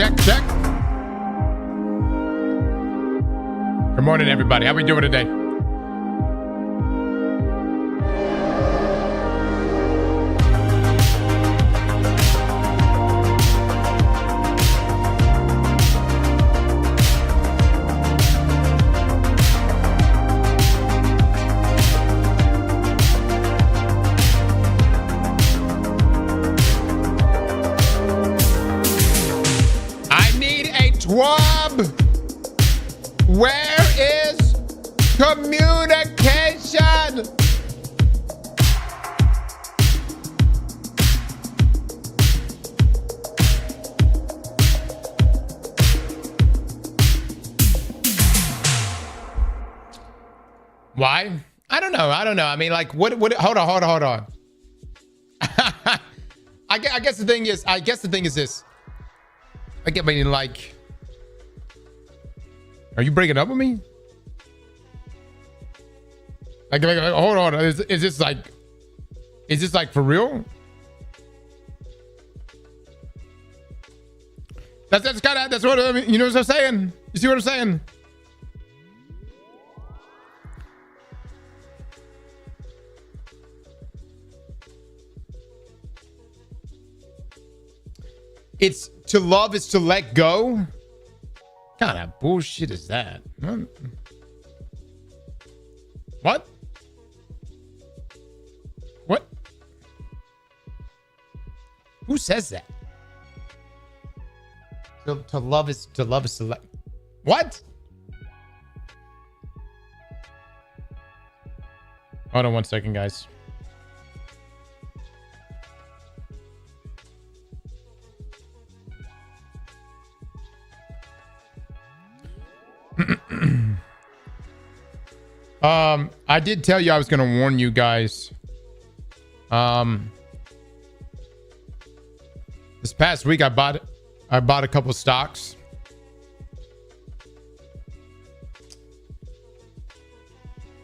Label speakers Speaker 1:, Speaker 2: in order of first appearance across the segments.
Speaker 1: check, check. Good morning, everybody. How we doing today? TWAB, where is communication? Why? I don't know. I mean, like, what, hold on. I guess the thing is this. I mean, like, are you breaking up with me? Like hold on. Is this like for real? That's what I mean. You know what I'm saying? You see what I'm saying? It's to love is to let go. What kind of bullshit is that? What? What? Who says that? To love is to let. What? Hold on 1 second, guys. I did tell you I was going to warn you guys. This past week I bought a couple stocks.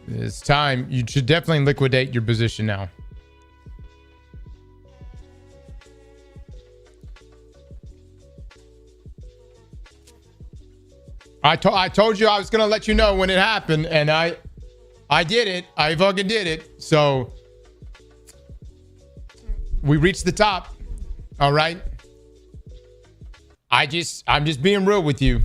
Speaker 1: It's time. You should definitely liquidate your position now. I told you I was going to let you know when it happened, and I did it. I fucking did it. So we reached the top. All right. I'm just being real with you.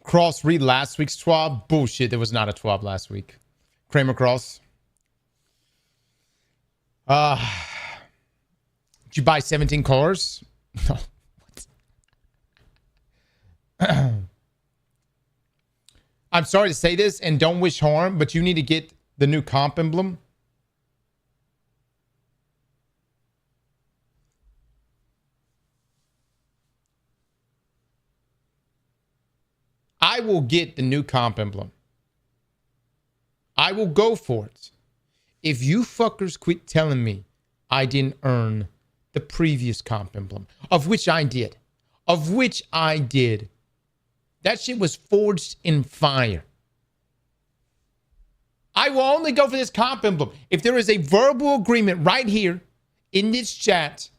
Speaker 1: Cross, read last week's TWAB. Bullshit. There was not a TWAB last week. Kramer Cross. Did you buy 17 cars? No. I'm sorry to say this and don't wish harm, but you need to get the new comp emblem. I will get the new comp emblem. I will go for it. If you fuckers quit telling me I didn't earn the previous comp emblem, of which I did. That shit was forged in fire. I will only go for this comp emblem if there is a verbal agreement right here in this chat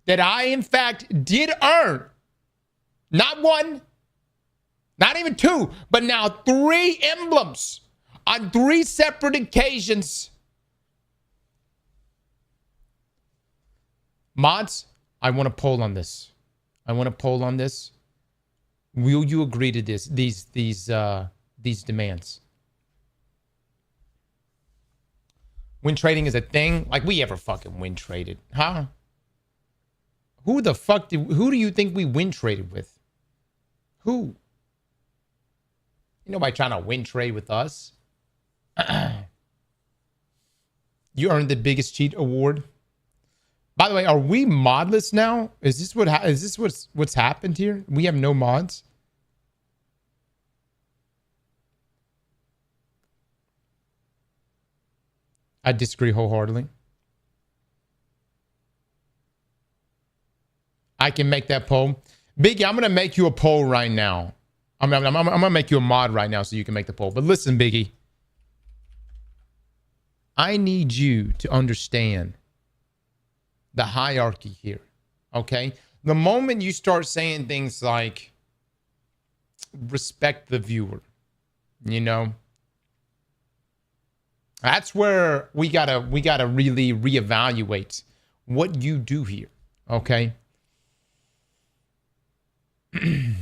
Speaker 1: that I, in fact, did earn. Not one, not even two, but now 3 emblems on 3 separate occasions. Mods, I want a poll on this. Will you agree to this? These demands. Win trading is a thing. Like, we ever fucking win traded, huh? Who do you think we win traded with? Who? Ain't nobody trying to win trade with us. You earned the biggest cheat award. By the way, are we modless now? Is this what's happened here? We have no mods. I disagree wholeheartedly. I can make that poll. Biggie, I'm going to make you a poll right now. I'm going to make you a mod right now so you can make the poll. But listen, Biggie. I need you to understand the hierarchy here. Okay. The moment you start saying things like respect the viewer, you know, that's where we gotta really reevaluate what you do here. Okay. You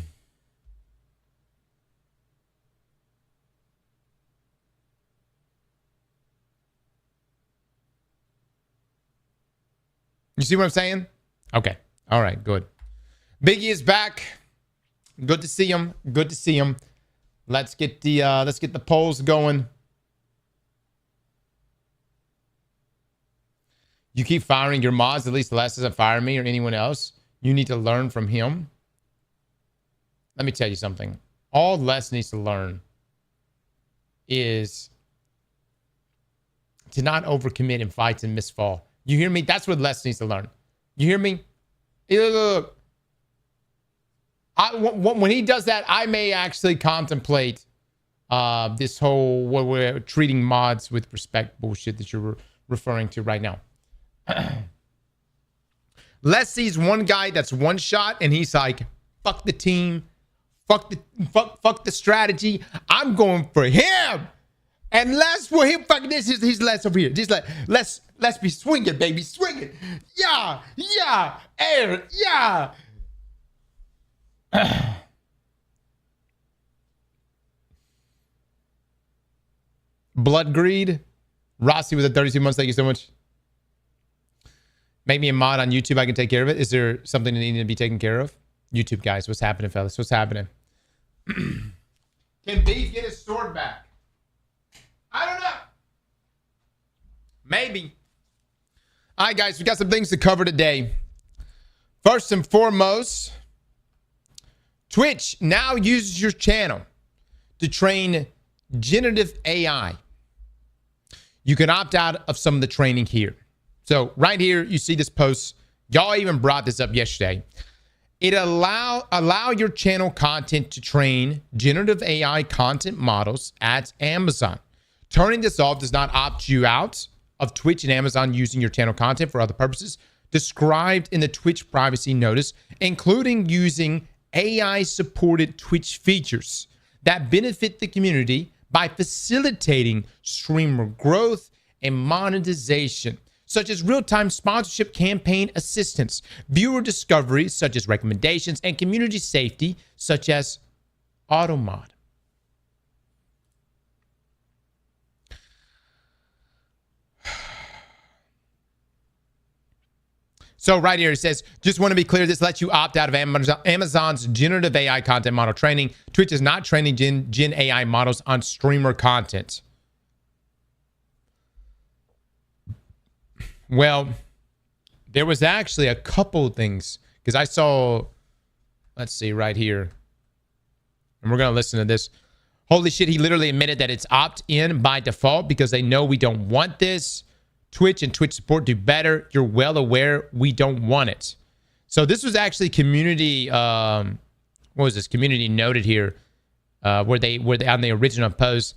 Speaker 1: see what I'm saying? Okay. All right, good. Biggie is back. Good to see him. Good to see him. Let's get the polls going. You keep firing your mods. At least Les doesn't fire me or anyone else. You need to learn from him. Let me tell you something. All Les needs to learn is to not overcommit in fights and misfall. You hear me? That's what Les needs to learn. You hear me? Look. When he does that, I may actually contemplate this whole what we're treating mods with respect bullshit that you're referring to right now. Les sees one guy that's one shot, and he's like, "Fuck the team, fuck the strategy. I'm going for him." And Les, well, him fucking this. He's Les over here. Just like let's be swinging, baby, swinging. Yeah, air, yeah. Blood greed. Rossi with the 32 months. Thank you so much. Make me a mod on YouTube. I can take care of it. Is there something that needs to be taken care of? YouTube guys, what's happening, fellas? What's happening? Can Beef get his sword back? I don't know. Maybe. All right, guys, we got some things to cover today. First and foremost, Twitch now uses your channel to train generative AI. You can opt out of some of the training here. So right here, you see this post. Y'all even brought this up yesterday. It allow your channel content to train generative AI content models at Amazon. Turning this off does not opt you out of Twitch and Amazon using your channel content for other purposes described in the Twitch privacy notice, including using AI-supported Twitch features that benefit the community by facilitating streamer growth and monetization, such as real-time sponsorship campaign assistance, viewer discovery, such as recommendations, and community safety, such as AutoMod. So right here, it says, just want to be clear, this lets you opt out of Amazon's generative AI content model training. Twitch is not training Gen AI models on streamer content. Well, there was actually a couple of things, because I saw, let's see, right here. And we're going to listen to this. Holy shit, he literally admitted that it's opt-in by default because they know we don't want this. Twitch and Twitch support do better. You're well aware we don't want it. So this was actually community, what was this? Community noted here, where they on the original post.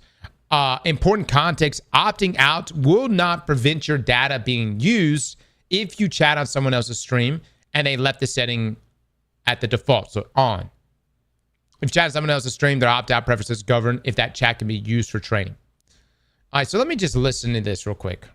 Speaker 1: Important context, opting out will not prevent your data being used if you chat on someone else's stream and they left the setting at the default, so on. If you chat on someone else's stream, their opt-out preferences govern if that chat can be used for training. All right, so let me just listen to this real quick.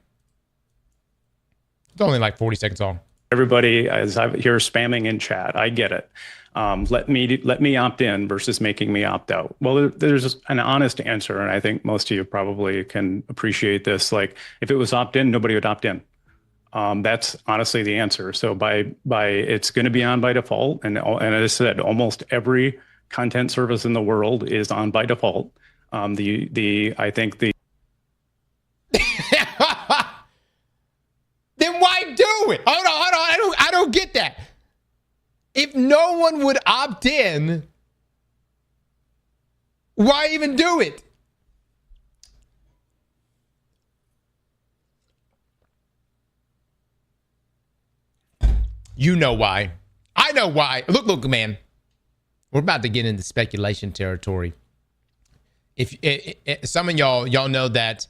Speaker 1: It's only like 40 seconds long.
Speaker 2: Everybody is here spamming in chat. I get it. Let me opt in versus making me opt out. Well, there's an honest answer, and I think most of you probably can appreciate this. Like, if it was opt in, nobody would opt in. That's honestly the answer. So by it's going to be on by default, and as I said, almost every content service in the world is on by default. I think the
Speaker 1: Then why do it? Hold on. I don't get that. If no one would opt in, why even do it? You know why. I know why. Look, man. We're about to get into speculation territory. If some of y'all know that,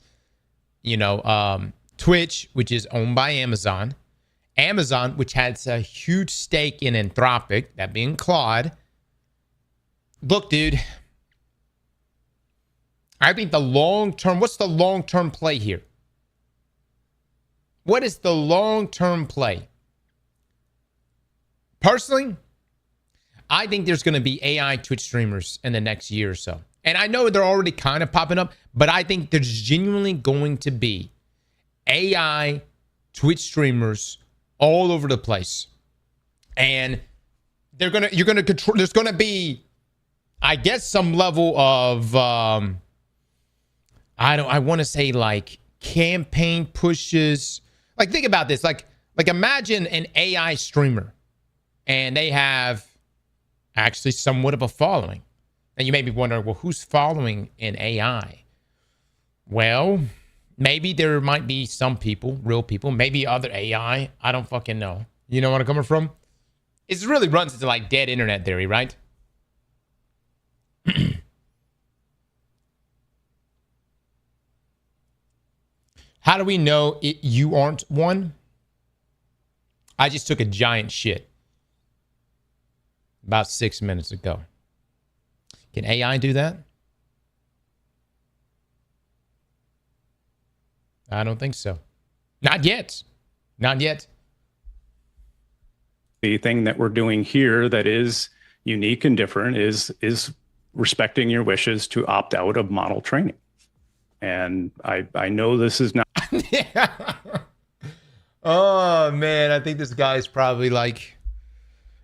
Speaker 1: Twitch, which is owned by Amazon, Amazon, which has a huge stake in Anthropic, that being Claude. Look, dude, I think the long-term, what's the long-term play here? What is the long-term play? Personally, I think there's going to be AI Twitch streamers in the next year or so. And I know they're already kind of popping up, but I think there's genuinely going to be AI Twitch streamers all over the place. And you're going to control, there's going to be, I guess, some level of, I want to say like campaign pushes. Like, think about this. Like imagine an AI streamer and they have actually somewhat of a following. And you may be wondering, well, who's following an AI? Well, maybe there might be some people, real people, maybe other AI. I don't fucking know. You know where I'm coming from? It really runs into like dead internet theory, right? How do we know you aren't one? I just took a giant shit about 6 minutes ago. Can AI do that? I don't think so. Not yet. Not yet.
Speaker 2: The thing that we're doing here that is unique and different is respecting your wishes to opt out of model training. And I know this is not.
Speaker 1: Yeah. Oh man, I think this guy's probably like,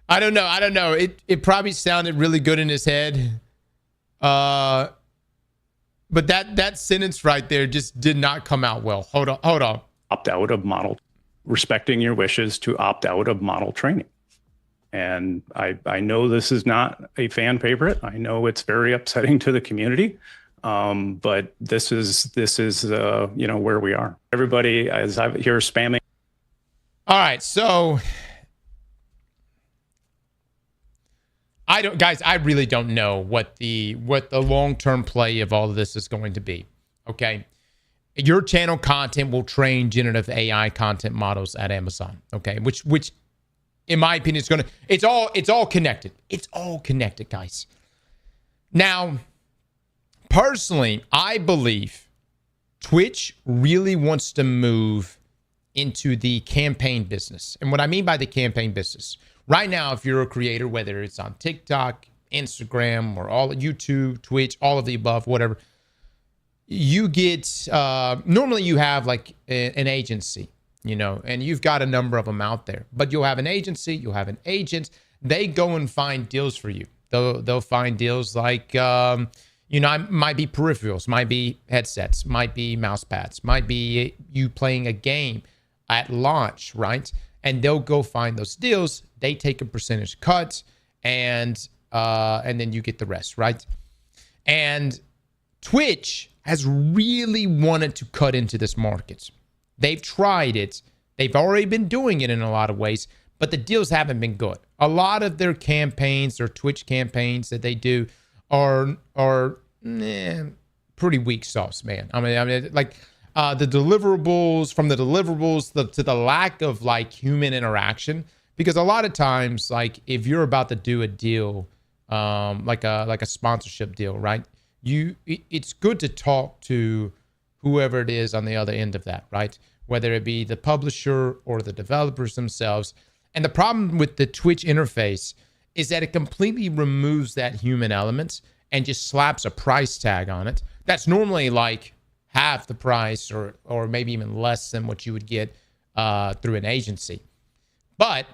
Speaker 1: I don't know. It probably sounded really good in his head. But that sentence right there just did not come out well. Hold on.
Speaker 2: Opt out of model, respecting your wishes to opt out of model training. And I know this is not a fan favorite. I know it's very upsetting to the community. But this is where we are. Everybody, as I hear spamming.
Speaker 1: All right, so I really don't know what the long-term play of all of this is going to be. Okay. Your channel content will train generative AI content models at Amazon. Okay. Which in my opinion is it's all connected. It's all connected, guys. Now, personally, I believe Twitch really wants to move into the campaign business. And what I mean by the campaign business, right now, if you're a creator, whether it's on TikTok, Instagram, or all YouTube, Twitch, all of the above, whatever, you get, normally you have like an agency, and you've got a number of them out there, but you'll have an agency, you'll have an agent, they go and find deals for you. They'll find deals like, might be peripherals, might be headsets, might be mouse pads, might be you playing a game at launch, right? And they'll go find those deals. They take a percentage cut, and then you get the rest, right? And Twitch has really wanted to cut into this market. They've tried it. They've already been doing it in a lot of ways, but the deals haven't been good. A lot of their campaigns, their Twitch campaigns that they do are pretty weak sauce, man. I mean, like the deliverables, from the deliverables to the lack of like human interaction, because a lot of times, like if you're about to do a deal, like a sponsorship deal, right? It's good to talk to whoever it is on the other end of that, right? Whether it be the publisher or the developers themselves. And the problem with the Twitch interface is that it completely removes that human element and just slaps a price tag on it. That's normally like half the price or maybe even less than what you would get through an agency. But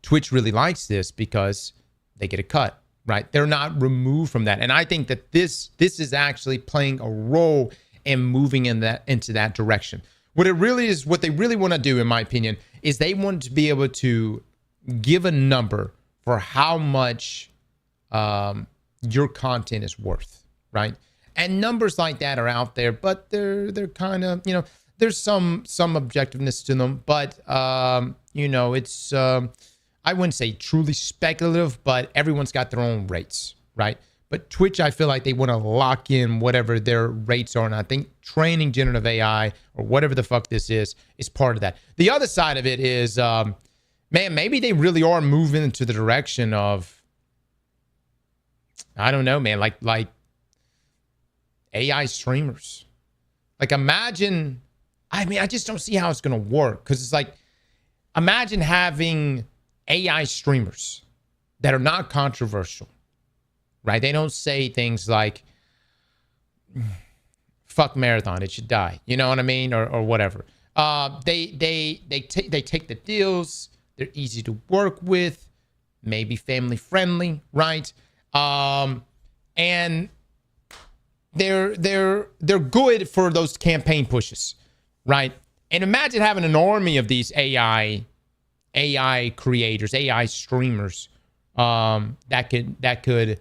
Speaker 1: Twitch really likes this because they get a cut, right? They're not removed from that. And I think that this is actually playing a role in moving into that direction. What they really want to do, in my opinion, is they want to be able to give a number for how much your content is worth, right? And numbers like that are out there, but they're kind of, there's some objectiveness to them, but it's I wouldn't say truly speculative, but everyone's got their own rates, right? But Twitch, I feel like they want to lock in whatever their rates are. And I think training generative AI or whatever the fuck this is part of that. The other side of it is, man, maybe they really are moving into the direction of, I don't know, man, like AI streamers. Like imagine, I mean, I just don't see how it's going to work. Because it's like, imagine having AI streamers that are not controversial. Right? They don't say things like, fuck Marathon, it should die. You know what I mean? Or whatever. They take the deals. They're easy to work with. Maybe family friendly, right? And they're good for those campaign pushes, right? And imagine having an army of these AI creators, AI streamers, that could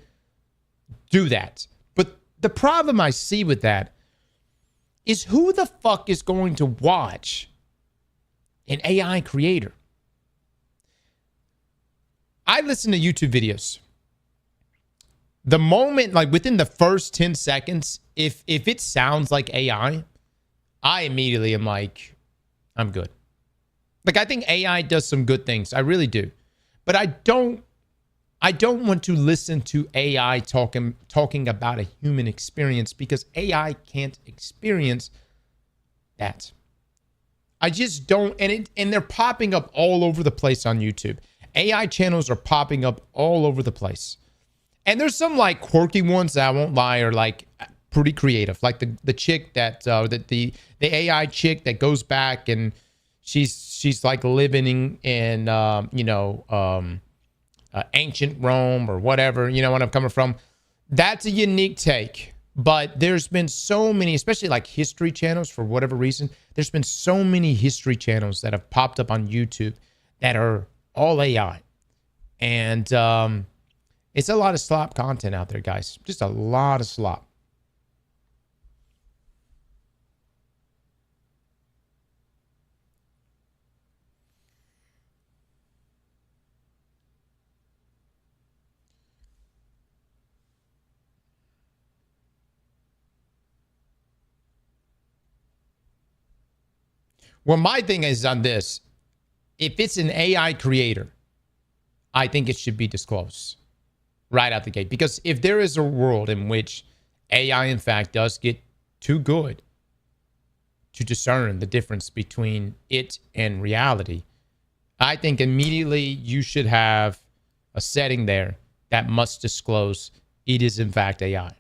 Speaker 1: do that. But the problem I see with that is who the fuck is going to watch an AI creator? I listen to YouTube videos. The moment, like within the first 10 seconds, if it sounds like AI, I immediately am like, I'm good. Like I think AI does some good things. I really do. But I don't want to listen to AI talking about a human experience because AI can't experience that. I just don't, and they're popping up all over the place on YouTube. AI channels are popping up all over the place. And there's some like quirky ones that I won't lie are like pretty creative. Like the chick the AI chick that goes back and she's like living in ancient Rome or whatever, you know what I'm coming from. That's a unique take. But there's been so many, especially like history channels for whatever reason, there's been so many history channels that have popped up on YouTube that are all AI. And it's a lot of slop content out there, guys. Just a lot of slop. Well, my thing is on this. If it's an AI creator, I think it should be disclosed right out the gate. Because if there is a world in which AI, in fact, does get too good to discern the difference between it and reality, I think immediately you should have a setting there that must disclose it is, in fact, AI.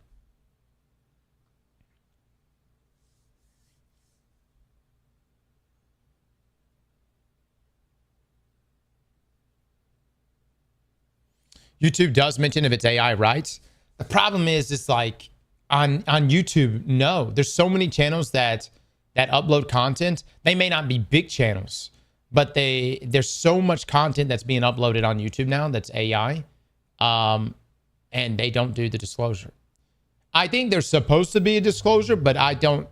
Speaker 1: YouTube does mention if it's AI, right? The problem is, it's like on YouTube, no. There's so many channels that upload content. They may not be big channels, but there's so much content that's being uploaded on YouTube now that's AI, and they don't do the disclosure. I think there's supposed to be a disclosure, but I don't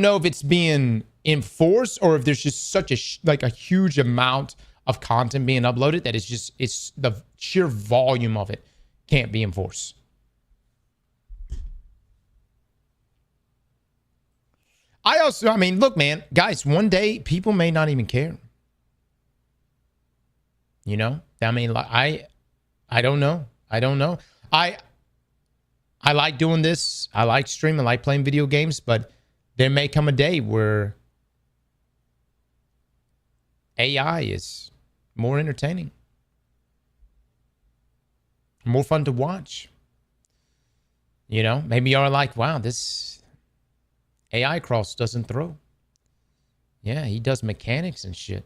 Speaker 1: know if it's being enforced or if there's just such a huge amount of content being uploaded that it's the sheer volume of it can't be enforced. I mean, look, man, guys, one day people may not even care. You know? I mean, like, I don't know. I don't know. I like doing this. I like streaming. I like playing video games, but there may come a day where AI is more entertaining, more fun to watch. You know, maybe you're like, wow, this Aztecross doesn't throw. Yeah, he does mechanics and shit.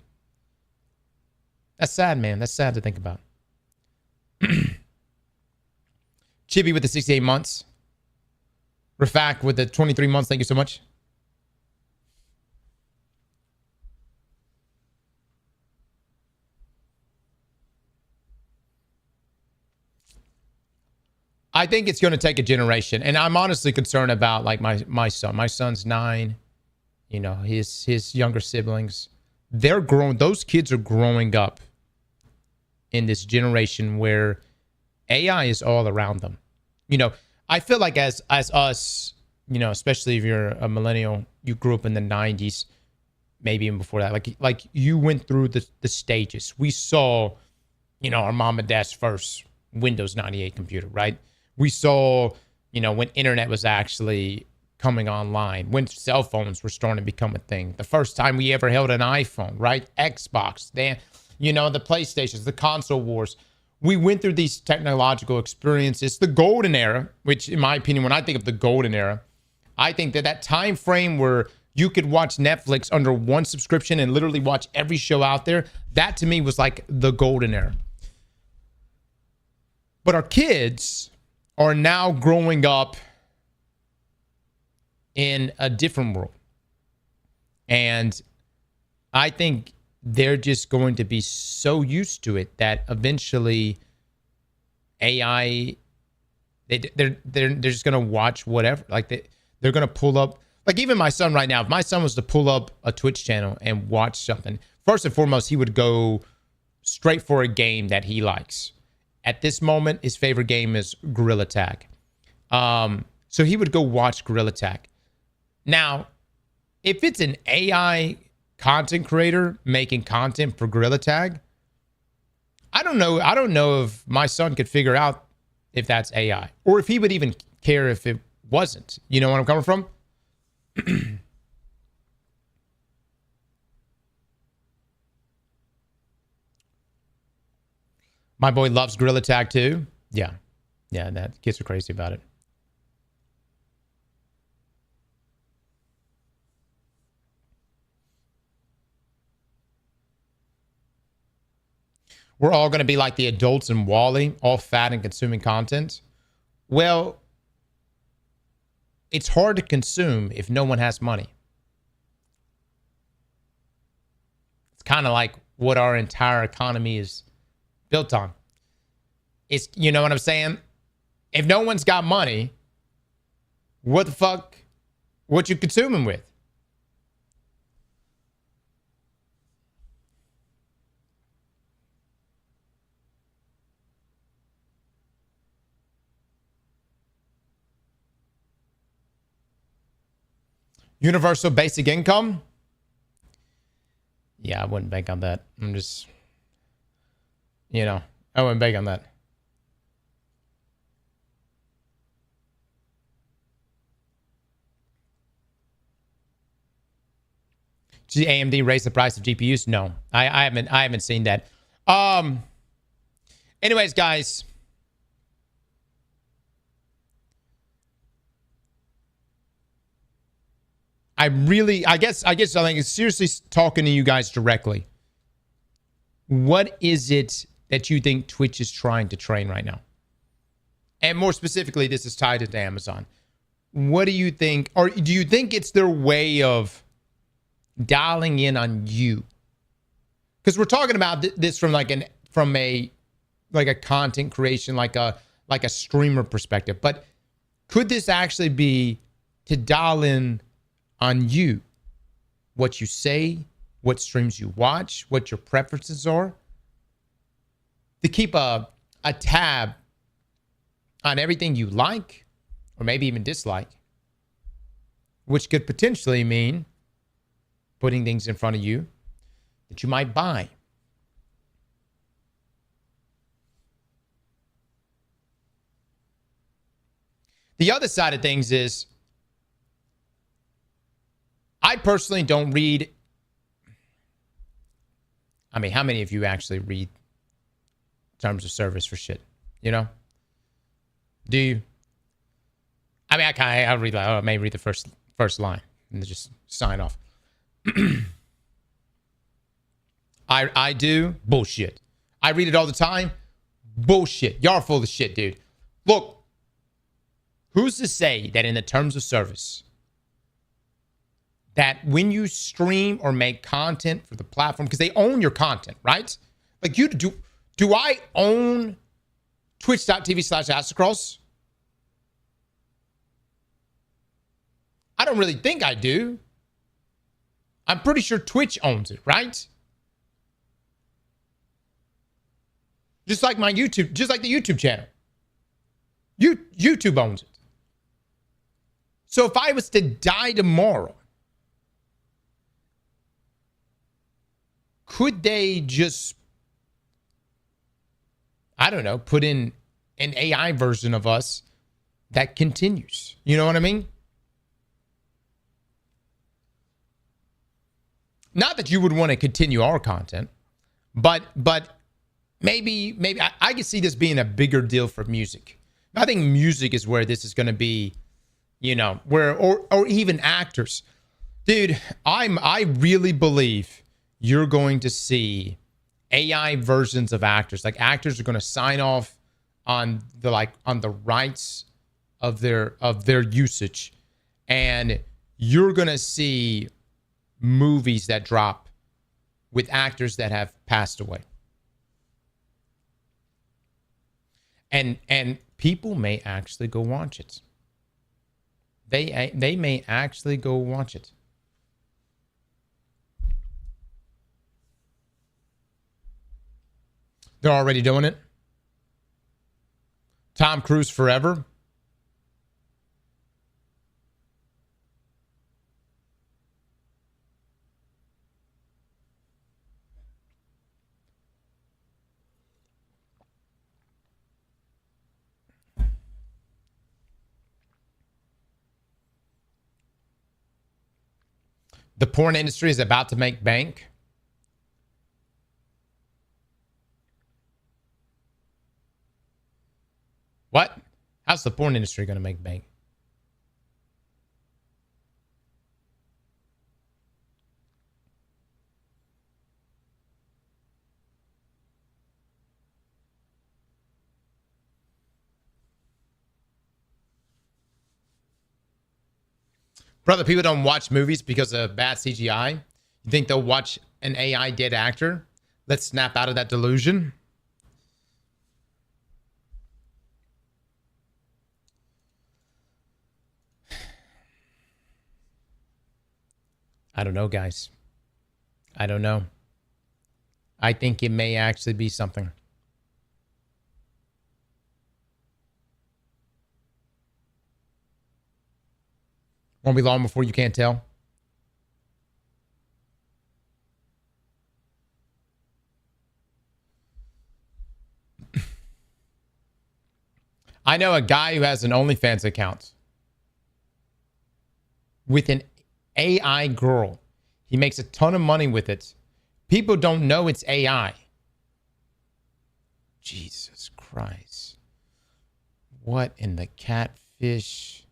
Speaker 1: That's sad, man. That's sad to think about. Chibi with the 68 months. Rafak with the 23 months. Thank you so much. I think it's going to take a generation, and I'm honestly concerned about like my son. My son's 9. You know, his younger siblings. They're growing. Those kids are growing up in this generation where AI is all around them. you know, I feel like as us, you know, especially if you're a millennial, you grew up in the 90s, maybe even before that, like you went through the stages. We saw, you know, our mom and dad's first Windows 98 computer, right? We saw, you know, when internet was actually coming online, when cell phones were starting to become a thing. The first time we ever held an iPhone, right? Xbox, then, you know, the PlayStations, the console wars. We went through these technological experiences. The golden era, which in my opinion, when I think of the golden era, I think that time frame where you could watch Netflix under one subscription and literally watch every show out there, that to me was like the golden era. But our kids are now growing up in a different world. And I think they're just going to be so used to it that eventually AI, they're just going to watch whatever. Like they're going to pull up, like even my son right now, if my son was to pull up a Twitch channel and watch something, first and foremost, he would go straight for a game that he likes. At this moment, his favorite game is Gorilla Tag. So he would go watch Gorilla Tag. Now, if it's an AI content creator making content for Gorilla Tag, I don't know. I don't know if my son could figure out if that's AI or if he would even care if it wasn't. You know where I'm coming from? My boy loves Gorilla Tag too. Yeah. Yeah, that kids are crazy about it. We're all going to be like the adults in Wall-E, all fat and consuming content. Well, it's hard to consume if no one has money. It's kind of like what our entire economy is built on. It's, you know what I'm saying? If no one's got money, what the fuck, what you consuming with? Universal basic income? Yeah, I wouldn't bank on that. I'm just, you know, I wouldn't bank on that. Did AMD raise the price of GPUs? No, I haven't seen that. Anyways, guys. I guess I think seriously talking to you guys directly. What is it that you think Twitch is trying to train right now? And more specifically, this is tied into Amazon. What do you think, or do you think it's their way of dialing in on you? Because we're talking about this from a content creation, like a streamer perspective. But could this actually be to dial in on you, what you say, what streams you watch, what your preferences are, to keep a tab on everything you like or maybe even dislike, which could potentially mean putting things in front of you that you might buy. The other side of things is, I personally don't read. I mean, how many of you actually read terms of service for shit? You know? Do you? I mean, I read like, I may read the first line and just sign off. I do bullshit. I read it all the time. Bullshit. Y'all are full of shit, dude. Look, who's to say that in the terms of service, that when you stream or make content for the platform, because they own your content, right? Like you do I own twitch.tv/Aztecross? I don't really think I do. I'm pretty sure Twitch owns it, right? Just like my YouTube, just like the YouTube channel. YouTube owns it. So if I was to die tomorrow, could they just, I don't know, put in an AI version of us that continues? You know what I mean? Not that you would want to continue our content, but maybe I could see this being a bigger deal for music. I think music is where this is going to be, you know, where or even actors. Dude, I really believe you're going to see AI versions of actors. Like actors are going to sign off on the rights of their usage, and you're going to see movies that drop with actors that have passed away. And people may actually go watch it. They may actually go watch it. They're already doing it. Tom Cruise forever. The porn industry is about to make bank. What? How's the porn industry going to make bank? Brother, people don't watch movies because of bad CGI. You think they'll watch an AI dead actor? Let's snap out of that delusion. I don't know, guys. I don't know. I think it may actually be something. Won't be long before you can't tell. I know a guy who has an OnlyFans account with an AI girl. He makes a ton of money with it. People don't know it's AI. Jesus Christ. What in the catfish?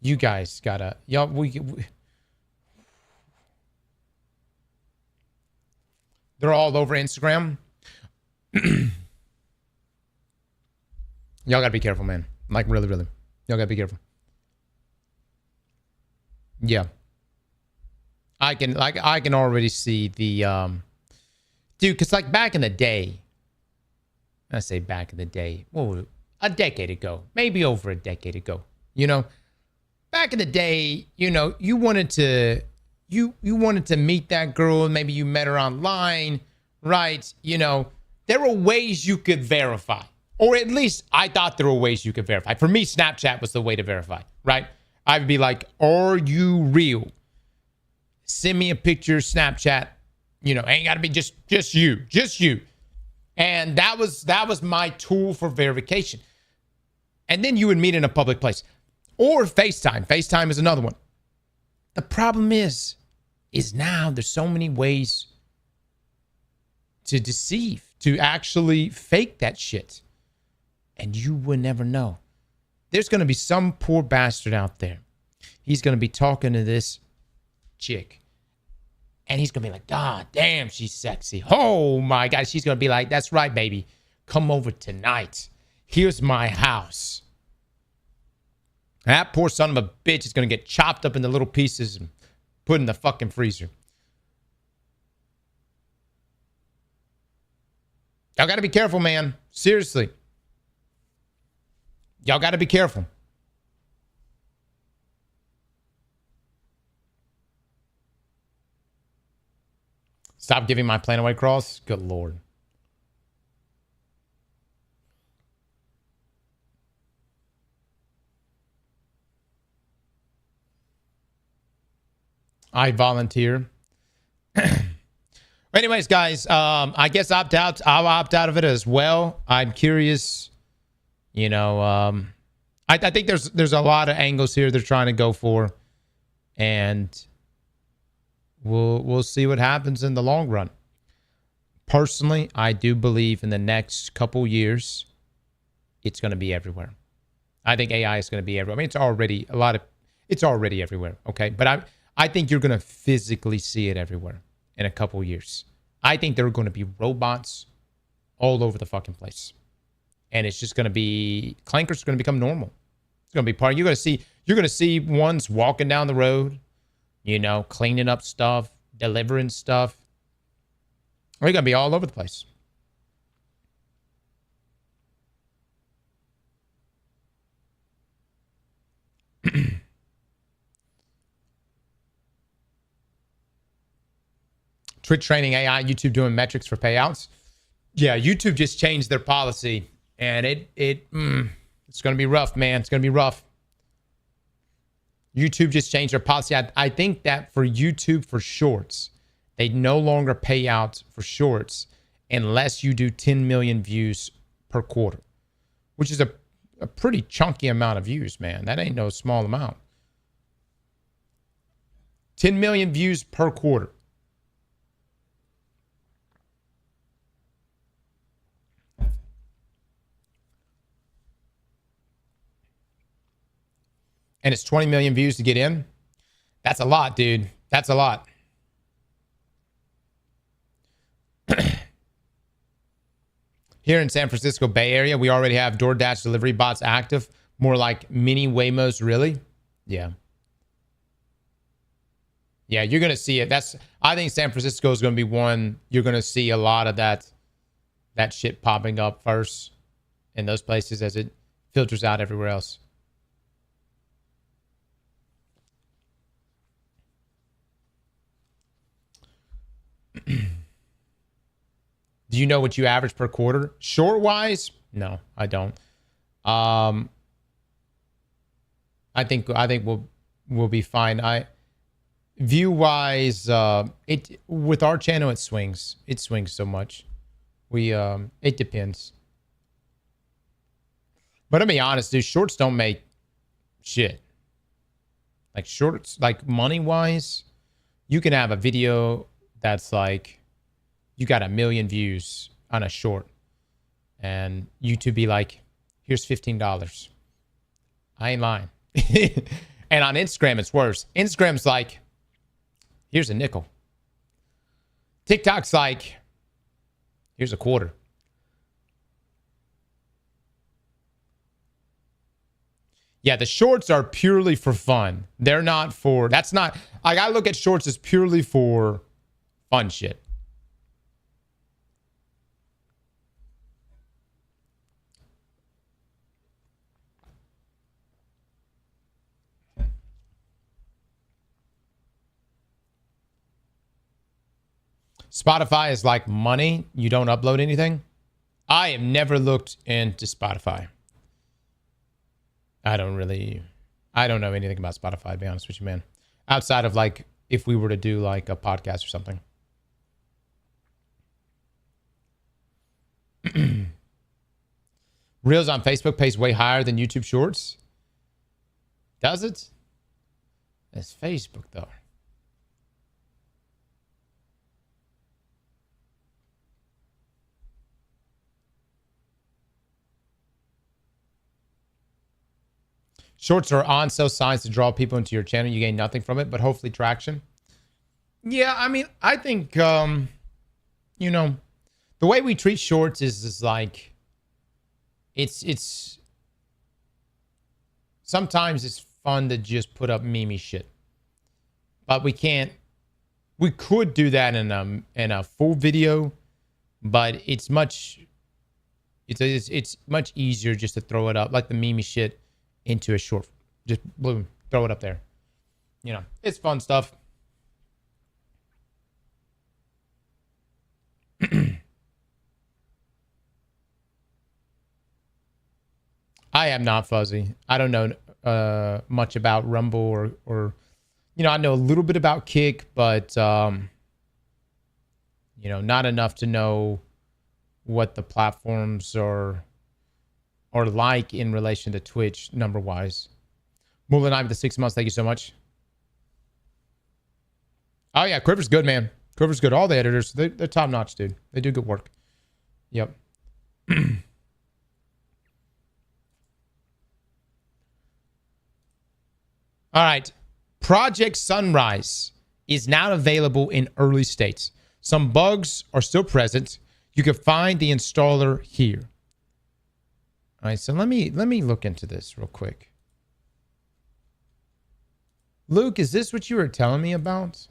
Speaker 1: You guys gotta, y'all, they're all over Instagram. Y'all gotta be careful, man. Like, really, really. Y'all gotta be careful. Yeah. I can already see the, dude, because like back in the day, I say back in the day, well, a decade ago, maybe over a decade ago, you know, back in the day, you know, you wanted to meet that girl, and maybe you met her online, right? You know, there were ways you could verify, or at least I thought there were ways you could verify. For me, Snapchat was the way to verify, right? I would be like, are you real? Send me a picture, Snapchat. You know, ain't gotta be just you. And that was my tool for verification. And then you would meet in a public place. Or FaceTime. FaceTime is another one. The problem is now there's so many ways to deceive, to actually fake that shit. And you would never know. There's going to be some poor bastard out there. He's going to be talking to this chick. And he's going to be like, ah, damn, she's sexy. Oh, my God. She's going to be like, that's right, baby. Come over tonight. Here's my house. That poor son of a bitch is going to get chopped up into little pieces and put in the fucking freezer. Y'all got to be careful, man. Seriously. Y'all got to be careful. Stop giving my plane away, Cross. Good Lord. I volunteer. Anyways, guys, I guess opt out. I'll opt out of it as well. I'm curious. You know, I think there's a lot of angles here they're trying to go for, and we'll see what happens in the long run. Personally, I do believe in the next couple years, it's going to be everywhere. I think AI is going to be everywhere. I mean, it's already everywhere. Okay, but I think you're going to physically see it everywhere in a couple years. I think there are going to be robots all over the fucking place. And it's just going to be, clankers are going to become normal. It's going to be part, you're going to see ones walking down the road, you know, cleaning up stuff, delivering stuff. They're going to be all over the place. Twitch training AI, YouTube doing metrics for payouts. Yeah, YouTube just changed their policy, and it's going to be rough, man. It's going to be rough. YouTube just changed their policy. I think that for YouTube, for shorts, they no longer pay out for shorts unless you do 10 million views per quarter, which is a pretty chunky amount of views, man. That ain't no small amount. 10 million views per quarter. And it's 20 million views to get in. That's a lot, dude. That's a lot. Here in San Francisco Bay Area, we already have DoorDash delivery bots active. More like mini Waymos, really? Yeah. Yeah, you're going to see it. I think San Francisco is going to be one. You're going to see a lot of that shit popping up first in those places as it filters out everywhere else. Do you know what you average per quarter? Short wise? No, I don't. I think we'll be fine. View wise, it with our channel it swings. It swings so much. It depends. But to be honest, dude, shorts don't make shit. Like shorts, like money wise, you can have a video that's like, you got 1 million views on a short, and YouTube be like, here's $15. I ain't lying. And on Instagram, it's worse. Instagram's like, here's a nickel. TikTok's like, here's a quarter. Yeah, the shorts are purely for fun. They're not for, that's not, like, I look at shorts as purely for fun shit. Spotify is like money. You don't upload anything. I have never looked into Spotify. I don't know anything about Spotify, to be honest with you, man. Outside of like, if we were to do like a podcast or something. Reels on Facebook pays way higher than YouTube Shorts. Does it? It's Facebook though. Shorts are on sale signs to draw people into your channel. You gain nothing from it, but hopefully traction. Yeah, I mean, I think, you know, the way we treat shorts is like, it's sometimes it's fun to just put up meme shit, but we could do that in a full video, but it's much easier just to throw it up like the meme shit into a short, just boom, throw it up there. You know, it's fun stuff. I am not fuzzy. I don't know much about Rumble or you know, I know a little bit about Kick, but, you know, not enough to know what the platforms are like in relation to Twitch number-wise. Mullen, I with the 6 months. Thank you so much. Oh, yeah. Quiver's good, man. Quiver's good. All the editors, they're top-notch, dude. They do good work. Yep. All right. Project Sunrise is now available in early states. Some bugs are still present. You can find the installer here. All right, so let me look into this real quick. Luke, is this what you were telling me about?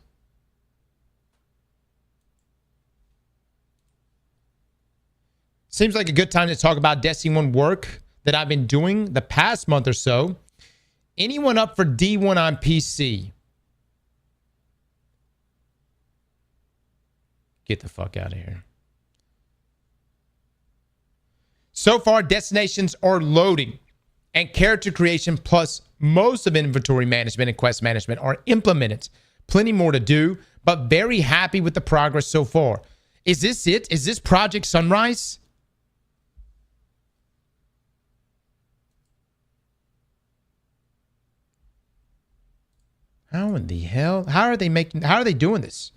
Speaker 1: Seems like a good time to talk about Destiny 1 work that I've been doing the past month or so. Anyone up for D1 on PC? Get the fuck out of here. So far, destinations are loading, and character creation plus most of inventory management and quest management are implemented. Plenty more to do, but very happy with the progress so far. Is this it? Is this Project Sunrise? How in the hell? How are they doing this?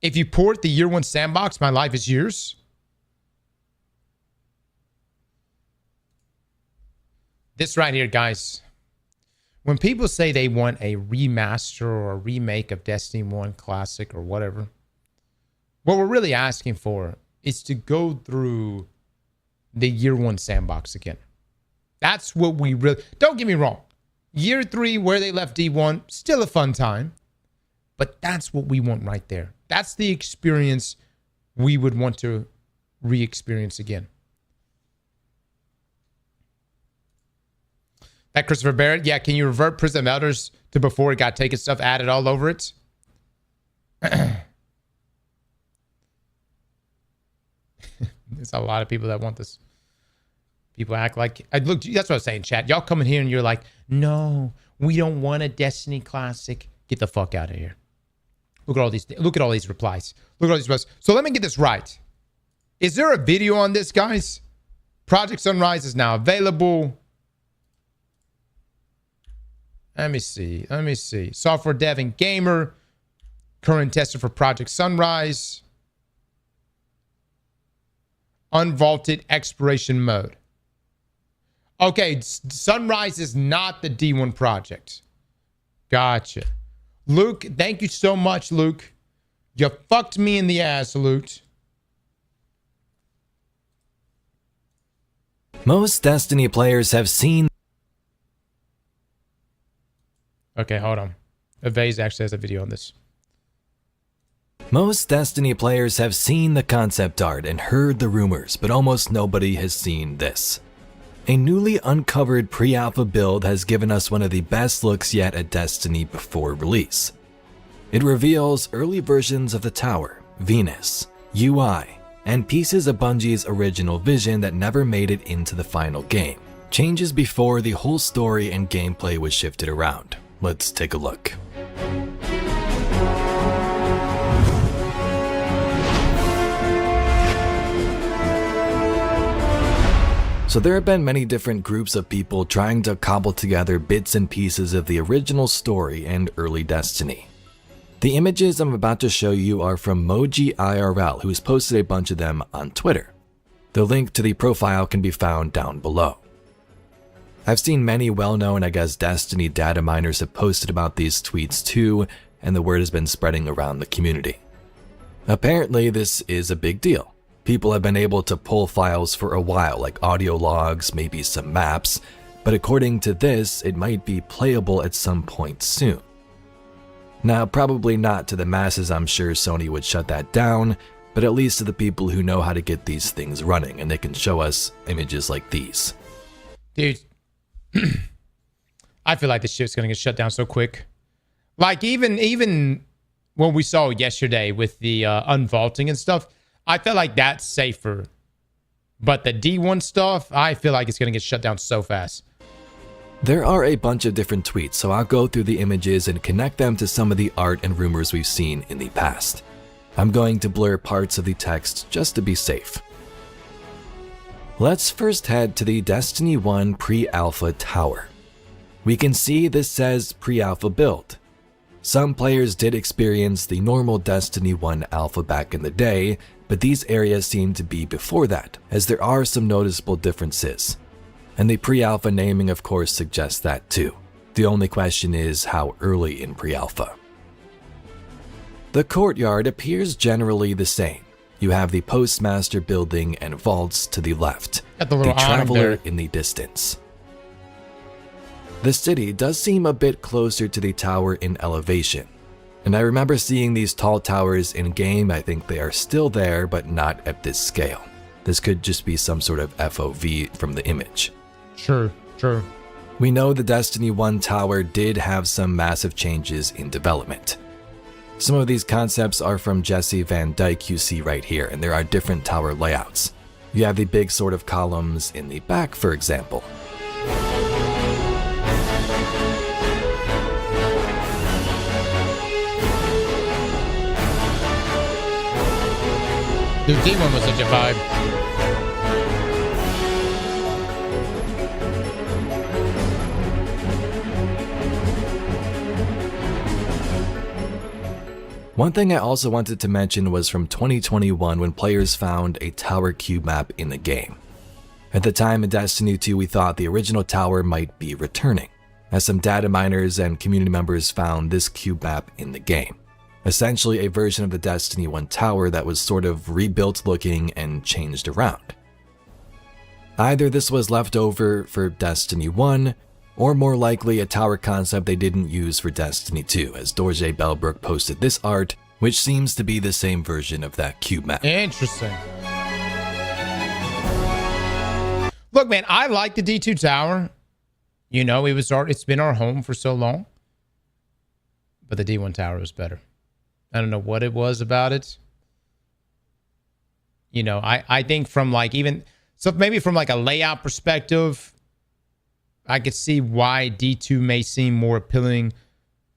Speaker 1: If you port the year 1 sandbox, my life is yours. This right here, guys. When people say they want a remaster or a remake of Destiny 1 Classic or whatever, what we're really asking for is to go through the year 1 sandbox again. That's what we really... Don't get me wrong. Year 3, where they left D1, still a fun time. But that's what we want right there. That's the experience we would want to re-experience again. That Christopher Barrett, yeah, can you revert Prison of Elders to before it got taken stuff added all over it? There's a lot of people that want this. People act like... Look, that's what I was saying, chat. Y'all come in here and you're like, no, we don't want a Destiny Classic. Get the fuck out of here. Look at all these replies. Look at all these replies. So let me get this right. Is there a video on this, guys? Project Sunrise is now available. Let me see. Software Dev and Gamer. Current tester for Project Sunrise. Unvaulted Exploration Mode. Okay, Sunrise is not the D1 project. Gotcha. Luke, thank you so much, Luke. You fucked me in the ass, Luke.
Speaker 3: Most Destiny players have seen...
Speaker 1: Okay, hold on. Evase actually has a video on this.
Speaker 3: Most Destiny players have seen the concept art and heard the rumors, but almost nobody has seen this. A newly uncovered pre-alpha build has given us one of the best looks yet at Destiny before release. It reveals early versions of the tower, Venus, UI, and pieces of Bungie's original vision that never made it into the final game. Changes before the whole story and gameplay was shifted around. Let's take a look. So there have been many different groups of people trying to cobble together bits and pieces of the original story and early Destiny. The images I'm about to show you are from Moji IRL, who's posted a bunch of them on Twitter. The link to the profile can be found down below. I've seen many well-known, Destiny data miners have posted about these tweets too, and the word has been spreading around the community. Apparently, this is a big deal. People have been able to pull files for a while, like audio logs, maybe some maps, but according to this, it might be playable at some point soon. Now, probably not to the masses, I'm sure Sony would shut that down, but at least to the people who know how to get these things running, and they can show us images like these.
Speaker 1: Dude, I feel like this shit's gonna get shut down so quick. Like, even what we saw yesterday with the unvaulting and stuff, I feel like that's safer. But the D1 stuff, I feel like it's going to get shut down so fast.
Speaker 3: There are a bunch of different tweets, so I'll go through the images and connect them to some of the art and rumors we've seen in the past. I'm going to blur parts of the text just to be safe. Let's first head to the Destiny 1 pre-alpha tower. We can see this says pre-alpha build. Some players did experience the normal Destiny 1 alpha back in the day, but these areas seem to be before that, as there are some noticeable differences. And the pre-alpha naming of course suggests that too. The only question is how early in pre-alpha. The courtyard appears generally the same. You have the postmaster building and vaults to the left,
Speaker 1: Got the little
Speaker 3: traveler
Speaker 1: there.
Speaker 3: in the distance. The city does seem a bit closer to the tower in elevation. And I remember seeing these tall towers in game. I think they are still there, but not at this scale. This could just be some sort of FOV from the image.
Speaker 1: True.
Speaker 3: We know the Destiny 1 tower did have some massive changes in development. Some of these concepts are from Jesse Van Dyke you see right here, and there are different tower layouts. You have the big sort of columns in the back, for example.
Speaker 1: The D1 was such a vibe.
Speaker 3: One thing I also wanted to mention was from 2021 when players found a tower cube map in the game. At the time in Destiny 2 we thought the original tower might be returning, as some data miners and community members found this cube map in the game. Essentially a version of the Destiny 1 tower that was sort of rebuilt looking and changed around. Either this was left over for Destiny 1, or more likely a tower concept they didn't use for Destiny 2, as Dorje Bellbrook posted this art, which seems to be the same version of that cube map.
Speaker 1: Interesting. Look, man, I like the D2 tower. You know, it's been our home for so long. But the D1 tower was better. I don't know what it was about it. You know, I think from like maybe from like a layout perspective, I could see why D2 may seem more appealing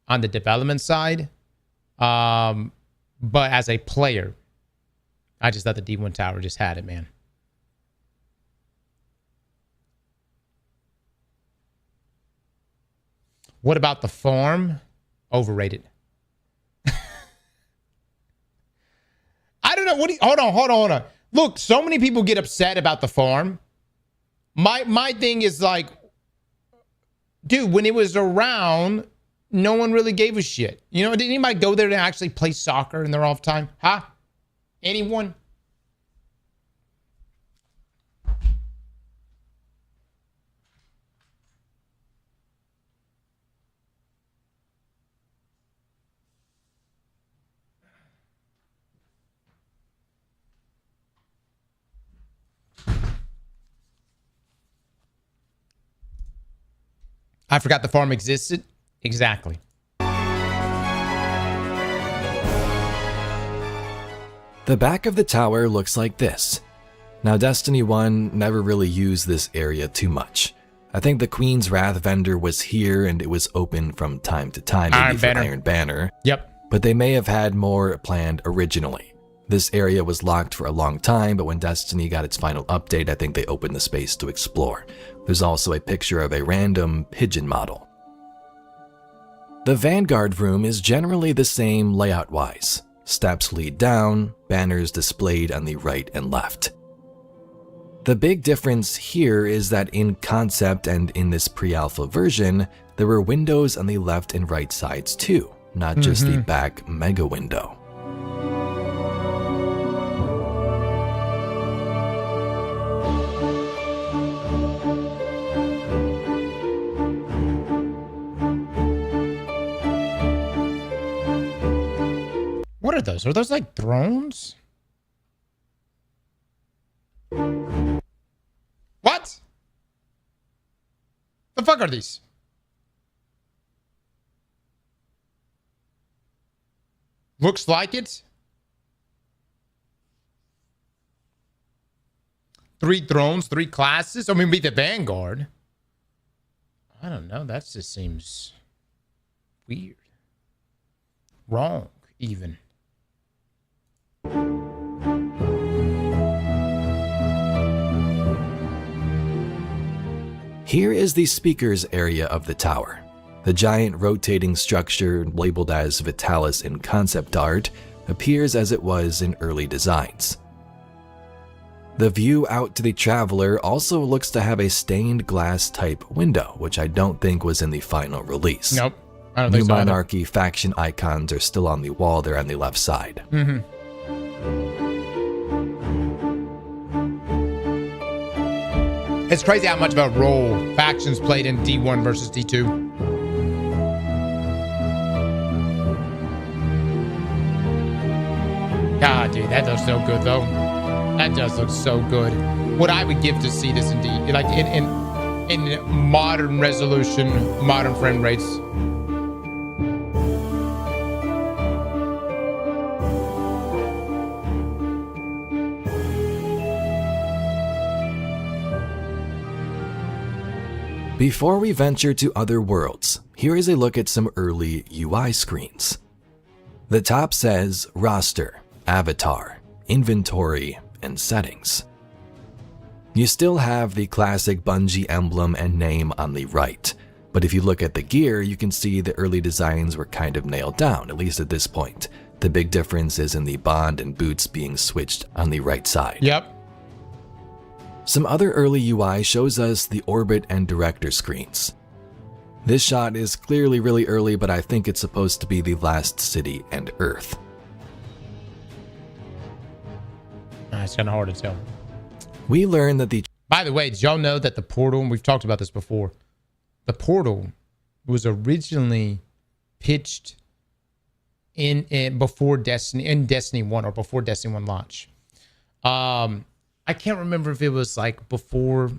Speaker 1: on the development side. But as a player, I just thought the D1 tower just had it, man. What about the farm? Overrated. I don't know. Hold on. Look, so many people get upset about the farm. My thing is like, dude, when it was around, no one really gave a shit. You know, did anybody go there to actually play soccer in their off time? Huh? Anyone? I forgot the farm existed. Exactly.
Speaker 3: The back of the tower looks like this. Now, Destiny 1 never really used this area too much. I think the Queen's Wrath vendor was here and it was open from time to time, maybe for Iron Banner.
Speaker 1: Yep.
Speaker 3: But they may have had more planned originally. This area was locked for a long time, but when Destiny got its final update, I think they opened the space to explore. There's also a picture of a random pigeon model. The Vanguard room is generally the same layout-wise. Steps lead down, banners displayed on the right and left. The big difference here is that in concept and in this pre-alpha version, there were windows on the left and right sides too, not just the back mega window.
Speaker 1: What are those? Are those like drones? What? The fuck are these? Looks like it. 3 drones, 3 classes. I mean, be the Vanguard. I don't know. That just seems weird. Wrong, even.
Speaker 3: Here is the speakers area of the tower. The giant rotating structure, labeled as Vitalis in concept art, appears as it was in early designs. The view out to the Traveler also looks to have a stained glass type window, which I don't think was in the final release.
Speaker 1: Nope. I don't
Speaker 3: New
Speaker 1: think so either.
Speaker 3: Monarchy faction icons are still on the wall there on the left side.
Speaker 1: Mm-hmm. It's crazy how much of a role factions played in D1 versus D2. God, dude, that looks so good, though. That does look so good. What I would give to see this in D, like in modern resolution, modern frame rates.
Speaker 3: Before we venture to other worlds, here is a look at some early UI screens. The top says Roster, Avatar, Inventory, and Settings. You still have the classic Bungie emblem and name on the right, but if you look at the gear, you can see the early designs were kind of nailed down, at least at this point. The big difference is in the bond and boots being switched on the right side.
Speaker 1: Yep.
Speaker 3: Some other early UI shows us the orbit and director screens. This shot is clearly really early, but I think it's supposed to be the last city and Earth.
Speaker 1: It's kind of hard to tell.
Speaker 3: We learn that the...
Speaker 1: By the way, did y'all know that the portal, and we've talked about this before, the portal was originally pitched in before Destiny 1 or before Destiny 1 launch. I can't remember if it was like before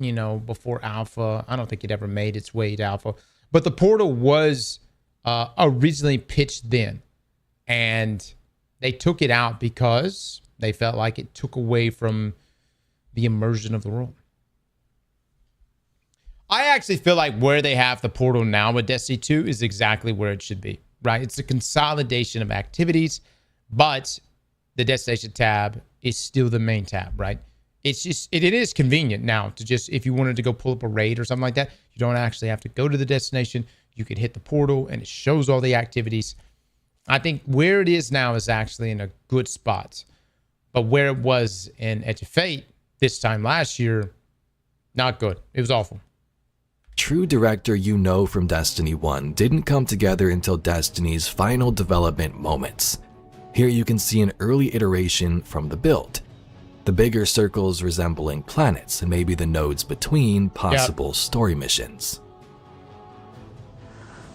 Speaker 1: Alpha. I don't think it ever made its way to Alpha. But the portal was originally pitched then. And they took it out because they felt like it took away from the immersion of the world. I actually feel like where they have the portal now with Destiny 2 is exactly where it should be, right? It's a consolidation of activities, but the destination tab is still the main tab, right? It's just, it is convenient now to just, if you wanted to go pull up a raid or something like that, you don't actually have to go to the destination. You could hit the portal and it shows all the activities. I think where it is now is actually in a good spot. But where it was in Edge of Fate this time last year, not good. It was awful.
Speaker 3: True director you know from Destiny 1 didn't come together until Destiny's final development moments. Here you can see an early iteration from the build. The bigger circles resembling planets and maybe the nodes between possible story missions.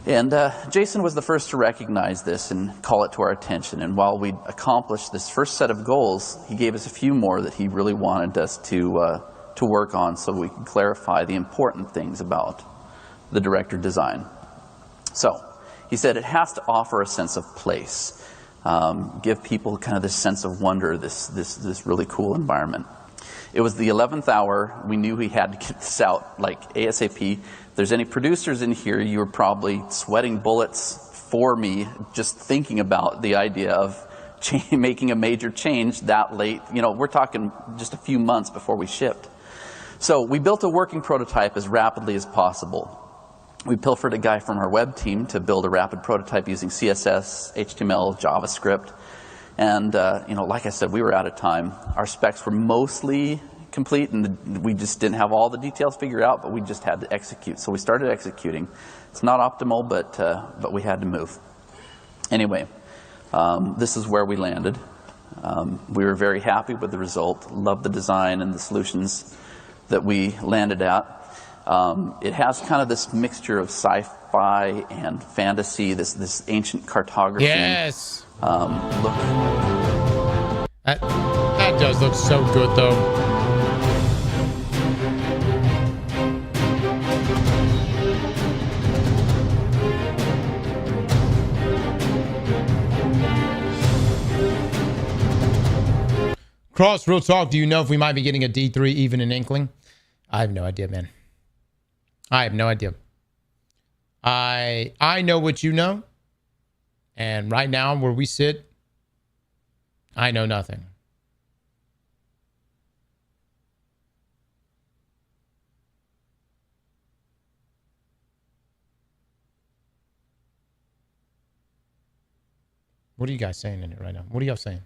Speaker 4: And Jason was the first to recognize this and call it to our attention. And while we accomplished this first set of goals, he gave us a few more that he really wanted us to work on so we could clarify the important things about the director design. So he said it has to offer a sense of place, give people kind of this sense of wonder, this really cool environment. It was the 11th hour. We knew we had to get this out like ASAP. If there's any producers in here, you were probably sweating bullets for me just thinking about the idea of making a major change that late. You know, we're talking just a few months before we shipped. So we built a working prototype as rapidly as possible. We pilfered a guy from our web team to build a rapid prototype using CSS, HTML, JavaScript. And, you know, like I said, we were out of time. Our specs were mostly complete, and we just didn't have all the details figured out, but we just had to execute. So we started executing. It's not optimal, but we had to move. Anyway, this is where we landed. We were very happy with the result, loved the design and the solutions that we landed at. It has kind of this mixture of sci-fi and fantasy, this ancient cartography.
Speaker 1: Yes.
Speaker 4: Look.
Speaker 1: That does look so good, though. Cross, real talk, do you know if we might be getting a D3 even in Inkling? I have no idea, man. I have no idea. I know what you know. And right now, where we sit, I know nothing. What are you guys saying in it right now? What are y'all saying?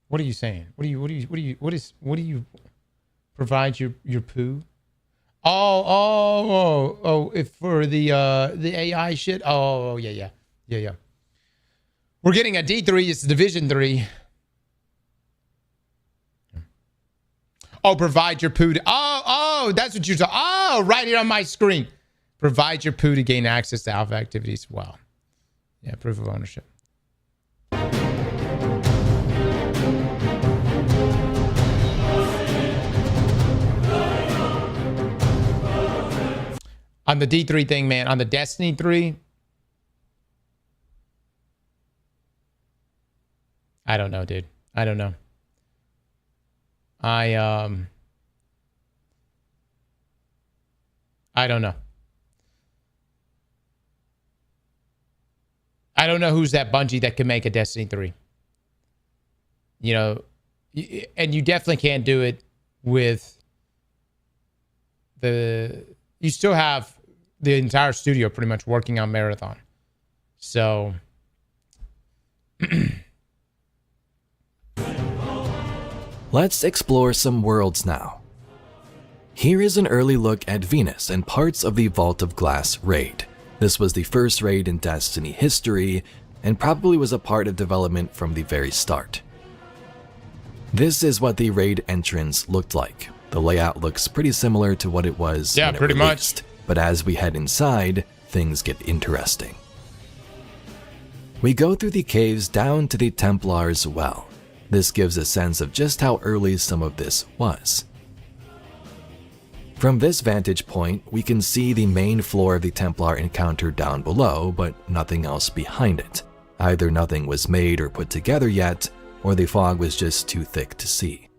Speaker 1: What are you saying? What do you provide your poo? If for the AI shit. Oh, yeah. We're getting a D3. It's Division 3. Oh, provide your poo to, that's what you're talking. Oh, right here on my screen. Provide your poo to gain access to alpha activities. Wow. Yeah, proof of ownership. On the D3 thing, man, on the Destiny 3, I don't know, dude. I don't know. I don't know. I don't know who's that Bungie that can make a Destiny 3. You know, and you definitely can't do it with you still have the entire studio pretty much working on Marathon. So
Speaker 3: let's explore some worlds now. Here is an early look at Venus and parts of the Vault of Glass raid. This was the first raid in Destiny history and probably was a part of development from the very start. This is what the raid entrance looked like. The layout looks pretty similar to what it was when it
Speaker 1: pretty
Speaker 3: released,
Speaker 1: much.
Speaker 3: But as we head inside, things get interesting. We go through the caves down to the Templar's well. This gives a sense of just how early some of this was. From this vantage point, we can see the main floor of the Templar encounter down below, but nothing else behind it. Either nothing was made or put together yet, or the fog was just too thick to see.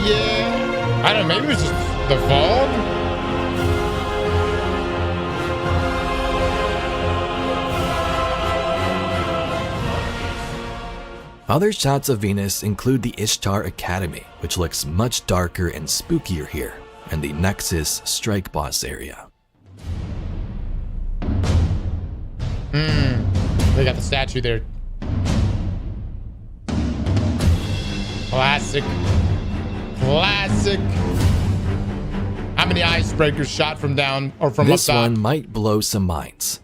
Speaker 1: yeah, I don't know. Maybe it was just the fog.
Speaker 3: Other shots of Venus include the Ishtar Academy, which looks much darker and spookier here, and the Nexus Strike Boss area.
Speaker 1: They got the statue there. Classic. How many icebreakers shot from down or from
Speaker 3: This
Speaker 1: up top?
Speaker 3: one might blow some minds.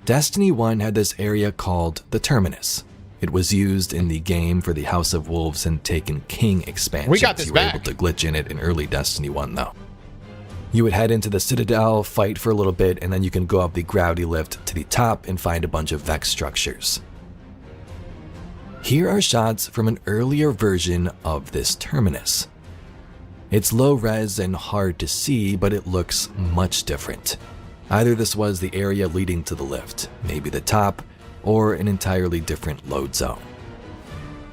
Speaker 3: Destiny 1 had this area called the Terminus. It was used in the game for the House of Wolves and Taken King expansions.
Speaker 1: We got this
Speaker 3: You were
Speaker 1: back.
Speaker 3: able to glitch in it in early Destiny 1 though. You would head into the Citadel, fight for a little bit, and then you can go up the gravity lift to the top and find a bunch of Vex structures. Here are shots from an earlier version of this Terminus. It's low res and hard to see, but it looks much different. Either this was the area leading to the lift, maybe the top, or an entirely different load zone.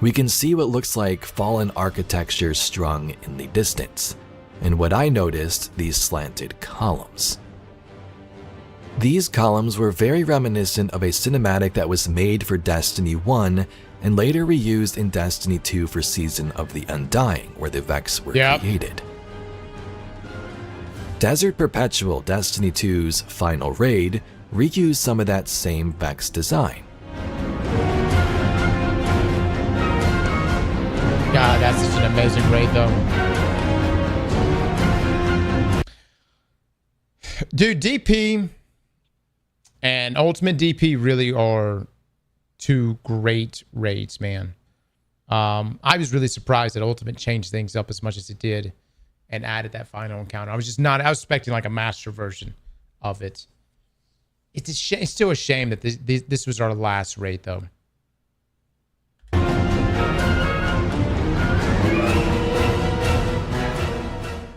Speaker 3: We can see what looks like fallen architecture strung in the distance, and what I noticed, these slanted columns. These columns were very reminiscent of a cinematic that was made for Destiny 1 and later reused in Destiny 2 for Season of the Undying, where the Vex were created. Desert Perpetual, Destiny 2's final raid, reused some of that same Vex design.
Speaker 1: God, that's such an amazing raid, though. Dude, DP and Ultimate DP really are two great raids, man. I was really surprised that Ultimate changed things up as much as it did and added that final encounter. I was expecting like a master version of it. It's still a shame that this was our last raid, though.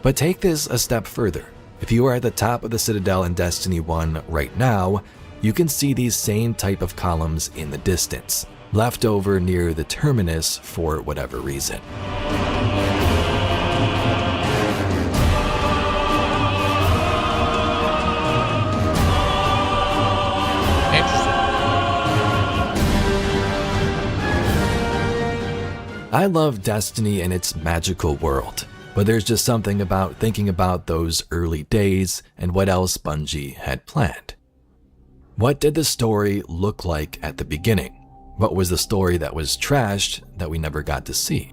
Speaker 3: But take this a step further. If you are at the top of the Citadel in Destiny 1 right now, you can see these same type of columns in the distance, left over near the terminus for whatever reason. I love Destiny and its magical world, but there's just something about thinking about those early days and what else Bungie had planned. What did the story look like at the beginning? What was the story that was trashed that we never got to see?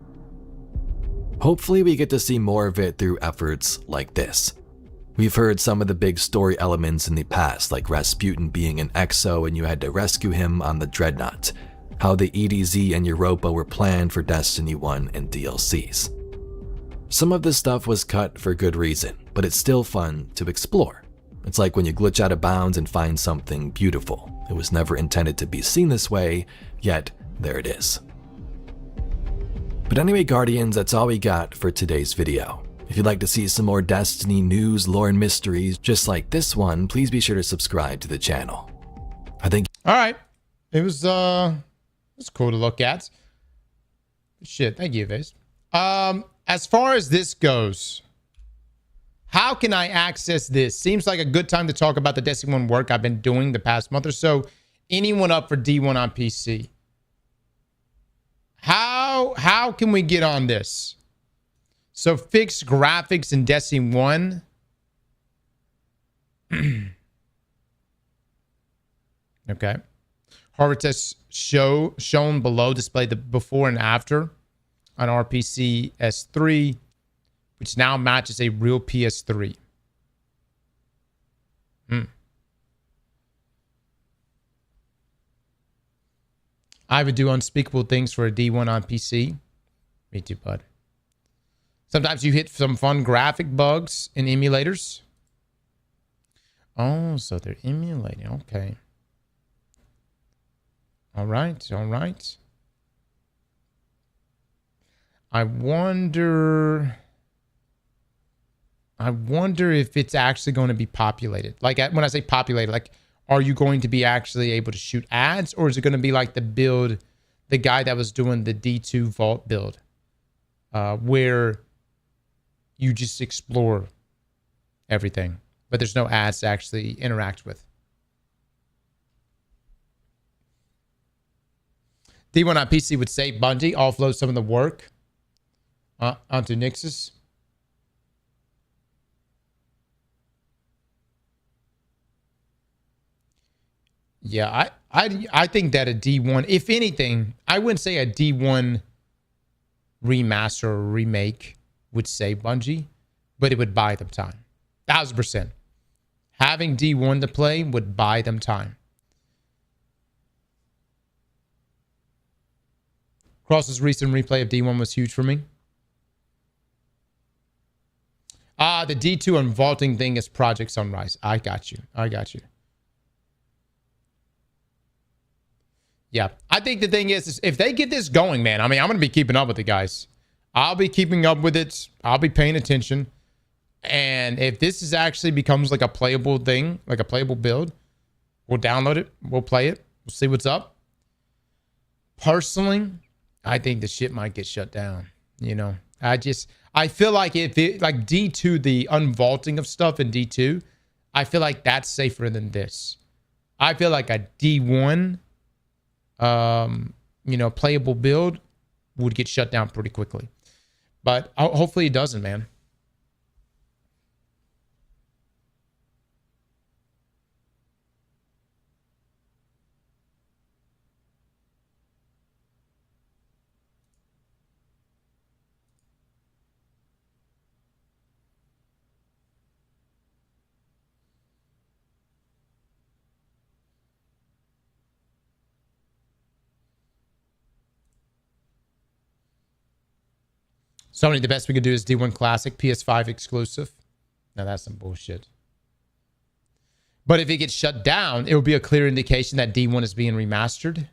Speaker 3: Hopefully we get to see more of it through efforts like this. We've heard some of the big story elements in the past, like Rasputin being an exo and you had to rescue him on the Dreadnought, how the EDZ and Europa were planned for Destiny 1 and DLCs. Some of this stuff was cut for good reason, but it's still fun to explore. It's like when you glitch out of bounds and find something beautiful. It was never intended to be seen this way, yet there it is. But anyway, Guardians, that's all we got for today's video. If you'd like to see some more Destiny news, lore, and mysteries just like this one, please be sure to subscribe to the channel. I think.
Speaker 1: All right. It was cool to look at. Shit, thank you, Vase. As far as this goes, how can I access this? Seems like a good time to talk about the Destiny 1 work I've been doing the past month or so. Anyone up for D1 on PC? How can we get on this? So fixed graphics in Destiny 1. Okay. Hardware tests shown below display the before and after on RPC S3, which now matches a real PS3. I would do unspeakable things for a D1 on PC. Me too, bud. Sometimes you hit some fun graphic bugs in emulators. Oh, so they're emulating. Okay. All right. All right. I wonder if it's actually going to be populated. Like when I say populated, like, are you going to be actually able to shoot ads, or is it going to be like the build, the guy that was doing the D2 Vault build, where you just explore everything, but there's no ads to actually interact with? D1 on PC would save Bungie, offload some of the work onto Nixus. Yeah, I think that a D1, if anything, I wouldn't say a D1 remaster or remake would save Bungie, but it would buy them time. 1000%. Having D1 to play would buy them time. Cross's recent replay of D1 was huge for me. The D2 and vaulting thing is Project Sunrise. I got you. Yeah, I think the thing is if they get this going, man, I mean, I'm going to be keeping up with it, guys. I'll be keeping up with it. I'll be paying attention. And if this is actually becomes like a playable thing, like a playable build, we'll download it. We'll play it. We'll see what's up. Personally, I think the shit might get shut down. You know, I feel like if it, like D2, the unvaulting of stuff in D2, I feel like that's safer than this. I feel like a D1, playable build would get shut down pretty quickly. But hopefully it doesn't, man. Sony, the best we could do is D1 Classic, PS5 exclusive. Now that's some bullshit. But if it gets shut down, it will be a clear indication that D1 is being remastered.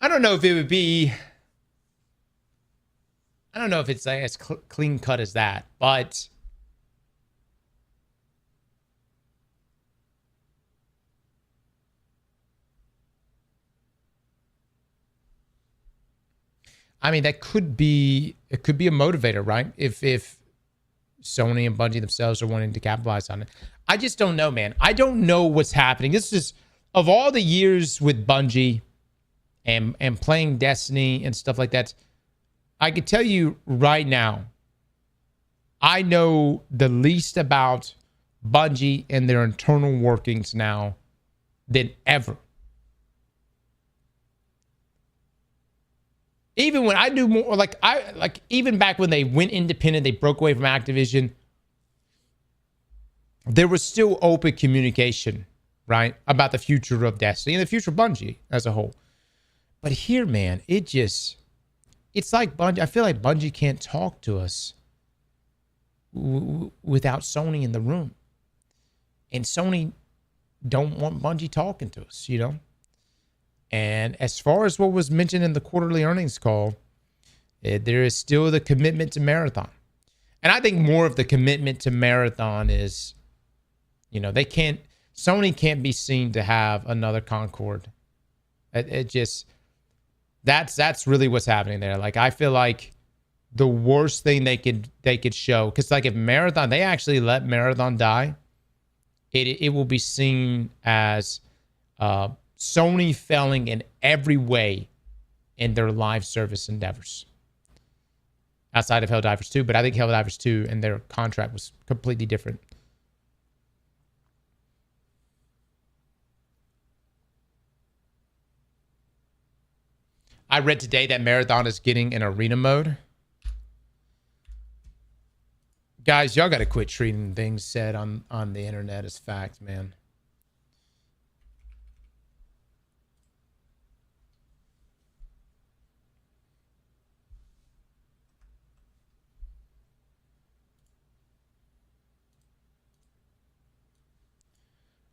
Speaker 1: I don't know if it would be. I don't know if it's like as clean cut as that, but I mean that could be a motivator, right? If Sony and Bungie themselves are wanting to capitalize on it. I just don't know, man. I don't know what's happening. This is of all the years with Bungie and playing Destiny and stuff like that. I could tell you right now, I know the least about Bungie and their internal workings now than ever. Even when I knew more, even back when they went independent, they broke away from Activision, there was still open communication, right, about the future of Destiny and the future of Bungie as a whole. But here, man, it's like Bungie. I feel like Bungie can't talk to us without Sony in the room. And Sony don't want Bungie talking to us, you know? And as far as what was mentioned in the quarterly earnings call, there is still the commitment to Marathon. And I think more of the commitment to Marathon is, you know, Sony can't be seen to have another Concord. That's really what's happening there. Like, I feel like the worst thing they could show, because like if Marathon, they actually let Marathon die, it will be seen as Sony failing in every way in their live service endeavors. Outside of Helldivers 2, but I think Helldivers 2 and their contract was completely different. I read today that Marathon is getting an arena mode. Guys, y'all got to quit treating things said on the internet as fact, man.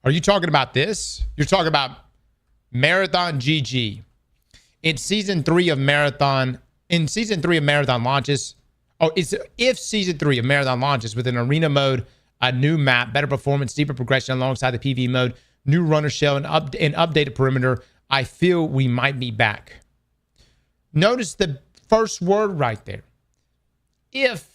Speaker 1: Are you talking about this? You're talking about Marathon GG. In season 3 of Marathon launches. If season 3 of Marathon launches with an arena mode, a new map, better performance, deeper progression alongside the PvE mode, new runner shell, and updated perimeter, I feel we might be back. Notice the first word right there. If.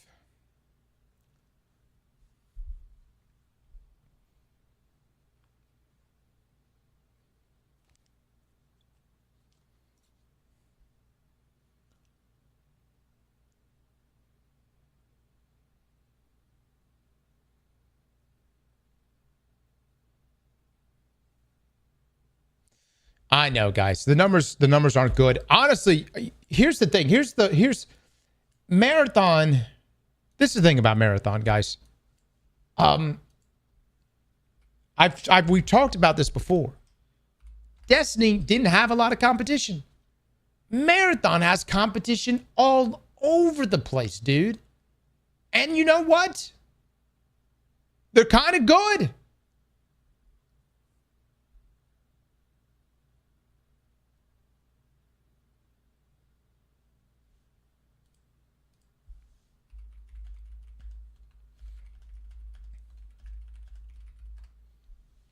Speaker 1: I know, guys. The numbers aren't good. Honestly, here's the thing. Here's Marathon. This is the thing about Marathon, guys. We've talked about this before. Destiny didn't have a lot of competition. Marathon has competition all over the place, dude. And you know what? They're kind of good.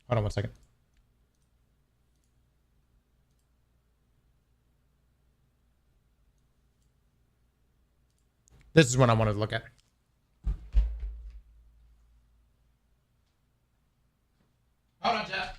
Speaker 1: Hold on one second. This is what I wanted to look at. Hold on, chat.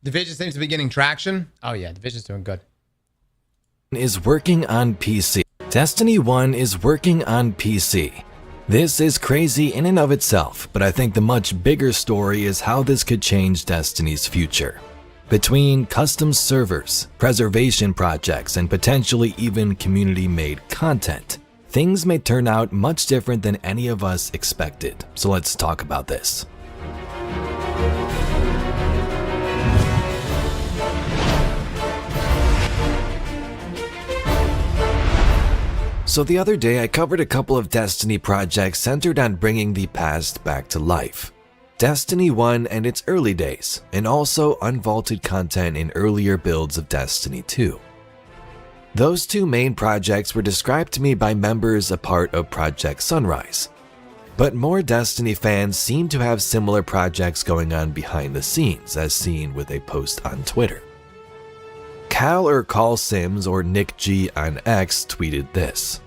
Speaker 1: Division seems to be getting traction. Oh yeah, Division's doing good.
Speaker 3: Is working on PC. Destiny 1 is working on PC. This is crazy in and of itself, but I think the much bigger story is how this could change Destiny's future. Between custom servers, preservation projects, and potentially even community-made content, things may turn out much different than any of us expected. So let's talk about this. So the other day I covered a couple of Destiny projects centered on bringing the past back to life. Destiny 1 and its early days, and also unvaulted content in earlier builds of Destiny 2. Those two main projects were described to me by members a part of Project Sunrise. But more Destiny fans seem to have similar projects going on behind the scenes, as seen with a post on Twitter. Cal or Call Sims or Nick G on X tweeted this.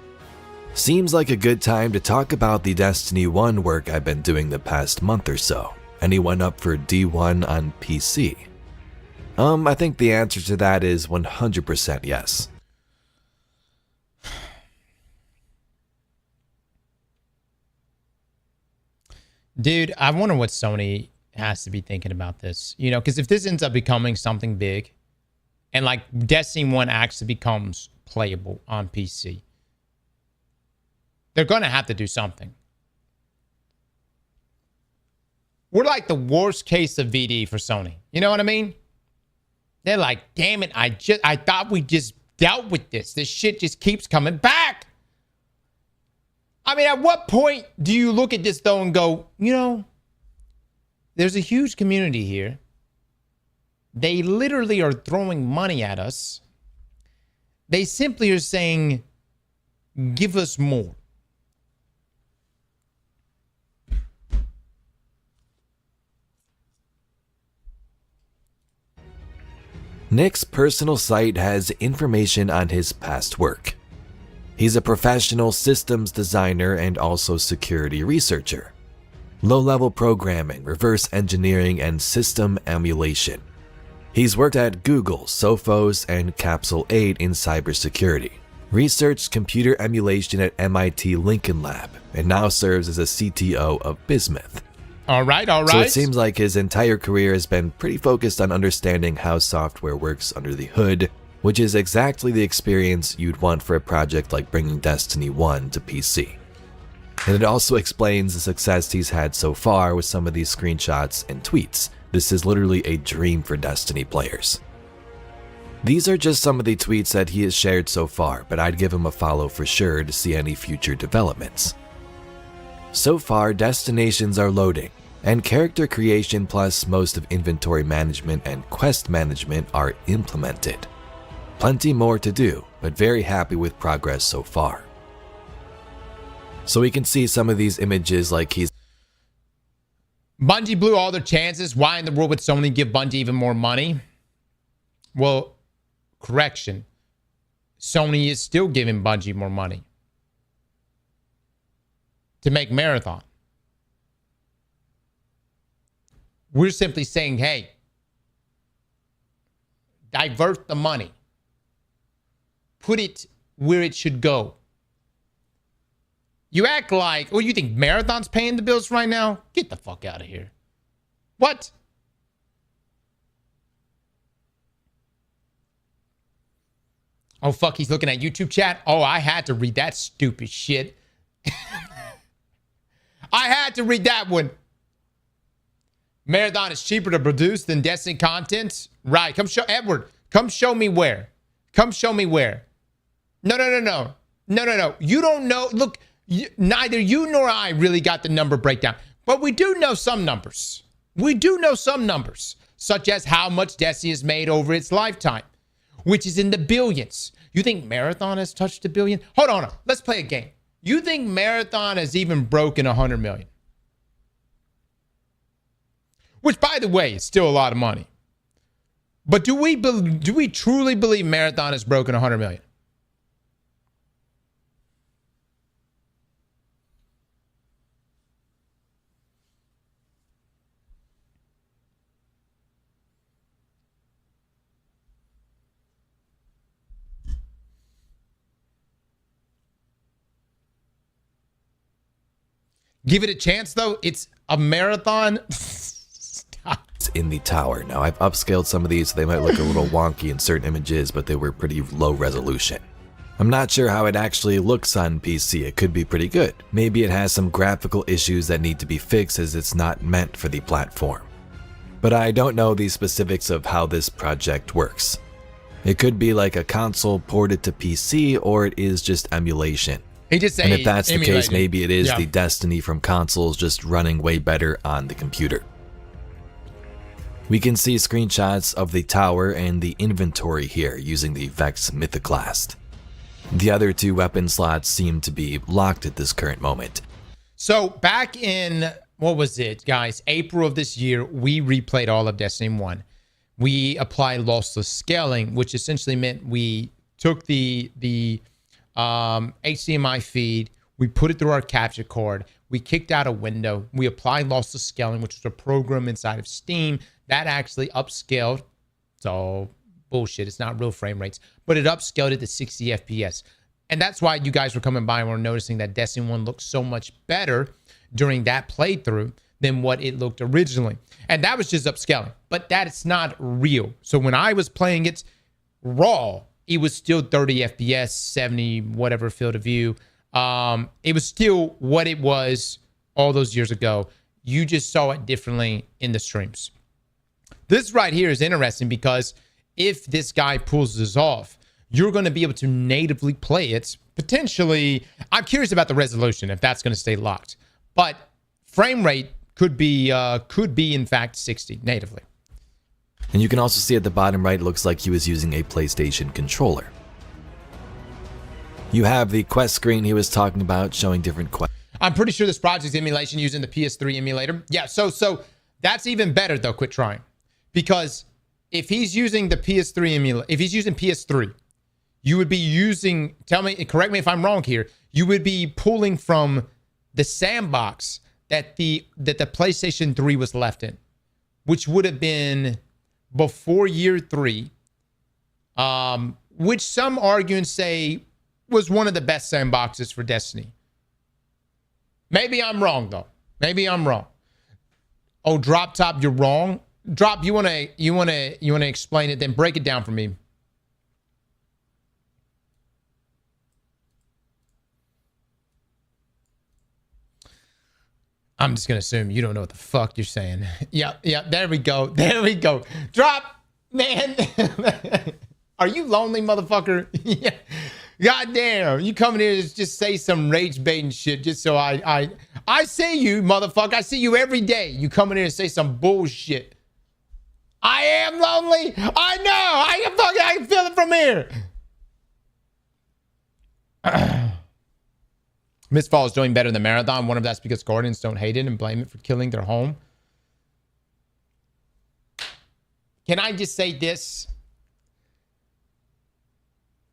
Speaker 3: Seems like a good time to talk about the Destiny 1 work I've been doing the past month or so. Anyone up for D1 on PC? I think the answer to that is 100% yes.
Speaker 1: Dude, I wonder what Sony has to be thinking about this. You know, because if this ends up becoming something big, and like Destiny 1 actually becomes playable on PC, they're going to have to do something. We're like the worst case of VD for Sony. You know what I mean? They're like, damn it, I thought we just dealt with this. This shit just keeps coming back. I mean, at what point do you look at this though and go, you know, there's a huge community here. They literally are throwing money at us. They simply are saying, give us more.
Speaker 3: Nick's personal site has information on his past work. He's a professional systems designer and also security researcher. Low-level programming, reverse engineering, and system emulation. He's worked at Google, Sophos, and Capsule 8 in cybersecurity, researched computer emulation at MIT Lincoln Lab, and now serves as a CTO of Bismuth.
Speaker 1: All right.
Speaker 3: So it seems like his entire career has been pretty focused on understanding how software works under the hood, which is exactly the experience you'd want for a project like bringing Destiny 1 to PC. And it also explains the success he's had so far with some of these screenshots and tweets. This is literally a dream for Destiny players. These are just some of the tweets that he has shared so far, but I'd give him a follow for sure to see any future developments. So far, destinations are loading, and character creation plus most of inventory management and quest management are implemented. Plenty more to do, but very happy with progress so far. So we can see some of these images like he's
Speaker 1: Bungie blew all their chances. Why in the world would Sony give Bungie even more money? Well, correction. Sony is still giving Bungie more money to make Marathon. We're simply saying, hey, divert the money. Put it where it should go. You act like, oh, you think Marathon's paying the bills right now? Get the fuck out of here. What? Oh, fuck, he's looking at YouTube chat. Oh, I had to read that stupid shit. I had to read that one. Marathon is cheaper to produce than Destiny content. Right. Come show Edward. Come show me where. Come show me where. No. You don't know. Look, neither you nor I really got the number breakdown. But we do know some numbers. We do know some numbers, such as how much Destiny has made over its lifetime, which is in the billions. You think Marathon has touched a billion? Hold on. Let's play a game. You think Marathon has even broken 100 million? Which, by the way, is still a lot of money. But do we truly believe Marathon has broken 100 million? Give it a chance, though. It's a marathon. Stop.
Speaker 3: In the tower. Now, I've upscaled some of these, so they might look a little wonky in certain images, but they were pretty low resolution. I'm not sure how it actually looks on PC. It could be pretty good. Maybe it has some graphical issues that need to be fixed as it's not meant for the platform. But I don't know the specifics of how this project works. It could be like a console ported to PC, or it is just emulation. And if that's the case, maybe it is the Destiny from consoles just running way better on the computer. We can see screenshots of the tower and the inventory here using the Vex Mythoclast. The other 2 weapon slots seem to be locked at this current moment.
Speaker 1: So back in, what was it, guys? April of this year, we replayed all of Destiny 1. We applied lossless scaling, which essentially meant we took the HDMI feed, we put it through our capture card, we kicked out a window, we applied lossless scaling, which was a program inside of Steam that actually upscaled. It's all bullshit. It's not real frame rates, but it upscaled it to 60 FPS. And that's why you guys were coming by and were noticing that Destiny 1 looked so much better during that playthrough than what it looked originally. And that was just upscaling, but that's not real. So when I was playing it raw, it was still 30 FPS, 70, whatever field of view. It was still what it was all those years ago. You just saw it differently in the streams. This right here is interesting because if this guy pulls this off, you're going to be able to natively play it. Potentially, I'm curious about the resolution, if that's going to stay locked. But frame rate could be in fact 60 natively.
Speaker 3: And you can also see at the bottom right, it looks like he was using a PlayStation controller. You have the quest screen he was talking about showing different quests.
Speaker 1: I'm pretty sure this project's emulation using the PS3 emulator. Yeah, so that's even better though, quit trying. Because if he's using the PS3 emulator, if he's using PS3, you would be using, correct me if I'm wrong here, you would be pulling from the sandbox that the PlayStation 3 was left in, which would have been before year 3, which some argue and say was one of the best sandboxes for Destiny. Maybe I'm wrong though. Maybe I'm wrong. Oh, Drop Top, you're wrong. Drop, you wanna explain it, then break it down for me. I'm just gonna assume you don't know what the fuck you're saying. Yeah, there we go. There we go. Drop, man. Are you lonely, motherfucker? Yeah. God damn, you coming here to just say some rage baiting shit just so I see you, motherfucker. I see you every day. You coming here to say some bullshit. I am lonely. I know. I can feel it from here. Mistfall is doing better than Marathon. One of that's because Guardians don't hate it and blame it for killing their home. Can I just say this?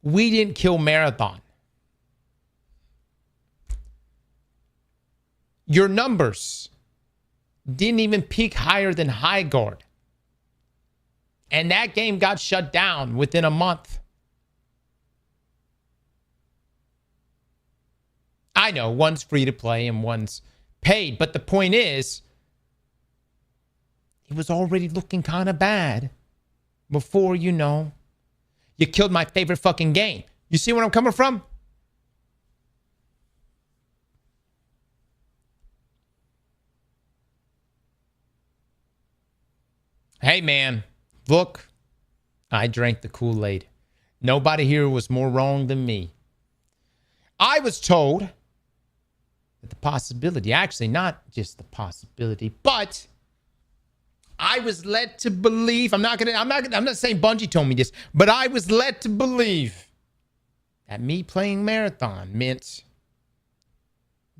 Speaker 1: We didn't kill Marathon. Your numbers didn't even peak higher than High Guard. And that game got shut down within a month. I know one's free to play and one's paid, but the point is, it was already looking kind of bad before, you killed my favorite fucking game. You see where I'm coming from? Hey, man, look, I drank the Kool-Aid. Nobody here was more wrong than me. I was told that the possibility, actually not just the possibility, but I was led to believe, I'm not saying Bungie told me this, but I was led to believe that me playing Marathon meant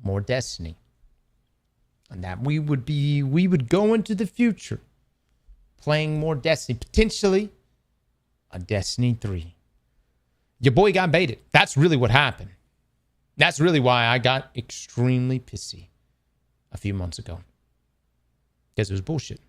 Speaker 1: more Destiny. And that we would go into the future playing more Destiny, potentially a Destiny 3. Your boy got baited. That's really what happened. That's really why I got extremely pissy a few months ago. Because it was bullshit.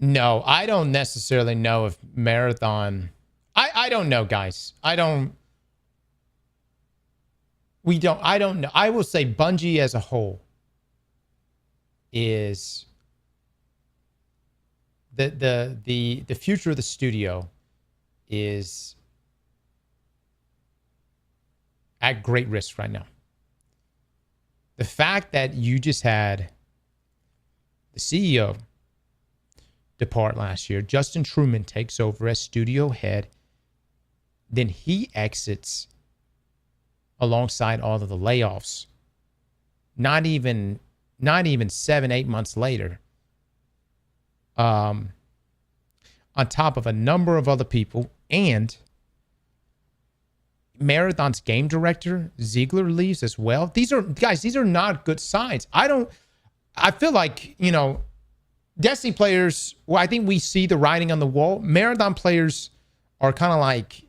Speaker 1: No, I don't necessarily know if Marathon... I don't know, guys. I don't know. I will say Bungie as a whole is the future of the studio is at great risk right now. The fact that you just had the CEO depart last year, Justin Truman takes over as studio head, then he exits alongside all of the layoffs. Not even 7-8 months later. On top of a number of other people, and Marathon's game director Ziegler leaves as well. These are not good signs. I feel like, Destiny players, well, I think we see the writing on the wall. Marathon players are kind of like,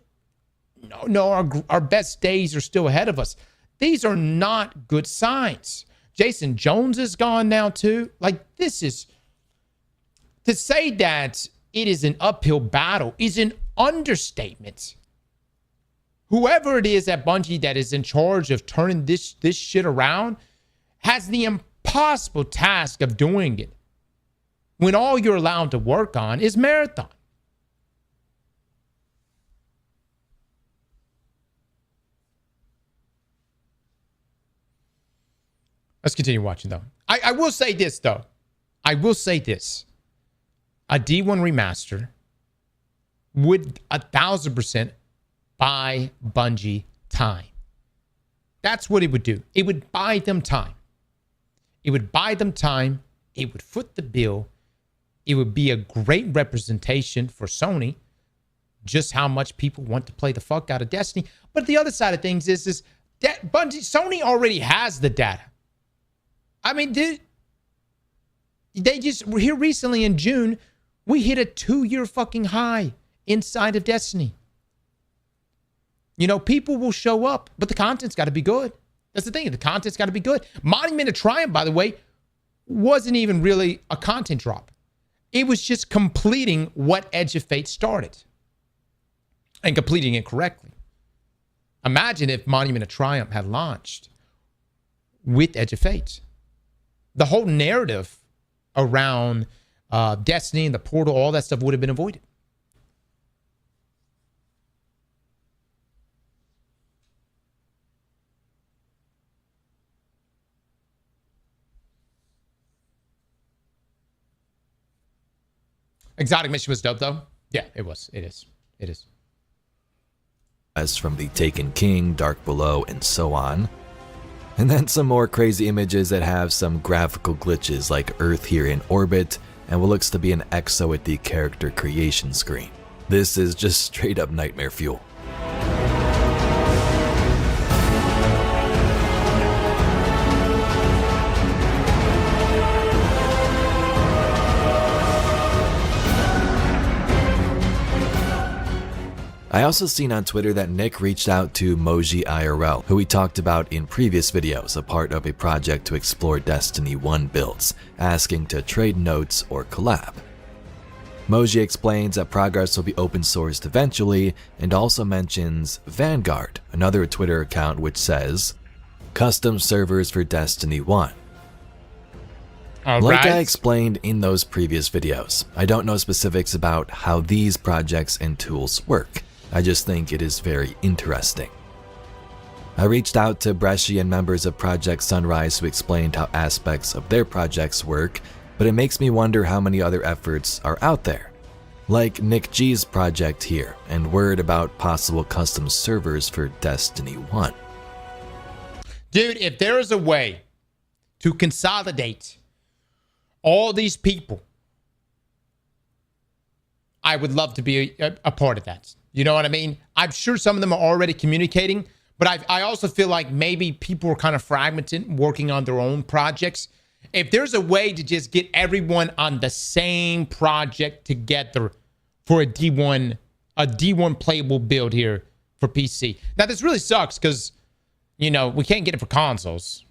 Speaker 1: no, our best days are still ahead of us. These are not good signs. Jason Jones is gone now too. Like, this is, to say that it is an uphill battle is an understatement. Whoever it is at Bungie that is in charge of turning this shit around has the impossible task of doing it when all you're allowed to work on is Marathon. Let's continue watching, though. I will say this, though. I will say this. A D1 remaster would 1,000% buy Bungie time. That's what it would do. It would buy them time. It would buy them time. It would foot the bill. It would be a great representation for Sony, just how much people want to play the fuck out of Destiny. But the other side of things is that Sony already has the data. I mean, they just were here recently in June. We hit a 2-year fucking high inside of Destiny. People will show up, but the content's got to be good. That's the thing. The content's got to be good. Monument of Triumph, by the way, wasn't even really a content drop. It was just completing what Edge of Fate started and completing it correctly. Imagine if Monument of Triumph had launched with Edge of Fate. The whole narrative around Destiny and the portal, all that stuff would have been avoided. Exotic Mission was dope, though. Yeah, it was. It is. It is.
Speaker 3: As from the Taken King, Dark Below, and so on. And then some more crazy images that have some graphical glitches like Earth here in orbit and what looks to be an exo at the character creation screen. This is just straight up nightmare fuel. I also seen on Twitter that Nick reached out to Moji IRL, who we talked about in previous videos, a part of a project to explore Destiny 1 builds, asking to trade notes or collab. Moji explains that progress will be open sourced eventually, and also mentions Vanguard, another Twitter account which says, custom servers for Destiny 1. Like I explained in those previous videos, I don't know specifics about how these projects and tools work. I just think it is very interesting. I reached out to Bresci and members of Project Sunrise who explained how aspects of their projects work, but it makes me wonder how many other efforts are out there. Like Nick G's project here, and word about possible custom servers for Destiny 1.
Speaker 1: Dude, if there is a way to consolidate all these people, I would love to be a part of that. You know what I mean? I'm sure some of them are already communicating, but I also feel like maybe people are kind of fragmented, working on their own projects. If there's a way to just get everyone on the same project together for a D1 playable build here for PC. Now, this really sucks because, we can't get it for consoles.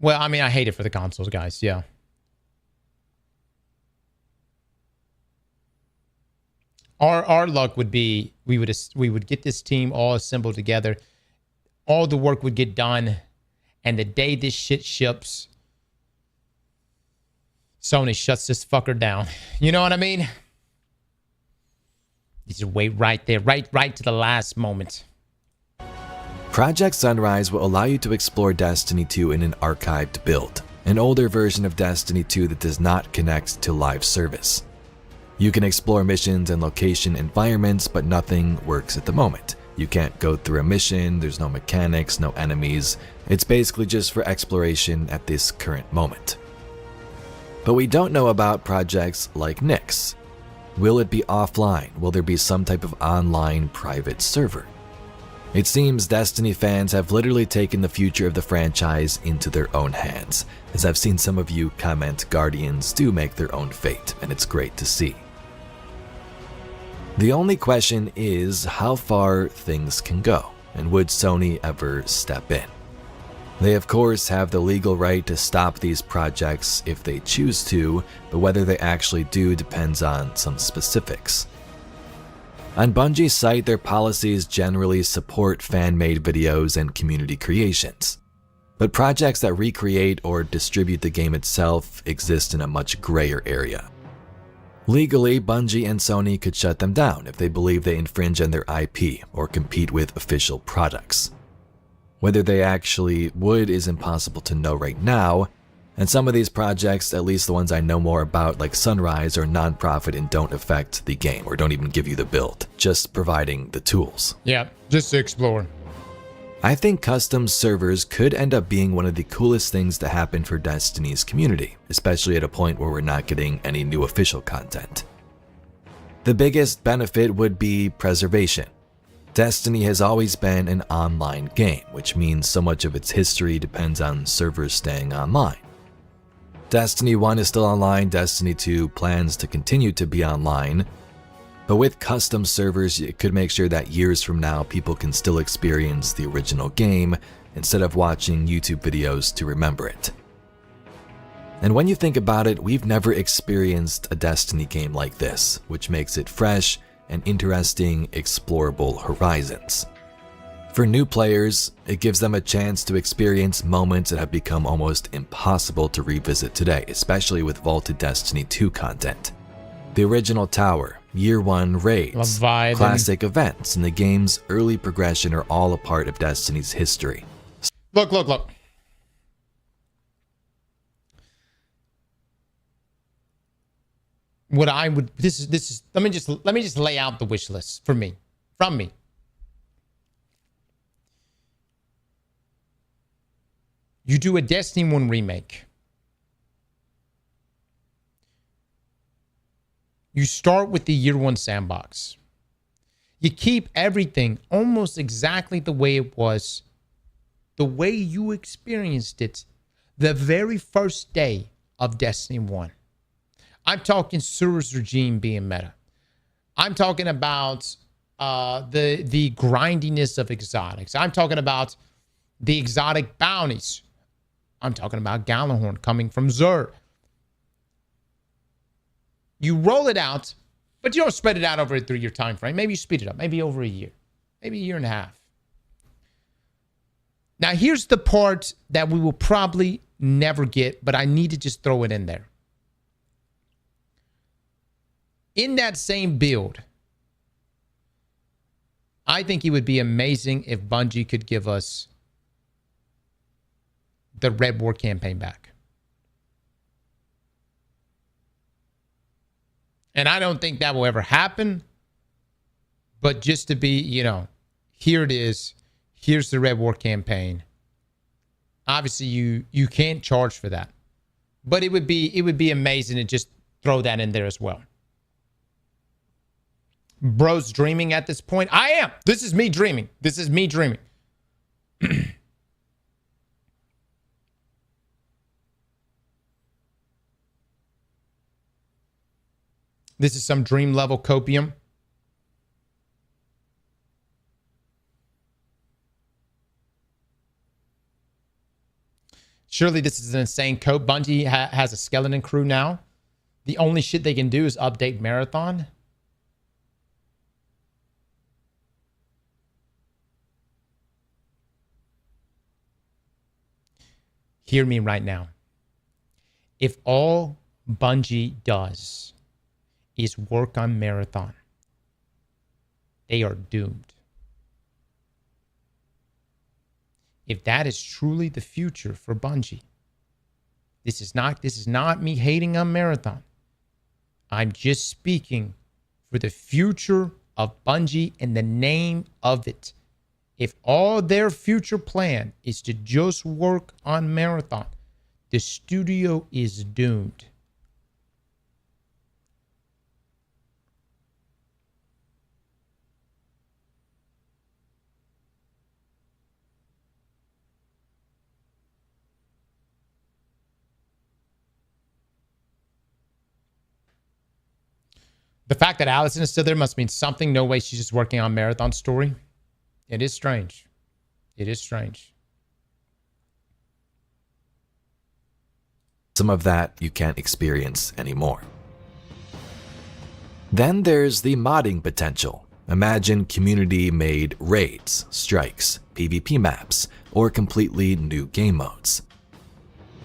Speaker 1: Well, I mean, I hate it for the consoles, guys. Yeah. Our luck would be we would get this team all assembled together. All the work would get done, and the day this shit ships, Sony shuts this fucker down. You know what I mean? You just wait right there, right to the last moment.
Speaker 3: Project Sunrise will allow you to explore Destiny 2 in an archived build, an older version of Destiny 2 that does not connect to live service. You can explore missions and location environments, but nothing works at the moment. You can't go through a mission, there's no mechanics, no enemies. It's basically just for exploration at this current moment. But we don't know about projects like Nyx. Will it be offline? Will there be some type of online private server? It seems Destiny fans have literally taken the future of the franchise into their own hands, as I've seen some of you comment Guardians do make their own fate, and it's great to see. The only question is how far things can go, and would Sony ever step in? They of course have the legal right to stop these projects if they choose to, but whether they actually do depends on some specifics. On Bungie's site, their policies generally support fan-made videos and community creations. But projects that recreate or distribute the game itself exist in a much grayer area. Legally, Bungie and Sony could shut them down if they believe they infringe on their IP or compete with official products. Whether they actually would is impossible to know right now, and some of these projects, at least the ones I know more about like Sunrise, are non-profit and don't affect the game or don't even give you the build, just providing the tools.
Speaker 1: Yeah, just to explore.
Speaker 3: I think custom servers could end up being one of the coolest things to happen for Destiny's community, especially at a point where we're not getting any new official content. The biggest benefit would be preservation. Destiny has always been an online game, which means so much of its history depends on servers staying online. Destiny 1 is still online, Destiny 2 plans to continue to be online, but with custom servers, it could make sure that years from now, people can still experience the original game instead of watching YouTube videos to remember it. And when you think about it, we've never experienced a Destiny game like this, which makes it fresh and interesting, explorable horizons. For new players, it gives them a chance to experience moments that have become almost impossible to revisit today, especially with vaulted Destiny 2 content. The original tower, Year 1 raids,
Speaker 1: Leviathan.
Speaker 3: classic events, and the game's early progression are all a part of Destiny's history.
Speaker 1: Look. What I would this is let me just lay out the wish list from me. You do a Destiny 1 remake. You start with the Year 1 sandbox. You keep everything almost exactly the way it was, the way you experienced it the very first day of Destiny 1. I'm talking Sur's regime being meta. I'm talking about the grindiness of exotics. I'm talking about the exotic bounties. I'm talking about Gjallarhorn coming from Xur. You roll it out, but you don't spread it out over a 3-year time frame. Maybe you speed it up, maybe over a year, maybe a year and a half. Now, here's the part that we will probably never get, but I need to just throw it in there. In that same build, I think it would be amazing if Bungie could give us the Red War campaign back. And I don't think that will ever happen. But just to be, here it is. Here's the Red War campaign. Obviously, you can't charge for that. But it would be amazing to just throw that in there as well. Bro's dreaming at this point. I am. This is me dreaming. This is some dream level copium. Surely this is an insane code. Bungie has a skeleton crew now. The only shit they can do is update Marathon. Hear me right now. If all Bungie does is work on Marathon, they are doomed. If that is truly the future for Bungie, this is not me hating on Marathon. I'm just speaking for the future of Bungie and the name of it. If all their future plan is to just work on Marathon, the studio is doomed. The fact that Allison is still there must mean something. No way she's just working on Marathon story. It is strange. It is strange.
Speaker 3: Some of that you can't experience anymore. Then there's the modding potential. Imagine community-made raids, strikes, PvP maps, or completely new game modes.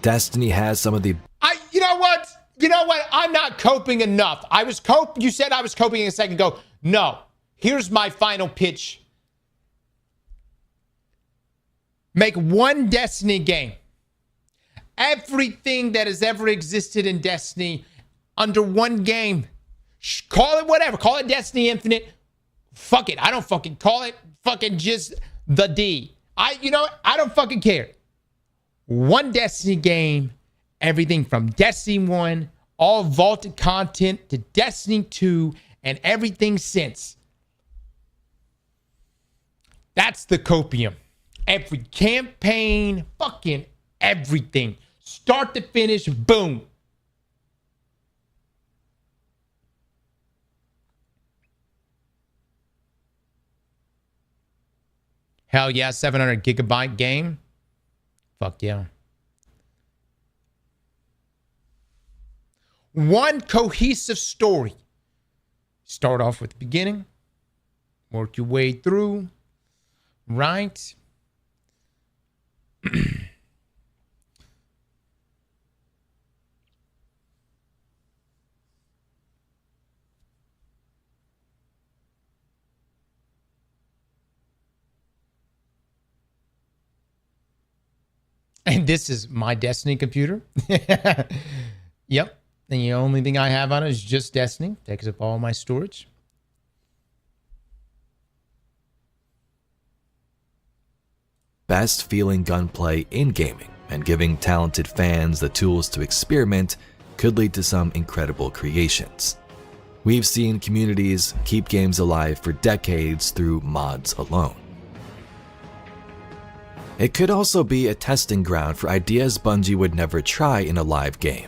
Speaker 3: Destiny has some of the...
Speaker 1: You know what? I'm not coping enough. You said I was coping a second ago. No. Here's my final pitch. Make one Destiny game. Everything that has ever existed in Destiny under one game. Call it whatever. Call it Destiny Infinite. Fuck it. I don't fucking call it fucking just the D. I don't fucking care. One Destiny game. Everything from Destiny 1, all vaulted content, to Destiny 2, and everything since. That's the copium. Every campaign, fucking everything. Start to finish, boom. Hell yeah, 700 gigabyte game. Fuck yeah. One cohesive story. Start off with the beginning. Work your way through. Right? And this is my Destiny computer. Yep. And the only thing I have on it is just Destiny. Takes up all my storage.
Speaker 3: Best feeling gunplay in gaming, and giving talented fans the tools to experiment could lead to some incredible creations. We've seen communities keep games alive for decades through mods alone. It could also be a testing ground for ideas Bungie would never try in a live game.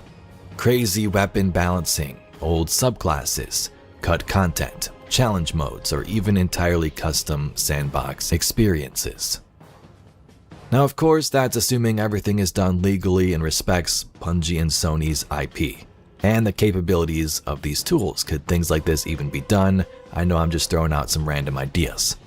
Speaker 3: Crazy weapon balancing, old subclasses, cut content, challenge modes, or even entirely custom sandbox experiences. Now, of course, that's assuming everything is done legally and respects Bungie and Sony's IP and the capabilities of these tools. Could things like this even be done? I know I'm just throwing out some random ideas.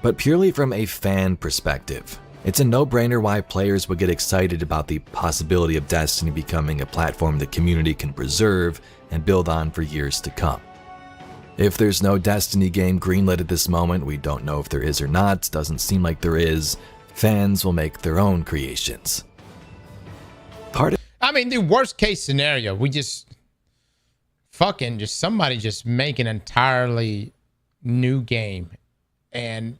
Speaker 3: But purely from a fan perspective, it's a no-brainer why players would get excited about the possibility of Destiny becoming a platform the community can preserve and build on for years to come. If there's no Destiny game greenlit at this moment, we don't know if there is or not, doesn't seem like there is, fans will make their own creations.
Speaker 1: The worst case scenario, we just somebody just make an entirely new game and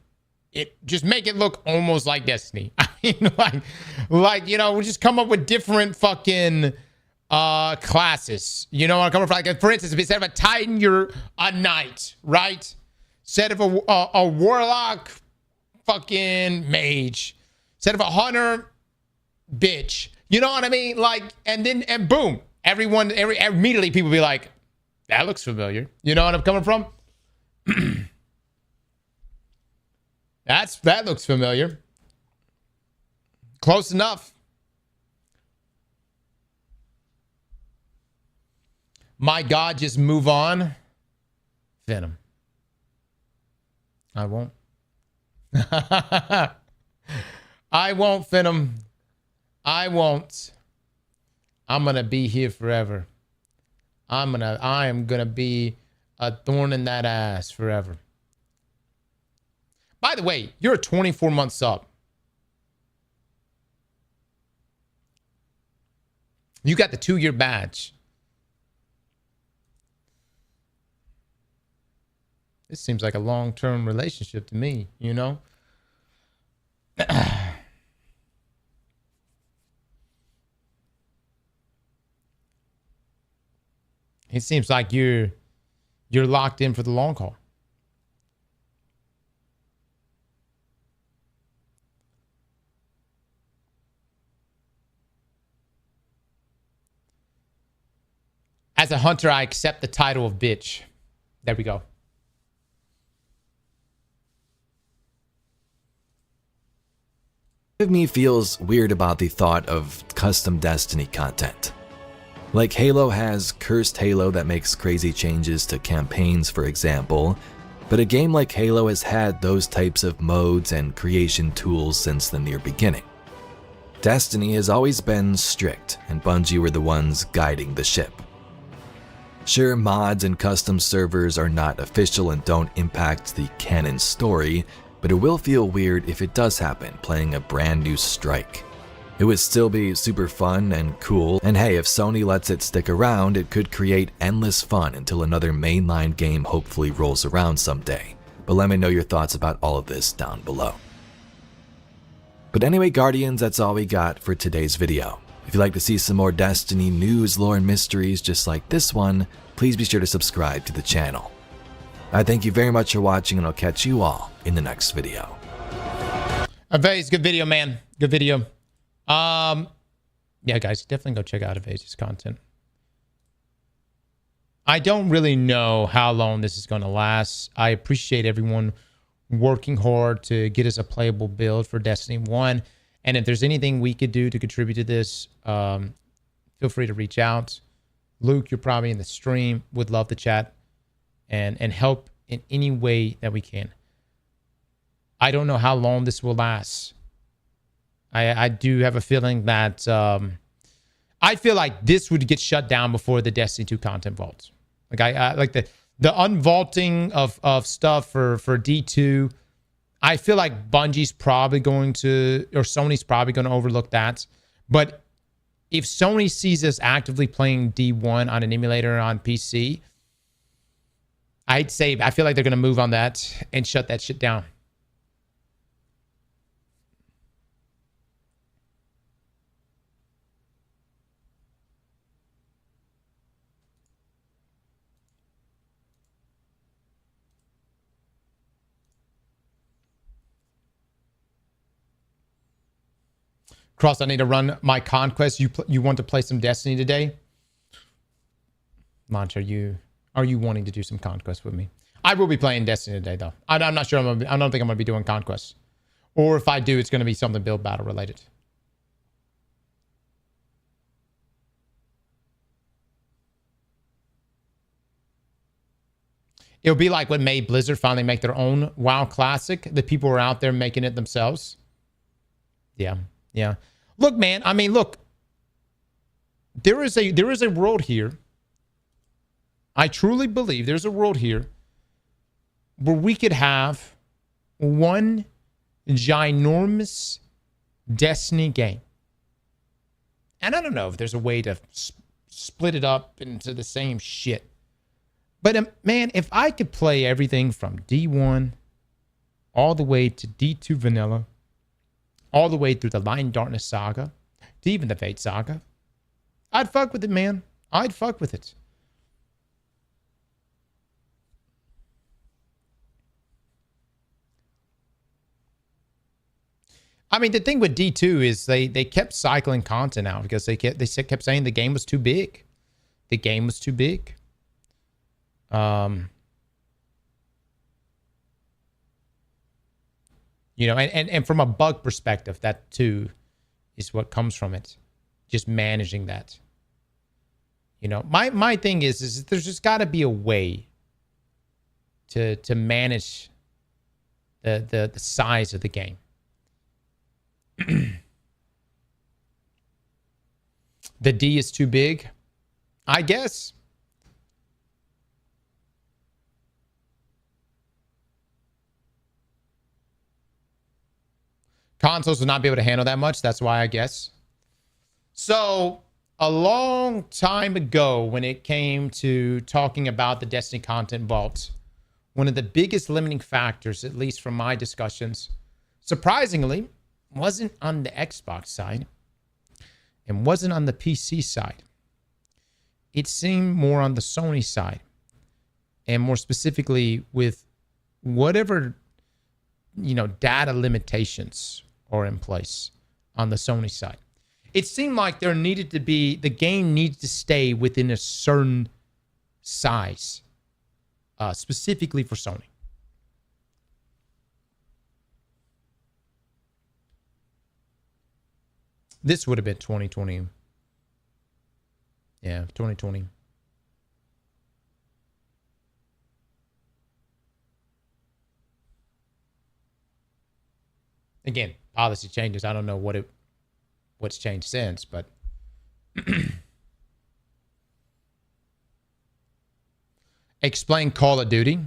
Speaker 1: it just make it look almost like Destiny. We just come up with different fucking classes. You know what I'm coming from? Like, for instance, instead of a Titan, you're a Knight, right? Instead of a Warlock, fucking Mage. Instead of a Hunter, bitch. You know what I mean? And boom, immediately people be like, that looks familiar. You know what I'm coming from? That looks familiar. Close enough. My God, just move on. Venom. I won't. I won't, Venom. I won't. I'm gonna be here forever. I am gonna be a thorn in that ass forever. By the way, you're a 24-month sub. You got the 2-year badge. This seems like a long-term relationship to me, you know? It seems like you're locked in for the long haul. As a hunter, I accept the title of bitch. There we go.
Speaker 3: Part of me feels weird about the thought of custom Destiny content. Like Halo has Cursed Halo that makes crazy changes to campaigns, for example, but a game like Halo has had those types of modes and creation tools since the near beginning. Destiny has always been strict, and Bungie were the ones guiding the ship. Sure, mods and custom servers are not official and don't impact the canon story, but it will feel weird if it does happen playing a brand new strike. It would still be super fun and cool, and hey, if Sony lets it stick around, it could create endless fun until another mainline game hopefully rolls around someday. But let me know your thoughts about all of this down below. But anyway, Guardians, that's all we got for today's video. If you'd like to see some more Destiny news, lore, and mysteries just like this one, please be sure to subscribe to the channel. I thank you very much for watching, and I'll catch you all in the next video.
Speaker 1: Vase, good video, man. Good video. Yeah, guys, definitely go check out Avase's content. I don't really know how long this is going to last. I appreciate everyone working hard to get us a playable build for Destiny 1. And if there's anything we could do to contribute to this, feel free to reach out. Luke, you're probably in the stream. Would love to chat and help in any way that we can. I don't know how long this will last. I do have a feeling that I feel like this would get shut down before the Destiny 2 content vaults. Like I like the unvaulting of stuff for D2. I feel like Bungie's probably going to, or Sony's probably going to overlook that. But if Sony sees us actively playing D1 on an emulator on PC, I'd say I feel like they're going to move on that and shut that shit down. Cross, I need to run my conquest. You want to play some Destiny today? Launch, are you wanting to do some conquest with me? I will be playing Destiny today, though. I'm not sure. I don't think I'm going to be doing conquest. Or if I do, it's going to be something build battle related. It'll be like what made Blizzard finally make their own WoW Classic. The people were out there making it themselves. Yeah. Yeah. Look, man, I mean, look. There is a world here. I truly believe there's a world here where we could have one ginormous Destiny game. And I don't know if there's a way to split it up into the same shit. But man, if I could play everything from D1 all the way to D2 Vanilla, all the way through the Light and Darkness saga, to even the Fate saga, I'd fuck with it, man. I'd fuck with it. I mean, the thing with D2 is they kept cycling content out because they kept saying the game was too big. The game was too big. You know, and from a bug perspective, that too is what comes from it. Just managing that. You know, my thing is there's just got to be a way to manage the size of the game. The D is too big, I guess. Consoles will not be able to handle that much. That's why, I guess. So, a long time ago, when it came to talking about the Destiny content vault, one of the biggest limiting factors, at least from my discussions, surprisingly, wasn't on the Xbox side and wasn't on the PC side. It seemed more on the Sony side, and more specifically with whatever, you know, data limitations are in place on the Sony side. It seemed like there needed to be, the game needs to stay within a certain size, specifically for Sony. This would have been 2020. Yeah, 2020. Again, policy changes. I don't know what's changed since, but explain Call of Duty.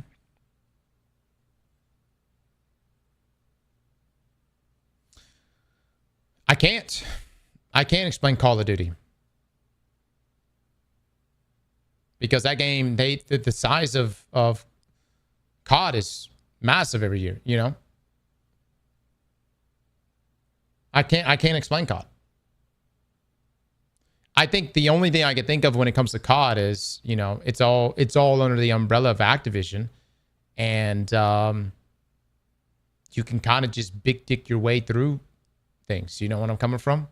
Speaker 1: I can't explain Call of Duty. Because that game, the size of COD is massive every year, you know? I can't explain COD. I think the only thing I can think of when it comes to COD is, you know, it's all under the umbrella of Activision, and you can kind of just big dick your way through things. You know what I'm coming from?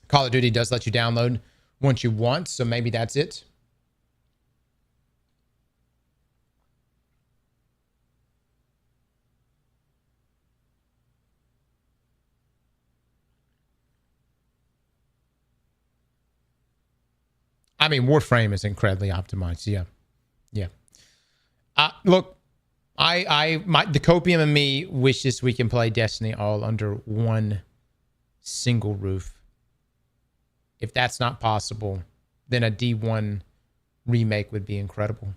Speaker 1: Call of Duty does let you download once you want, so maybe that's it. I mean, Warframe is incredibly optimized. Yeah. Look, the Copium and me wishes we can play Destiny all under one single roof. If that's not possible, then a D1 remake would be incredible.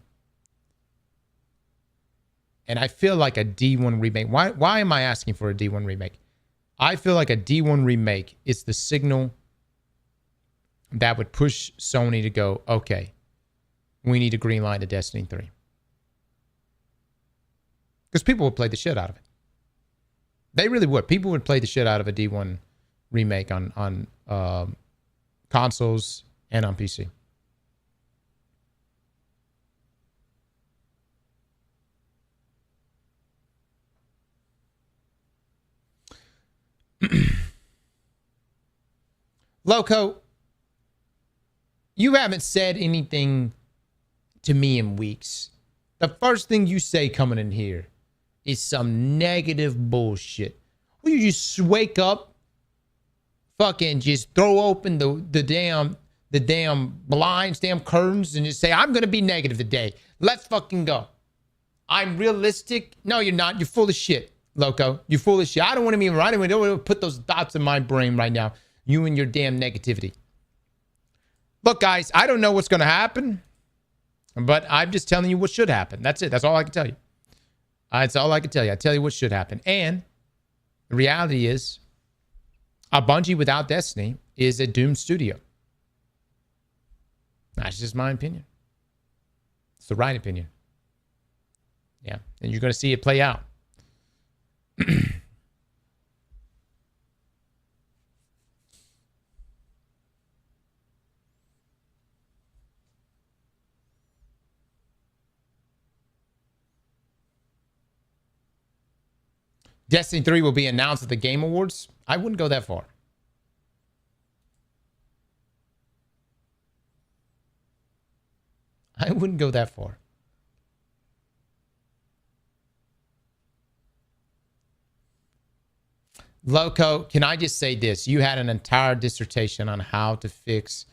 Speaker 1: And I feel like a D1 remake, why am I asking for a D1 remake? I feel like a D1 remake is the signal that would push Sony to go, okay, we need to greenlight a Destiny 3. Because people would play the shit out of it. They really would. People would play the shit out of a D1 remake on consoles and on PC. Loco, you haven't said anything to me in weeks. The first thing you say coming in here is some negative bullshit. Will you just wake up, fucking just throw open the damn blinds, damn curtains, and just say, I'm gonna be negative today. Let's fucking go. I'm realistic. No, you're not. You're full of shit, Loco. You're full of shit. I don't want to be right. I don't want to put those thoughts in my brain right now. You and your damn negativity. Look, guys, I don't know what's gonna happen, but I'm just telling you what should happen. That's it. That's all I can tell you. That's all I can tell you. I tell you what should happen. And the reality is, a Bungie without Destiny is a doomed studio. That's just my opinion. It's the right opinion. Yeah. And you're going to see it play out. Destiny 3 will be announced at the Game Awards. I wouldn't go that far. I wouldn't go that far. Loco, can I just say this? You had an entire dissertation on how to fix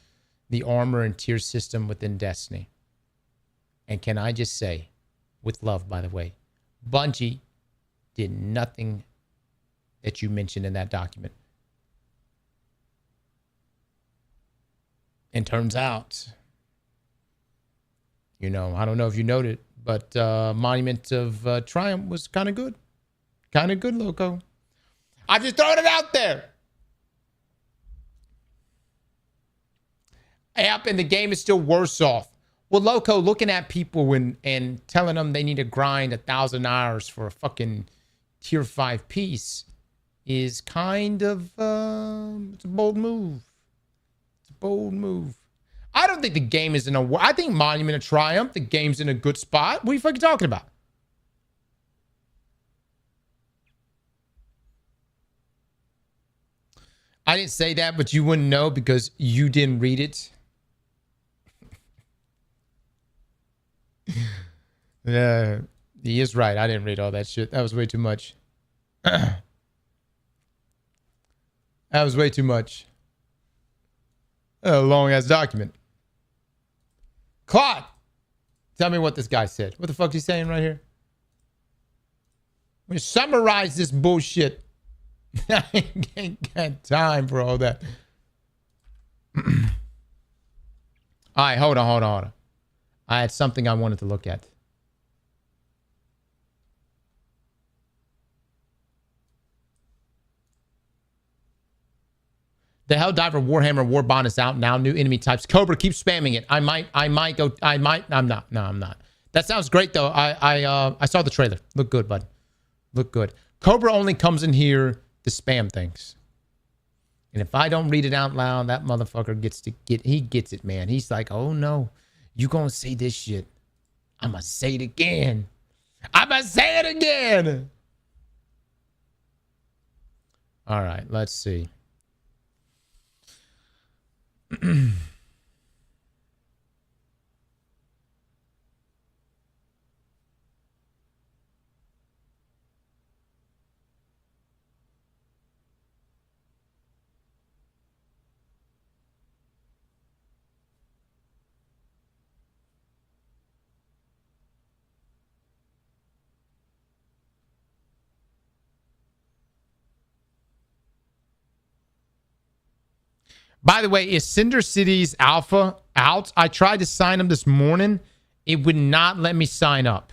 Speaker 1: the armor and tier system within Destiny. And can I just say, with love, by the way, Bungie did nothing that you mentioned in that document. And turns out, you know, I don't know if you noted, but Monument of Triumph was kind of good. Kind of good, Loco. I'm just throwing it out there. Yep, and the game is still worse off. Well, Loco, looking at people and telling them they need to grind 1,000 hours for a fucking tier 5 piece is kind of, it's a bold move. It's a bold move. I don't think the game is in a, I think Monument of Triumph, the game's in a good spot. What are you fucking talking about? I didn't say that, but you wouldn't know because you didn't read it. Yeah, he is right. I didn't read all that shit. That was way too much. That was way too much. A long-ass document. Claude, tell me what this guy said. What the fuck is he saying right here? We summarize this bullshit. I ain't got time for all that. All right, hold on. I had something I wanted to look at. The Helldiver Warhammer Warbond is out now. New enemy types. Cobra, keep spamming it. I'm not. No, I'm not. That sounds great though. I saw the trailer. Look good, bud. Look good. Cobra only comes in here to spam things. And if I don't read it out loud, that motherfucker he gets it, man. He's like, oh no, you gonna say this shit. I'ma say it again. I'ma say it again. All right, let's see. By the way, is Cinder City's alpha out? I tried to sign up this morning. It would not let me sign up.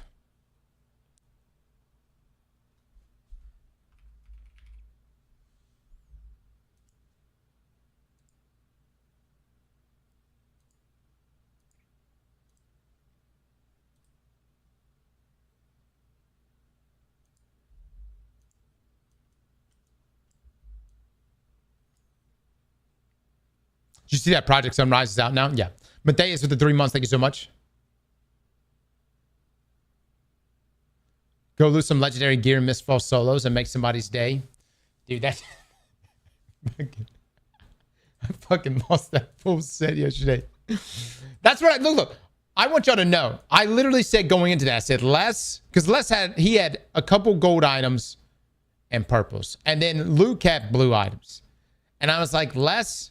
Speaker 1: Did you see that Project Sunrise is out now? Yeah. Matthias with the 3 months. Thank you so much. Go lose some legendary gear and miss false solos and make somebody's day. Dude, that's... I fucking lost that full set yesterday. That's what I... Look. I want y'all to know. I literally said going into that, I said Les, because Les had a couple gold items and purples. And then Luke had blue items. And I was like, Les...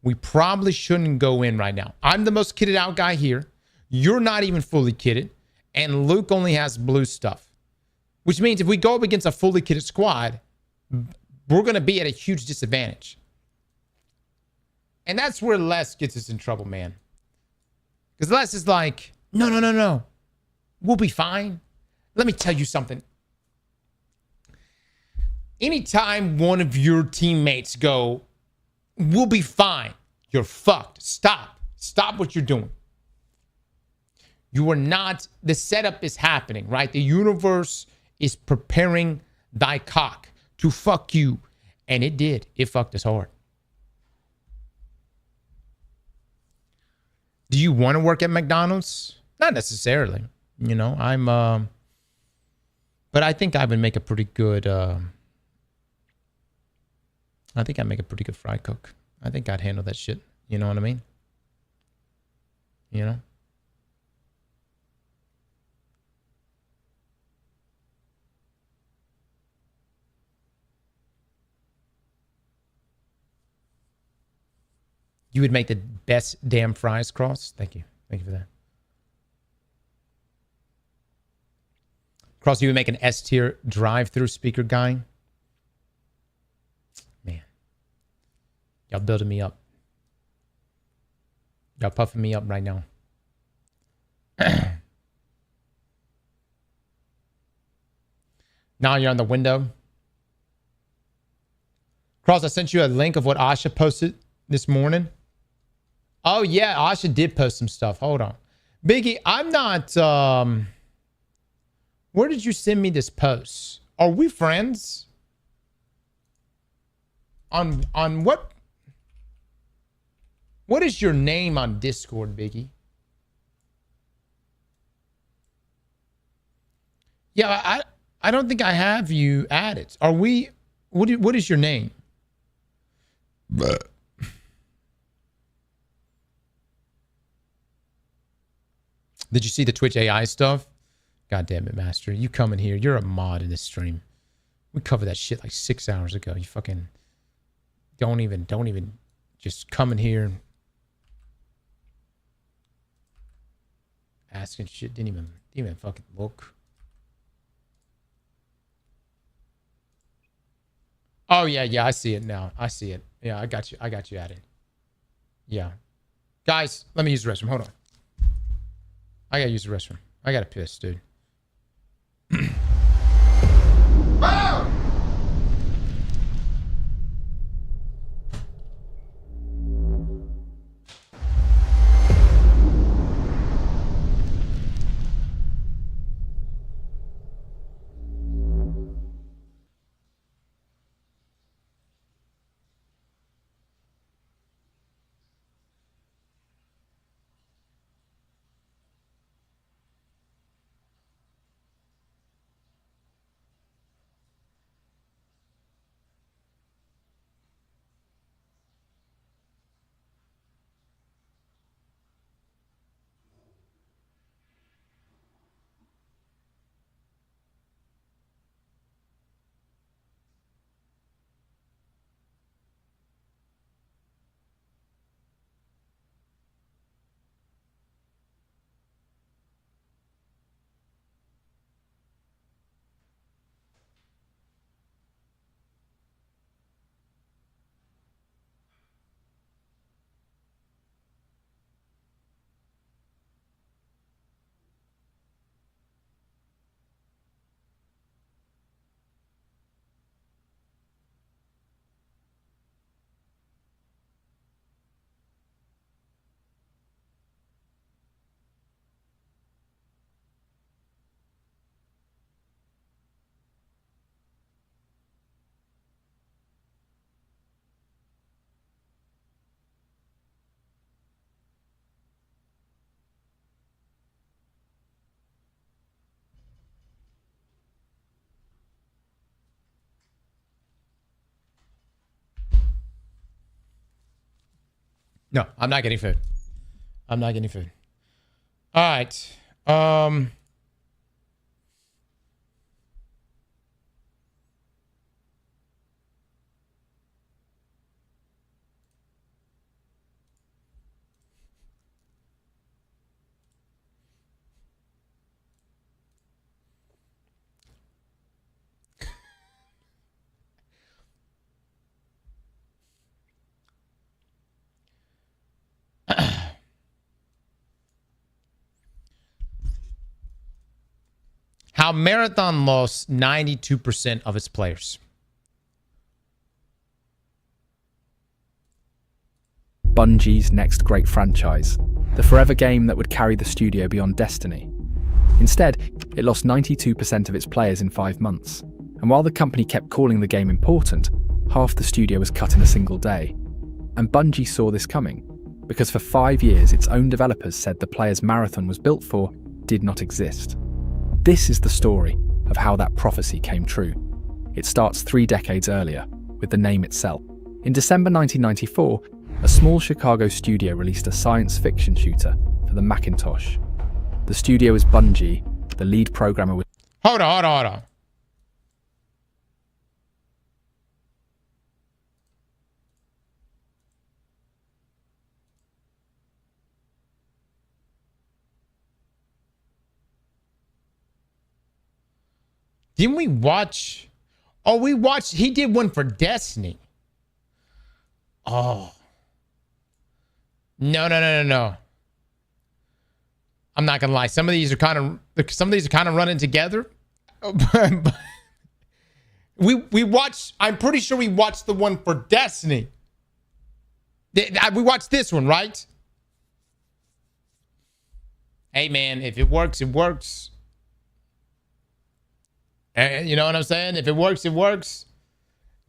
Speaker 1: we probably shouldn't go in right now. I'm the most kitted out guy here. You're not even fully kitted. And Luke only has blue stuff. Which means if we go up against a fully kitted squad, we're going to be at a huge disadvantage. And that's where Les gets us in trouble, man. Because Les is like, no. We'll be fine. Let me tell you something. Anytime one of your teammates go, we'll be fine, you're fucked. Stop what you're doing. You are not, the setup is happening, right? The universe is preparing thy cock to fuck you. And it did. It fucked us hard. Do you want to work at McDonald's? Not necessarily. You know, but I think I would make a pretty good, I think I'd make a pretty good fry cook. I think I'd handle that shit. You know what I mean? You know? You would make the best damn fries, Cross. Thank you. Thank you for that. Cross, you would make an S-tier drive-through speaker guy. Man. Y'all building me up. Y'all puffing me up right now. Now you're on the window. Cross, I sent you a link of what Asha posted this morning. Oh, yeah. Asha did post some stuff. Hold on. Biggie, I'm not... Where did you send me this post? Are we friends? On what? What is your name on Discord, Biggie? Yeah, I don't think I have you added. Are we? What is your name? Did you see the Twitch AI stuff? God damn it, Master. You come in here. You're a mod in this stream. We covered that shit like 6 hours ago. You fucking don't even just come in here asking shit. Didn't even fucking look. Oh yeah, I see it now. I see it. Yeah, I got you added. Yeah. Guys, let me use the restroom. Hold on. I gotta use the restroom. I gotta piss, dude. No, I'm not getting food. I'm not getting food. All right. How Marathon lost 92% of its players.
Speaker 5: Bungie's next great franchise, the forever game that would carry the studio beyond Destiny. Instead, it lost 92% of its players in 5 months. And while the company kept calling the game important, half the studio was cut in a single day. And Bungie saw this coming, because for 5 years its own developers said the players Marathon was built for did not exist. This is the story of how that prophecy came true. It starts 3 decades earlier, with the name itself. In December 1994, a small Chicago studio released a science fiction shooter for the Macintosh. The studio is Bungie. The lead programmer was...
Speaker 1: Hold on. Didn't we watch? Oh, we watched. He did one for Destiny. Oh. No. I'm not gonna lie. Some of these are kind of running together. We watched. I'm pretty sure we watched the one for Destiny. We watched this one, right? Hey man, if it works, it works. You know what I'm saying? If it works, it works.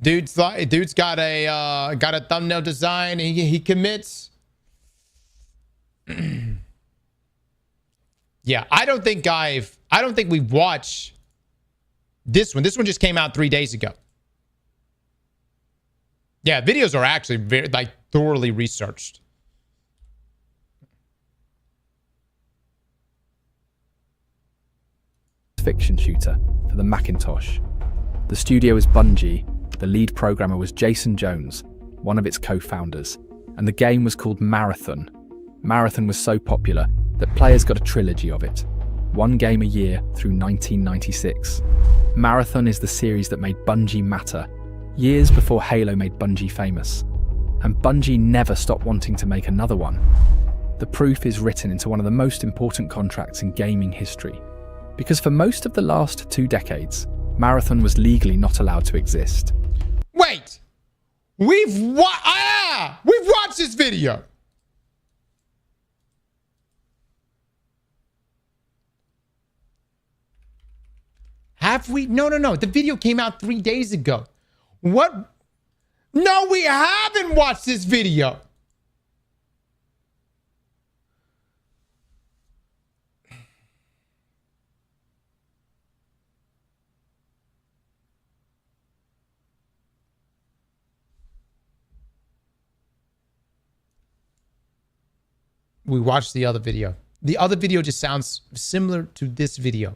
Speaker 1: Dude's got a thumbnail design. He commits. Yeah, I don't think we've watched this one. This one just came out 3 days ago. Yeah, videos are actually very thoroughly researched.
Speaker 5: Fiction shooter for the Macintosh. The studio is Bungie. The lead programmer was Jason Jones, one of its co-founders, and the game was called Marathon. Marathon was so popular that players got a trilogy of it, one game a year through 1996. Marathon is the series that made Bungie matter, years before Halo made Bungie famous. And Bungie never stopped wanting to make another one. The proof is written into one of the most important contracts in gaming history. Because for most of the last 2 decades, Marathon was legally not allowed to exist.
Speaker 1: Wait! We've watched this video! Have we? No. The video came out 3 days ago. What? No, we haven't watched this video. We watched the other video. The other video just sounds similar to this video.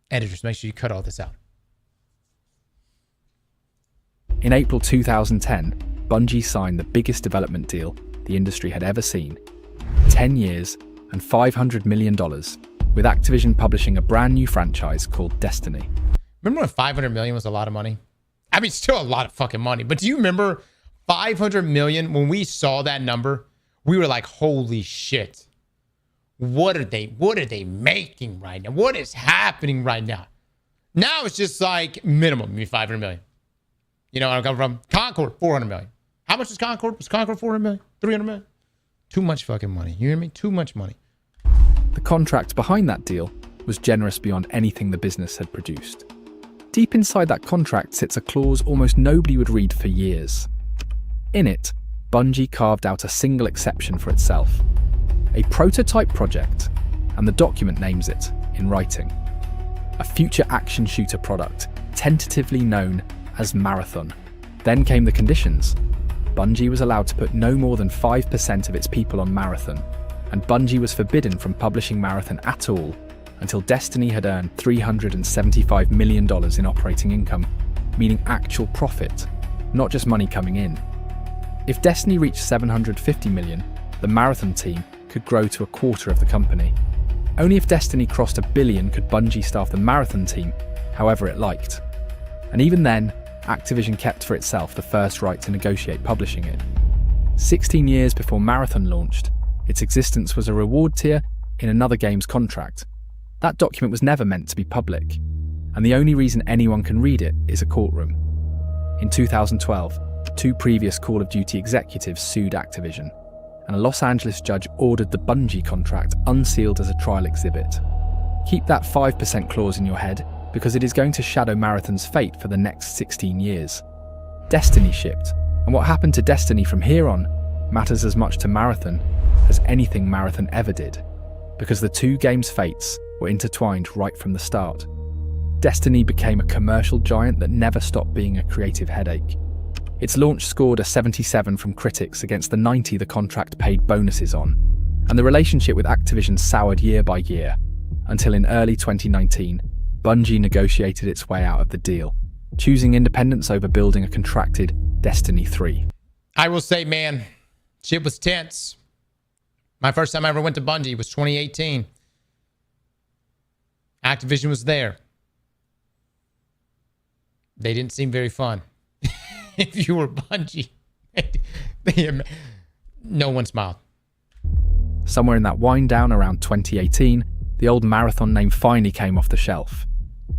Speaker 1: Editors, make sure you cut all this out.
Speaker 5: In April 2010, Bungie signed the biggest development deal the industry had ever seen. 10 years and $500 million, with Activision publishing a brand new franchise called Destiny.
Speaker 1: Remember when 500 million was a lot of money? I mean, still a lot of fucking money. But do you remember 500 million? When we saw that number, we were like, holy shit. What are they making right now? What is happening right now? Now it's just like minimum, 500 million. You know, I come from Concord, 400 million. How much is Concord? Was Concord 400 million? 300 million? Too much fucking money. You hear me? Too much money.
Speaker 5: The contract behind that deal was generous beyond anything the business had produced. Deep inside that contract sits a clause almost nobody would read for years. In it, Bungie carved out a single exception for itself. A prototype project, and the document names it, in writing. A future action shooter product, tentatively known as Marathon. Then came the conditions. Bungie was allowed to put no more than 5% of its people on Marathon, and Bungie was forbidden from publishing Marathon at all until Destiny had earned $375 million in operating income, meaning actual profit, not just money coming in. If Destiny reached $750 million, the Marathon team could grow to a quarter of the company. Only if Destiny crossed $1 billion could Bungie staff the Marathon team however it liked. And even then, Activision kept for itself the first right to negotiate publishing it. 16 years before Marathon launched, its existence was a reward tier in another game's contract. That document was never meant to be public, and the only reason anyone can read it is a courtroom. In 2012, 2 previous Call of Duty executives sued Activision, and a Los Angeles judge ordered the Bungie contract unsealed as a trial exhibit. Keep that 5% clause in your head, because it is going to shadow Marathon's fate for the next 16 years. Destiny shipped, and what happened to Destiny from here on matters as much to Marathon as anything Marathon ever did, because the 2 games' fates were intertwined right from the start. Destiny became a commercial giant that never stopped being a creative headache. Its launch scored a 77 from critics against the 90 the contract paid bonuses on, and the relationship with Activision soured year by year, until in early 2019, Bungie negotiated its way out of the deal, choosing independence over building a contracted Destiny 3.
Speaker 1: I will say, man, shit was tense. My first time I ever went to Bungie was 2018. Activision was there. They didn't seem very fun. If you were Bungie, no one smiled.
Speaker 5: Somewhere in that wind down around 2018, the old Marathon name finally came off the shelf.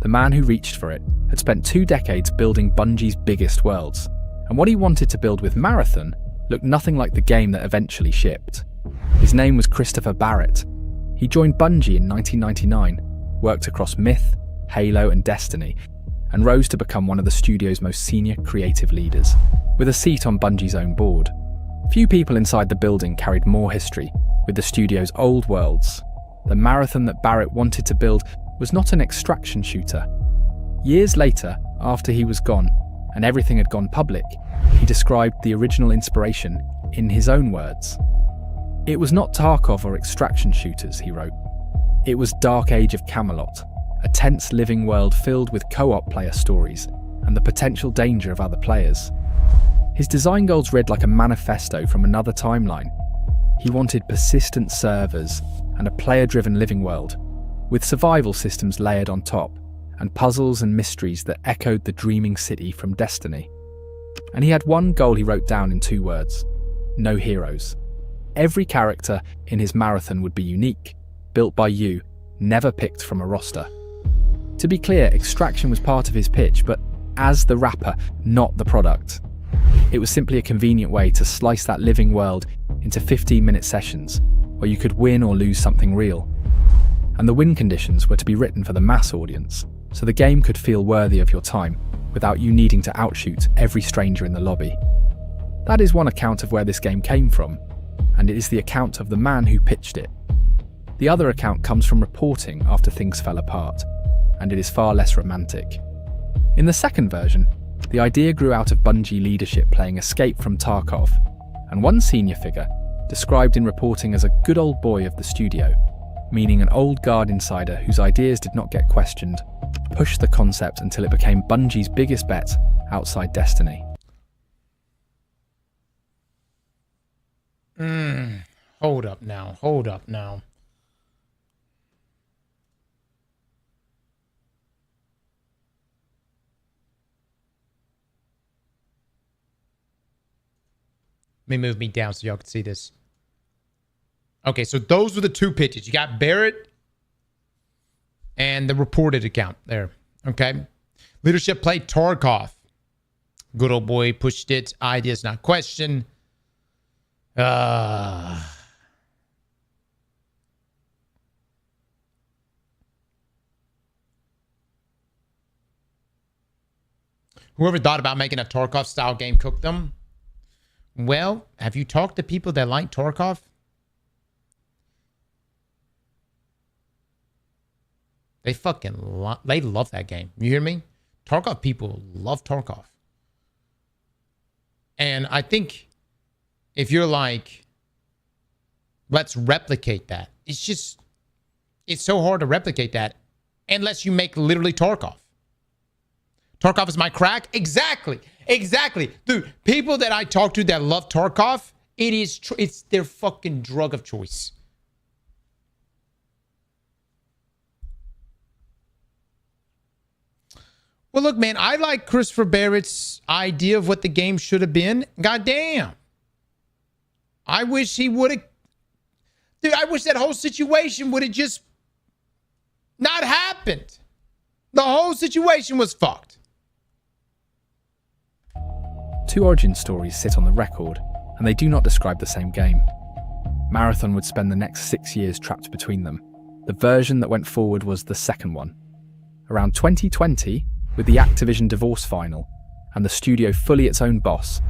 Speaker 5: The man who reached for it had spent 2 decades building Bungie's biggest worlds, and what he wanted to build with Marathon looked nothing like the game that eventually shipped. His name was Christopher Barrett. He joined Bungie in 1999, worked across Myth, Halo and Destiny, and rose to become one of the studio's most senior creative leaders, with a seat on Bungie's own board. Few people inside the building carried more history with the studio's old worlds. The Marathon that Barrett wanted to build was not an extraction shooter. Years later, after he was gone and everything had gone public, he described the original inspiration in his own words. "It was not Tarkov or extraction shooters," he wrote. "It was Dark Age of Camelot, a tense living world filled with co-op player stories and the potential danger of other players." His design goals read like a manifesto from another timeline. He wanted persistent servers and a player-driven living world, with survival systems layered on top, and puzzles and mysteries that echoed the dreaming city from Destiny. And he had one goal he wrote down in 2 words: no heroes. Every character in his Marathon would be unique, built by you, never picked from a roster. To be clear, extraction was part of his pitch, but as the wrapper, not the product. It was simply a convenient way to slice that living world into 15-minute sessions, where you could win or lose something real. And the win conditions were to be written for the mass audience, so the game could feel worthy of your time, without you needing to outshoot every stranger in the lobby. That is one account of where this game came from, and it is the account of the man who pitched it. The other account comes from reporting after things fell apart, and it is far less romantic. In the second version, the idea grew out of Bungie leadership playing Escape from Tarkov, and one senior figure, described in reporting as a good old boy of the studio, meaning an old guard insider whose ideas did not get questioned, pushed the concept until it became Bungie's biggest bet outside Destiny.
Speaker 1: Hold up now. Let me move me down so y'all can see this. Okay, so those were the 2 pitches. You got Barrett and the reported account there. Okay. Leadership played Tarkov. Good old boy pushed it. Ideas not questioned. Whoever thought about making a Tarkov style game cooked them. Well, have you talked to people that like Tarkov? They fucking they love that game. You hear me? Tarkov people love Tarkov. And I think if you're like, let's replicate that. It's so hard to replicate that unless you make literally Tarkov. Tarkov is my crack? Exactly. Dude, people that I talk to that love Tarkov, it's their fucking drug of choice. Well, look, man, I like Christopher Barrett's idea of what the game should have been. Goddamn. I wish he would have... Dude, I wish that whole situation would have just not happened. The whole situation was fucked.
Speaker 5: 2 origin stories sit on the record, and they do not describe the same game. Marathon would spend the next 6 years trapped between them. The version that went forward was the second one. Around 2020, with the Activision divorce final, and the studio fully its own boss,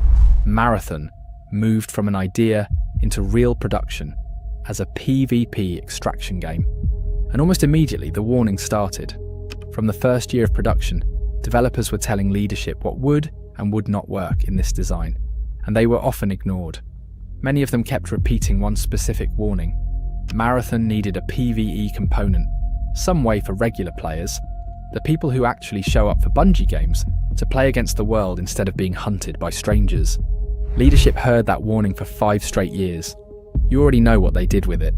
Speaker 5: Marathon moved from an idea into real production as a PvP extraction game. And almost immediately, the warning started. From the first year of production, developers were telling leadership what would and would not work in this design, and they were often ignored. Many of them kept repeating one specific warning. Marathon needed a PvE component, some way for regular players, the people who actually show up for Bungie games, to play against the world instead of being hunted by strangers. Leadership heard that warning for 5 straight years. You already know what they did with it.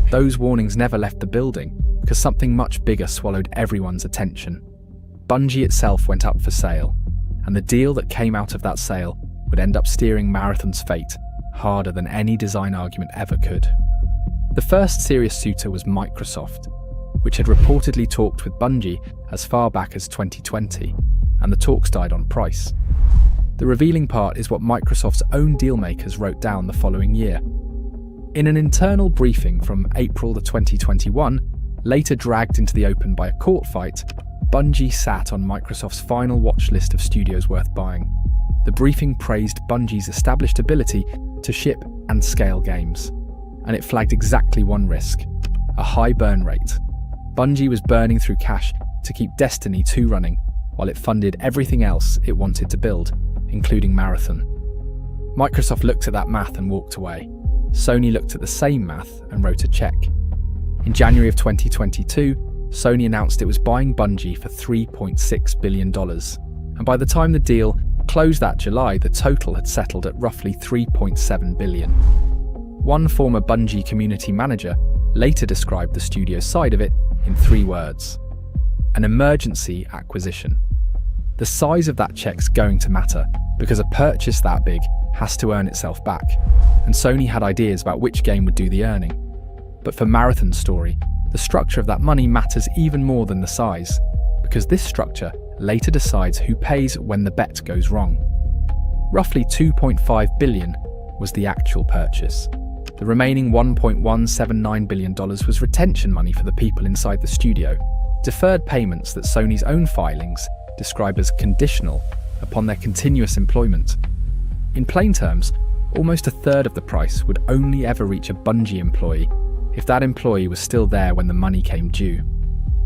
Speaker 5: Those warnings never left the building, because something much bigger swallowed everyone's attention. Bungie itself went up for sale, and the deal that came out of that sale would end up steering Marathon's fate harder than any design argument ever could. The first serious suitor was Microsoft, which had reportedly talked with Bungie as far back as 2020, and the talks died on price. The revealing part is what Microsoft's own dealmakers wrote down the following year. In an internal briefing from April 2021, later dragged into the open by a court fight, Bungie sat on Microsoft's final watch list of studios worth buying. The briefing praised Bungie's established ability to ship and scale games, and it flagged exactly one risk: a high burn rate. Bungie was burning through cash to keep Destiny 2 running, while it funded everything else it wanted to build, including Marathon. Microsoft looked at that math and walked away. Sony looked at the same math and wrote a check. In January of 2022, Sony announced it was buying Bungie for $3.6 billion, and by the time the deal closed that July, the total had settled at roughly $3.7 billion. One former Bungie community manager later described the studio side of it in 3 words: an emergency acquisition. The size of that check's going to matter, because a purchase that big has to earn itself back, and Sony had ideas about which game would do the earning. But for Marathon's story, the structure of that money matters even more than the size, because this structure later decides who pays when the bet goes wrong. Roughly $2.5 billion was the actual purchase. The remaining $1.179 billion was retention money for the people inside the studio, deferred payments that Sony's own filings describe as conditional upon their continuous employment. In plain terms, almost a third of the price would only ever reach a Bungie employee if that employee was still there when the money came due.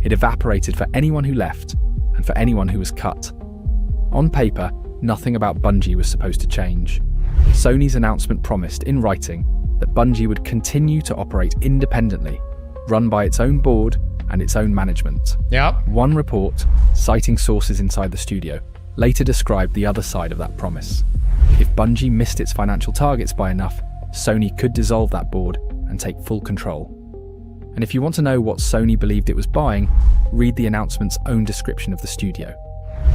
Speaker 5: It evaporated for anyone who left and for anyone who was cut. On paper, nothing about Bungie was supposed to change. Sony's announcement promised, in writing, that Bungie would continue to operate independently, run by its own board and its own management.
Speaker 1: Yep.
Speaker 5: One report, citing sources inside the studio, later described the other side of that promise. If Bungie missed its financial targets by enough, Sony could dissolve that board and take full control. And if you want to know what Sony believed it was buying, read the announcement's own description of the studio.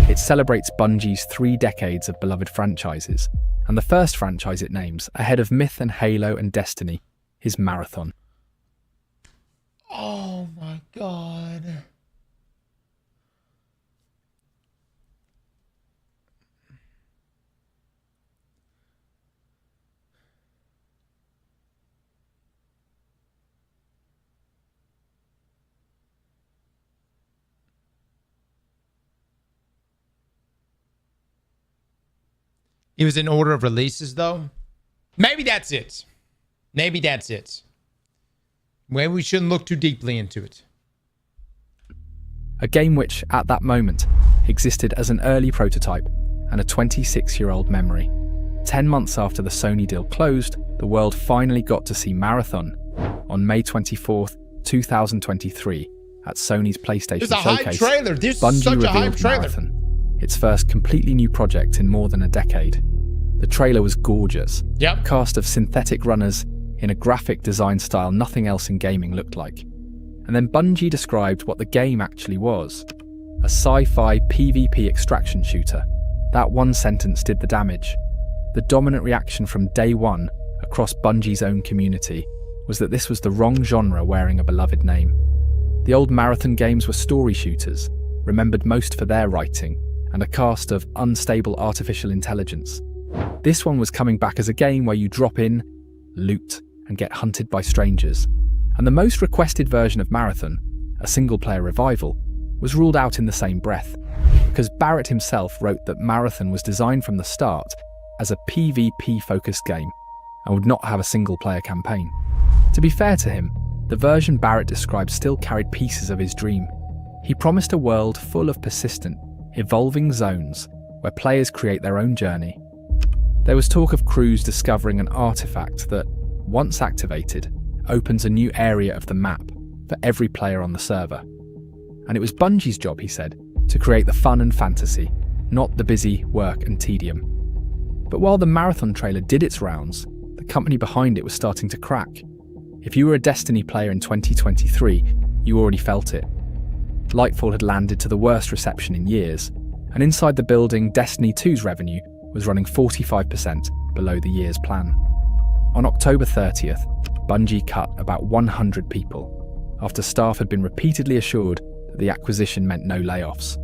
Speaker 5: It celebrates Bungie's 3 decades of beloved franchises, and the first franchise it names, ahead of Myth and Halo and Destiny, is Marathon.
Speaker 1: Oh my God. It was in order of releases, though. Maybe that's it. Maybe that's it. Maybe we shouldn't look too deeply into it.
Speaker 5: A game which, at that moment, existed as an early prototype and a 26-year-old memory. 10 months after the Sony deal closed, the world finally got to see Marathon on May 24th, 2023, at Sony's PlayStation
Speaker 1: There's a hype
Speaker 5: Showcase.
Speaker 1: trailer. This is
Speaker 5: Bungie
Speaker 1: such a hype
Speaker 5: revealed
Speaker 1: trailer.
Speaker 5: Marathon, its first completely new project in more than a decade. The trailer was gorgeous.
Speaker 1: Yep.
Speaker 5: A cast of synthetic runners in a graphic design style nothing else in gaming looked like. And then Bungie described what the game actually was: a sci-fi PvP extraction shooter. That one sentence did the damage. The dominant reaction from day one across Bungie's own community was that this was the wrong genre wearing a beloved name. The old Marathon games were story shooters, remembered most for their writing, and a cast of unstable artificial intelligence. This one was coming back as a game where you drop in, loot, and get hunted by strangers. And the most requested version of Marathon, a single-player revival, was ruled out in the same breath, because Barrett himself wrote that Marathon was designed from the start as a PvP-focused game and would not have a single-player campaign. To be fair to him, the version Barrett described still carried pieces of his dream. He promised a world full of persistent, evolving zones where players create their own journey. There was talk of crews discovering an artifact that, once activated, opens a new area of the map for every player on the server. And it was Bungie's job, he said, to create the fun and fantasy, not the busy work and tedium. But while the Marathon trailer did its rounds, the company behind it was starting to crack. If you were a Destiny player in 2023, you already felt it. Lightfall had landed to the worst reception in years, and inside the building, Destiny 2's revenue was running 45% below the year's plan. On October 30th, Bungie cut about 100 people, after staff had been repeatedly assured that the acquisition meant no layoffs.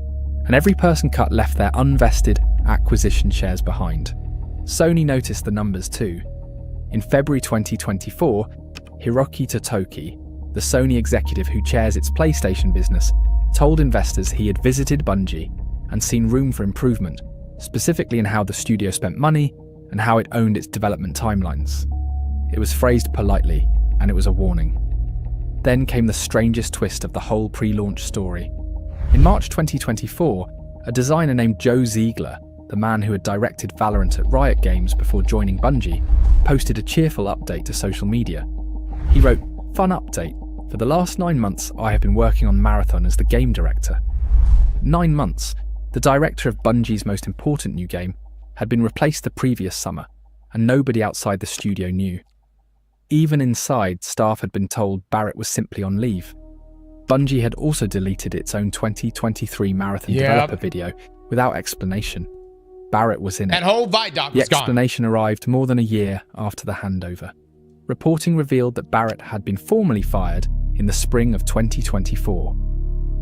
Speaker 5: And every person cut left their unvested acquisition shares behind. Sony noticed the numbers too. In February 2024, Hiroki Totoki, the Sony executive who chairs its PlayStation business, told investors he had visited Bungie and seen room for improvement, specifically in how the studio spent money and how it owned its development timelines. It was phrased politely, and it was a warning. Then came the strangest twist of the whole pre-launch story. In March 2024, a designer named Joe Ziegler, the man who had directed Valorant at Riot Games before joining Bungie, posted a cheerful update to social media. He wrote, "Fun update. For the last 9 months, I have been working on Marathon as the game director." 9 months. The director of Bungie's most important new game had been replaced the previous summer, and nobody outside the studio knew. Even inside, staff had been told Barrett was simply on leave. Bungie had also deleted its own 2023 Marathon developer video without explanation. Barrett was in it.
Speaker 1: That whole Vidoc
Speaker 5: The
Speaker 1: was gone.
Speaker 5: explanation arrived more than a year after the handover. Reporting revealed that Barrett had been formally fired in the spring of 2024,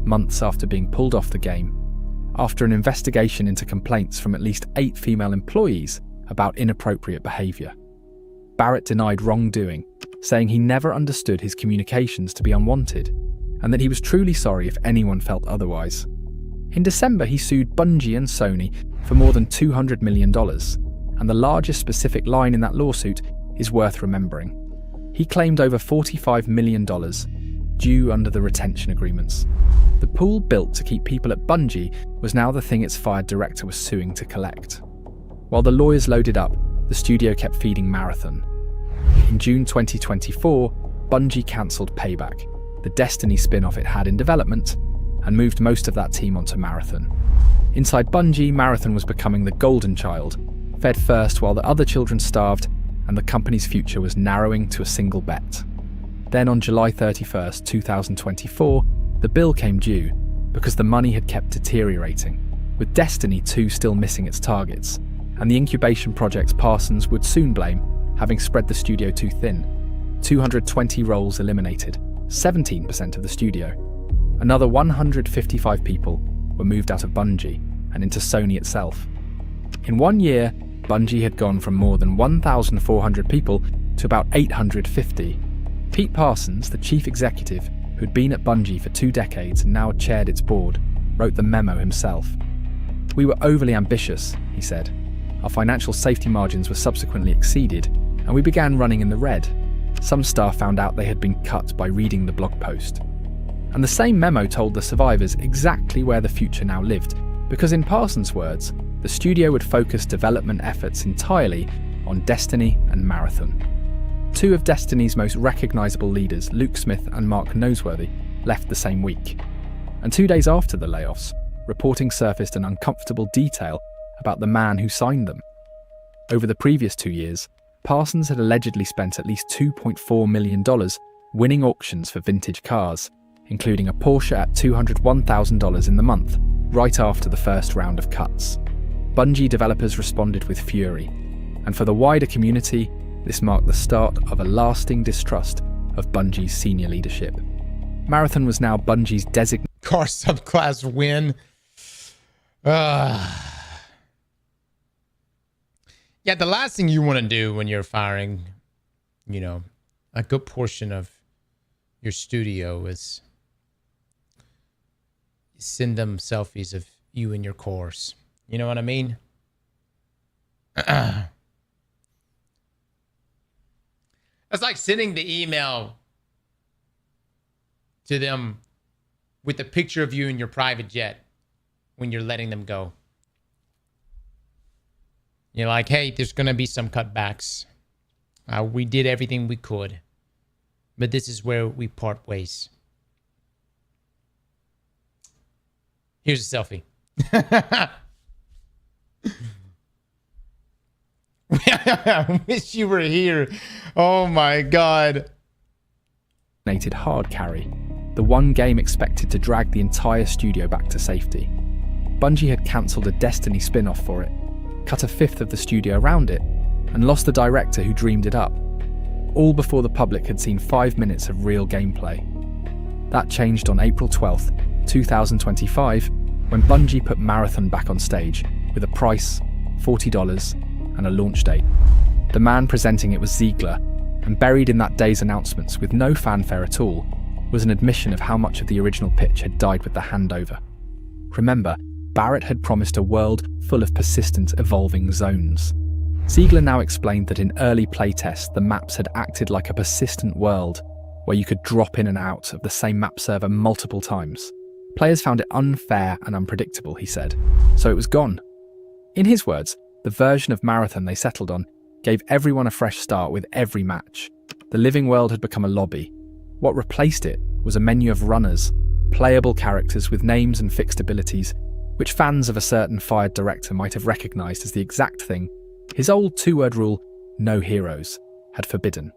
Speaker 5: months after being pulled off the game, after an investigation into complaints from at least 8 female employees about inappropriate behaviour. Barrett denied wrongdoing, saying he never understood his communications to be unwanted, and that he was truly sorry if anyone felt otherwise. In December, he sued Bungie and Sony for more than $200 million, and the largest specific line in that lawsuit is worth remembering. He claimed over $45 million due under the retention agreements. The pool built to keep people at Bungie was now the thing its fired director was suing to collect. While the lawyers loaded up, the studio kept feeding Marathon. In June 2024, Bungie cancelled Payback, the Destiny spin-off it had in development, and moved most of that team onto Marathon. Inside Bungie, Marathon was becoming the golden child, fed first while the other children starved, and the company's future was narrowing to a single bet. Then on July 31st, 2024, the bill came due because the money had kept deteriorating, with Destiny 2 still missing its targets, and the incubation projects Parsons would soon blame having spread the studio too thin. 220 roles eliminated, 17% of the studio. Another 155 people were moved out of Bungie and into Sony itself. In 1 year, Bungie had gone from more than 1,400 people to about 850. Pete Parsons, the chief executive who'd been at Bungie for 2 decades and now chaired its board, wrote the memo himself. "We were overly ambitious," he said. "Our financial safety margins were subsequently exceeded, and we began running in the red. Some staff found out they had been cut by reading the blog post." And the same memo told the survivors exactly where the future now lived, because in Parsons' words, the studio would focus development efforts entirely on Destiny and Marathon. 2 of Destiny's most recognisable leaders, Luke Smith and Mark Noseworthy, left the same week. And 2 days after the layoffs, reporting surfaced an uncomfortable detail about the man who signed them. Over the previous 2 years, Parsons had allegedly spent at least $2.4 million winning auctions for vintage cars, including a Porsche at $201,000 in the month, right after the first round of cuts. Bungie developers responded with fury, and for the wider community, this marked the start of a lasting distrust of Bungie's senior leadership. Marathon was now Bungie's designated
Speaker 1: Car subclass win. Yeah, the last thing you want to do when you're firing, a good portion of your studio is send them selfies of you and your course. You know what I mean? That's like sending the email to them with a picture of you in your private jet when you're letting them go. You're like, hey, there's going to be some cutbacks. We did everything we could, but this is where we part ways. Here's a selfie. I wish you were here. Oh my God.
Speaker 5: hard carry, the one game expected to drag the entire studio back to safety. Bungie had cancelled a Destiny spin-off for it, cut a fifth of the studio around it, and lost the director who dreamed it up, all before the public had seen 5 minutes of real gameplay. That changed on April 12th, 2025, when Bungie put Marathon back on stage with a price, $40, and a launch date. The man presenting it was Ziegler, and buried in that day's announcements with no fanfare at all was an admission of how much of the original pitch had died with the handover. Remember, Barrett had promised a world full of persistent, evolving zones. Ziegler now explained that in early playtests, the maps had acted like a persistent world, where you could drop in and out of the same map server multiple times. Players found it unfair and unpredictable, he said, so it was gone. In his words, the version of Marathon they settled on gave everyone a fresh start with every match. The living world had become a lobby. What replaced it was a menu of runners, playable characters with names and fixed abilities, which fans of a certain fired director might have recognised as the exact thing his old two-word rule, no heroes, had forbidden.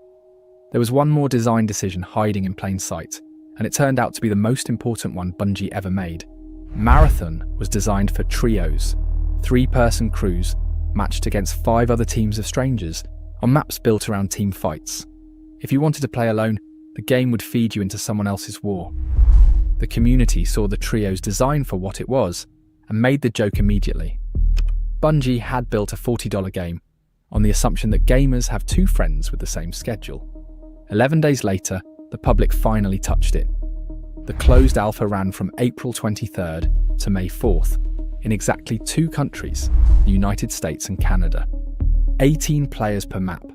Speaker 5: There was one more design decision hiding in plain sight, and it turned out to be the most important one Bungie ever made. Marathon was designed for trios, 3-person crews matched against 5 other teams of strangers on maps built around team fights. If you wanted to play alone, the game would feed you into someone else's war. The community saw the trio's design for what it was and made the joke immediately. Bungie had built a $40 game on the assumption that gamers have 2 friends with the same schedule. 11 days later, the public finally touched it. The closed alpha ran from April 23rd to May 4th in exactly 2 countries, the United States and Canada. 18 players per map.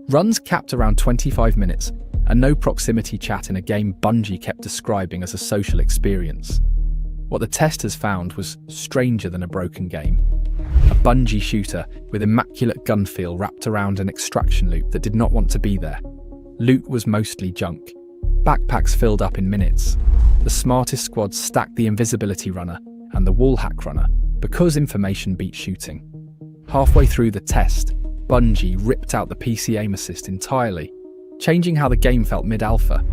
Speaker 5: Runs capped around 25 minutes and no proximity chat in a game Bungie kept describing as a social experience. What the testers found was stranger than a broken game. A Bungie shooter with immaculate gun feel wrapped around an extraction loop that did not want to be there. Loot was mostly junk. Backpacks filled up in minutes. The smartest squads stacked the invisibility runner and the wallhack runner because information beat shooting. Halfway through the test, Bungie ripped out the PC aim assist entirely, changing how the game felt mid-alpha,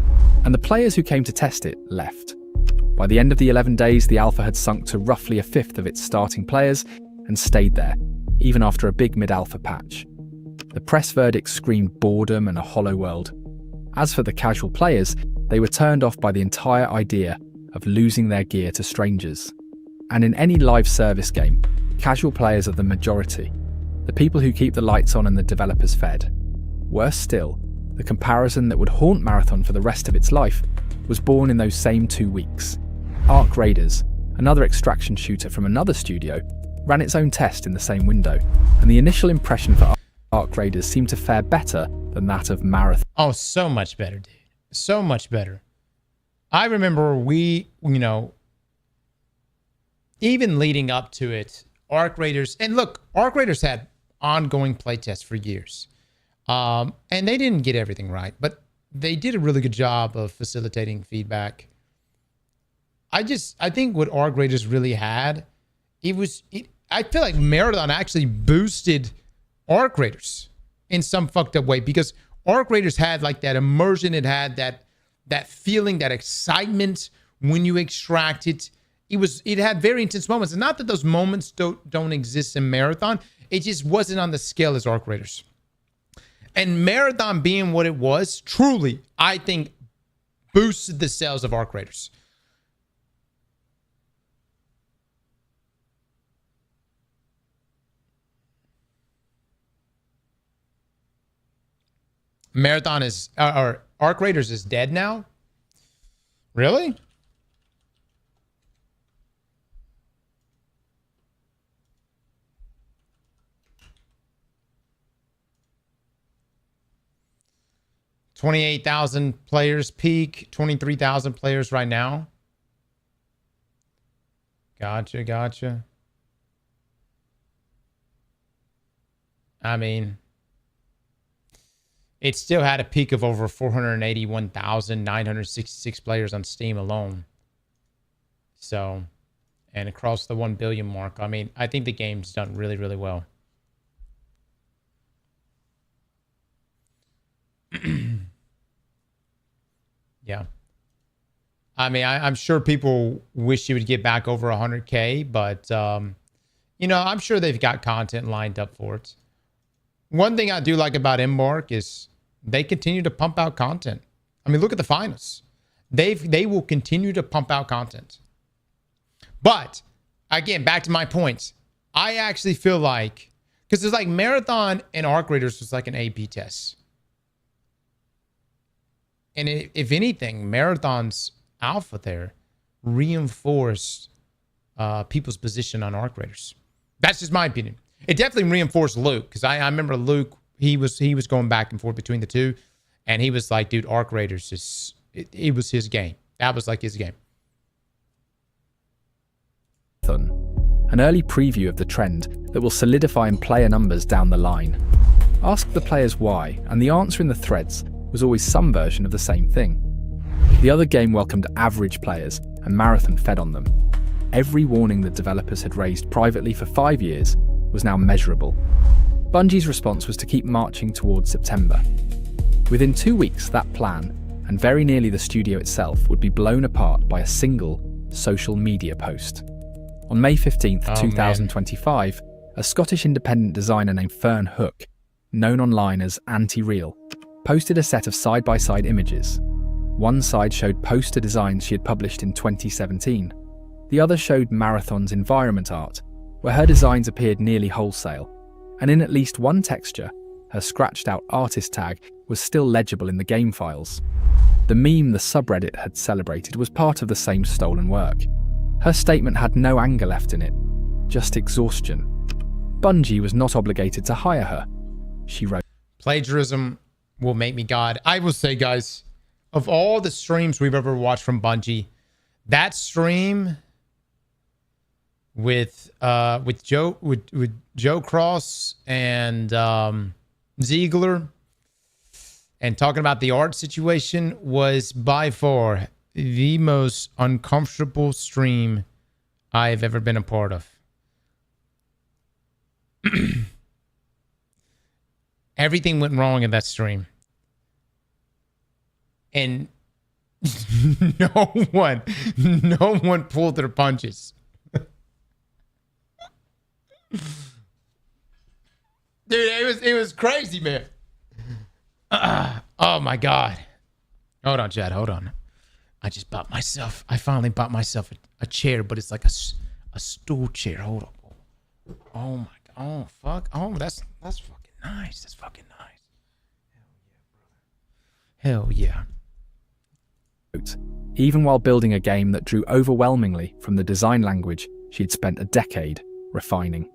Speaker 5: and the players who came to test it left. By the end of the 11 days, the alpha had sunk to roughly a fifth of its starting players and stayed there, even after a big mid-alpha patch. The press verdict screamed boredom and a hollow world. As for the casual players, they were turned off by the entire idea of losing their gear to strangers. And in any live service game, casual players are the majority, the people who keep the lights on and the developers fed. Worse still, the comparison that would haunt Marathon for the rest of its life was born in those same 2 weeks. Arc Raiders, another extraction shooter from another studio, ran its own test in the same window, and the initial impression for Arc Raiders seemed to fare better than that of Marathon.
Speaker 1: Oh, so much better, dude. So much better. I remember even leading up to it, Arc Raiders, and look, Arc Raiders had ongoing playtests for years. And they didn't get everything right, but they did a really good job of facilitating feedback. I think what Arc Raiders really had, I feel like Marathon actually boosted Arc Raiders in some fucked up way, because Arc Raiders had like that immersion. It had that feeling, that excitement when you extract it. It had very intense moments. And not that those moments don't exist in Marathon. It just wasn't on the scale as Arc Raiders. And Marathon being what it was, truly, I think, boosted the sales of Arc Raiders. Marathon is, or Arc Raiders is dead now? Really? $28,000 players peak, 23,000 players right now. Gotcha. I mean, it still had a peak of over 481,966 players on Steam alone. So, and across the 1 billion mark. I mean, I think the game's done really, really well. Yeah. I mean, I'm sure people wish he would get back over 100K, but, you know, I'm sure they've got content lined up for it. One thing I do like about Embark is they continue to pump out content. I mean, look at the finals. They will continue to pump out content. But, again, back to my points. I actually feel like, because it's like Marathon and Arc Raiders was like an A/B test. And if anything, Marathon's alpha there reinforced people's position on Arc Raiders. That's just my opinion. It definitely reinforced Luke, because I remember Luke, he was going back and forth between the two, and he was like, dude, Arc Raiders it was his game. That was like his game.
Speaker 5: An early preview of the trend that will solidify in player numbers down the line. Ask the players why, and the answer in the threads was always some version of the same thing. The other game welcomed average players, and Marathon fed on them. Every warning that developers had raised privately for 5 years was now measurable. Bungie's response was to keep marching towards September. Within 2 weeks, that plan, and very nearly the studio itself, would be blown apart by a single social media post. On May 15th, 2025, a Scottish independent designer named Fern Hook, known online as Anti-Real, posted a set of side-by-side images. One side showed poster designs she had published in 2017. The other showed Marathon's environment art, where her designs appeared nearly wholesale, and in at least one texture, her scratched-out artist tag was still legible in the game files. The meme the subreddit had celebrated was part of the same stolen work. Her statement had no anger left in it, just exhaustion. Bungie was not obligated to hire her. She wrote,
Speaker 1: Plagiarism will make me God. I will say, guys, of all the streams we've ever watched from Bungie, that stream with Joe Cross and Ziegler and talking about the art situation was by far the most uncomfortable stream I've ever been a part of. Everything went wrong in that stream. And no one pulled their punches. Dude, it was crazy, man. Oh my God. Hold on, Chad. Hold on. I finally bought myself a chair, but it's like a stool chair. Hold on. Oh my God. Oh fuck. Oh, that's fucking nice. That's fucking nice. Hell yeah.
Speaker 5: Even while building a game that drew overwhelmingly from the design language she'd spent a decade refining.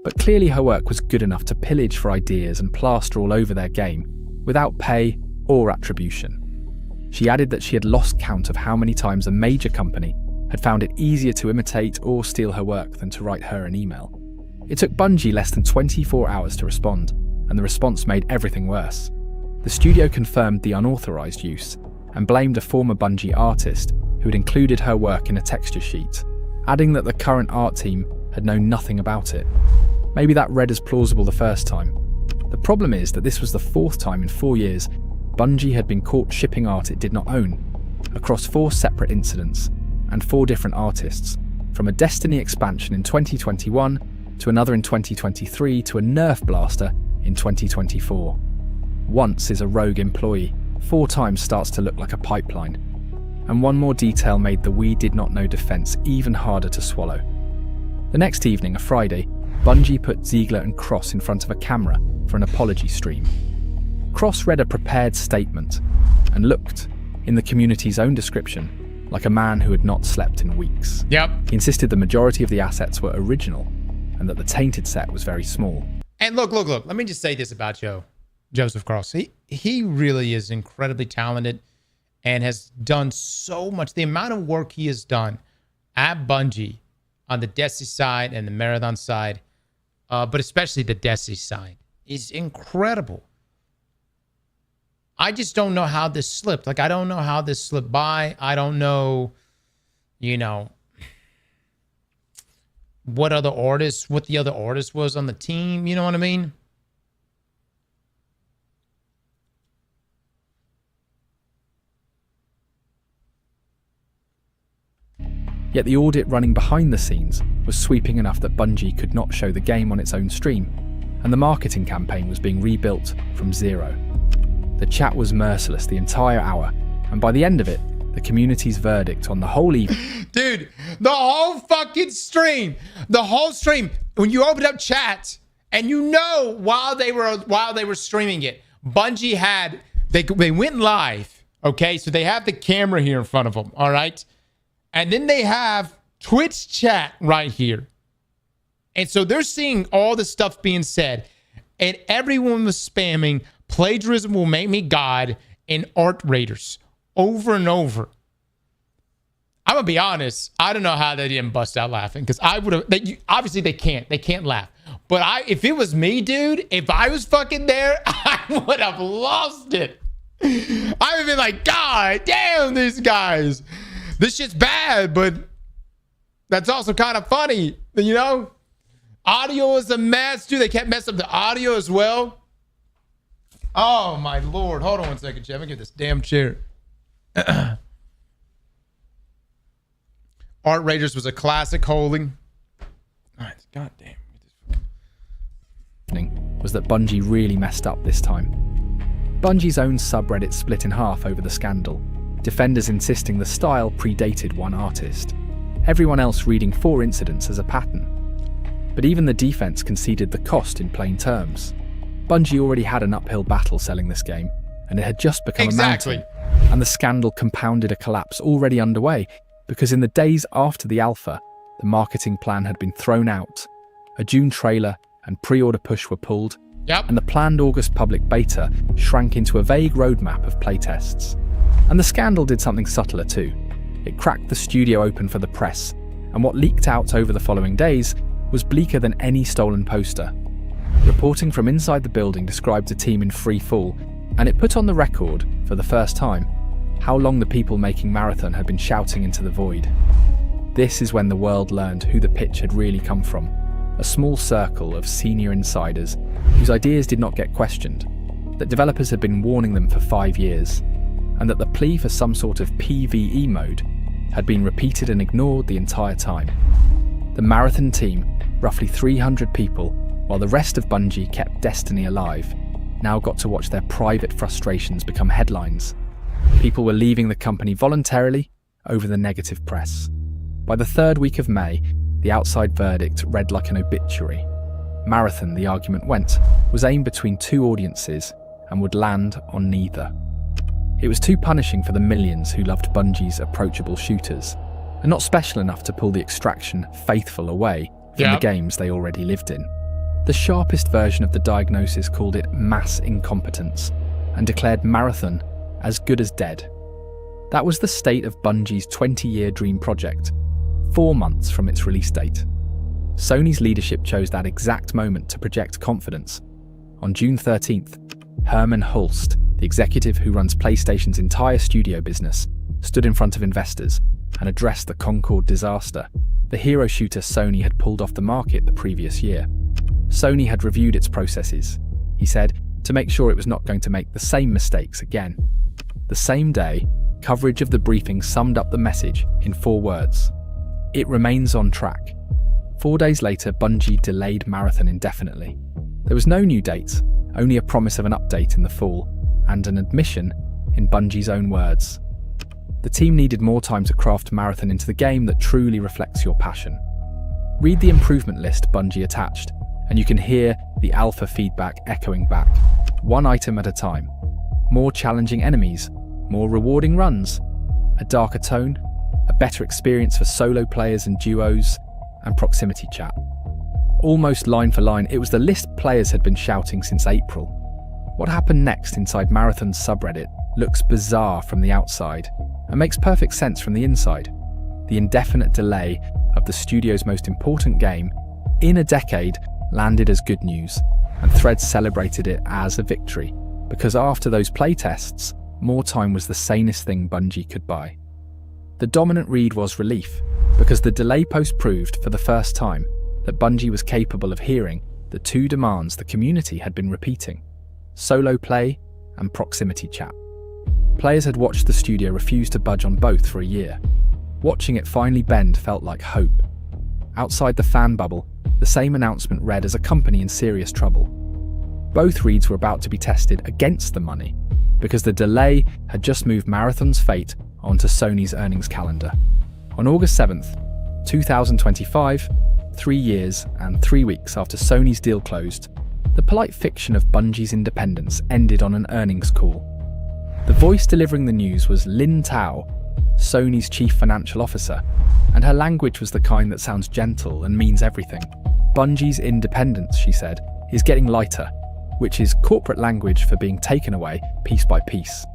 Speaker 5: But clearly her work was good enough to pillage for ideas and plaster all over their game without pay or attribution. She added that she had lost count of how many times a major company had found it easier to imitate or steal her work than to write her an email. It took Bungie less than 24 hours to respond, and the response made everything worse. The studio confirmed the unauthorized use and blamed a former Bungie artist who had included her work in a texture sheet, adding that the current art team had known nothing about it. Maybe that read as plausible the first time. The problem is that this was the fourth time in 4 years Bungie had been caught shipping art it did not own, across 4 separate incidents and 4 different artists, from a Destiny expansion in 2021 to another in 2023 to a Nerf blaster in 2024. Once is a rogue employee, 4 times starts to look like a pipeline. And one more detail made the "we did not know" defense even harder to swallow. The next evening, a Friday, Bungie put Ziegler and Cross in front of a camera for an apology stream. Cross read a prepared statement and looked, in the community's own description, like a man who had not slept in weeks.
Speaker 1: Yep.
Speaker 5: He insisted the majority of the assets were original and that the tainted set was very small.
Speaker 1: And look. Let me just say this about Joseph Cross. He really is incredibly talented and has done so much. The amount of work he has done at Bungie on the Destiny side and the Marathon side, but especially the Destiny side, is incredible. I just don't know how this slipped. Like, I don't know how this slipped by. I don't know, what the other artist was on the team. You know what I mean?
Speaker 5: Yet the audit running behind the scenes was sweeping enough that Bungie could not show the game on its own stream, and the marketing campaign was being rebuilt from zero. The chat was merciless the entire hour, and by the end of it, the community's verdict on the whole evening.
Speaker 1: Dude, the whole fucking stream, when you opened up chat, and you know while they were streaming it, Bungie had, they went live, okay? So they have the camera here in front of them, all right? And then they have Twitch chat right here. And so they're seeing all the stuff being said, and everyone was spamming plagiarism will make me God and art raiders over and over. I'm gonna be honest, I don't know how they didn't bust out laughing, because I would have, obviously they can't laugh. But if it was me, dude, if I was fucking there, I would have lost it. I would have been like, God damn, these guys. This shit's bad, but that's also kind of funny, you know? Audio is a mess, dude. They can't mess up the audio as well. Oh, my Lord. Hold on one second, Jeff. I'm gonna get this damn chair. Art Raiders was a classic holding. All right, God damn.
Speaker 5: Was that Bungie really messed up this time. Bungie's own subreddit split in half over the scandal, defenders insisting the style predated one artist, everyone else reading 4 incidents as a pattern. But even the defense conceded the cost in plain terms. Bungie already had an uphill battle selling this game, and it had just become a mountain. And the scandal compounded a collapse already underway, because in the days after the alpha, the marketing plan had been thrown out, a June trailer and pre-order push were pulled, and the planned August public beta shrank into a vague roadmap of playtests. And the scandal did something subtler too. It cracked the studio open for the press, and what leaked out over the following days was bleaker than any stolen poster. Reporting from inside the building described a team in free fall, and it put on the record, for the first time, how long the people making Marathon had been shouting into the void. This is when the world learned who the pitch had really come from. A small circle of senior insiders whose ideas did not get questioned, that developers had been warning them for 5 years, and that the plea for some sort of PvE mode had been repeated and ignored the entire time. The Marathon team, roughly 300 people, while the rest of Bungie kept Destiny alive, now got to watch their private frustrations become headlines. People were leaving the company voluntarily over the negative press. By the 3rd week of May, the outside verdict read like an obituary. Marathon, the argument went, was aimed between 2 audiences and would land on neither. It was too punishing for the millions who loved Bungie's approachable shooters, and not special enough to pull the Extraction faithful away from the games they already lived in. The sharpest version of the diagnosis called it mass incompetence, and declared Marathon as good as dead. That was the state of Bungie's 20-year dream project, 4 months from its release date. Sony's leadership chose that exact moment to project confidence. On June 13th, Herman Hulst, the executive who runs PlayStation's entire studio business, stood in front of investors and addressed the Concorde disaster, the hero shooter Sony had pulled off the market the previous year. Sony had reviewed its processes, he said, to make sure it was not going to make the same mistakes again. The same day, coverage of the briefing summed up the message in 4 words. It remains on track. 4 days later, Bungie delayed Marathon indefinitely. There was no new date, only a promise of an update in the fall, and an admission in Bungie's own words. The team needed more time to craft Marathon into the game that truly reflects your passion. Read the improvement list Bungie attached, and you can hear the alpha feedback echoing back, 1 item at a time. More challenging enemies, more rewarding runs, a darker tone, a better experience for solo players and duos, and proximity chat. Almost line for line, it was the list players had been shouting since April. What happened next inside Marathon's subreddit looks bizarre from the outside and makes perfect sense from the inside. The indefinite delay of the studio's most important game in a decade landed as good news, and Threads celebrated it as a victory, because after those playtests, more time was the sanest thing Bungie could buy. The dominant read was relief, because the delay post proved for the first time that Bungie was capable of hearing the 2 demands the community had been repeating: solo play and proximity chat. Players had watched the studio refuse to budge on both for a year. Watching it finally bend felt like hope. Outside the fan bubble, the same announcement read as a company in serious trouble. Both reads were about to be tested against the money, because the delay had just moved Marathon's fate onto Sony's earnings calendar. On August 7th, 2025, 3 years and 3 weeks after Sony's deal closed, the polite fiction of Bungie's independence ended on an earnings call. The voice delivering the news was Lin Tao, Sony's chief financial officer, and her language was the kind that sounds gentle and means everything. Bungie's independence, she said, is getting lighter, which is corporate language for being taken away piece by piece.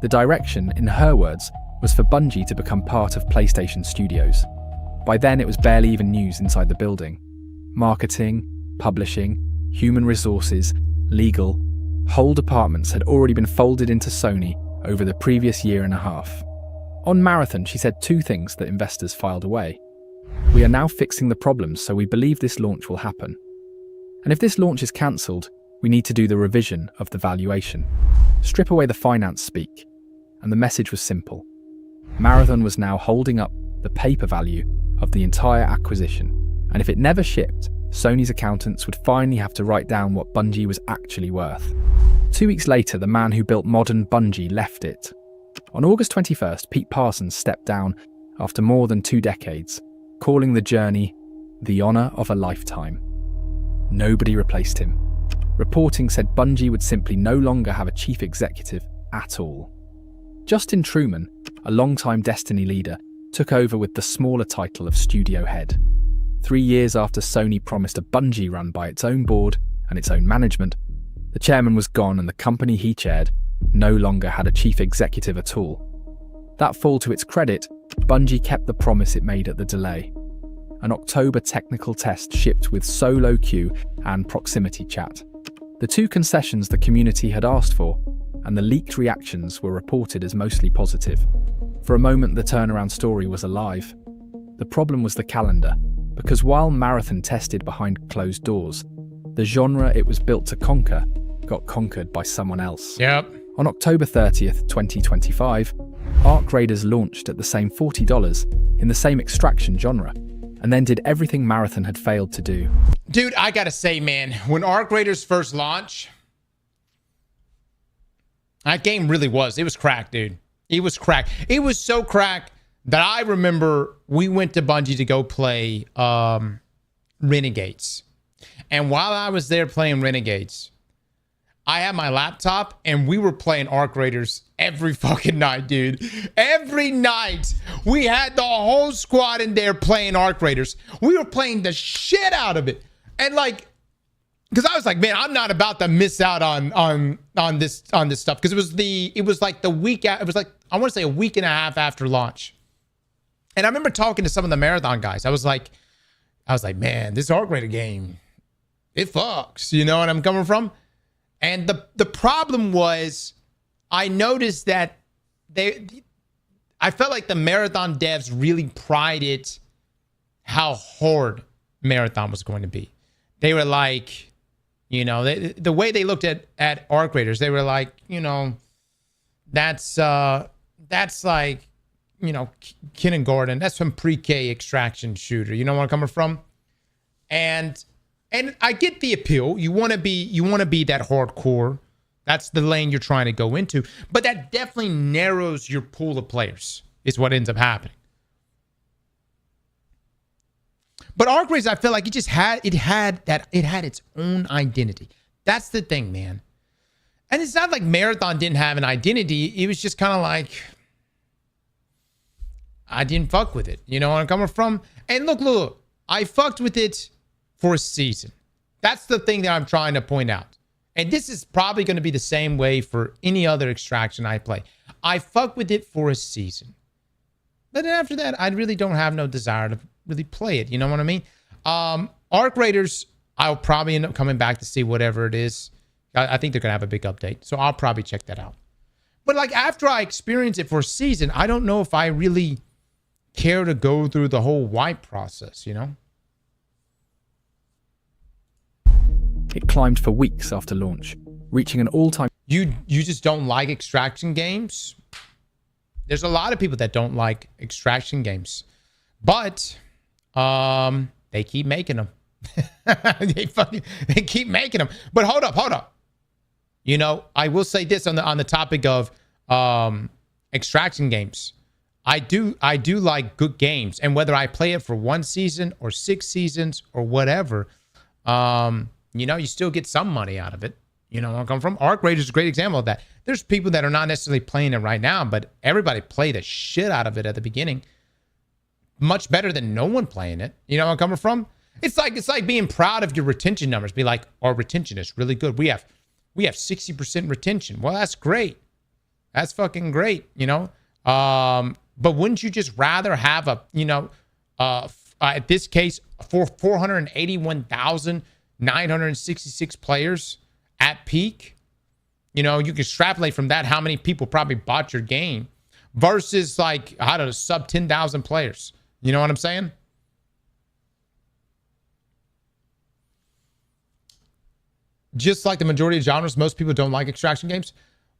Speaker 5: The direction, in her words, was for Bungie to become part of PlayStation Studios. By then it was barely even news inside the building. Marketing, publishing, human resources, legal, whole departments had already been folded into Sony over the previous year and a half. On Marathon, she said 2 things that investors filed away. We are now fixing the problems, so we believe this launch will happen. And if this launch is cancelled, we need to do the revision of the valuation. Strip away the finance speak. And the message was simple. Marathon was now holding up the paper value of the entire acquisition. And if it never shipped, Sony's accountants would finally have to write down what Bungie was actually worth. 2 weeks later, the man who built modern Bungie left it. On August 21st, Pete Parsons stepped down after more than 2 decades, calling the journey the honour of a lifetime. Nobody replaced him. Reporting said Bungie would simply no longer have a chief executive at all. Justin Truman, a longtime Destiny leader, took over with the smaller title of studio head. 3 years after Sony promised a Bungie run by its own board and its own management, the chairman was gone and the company he chaired no longer had a chief executive at all. That fall to its credit, Bungie kept the promise it made at the delay. An October technical test shipped with solo queue and proximity chat. The 2 concessions the community had asked for, and the leaked reactions were reported as mostly positive. For a moment, the turnaround story was alive. The problem was the calendar, because while Marathon tested behind closed doors, the genre it was built to conquer got conquered by someone else.
Speaker 1: Yep.
Speaker 5: On October 30th, 2025, Arc Raiders launched at the same $40 in the same extraction genre, and then did everything Marathon had failed to do.
Speaker 1: Dude, I gotta say, man, when Arc Raiders first launched, that game really was. It was crack, dude. It was crack. It was so crack that I remember we went to Bungie to go play Renegades. And while I was there playing Renegades, I had my laptop and we were playing Arc Raiders every fucking night, dude. Every night we had the whole squad in there playing Arc Raiders. We were playing the shit out of it. And like, because I was like, man, I'm not about to miss out on this stuff. Because it was like the week, it was like, I want to say a week and a half after launch. And I remember talking to some of the Marathon guys. I was like, man, this Arc Raider game, it fucks. You know what I'm coming from? And the problem was, I noticed that I felt like the Marathon devs really prided how hard Marathon was going to be. They were like, you know, the way they looked at Arc Raiders, they were like, you know, that's like, you know, kindergarten. That's some pre-K extraction shooter. You know where I'm coming from? And I get the appeal. You want to be that hardcore. That's the lane you're trying to go into. But that definitely narrows your pool of players, is what ends up happening. But Arc Raiders, I feel like it had its own identity. That's the thing, man. And it's not like Marathon didn't have an identity. It was just kind of like, I didn't fuck with it. You know where I'm coming from? And look, I fucked with it for a season. That's the thing that I'm trying to point out. And this is probably going to be the same way for any other extraction I play. I fuck with it for a season. But then after that, I really don't have no desire to really play it. You know what I mean? Arc Raiders, I'll probably end up coming back to see whatever it is. I think they're going to have a big update. So I'll probably check that out. But like after I experience it for a season, I don't know if I really care to go through the whole wipe process, you know?
Speaker 5: It climbed for weeks after launch, reaching an all-time...
Speaker 1: You just don't like extraction games? There's a lot of people that don't like extraction games, but they keep making them. they keep making them. But hold up. You know, I will say this on the topic of extraction games. I do like good games, and whether I play it for 1 season or 6 seasons or whatever, you know, you still get some money out of it. You know where I come from? Arc Raiders is a great example of that. There's people that are not necessarily playing it right now, but everybody played the shit out of it at the beginning. Much better than no one playing it. You know where I'm coming from? It's like being proud of your retention numbers. Be like, our retention is really good. We have 60% retention. Well, that's great. That's fucking great, you know? But wouldn't you just rather have at this case, for 481,966 players at peak? You know, you can extrapolate from that how many people probably bought your game versus like, I don't know, sub 10,000 players. You know what I'm saying? Just like the majority of genres, most people don't like extraction games.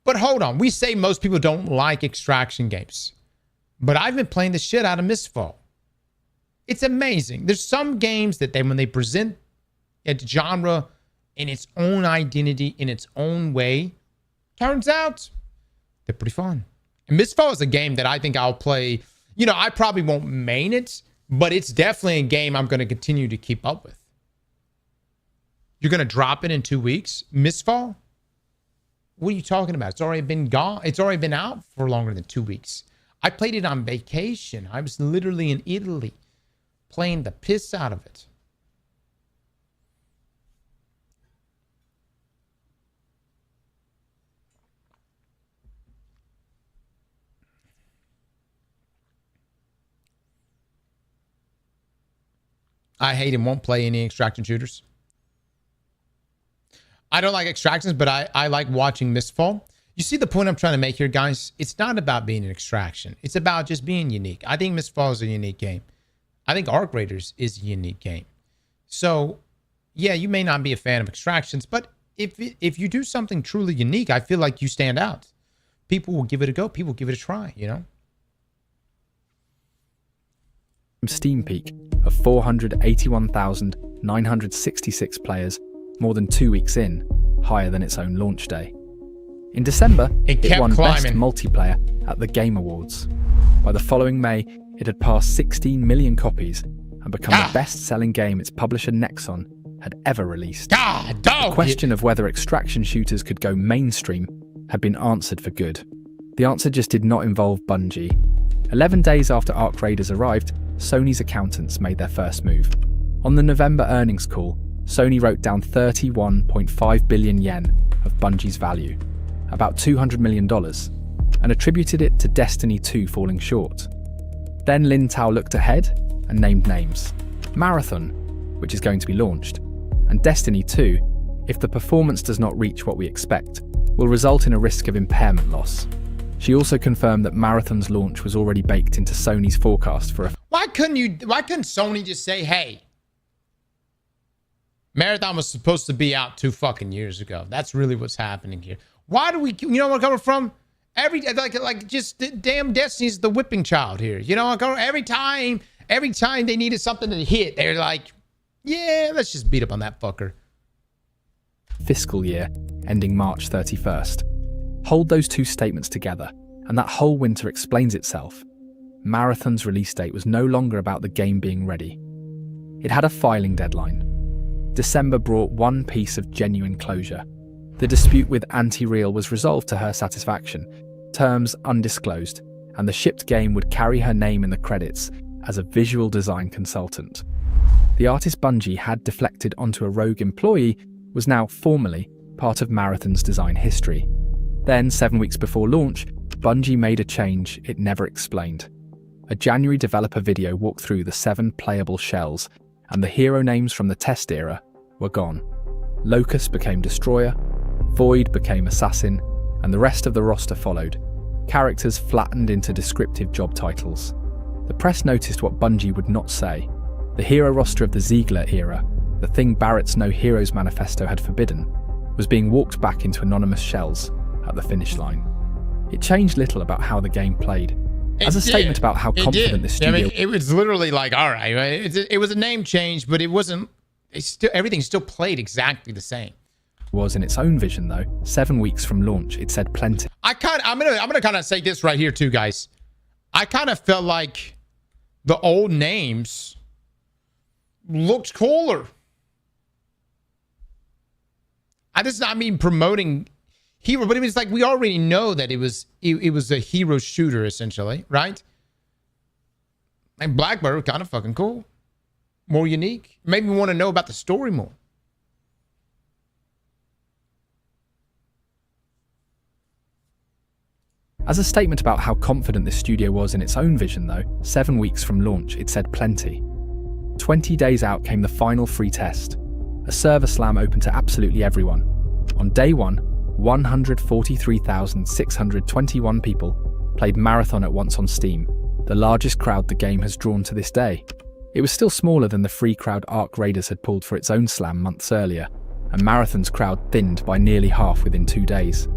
Speaker 1: But hold on, we say most people don't like extraction games. But I've been playing the shit out of Mistfall. It's amazing. There's some games that when they present a genre in its own identity, in its own way, turns out they're pretty fun. And Mistfall is a game that I think I'll play. You know, I probably won't main it, but it's definitely a game I'm going to continue to keep up with. You're going to drop it in 2 weeks? Mistfall? What are you talking about? It's already been gone. It's already been out for longer than 2 weeks. I played it on vacation. I was literally in Italy playing the piss out of it. I hate and won't play any extraction shooters. I don't like extractions, but I like watching Mistfall. You see the point I'm trying to make here, guys? It's not about being an extraction. It's about just being unique. I think Mistfall is a unique game. I think Arc Raiders is a unique game. So, yeah, you may not be a fan of extractions, but if you do something truly unique, I feel like you stand out. People will give it a go. People will give it a try, you know?
Speaker 5: Steam peak of 481,966 players more than 2 weeks in, higher than its own launch day. In December, it won Best Multiplayer at the Game Awards. By the following May, it had passed 16 million copies and become the best-selling game its publisher Nexon had ever released. The question of whether extraction shooters could go mainstream had been answered for good. The answer just did not involve Bungie. 11 days after Arc Raiders arrived, Sony's accountants made their first move. On the November earnings call, Sony wrote down 31.5 billion yen of Bungie's value, about $200 million, and attributed it to Destiny 2 falling short. Then Lin Tao looked ahead and named names. Marathon, which is going to be launched, and Destiny 2, if the performance does not reach what we expect, will result in a risk of impairment loss. She also confirmed that Marathon's launch was already baked into Sony's forecast for a...
Speaker 1: Why couldn't Sony just say, hey, Marathon was supposed to be out 2 fucking years ago. That's really what's happening here. Why do we, you know where I'm coming from? Just damn Destiny's the whipping child here. You know, every time they needed something to hit, they're like, yeah, let's just beat up on that fucker.
Speaker 5: Fiscal year ending March 31st. Hold those two statements together, and that whole winter explains itself. Marathon's release date was no longer about the game being ready. It had a filing deadline. December brought one piece of genuine closure. The dispute with Anti-Real was resolved to her satisfaction, terms undisclosed, and the shipped game would carry her name in the credits as a visual design consultant. The artist Bungie had deflected onto a rogue employee was now formally part of Marathon's design history. Then, 7 weeks before launch, Bungie made a change it never explained. A January developer video walked through the 7 playable shells, and the hero names from the test era were gone. Locust became Destroyer, Void became Assassin, and the rest of the roster followed. Characters flattened into descriptive job titles. The press noticed what Bungie would not say. The hero roster of the Ziegler era, the thing Barrett's No Heroes manifesto had forbidden, was being walked back into anonymous shells at the finish line. it changed little about how the game played. As a statement about how confident the studio...
Speaker 1: I mean, it was literally like, all right, it was a name change, but it wasn't... everything still played exactly the same.
Speaker 5: Was in its own vision, though. 7 weeks from launch, it said plenty.
Speaker 1: I'm gonna kind of say this right here too, guys. I kind of felt like the old names looked cooler. I just not mean promoting hero, but it was like we already know that it was a hero shooter essentially, right? And Blackbird was kind of fucking cool, more unique. Made me want to know about the story more.
Speaker 5: As a statement about how confident this studio was in its own vision, though, 7 weeks from launch, it said plenty. 20 days out came the final free test. A server slam open to absolutely everyone. On day one, 143,621 people played Marathon at once on Steam, the largest crowd the game has drawn to this day. It was still smaller than the free crowd Ark Raiders had pulled for its own slam months earlier, and Marathon's crowd thinned by nearly half within 2 days.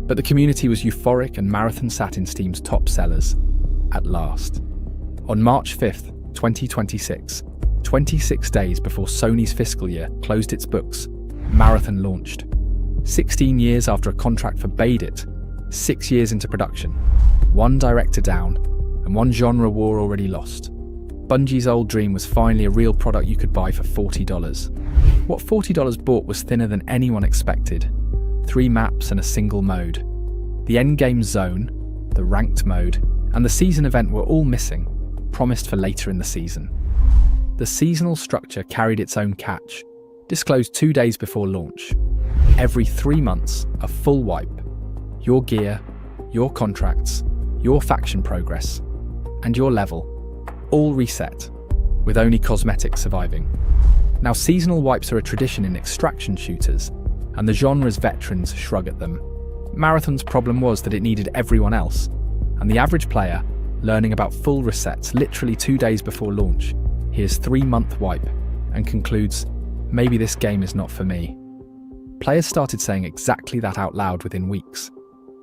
Speaker 5: But the community was euphoric and Marathon sat in Steam's top sellers. At last. On March 5th, 2026, 26 days before Sony's fiscal year closed its books, Marathon launched. 16 years after a contract forbade it, 6 years into production, one director down, and one genre war already lost. Bungie's old dream was finally a real product you could buy for $40. What $40 bought was thinner than anyone expected. 3 maps and a single mode. The endgame zone, the ranked mode, and the season event were all missing, promised for later in the season. The seasonal structure carried its own catch, disclosed 2 days before launch. Every 3 months, a full wipe. Your gear, your contracts, your faction progress, and your level, all reset, with only cosmetics surviving. Now, seasonal wipes are a tradition in extraction shooters, and the genre's veterans shrug at them. Marathon's problem was that it needed everyone else, and the average player, learning about full resets literally 2 days before launch, hears 3-month wipe, and concludes, maybe this game is not for me. Players started saying exactly that out loud within weeks.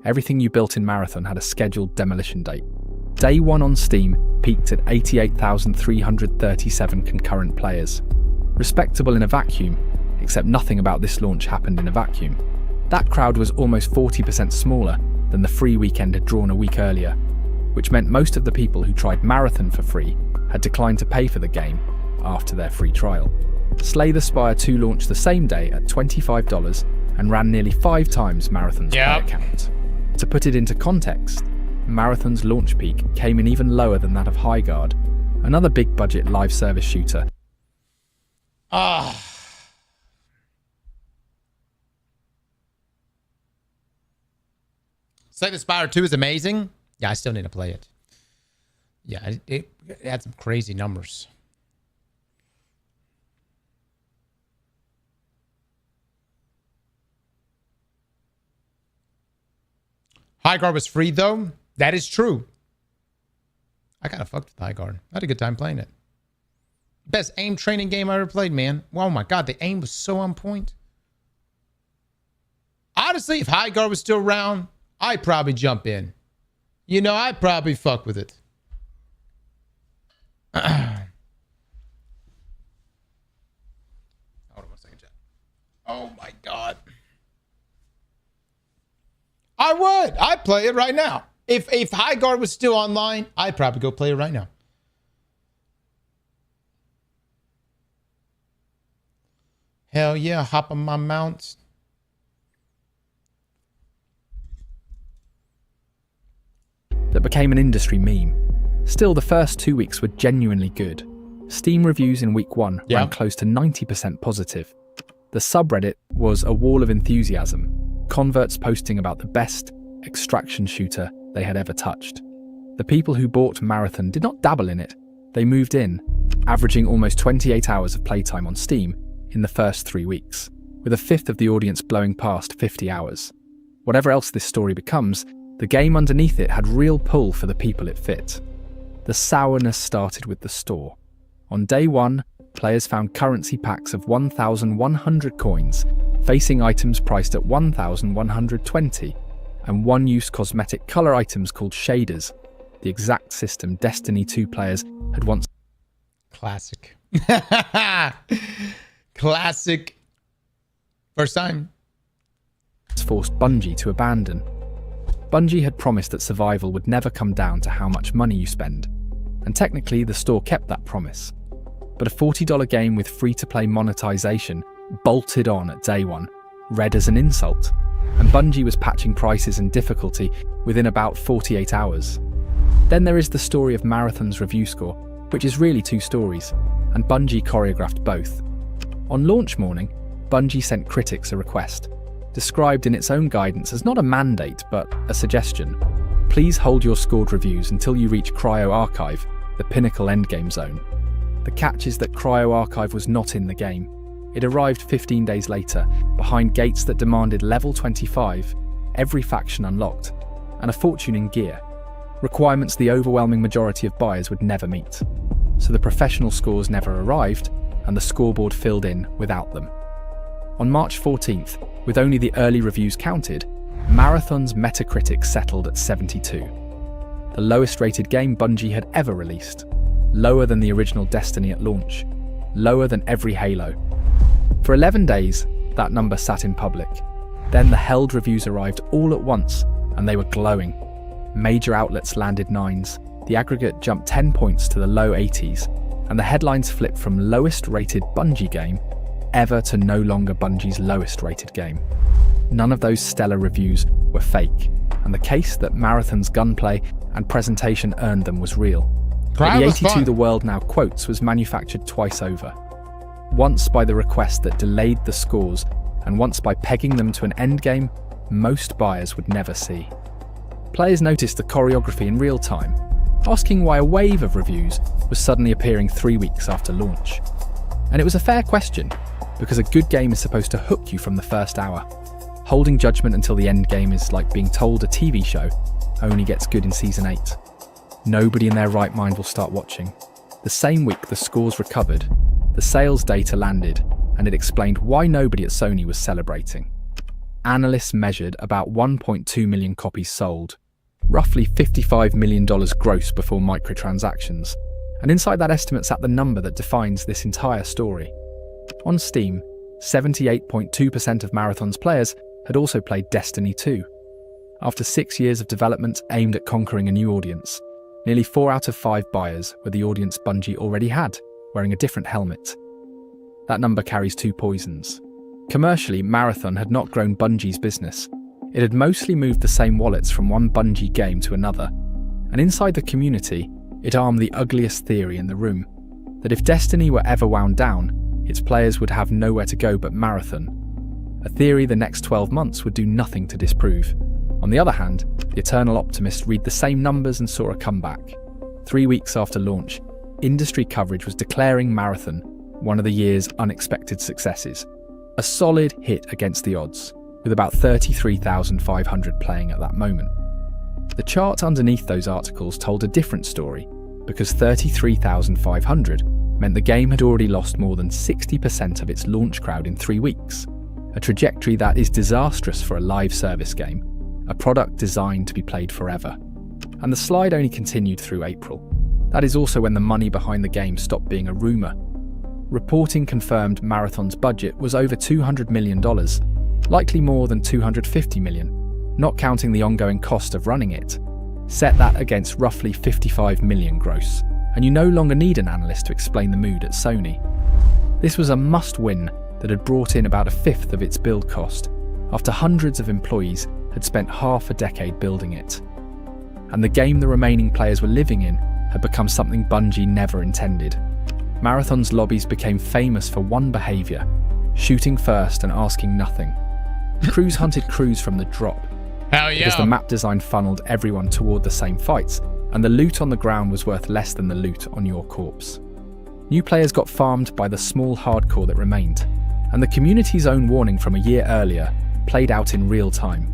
Speaker 5: Everything you built in Marathon had a scheduled demolition date. Day 1 on Steam peaked at 88,337 concurrent players. Respectable in a vacuum, except nothing about this launch happened in a vacuum. That crowd was almost 40% smaller than the free weekend had drawn a week earlier, which meant most of the people who tried Marathon for free had declined to pay for the game after their free trial. Slay the Spire 2 launched the same day at $25 and ran nearly 5 times Marathon's player count. To put it into context, Marathon's launch peak came in even lower than that of Highguard, another big-budget live service shooter.
Speaker 1: Slay the Spire 2 is amazing. Yeah, I still need to play it. Yeah, it had some crazy numbers. Highguard was free, though. That is true. I kind of fucked with Highguard. I had a good time playing it. Best aim training game I ever played, man. Oh my god, the aim was so on point. Honestly, if Highguard was still around, I'd probably jump in. You know, I'd probably fuck with it. Hold on 1 second, chat. Oh my god. I would. I'd play it right now. If Highguard was still online, I'd probably go play it right now. Hell yeah, hop on my mount.
Speaker 5: That became an industry meme. Still, the first 2 weeks were genuinely good. Steam reviews in week 1 ran close to 90% positive. The subreddit was a wall of enthusiasm, converts posting about the best extraction shooter they had ever touched. The people who bought Marathon did not dabble in it, they moved in, averaging almost 28 hours of playtime on Steam in the first 3 weeks, with a fifth of the audience blowing past 50 hours. Whatever else this story becomes, the game underneath it had real pull for the people it fit. The sourness started with the store. On day 1, players found currency packs of 1,100 coins, facing items priced at 1,120, and one-use cosmetic color items called shaders, the exact system Destiny 2 players had once
Speaker 1: Classic. Classic. First time.
Speaker 5: forced Bungie to abandon. Bungie had promised that survival would never come down to how much money you spend, and technically the store kept that promise. But a $40 game with free-to-play monetization bolted on at day one, read as an insult, and Bungie was patching prices and difficulty within about 48 hours. Then there is the story of Marathon's review score, which is really two stories, and Bungie choreographed both. On launch morning, Bungie sent critics a request, described in its own guidance as not a mandate but a suggestion. Please hold your scored reviews until you reach Cryo Archive, the pinnacle endgame zone. The catch is that Cryo Archive was not in the game. It arrived 15 days later, behind gates that demanded level 25, every faction unlocked, and a fortune in gear, requirements the overwhelming majority of buyers would never meet. So the professional scores never arrived, and the scoreboard filled in without them. On March 14th, with only the early reviews counted, Marathon's Metacritic settled at 72. The lowest rated game Bungie had ever released, lower than the original Destiny at launch, lower than every Halo. For 11 days, that number sat in public. Then the held reviews arrived all at once, and they were glowing. Major outlets landed 9s, the aggregate jumped 10 points to the low 80s, and the headlines flipped from lowest rated Bungie game ever to no longer Bungie's lowest rated game. None of those stellar reviews were fake, and the case that Marathon's gunplay and presentation earned them was real. But the 82 the world now quotes was manufactured twice over. Once by the request that delayed the scores, and once by pegging them to an endgame most buyers would never see. Players noticed the choreography in real time, asking why a wave of reviews was suddenly appearing 3 weeks after launch. And it was a fair question, because a good game is supposed to hook you from the first hour. Holding judgment until the end game is like being told a TV show only gets good in Season 8. Nobody in their right mind will start watching. The same week the scores recovered, the sales data landed, and it explained why nobody at Sony was celebrating. Analysts measured about 1.2 million copies sold, roughly $55 million gross before microtransactions, and inside that estimate sat the number that defines this entire story. On Steam, 78.2% of Marathon's players had also played Destiny 2. After 6 years of development aimed at conquering a new audience, nearly 4 out of 5 buyers were the audience Bungie already had, wearing a different helmet. That number carries two poisons. Commercially, Marathon had not grown Bungie's business. It had mostly moved the same wallets from one Bungie game to another. And inside the community, it armed the ugliest theory in the room, that if Destiny were ever wound down, its players would have nowhere to go but Marathon. A theory the next 12 months would do nothing to disprove. On the other hand, the eternal optimists read the same numbers and saw a comeback. 3 weeks after launch, industry coverage was declaring Marathon one of the year's unexpected successes. A solid hit against the odds, with about 33,500 playing at that moment. The chart underneath those articles told a different story, because 33,500 meant the game had already lost more than 60% of its launch crowd in 3 weeks, a trajectory that is disastrous for a live service game, a product designed to be played forever. And the slide only continued through April. That is also when the money behind the game stopped being a rumour. Reporting confirmed Marathon's budget was over $200 million, likely more than $250 million, not counting the ongoing cost of running it. Set that against roughly $55 million gross, and you no longer need an analyst to explain the mood at Sony. This was a must-win that had brought in about a fifth of its build cost, after hundreds of employees had spent half a decade building it. And the game the remaining players were living in had become something Bungie never intended. Marathon's lobbies became famous for one behaviour: shooting first and asking nothing. Crews hunted crews from the drop.
Speaker 1: Hell yeah.
Speaker 5: Because the map design funneled everyone toward the same fights, and the loot on the ground was worth less than the loot on your corpse. New players got farmed by the small hardcore that remained, and the community's own warning from a year earlier played out in real time.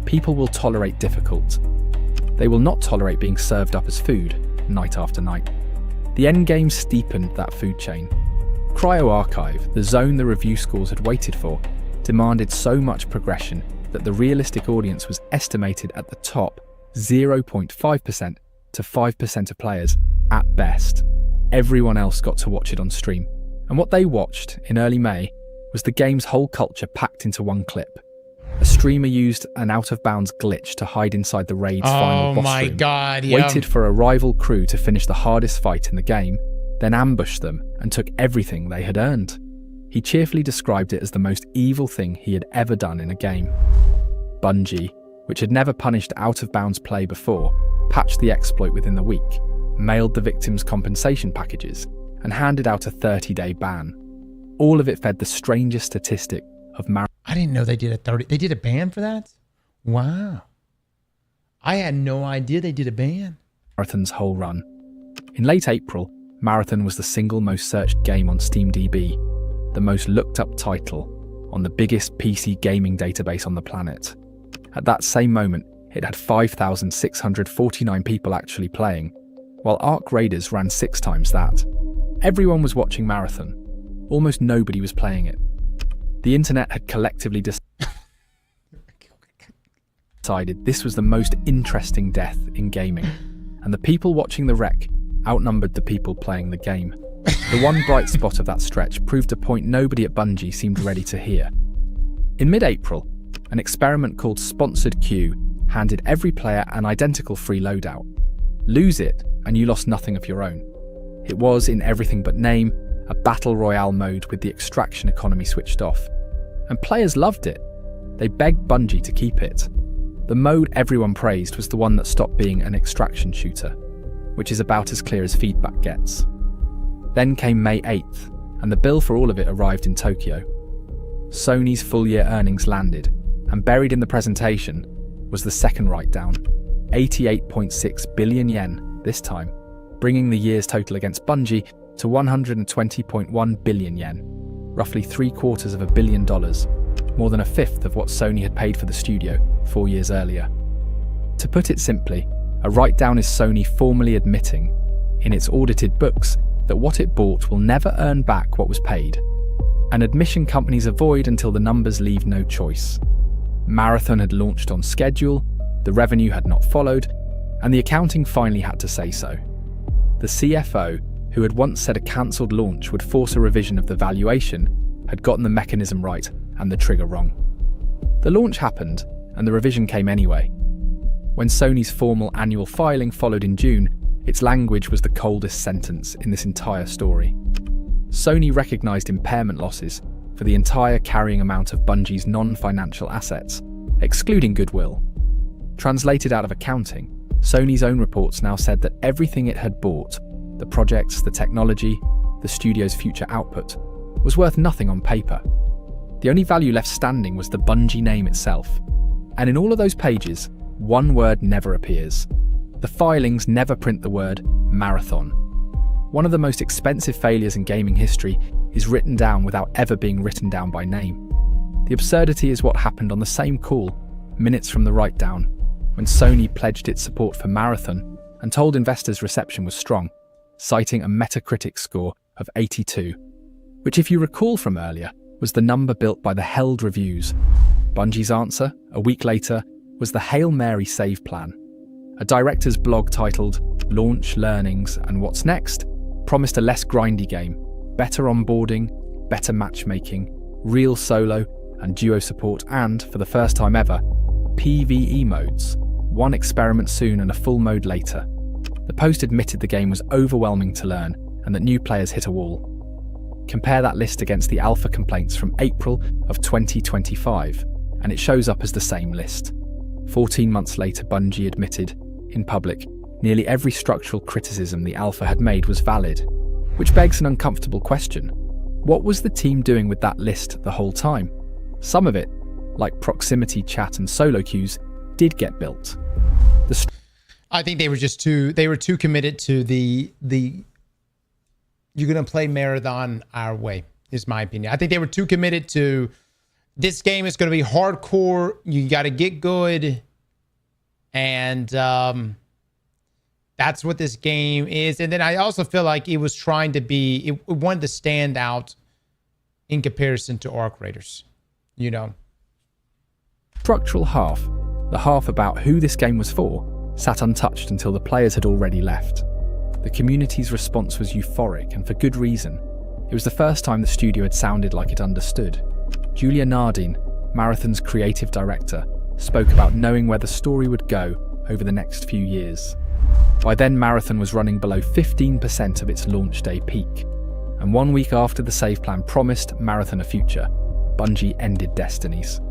Speaker 5: People will tolerate difficult. They will not tolerate being served up as food, night after night. The endgame steepened that food chain. Cryo Archive, the zone the review scores had waited for, demanded so much progression that the realistic audience was estimated at the top 0.5% to 5% of players at best. Everyone else got to watch it on stream. And what they watched in early May was the game's whole culture packed into one clip. A streamer used an out-of-bounds glitch to hide inside the raid's final boss room. Oh my god, yeah. Waited for a rival crew to finish the hardest fight in the game, then ambushed them and took everything they had earned. He cheerfully described it as the most evil thing he had ever done in a game. Bungie, which had never punished out-of-bounds play before, patched the exploit within the week, mailed the victims compensation packages, and handed out a 30-day ban. All of it fed the strangest statistic of
Speaker 1: I didn't know they did they did a ban for that? Wow. I had no idea they did a ban.
Speaker 5: Marathon's whole run. In late April, Marathon was the single most searched game on SteamDB, the most looked up title on the biggest PC gaming database on the planet. At that same moment, it had 5,649 people actually playing, while Arc Raiders ran 6 times that. Everyone was watching Marathon. Almost nobody was playing it. The internet had collectively decided this was the most interesting death in gaming, and the people watching the wreck outnumbered the people playing the game. The one bright spot of that stretch proved a point nobody at Bungie seemed ready to hear. In mid-April, an experiment called Sponsored Queue handed every player an identical free loadout. Lose it, and you lost nothing of your own. It was, in everything but name, a battle royale mode with the extraction economy switched off. And players loved it. They begged Bungie to keep it. The mode everyone praised was the one that stopped being an extraction shooter, which is about as clear as feedback gets. Then came May 8th, and the bill for all of it arrived in Tokyo. Sony's full-year earnings landed, and buried in the presentation was the second write-down, 88.6 billion yen this time, bringing the year's total against Bungie to 120.1 billion yen, roughly $750 million, more than a fifth of what Sony had paid for the studio 4 years earlier. To put it simply, a write-down is Sony formally admitting, in its audited books, that what it bought will never earn back what was paid, an admission companies avoid until the numbers leave no choice. Marathon had launched on schedule, the revenue had not followed, and the accounting finally had to say so. The CFO, who had once said a cancelled launch would force a revision of the valuation, had gotten the mechanism right and the trigger wrong. The launch happened, and the revision came anyway. When Sony's formal annual filing followed in June, its language was the coldest sentence in this entire story. Sony recognised impairment losses for the entire carrying amount of Bungie's non-financial assets, excluding goodwill. Translated out of accounting, Sony's own reports now said that everything it had bought, the projects, the technology, the studio's future output, was worth nothing on paper. The only value left standing was the Bungie name itself. And in all of those pages, one word never appears. The filings never print the word Marathon. One of the most expensive failures in gaming history is written down without ever being written down by name. The absurdity is what happened on the same call, minutes from the write-down, when Sony pledged its support for Marathon and told investors reception was strong, citing a Metacritic score of 82, which, if you recall from earlier, was the number built by the held reviews. Bungie's answer, a week later, was the Hail Mary save plan. A director's blog titled Launch, Learnings, and What's Next promised a less grindy game, better onboarding, better matchmaking, real solo and duo support, and, for the first time ever, PvE modes, one experiment soon and a full mode later. The post admitted the game was overwhelming to learn and that new players hit a wall. Compare that list against the alpha complaints from April of 2025, and it shows up as the same list. 14 months later, Bungie admitted, in public, nearly every structural criticism the alpha had made was valid, which begs an uncomfortable question. What was the team doing with that list the whole time? Some of it, like proximity chat and solo queues, did get built.
Speaker 1: I think they were just too committed to the you're going to play Marathon our way, is my opinion. I think they were too committed to this game is going to be hardcore. You got to get good. And that's what this game is. And then I also feel like it was trying to be, it wanted to stand out in comparison to Arc Raiders, you know.
Speaker 5: structural half, the half about who this game was for, sat untouched until the players had already left. The community's response was euphoric, and for good reason. It was the first time the studio had sounded like it understood. Julia Nardin, Marathon's creative director, spoke about knowing where the story would go over the next few years. By then, Marathon was running below 15% of its launch day peak, and 1 week after the save plan promised Marathon a future, Bungie ended Destinies.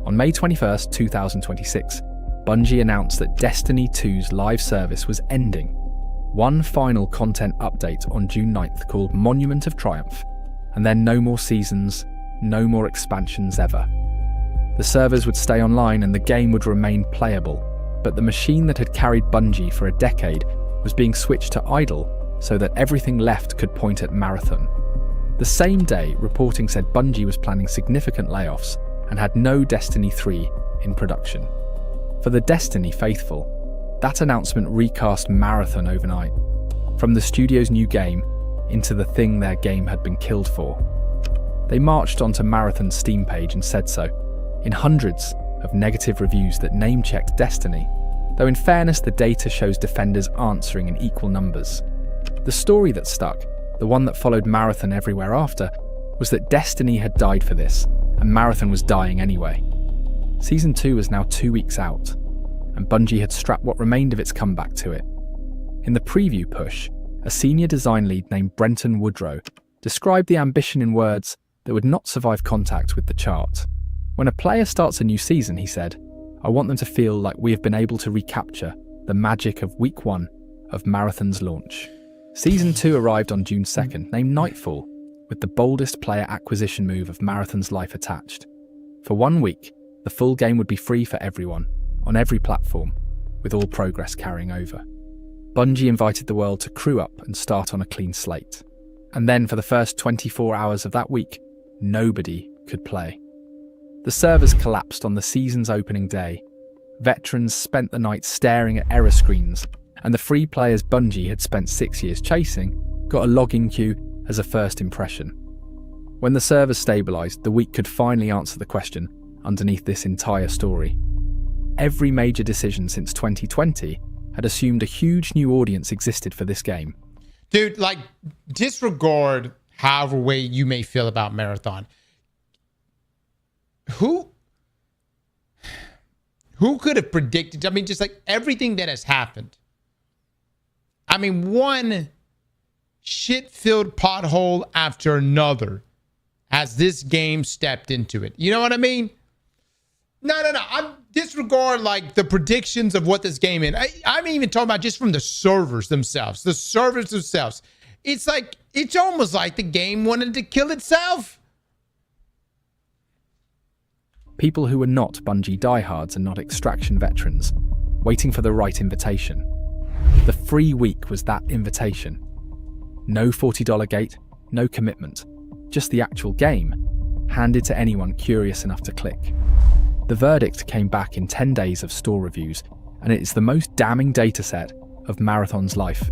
Speaker 5: On May 21st, 2026, Bungie announced that Destiny 2's live service was ending. One final content update on June 9th called Monument of Triumph, and then no more seasons, no more expansions ever. The servers would stay online and the game would remain playable, but the machine that had carried Bungie for a decade was being switched to idle so that everything left could point at Marathon. The same day, reporting said Bungie was planning significant layoffs and had no Destiny 3 in production. For the Destiny faithful, that announcement recast Marathon overnight, from the studio's new game into the thing their game had been killed for. They marched onto Marathon's Steam page and said so, in hundreds of negative reviews that name-checked Destiny, though in fairness the data shows defenders answering in equal numbers. The story that stuck, the one that followed Marathon everywhere after, was that Destiny had died for this, and Marathon was dying anyway. Season 2 was now 2 weeks out, and Bungie had strapped what remained of its comeback to it. In the preview push, a senior design lead named Brenton Woodrow described the ambition in words that would not survive contact with the chart. When a player starts a new season, he said, I want them to feel like we have been able to recapture the magic of week 1 of Marathon's launch. Season 2 arrived on June 2nd, named Nightfall, with the boldest player acquisition move of Marathon's life attached. For 1 week, the full game would be free for everyone, on every platform, with all progress carrying over. Bungie invited the world to crew up and start on a clean slate. And then for the first 24 hours of that week, nobody could play. The servers collapsed on the season's opening day. Veterans spent the night staring at error screens, and the free players Bungie had spent 6 years chasing got a login queue as a first impression. When the servers stabilised, the week could finally answer the question underneath this entire story. Every major decision since 2020 had assumed a huge new audience existed for this game.
Speaker 1: Dude, like, disregard however way you may feel about Marathon. Who could have predicted? I mean, just like everything that has happened. I mean, one shit-filled pothole after another as this game stepped into it. You know what I mean? No. I'm disregard like the predictions of what this game is. I'm even talking about just from the servers themselves. The servers themselves. It's like, it's almost like the game wanted to kill itself.
Speaker 5: People who were not Bungie diehards and not Extraction veterans, waiting for the right invitation. The free week was that invitation. No $40 gate, no commitment, just the actual game, handed to anyone curious enough to click. The verdict came back in 10 days of store reviews, and it is the most damning dataset of Marathon's life.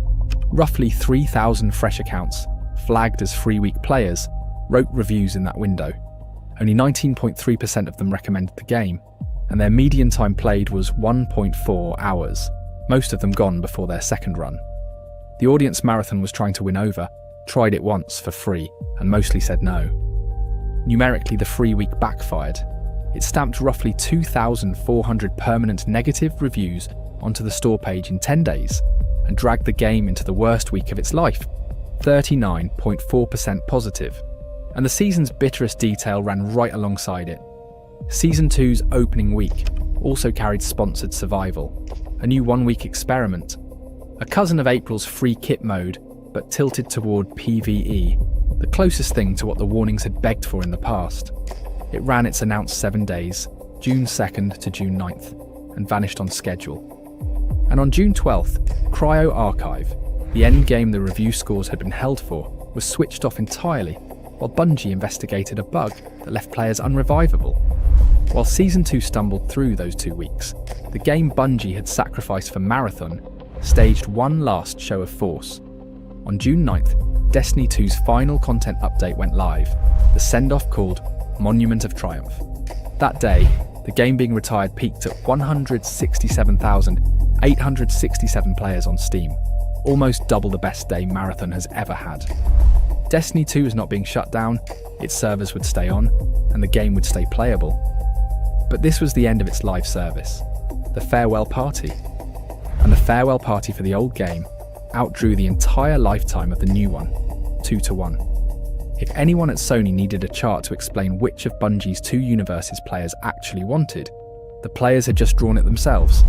Speaker 5: Roughly 3,000 fresh accounts, flagged as free week players, wrote reviews in that window. Only 19.3% of them recommended the game, and their median time played was 1.4 hours, most of them gone before their second run. The audience Marathon was trying to win over tried it once for free, and mostly said no. Numerically, the free week backfired. It stamped roughly 2,400 permanent negative reviews onto the store page in 10 days, and dragged the game into the worst week of its life, 39.4% positive. And the season's bitterest detail ran right alongside it. Season 2's opening week also carried sponsored survival, a new 1-week experiment, a cousin of April's free kit mode, but tilted toward PvE, the closest thing to what the warnings had begged for in the past. It ran its announced 7 days, June 2nd to June 9th, and vanished on schedule. And on June 12th, Cryo Archive, the endgame the review scores had been held for, was switched off entirely, while Bungie investigated a bug that left players unrevivable. While Season 2 stumbled through those 2 weeks, the game Bungie had sacrificed for Marathon staged one last show of force. On June 9th, Destiny 2's final content update went live, the send-off called Monument of Triumph. That day, the the game being retired peaked at 167,867 players on Steam, almost double the best day Marathon has ever had. Destiny 2 is not being shut down, its servers would stay on, and the game would stay playable. But this was the end of its live service, the farewell party. And the farewell party for the old game outdrew the entire lifetime of the new one, 2-1. If anyone at Sony needed a chart to explain which of Bungie's two universes players actually wanted, the players had just drawn it themselves.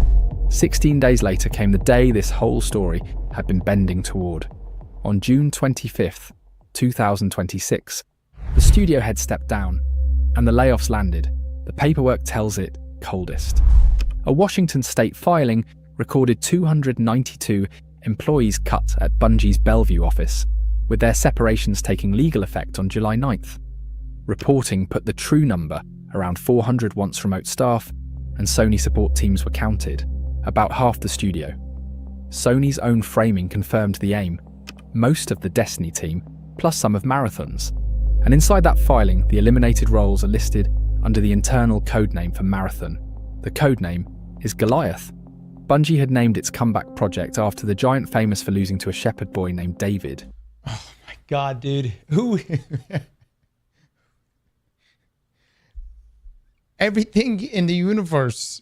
Speaker 5: 16 days later came the day this whole story had been bending toward. On June 25th, 2026, the studio head stepped down, and the layoffs landed. The paperwork tells it coldest. A Washington state filing recorded 292 employees cut at Bungie's Bellevue office, with their separations taking legal effect on July 9th. Reporting put the true number around 400 once remote staff, and Sony support teams were counted, about half the studio. Sony's own framing confirmed the aim, most of the Destiny team, plus some of Marathon's. And inside that filing, the eliminated roles are listed under the internal codename for Marathon. The codename is Goliath. Bungie had named its comeback project after the giant famous for losing to a shepherd boy named David.
Speaker 1: Oh my God, dude. Who? Everything in the universe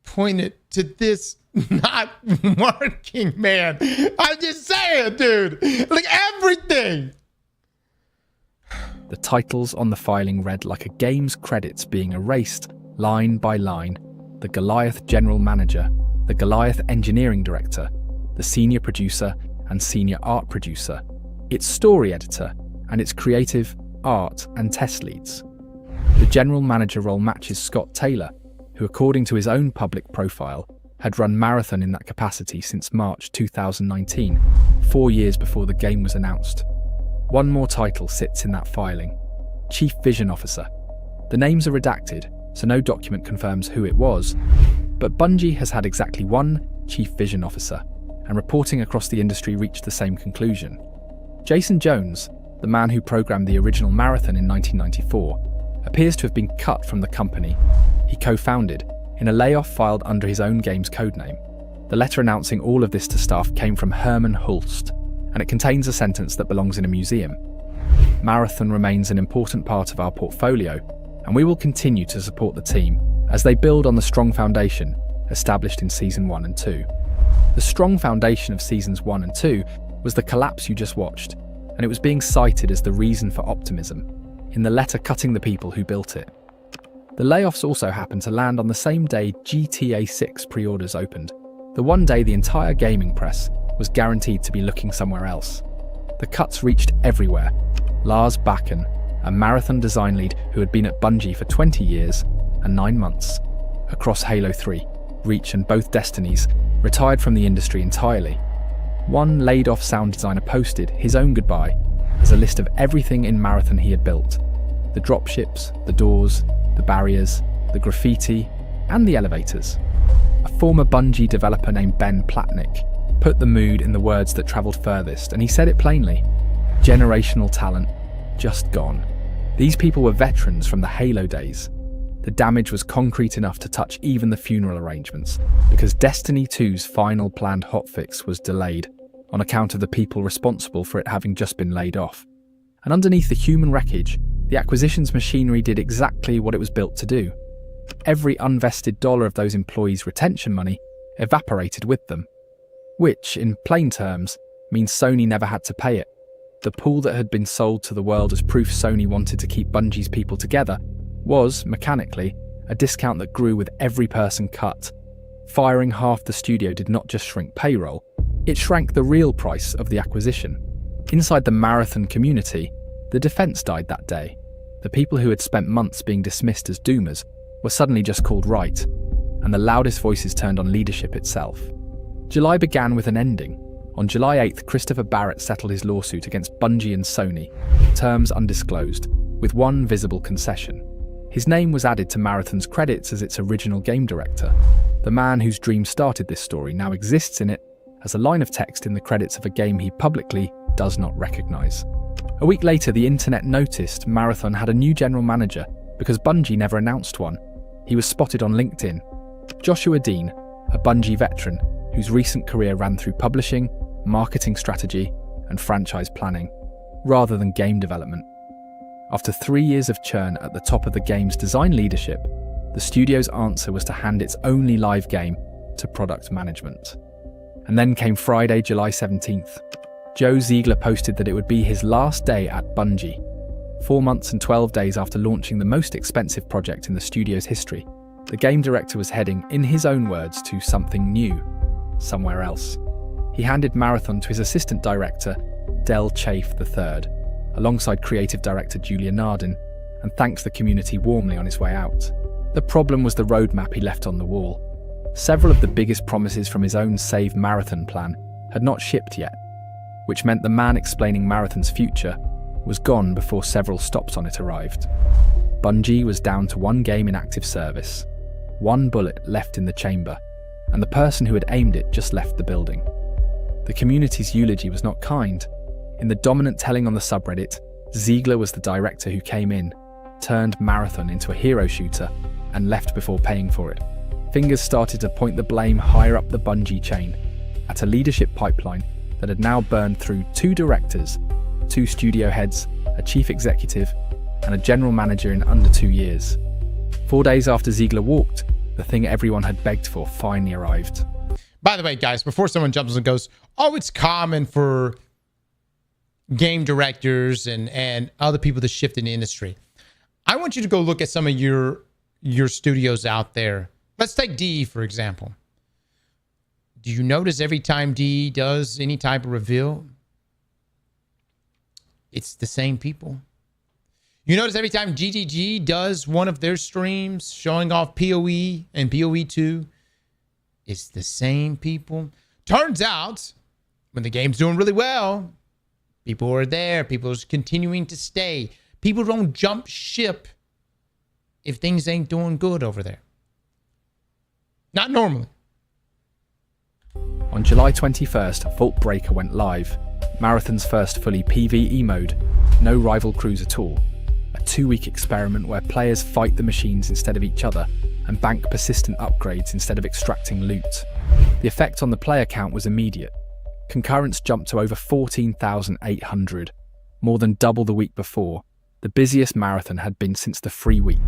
Speaker 1: pointed to this not working, man. I'm just saying, dude. Like everything.
Speaker 5: The titles on the filing read like a game's credits being erased line by line. The Goliath General Manager, the Goliath Engineering Director, the Senior Producer and Senior Art Producer, its Story Editor, and its Creative, Art and Test Leads. The General Manager role matches Scott Taylor, who according to his own public profile, had run Marathon in that capacity since March 2019, 4 years before the game was announced. One more title sits in that filing, Chief Vision Officer. The names are redacted, so no document confirms who it was, but Bungie has had exactly one Chief Vision Officer, and reporting across the industry reached the same conclusion. Jason Jones, the man who programmed the original Marathon in 1994, appears to have been cut from the company he co-founded in a layoff filed under his own game's codename. The letter announcing all of this to staff came from Herman Hulst, and it contains a sentence that belongs in a museum. Marathon remains an important part of our portfolio, and we will continue to support the team as they build on the strong foundation established in Season 1 and 2. The strong foundation of Seasons 1 and 2 was the collapse you just watched, and it was being cited as the reason for optimism, in the letter cutting the people who built it. The layoffs also happened to land on the same day GTA 6 pre-orders opened, the one day the entire gaming press was guaranteed to be looking somewhere else. The cuts reached everywhere. Lars Bakken, a Marathon design lead who had been at Bungie for 20 years and 9 months, across Halo 3, Reach and both Destinies, retired from the industry entirely. One laid-off sound designer posted his own goodbye as a list of everything in Marathon he had built. The dropships, the doors, the barriers, the graffiti, and the elevators. A former Bungie developer named Ben Platnick put the mood in the words that travelled furthest, and he said it plainly. Generational talent, just gone. These people were veterans from the Halo days. The damage was concrete enough to touch even the funeral arrangements, because Destiny 2's final planned hotfix was delayed on account of the people responsible for it having just been laid off. And underneath the human wreckage, the acquisitions machinery did exactly what it was built to do. Every unvested dollar of those employees' retention money evaporated with them, which, in plain terms, means Sony never had to pay it. The pool that had been sold to the world as proof Sony wanted to keep Bungie's people together was, mechanically, a discount that grew with every person cut. Firing half the studio did not just shrink payroll, it shrank the real price of the acquisition. Inside the Marathon community, the defense died that day. The people who had spent months being dismissed as doomers were suddenly just called right, and the loudest voices turned on leadership itself. July began with an ending. On July 8th, Christopher Barrett settled his lawsuit against Bungie and Sony, terms undisclosed, with one visible concession. His name was added to Marathon's credits as its original game director. The man whose dream started this story now exists in it as a line of text in the credits of a game he publicly does not recognise. A week later, the internet noticed Marathon had a new general manager because Bungie never announced one. he was spotted on LinkedIn. Joshua Dean, a Bungie veteran whose recent career ran through publishing, marketing strategy, and franchise planning, rather than game development. After 3 years of churn at the top of the game's design leadership, the studio's answer was to hand its only live game to product management. And then came Friday, July 17th. Joe Ziegler posted that it would be his last day at Bungie, 4 months and 12 days after launching the most expensive project in the studio's history. The game director was heading, in his own words, to something new, somewhere else. He handed Marathon to his assistant director, Del Chafe III, alongside creative director Julia Nardin, and thanked the community warmly on his way out. The problem was the roadmap he left on the wall. Several of the biggest promises from his own Save Marathon plan had not shipped yet, which meant the man explaining Marathon's future was gone before several stops on it arrived. Bungie was down to 1 game in active service, 1 bullet left in the chamber, and the person who had aimed it just left the building. The community's eulogy was not kind. In the dominant telling on the subreddit, Ziegler was the director who came in, turned Marathon into a hero shooter, and left before paying for it. Fingers started to point the blame higher up the Bungie chain, at a leadership pipeline that had now burned through 2 directors, 2 studio heads, a chief executive, and a general manager in under 2 years. 4 days after Ziegler walked, the thing everyone had begged for finally arrived.
Speaker 1: By the way, guys, before someone jumps and goes, oh, it's common for game directors and other people to shift in the industry. I want you to go look at some of your studios out there. Let's take DE, for example. Do you notice every time DE does any type of reveal, it's the same people? You notice every time GGG does one of their streams showing off PoE and PoE 2, it's the same people. Turns out, when the game's doing really well, people are there. People are continuing to stay. People don't jump ship if things ain't doing good over there. Not normally.
Speaker 5: On July 21st, Vault Breaker went live. Marathon's first fully PvE mode, no rival crews at all. A 2-week experiment where players fight the machines instead of each other and bank persistent upgrades instead of extracting loot. The effect on the player count was immediate. Concurrence jumped to over 14,800, more than double the week before, the busiest Marathon had been since the free week.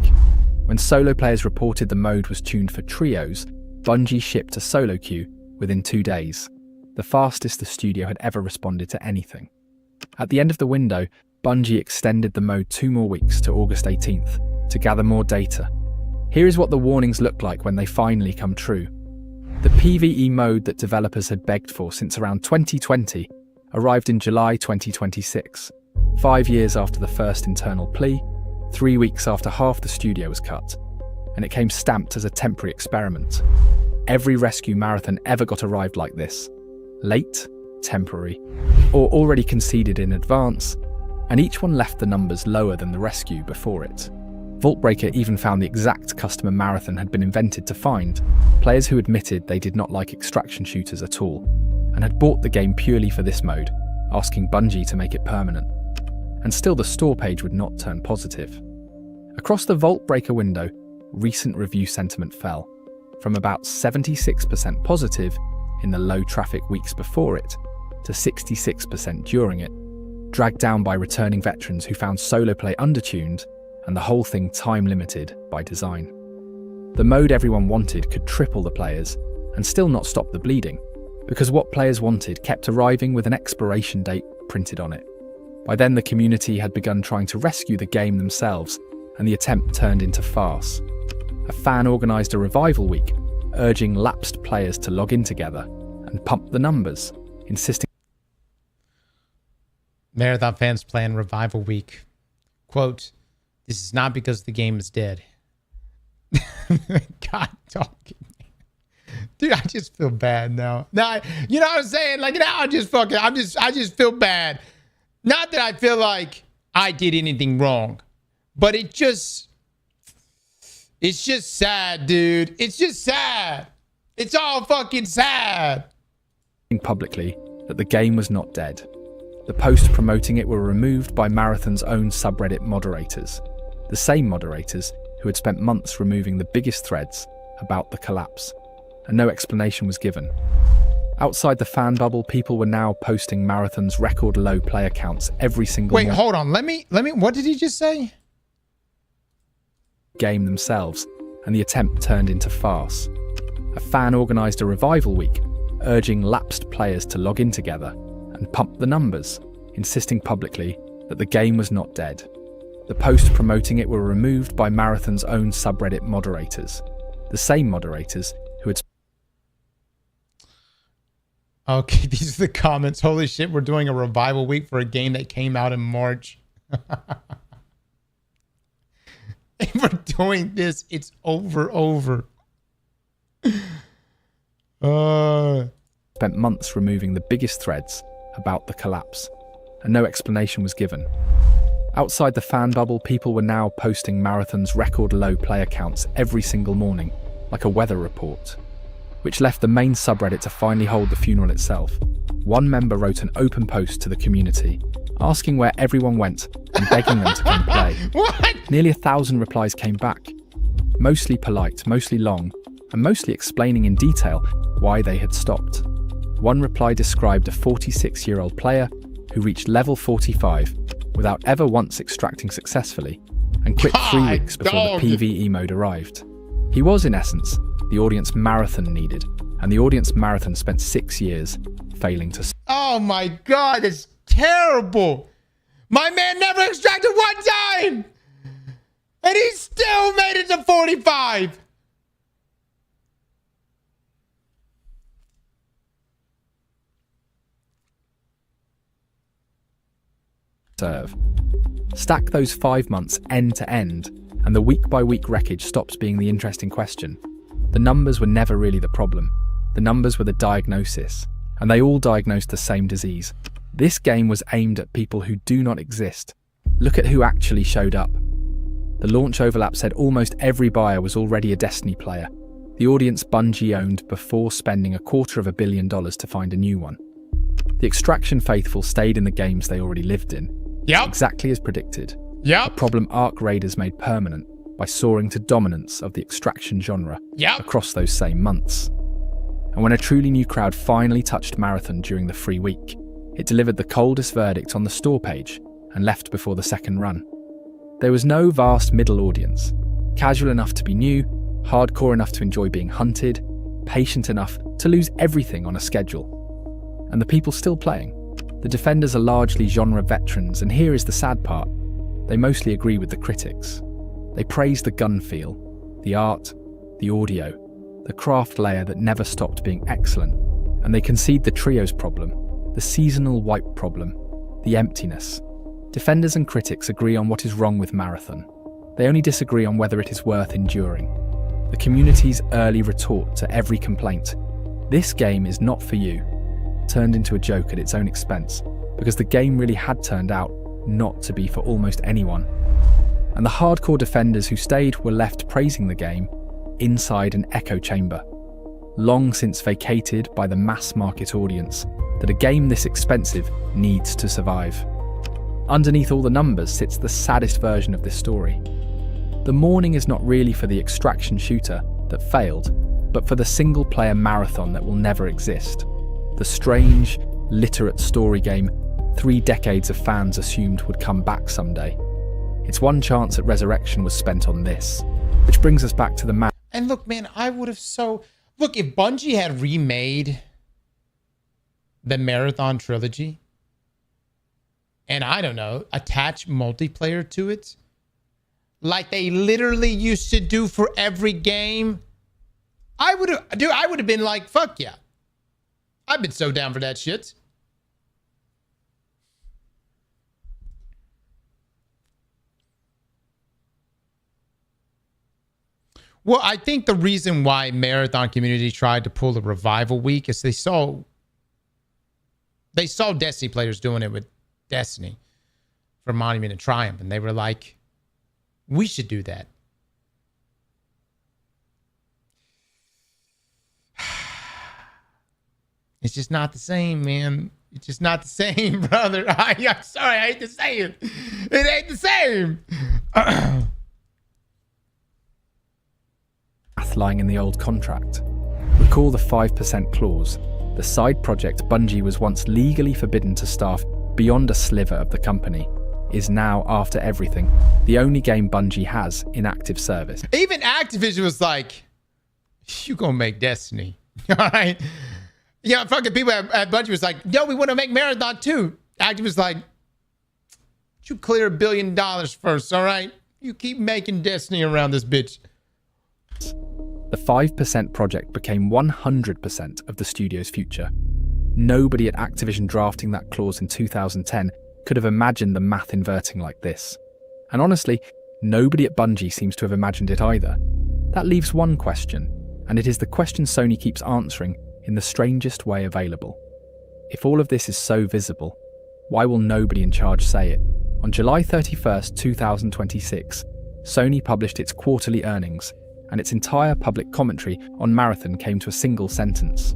Speaker 5: When solo players reported the mode was tuned for trios, Bungie shipped a solo queue within 2 days, the fastest the studio had ever responded to anything. At the end of the window, Bungie extended the mode 2 more weeks to August 18th to gather more data. Here is what the warnings look like when they finally come true. The PvE mode that developers had begged for since around 2020 arrived in July 2026, 5 years after the first internal plea, 3 weeks after half the studio was cut, and it came stamped as a temporary experiment. Every rescue Marathon ever got arrived like this: late, temporary, or already conceded in advance, and each one left the numbers lower than the rescue before it. Vaultbreaker even found the exact customer Marathon had been invented to find, players who admitted they did not like extraction shooters at all, and had bought the game purely for this mode, asking Bungie to make it permanent. And still the store page would not turn positive. Across the Vaultbreaker window, recent review sentiment fell, from about 76% positive in the low traffic weeks before it, to 66% during it, dragged down by returning veterans who found solo play undertuned and the whole thing time limited by design. The mode everyone wanted could triple the players and still not stop the bleeding, because what players wanted kept arriving with an expiration date printed on it. By then the community had begun trying to rescue the game themselves, and the attempt turned into farce. A fan organised a revival week, urging lapsed players to log in together and pump the numbers, insisting
Speaker 1: Marathon fans plan revival week. Quote, "This is not because the game is dead." God talking. Dude, I just feel bad now. Now, you know what I'm saying? Like, now I just feel bad. Not that I feel like I did anything wrong, but it's just sad, dude. It's just sad. It's all fucking sad.
Speaker 5: Publicly that the game was not dead. The posts promoting it were removed by Marathon's own subreddit moderators, the same moderators who had spent months removing the biggest threads about the collapse, and no explanation was given. Outside the fan bubble, people were now posting Marathon's record low player counts every single
Speaker 1: Wait, hold on. Let me, what did he just say?
Speaker 5: Game themselves, and the attempt turned into farce. A fan organised a revival week, urging lapsed players to log in together and pump the numbers, insisting publicly that the game was not dead. The posts promoting it were removed by Marathon's own subreddit moderators, the same moderators who had...
Speaker 1: Okay, these are the comments. Holy shit, we're doing a revival week for a game that came out in March. If we're doing this, it's over.
Speaker 5: Spent months removing the biggest threads about the collapse, and no explanation was given. Outside the fan bubble, people were now posting Marathon's record low player counts every single morning, like a weather report, which left the main subreddit to finally hold the funeral itself. One member wrote an open post to the community, asking where everyone went and begging them to come play.
Speaker 1: What?
Speaker 5: Nearly 1,000 replies came back, mostly polite, mostly long, and mostly explaining in detail why they had stopped. One reply described a 46-year-old player who reached level 45 without ever once extracting successfully and quit 3 weeks before the PvE mode arrived. He was, in essence, the audience Marathon needed, and the audience Marathon spent 6 years failing to...
Speaker 1: Oh my God, that's terrible. My man never extracted one time, and he still made it to 45.
Speaker 5: Serve. Stack those 5 months end to end, and the week-by-week wreckage stops being the interesting question. The numbers were never really the problem. The numbers were the diagnosis, and they all diagnosed the same disease. This game was aimed at people who do not exist. Look at who actually showed up. The launch overlap said almost every buyer was already a Destiny player, the audience Bungie owned before spending $250 million to find a new one. The Extraction faithful stayed in the games they already lived in.
Speaker 1: Yep.
Speaker 5: Exactly as predicted.
Speaker 1: Yep.
Speaker 5: A problem Arc Raiders made permanent by soaring to dominance of the Extraction genre across those same months. And when a truly new crowd finally touched Marathon during the free week, it delivered the coldest verdict on the store page and left before the second run. There was no vast middle audience, casual enough to be new, hardcore enough to enjoy being hunted, patient enough to lose everything on a schedule. And the people still playing. The defenders are largely genre veterans, and here is the sad part. They mostly agree with the critics. They praise the gun feel, the art, the audio, the craft layer that never stopped being excellent, and they concede the trios problem, the seasonal wipe problem, the emptiness. Defenders and critics agree on what is wrong with Marathon. They only disagree on whether it is worth enduring. The community's early retort to every complaint, "This game is not for you," turned into a joke at its own expense, because the game really had turned out not to be for almost anyone. And the hardcore defenders who stayed were left praising the game inside an echo chamber, long since vacated by the mass market audience that a game this expensive needs to survive. Underneath all the numbers sits the saddest version of this story. The mourning is not really for the Extraction shooter that failed, but for the single-player Marathon that will never exist. The strange, literate story game 3 decades of fans assumed would come back someday. Its one chance at resurrection was spent on this, which brings us back to the
Speaker 1: And look, man, I would have Look, if Bungie had remade the Marathon trilogy, and I don't know, attach multiplayer to it, like they literally used to do for every game, I would have been like, fuck yeah. I've been so down for that shit. Well, I think the reason why Marathon community tried to pull a revival week is they saw Destiny players doing it with Destiny for Monument and Triumph, and they were like, we should do that. It's just not the same, man. It's just not the same, brother. I'm sorry, I hate to say it. It ain't the same.
Speaker 5: truth lying in the old contract. Recall the 5% clause. The side project Bungie was once legally forbidden to staff beyond a sliver of the company is now, after everything, the only game Bungie has in active service.
Speaker 1: Even Activision was like, you gonna make Destiny, all right? Yeah, fucking people at Bungie was like, yo, we want to make Marathon too. Activision was like, you clear $1 billion first, all right? You keep making Destiny around this bitch.
Speaker 5: The 5% project became 100% of the studio's future. Nobody at Activision drafting that clause in 2010 could have imagined the math inverting like this. And honestly, nobody at Bungie seems to have imagined it either. That leaves one question, and it is the question Sony keeps answering in the strangest way available. If all of this is so visible, why will nobody in charge say it? On July 31st, 2026, Sony published its quarterly earnings, and its entire public commentary on Marathon came to a single sentence.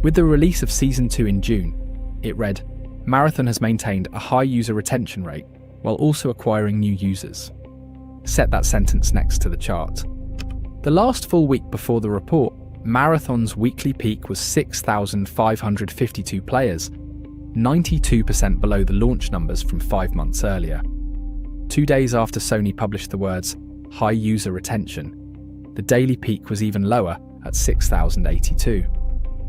Speaker 5: With the release of Season 2 in June, it read, Marathon has maintained a high user retention rate while also acquiring new users. Set that sentence next to the chart. The last full week before the report, Marathon's weekly peak was 6,552 players, 92% below the launch numbers from 5 months earlier. 2 days after Sony published the words, high user retention, the daily peak was even lower at 6,082.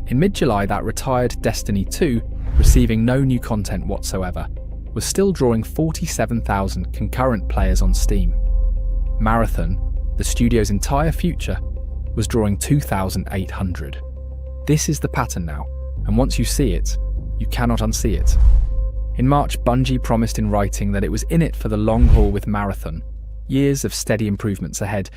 Speaker 5: In mid-July, that retired Destiny 2, receiving no new content whatsoever, was still drawing 47,000 concurrent players on Steam. Marathon, the studio's entire future, was drawing 2,800. This is the pattern now, and once you see it, you cannot unsee it. In March, Bungie promised in writing that it was in it for the long haul with Marathon, years of steady improvements ahead,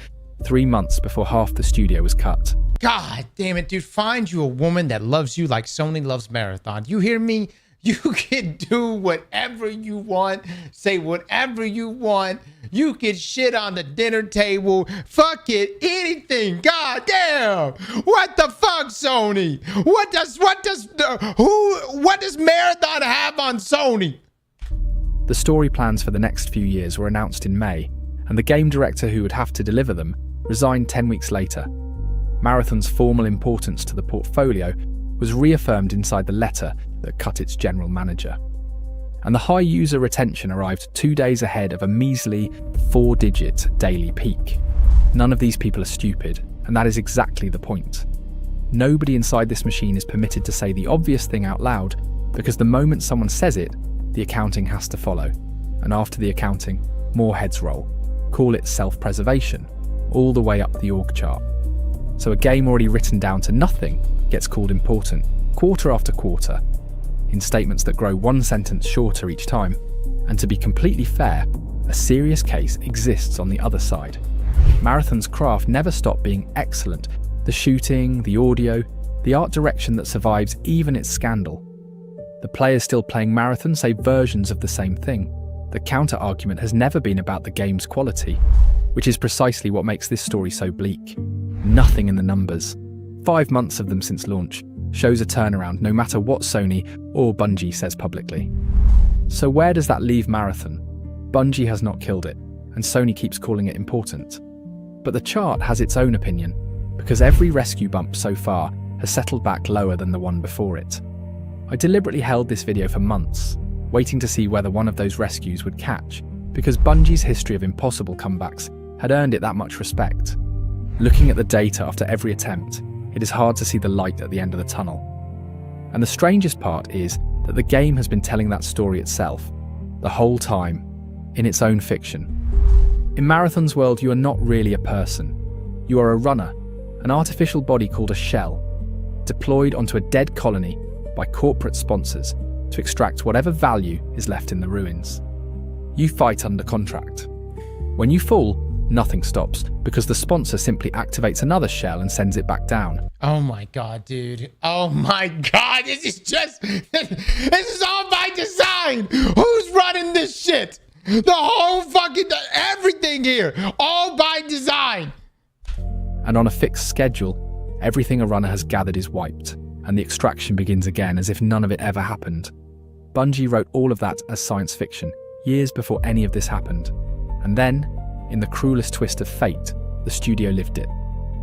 Speaker 5: 3 months before half the studio was cut.
Speaker 1: God damn it, dude. Find you a woman that loves you like Sony loves Marathon. You hear me? You can do whatever you want, say whatever you want. You can shit on the dinner table. Fuck it, anything. God damn. What the fuck, Sony? What does Marathon have on Sony?
Speaker 5: The story plans for the next few years were announced in May, and the game director who would have to deliver them resigned 10 weeks later. Marathon's formal importance to the portfolio was reaffirmed inside the letter that cut its general manager. And the high user retention arrived 2 days ahead of a measly 4-digit daily peak. None of these people are stupid, and that is exactly the point. Nobody inside this machine is permitted to say the obvious thing out loud, because the moment someone says it, the accounting has to follow. And after the accounting, more heads roll. Call it self-preservation, all the way up the org chart. So a game already written down to nothing gets called important, quarter after quarter, in statements that grow one sentence shorter each time. And to be completely fair, a serious case exists on the other side. Marathon's craft never stopped being excellent. The shooting, the audio, the art direction that survives even its scandal. The players still playing Marathon say versions of the same thing. The counter-argument has never been about the game's quality, which is precisely what makes this story so bleak. Nothing in the numbers. 5 months of them since launch shows a turnaround no matter what Sony or Bungie says publicly. So where does that leave Marathon? Bungie has not killed it, and Sony keeps calling it important. But the chart has its own opinion, because every rescue bump so far has settled back lower than the one before it. I deliberately held this video for months, waiting to see whether one of those rescues would catch, because Bungie's history of impossible comebacks had earned it that much respect. Looking at the data after every attempt, it is hard to see the light at the end of the tunnel. And the strangest part is that the game has been telling that story itself, the whole time, in its own fiction. In Marathon's world, you are not really a person. You are a runner, an artificial body called a shell, deployed onto a dead colony by corporate sponsors to extract whatever value is left in the ruins. You fight under contract. When you fall, nothing stops, because the sponsor simply activates another shell and sends it back down.
Speaker 1: Oh my God, dude. Oh my God. This is all by design. Who's running this shit? The whole fucking, everything here, all by design.
Speaker 5: And on a fixed schedule, everything a runner has gathered is wiped, and the extraction begins again as if none of it ever happened. Bungie wrote all of that as science fiction, years before any of this happened. And then, in the cruelest twist of fate, the studio lived it.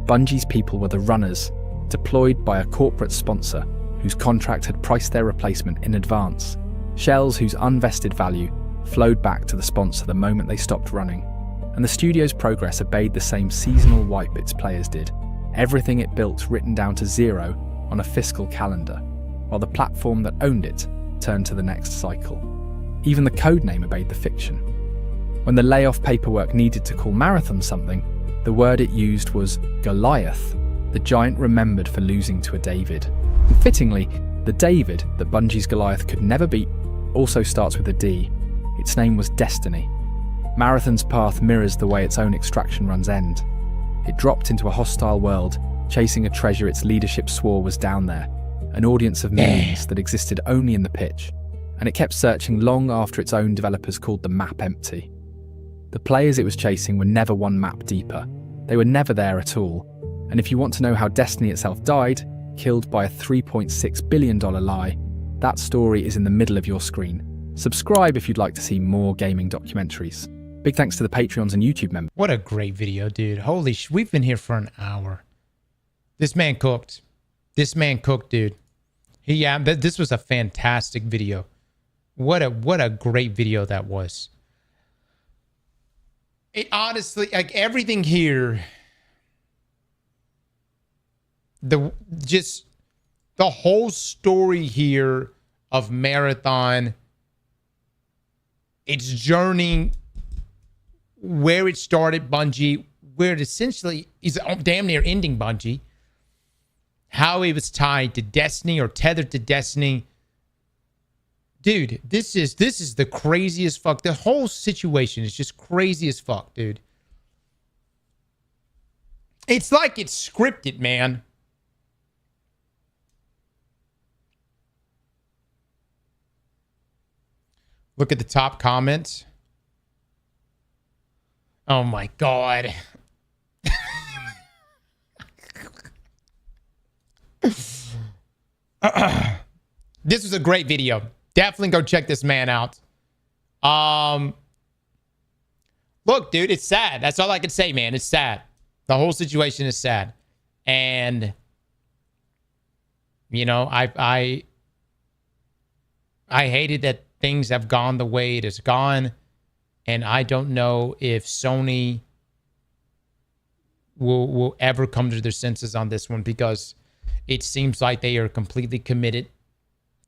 Speaker 5: Bungie's people were the runners, deployed by a corporate sponsor whose contract had priced their replacement in advance. Shells whose unvested value flowed back to the sponsor the moment they stopped running. And the studio's progress obeyed the same seasonal wipe its players did. Everything it built written down to zero on a fiscal calendar, while the platform that owned it turned to the next cycle. Even the codename obeyed the fiction. When the layoff paperwork needed to call Marathon something, the word it used was Goliath, the giant remembered for losing to a David. And fittingly, the David that Bungie's Goliath could never beat also starts with a D. Its name was Destiny. Marathon's path mirrors the way its own extraction runs end. It dropped into a hostile world, chasing a treasure its leadership swore was down there, an audience of millions that existed only in the pitch, and it kept searching long after its own developers called the map empty. The players it was chasing were never one map deeper. They were never there at all. And if you want to know how Destiny itself died, killed by a $3.6 billion lie, that story is in the middle of your screen. Subscribe if you'd like to see more gaming documentaries. Big thanks to the Patreons and YouTube members.
Speaker 1: What a great video, dude. Holy sh! We've been here for an hour. This man cooked. This man cooked, dude. This was a fantastic video. What a great video that was. It honestly, like everything here, the whole story here of Marathon, its journey, where it started Bungie, where it essentially is damn near ending Bungie, how it was tied to Destiny or tethered to Destiny. Dude, this is the craziest fuck. The whole situation is just crazy as fuck, dude. It's like it's scripted, man. Look at the top comments. Oh my God. This was a great video. Definitely go check this man out. Look, dude, it's sad. That's all I can say, man. It's sad. The whole situation is sad. And you know, I hated that things have gone the way it has gone. And I don't know if Sony will ever come to their senses on this one, because it seems like they are completely committed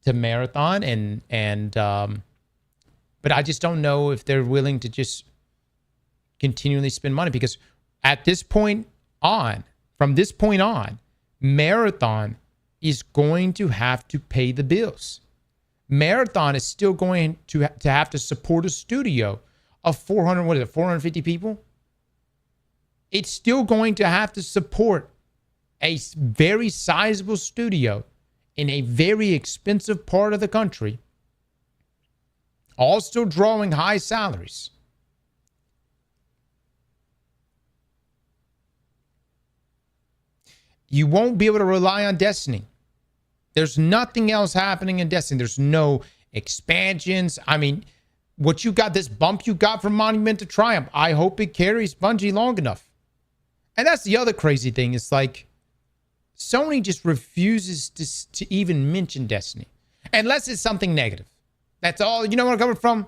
Speaker 1: to Marathon, but I just don't know if they're willing to just continually spend money, because at this point on, from this point on, Marathon is going to have to pay the bills. Marathon is still going to have to support a studio of 450 people. It's still going to have to support a very sizable studio in a very expensive part of the country, all still drawing high salaries. You won't be able to rely on Destiny. There's nothing else happening in Destiny. There's no expansions. I mean, what you got, this bump you got from Monument to Triumph, I hope it carries Bungie long enough. And that's the other crazy thing. It's like Sony just refuses to even mention Destiny, unless it's something negative. That's all. You know where I'm coming from?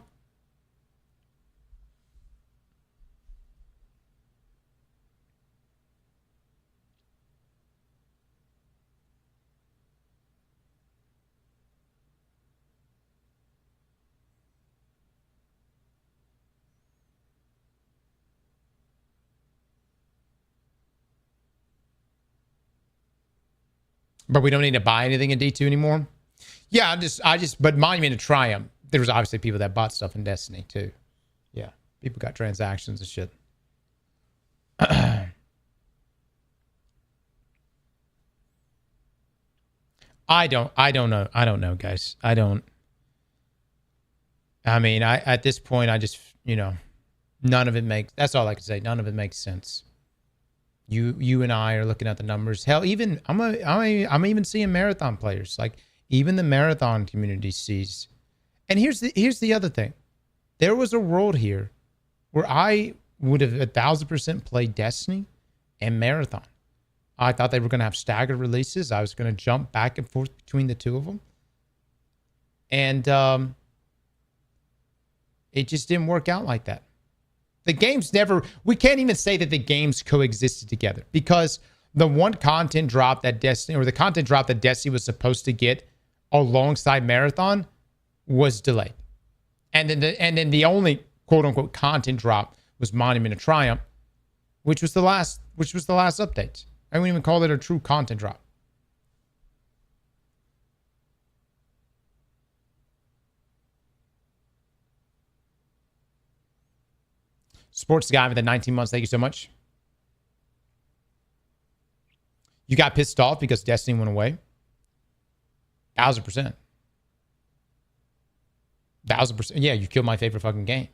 Speaker 1: But we don't need to buy anything in D2 anymore. Yeah, but Monument to Triumph, there was obviously people that bought stuff in Destiny too. Yeah, people got transactions and shit. I don't know, guys. I mean, at this point, I just, none of it makes, that's all I can say. None of it makes sense. You and I are looking at the numbers. Hell, even I'm even seeing Marathon players. Like, even the Marathon community sees. And here's the other thing. There was a world here where I would have 1,000% played Destiny and Marathon. I thought they were going to have staggered releases. I was going to jump back and forth between the two of them. And it just didn't work out like that. The games never, we can't even say that the games coexisted together, because the one content drop that Destiny, or the content drop that Destiny was supposed to get alongside Marathon, was delayed. And then the only quote unquote content drop was Monument of Triumph, which was the last update. I wouldn't even call it a true content drop. Sports guy with the 19 months. Thank you so much. You got pissed off because Destiny went away. 1,000%. 1,000%. Yeah, you killed my favorite fucking game.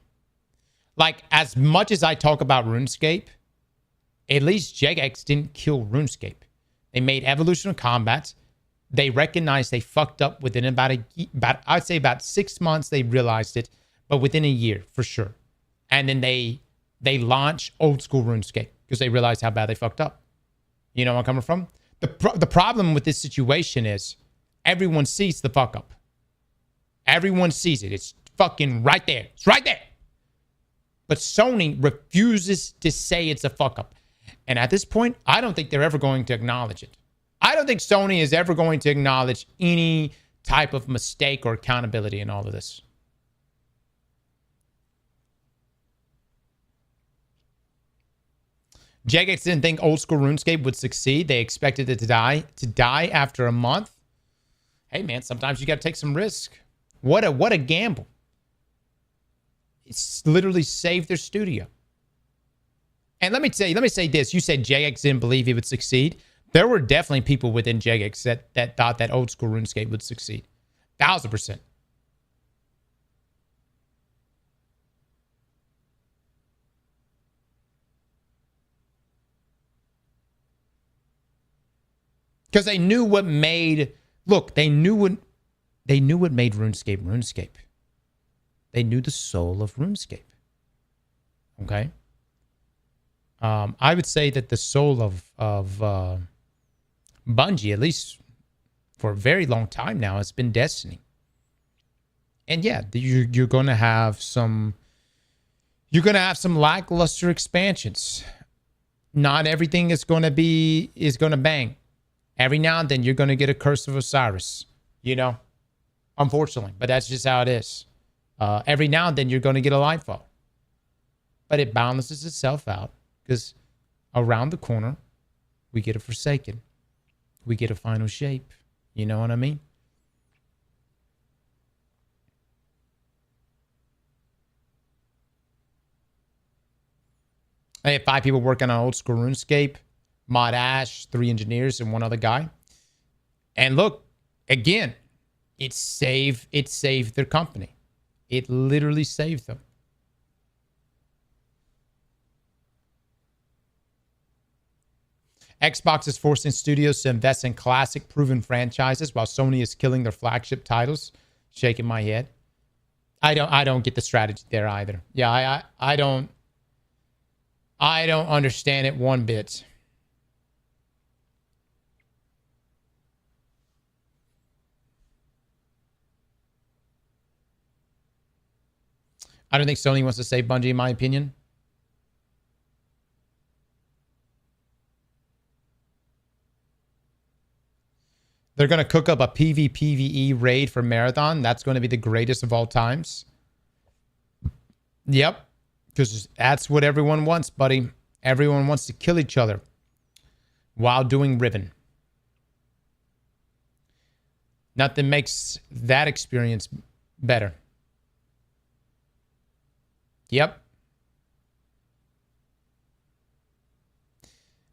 Speaker 1: Like, as much as I talk about RuneScape, at least Jagex didn't kill RuneScape. They made Evolution of Combat. They recognized they fucked up within about I'd say about 6 months they realized it, but within a year for sure. And then they launched old school RuneScape because they realized how bad they fucked up. You know where I'm coming from? The problem with this situation is everyone sees the fuck up. Everyone sees it. It's fucking right there. It's right there. But Sony refuses to say it's a fuck up. And at this point, I don't think they're ever going to acknowledge it. I don't think Sony is ever going to acknowledge any type of mistake or accountability in all of this. Jagex didn't think old school RuneScape would succeed. They expected it to die after a month. Hey man, sometimes you got to take some risk. What a gamble. It's literally saved their studio. And let me say this. You said Jagex didn't believe he would succeed. There were definitely people within Jagex that thought that old school RuneScape would succeed. 1,000%. Because they knew what made, they knew what made RuneScape RuneScape. They knew the soul of RuneScape. Okay? I would say that the soul of Bungie, at least for a very long time now, has been Destiny. And yeah, you're going to have some lackluster expansions. Not everything is going to bang. Every now and then you're going to get a Curse of Osiris, unfortunately, but that's just how it is. Every now and then you're going to get a Lightfall, but it balances itself out because around the corner we get a Forsaken, we get a Final Shape. You know what I mean? I had 5 people working on old school RuneScape. Mod Ash, 3 engineers, and 1 other guy. And look, again, it saved their company. It literally saved them. Xbox is forcing studios to invest in classic, proven franchises while Sony is killing their flagship titles. Shaking my head. I don't get the strategy there either. Yeah, I don't understand it one bit. I don't think Sony wants to save Bungie, in my opinion. They're going to cook up a PvPvE raid for Marathon. That's going to be the greatest of all times. Yep. Because that's what everyone wants, buddy. Everyone wants to kill each other while doing Ribbon. Nothing makes that experience better. Yep.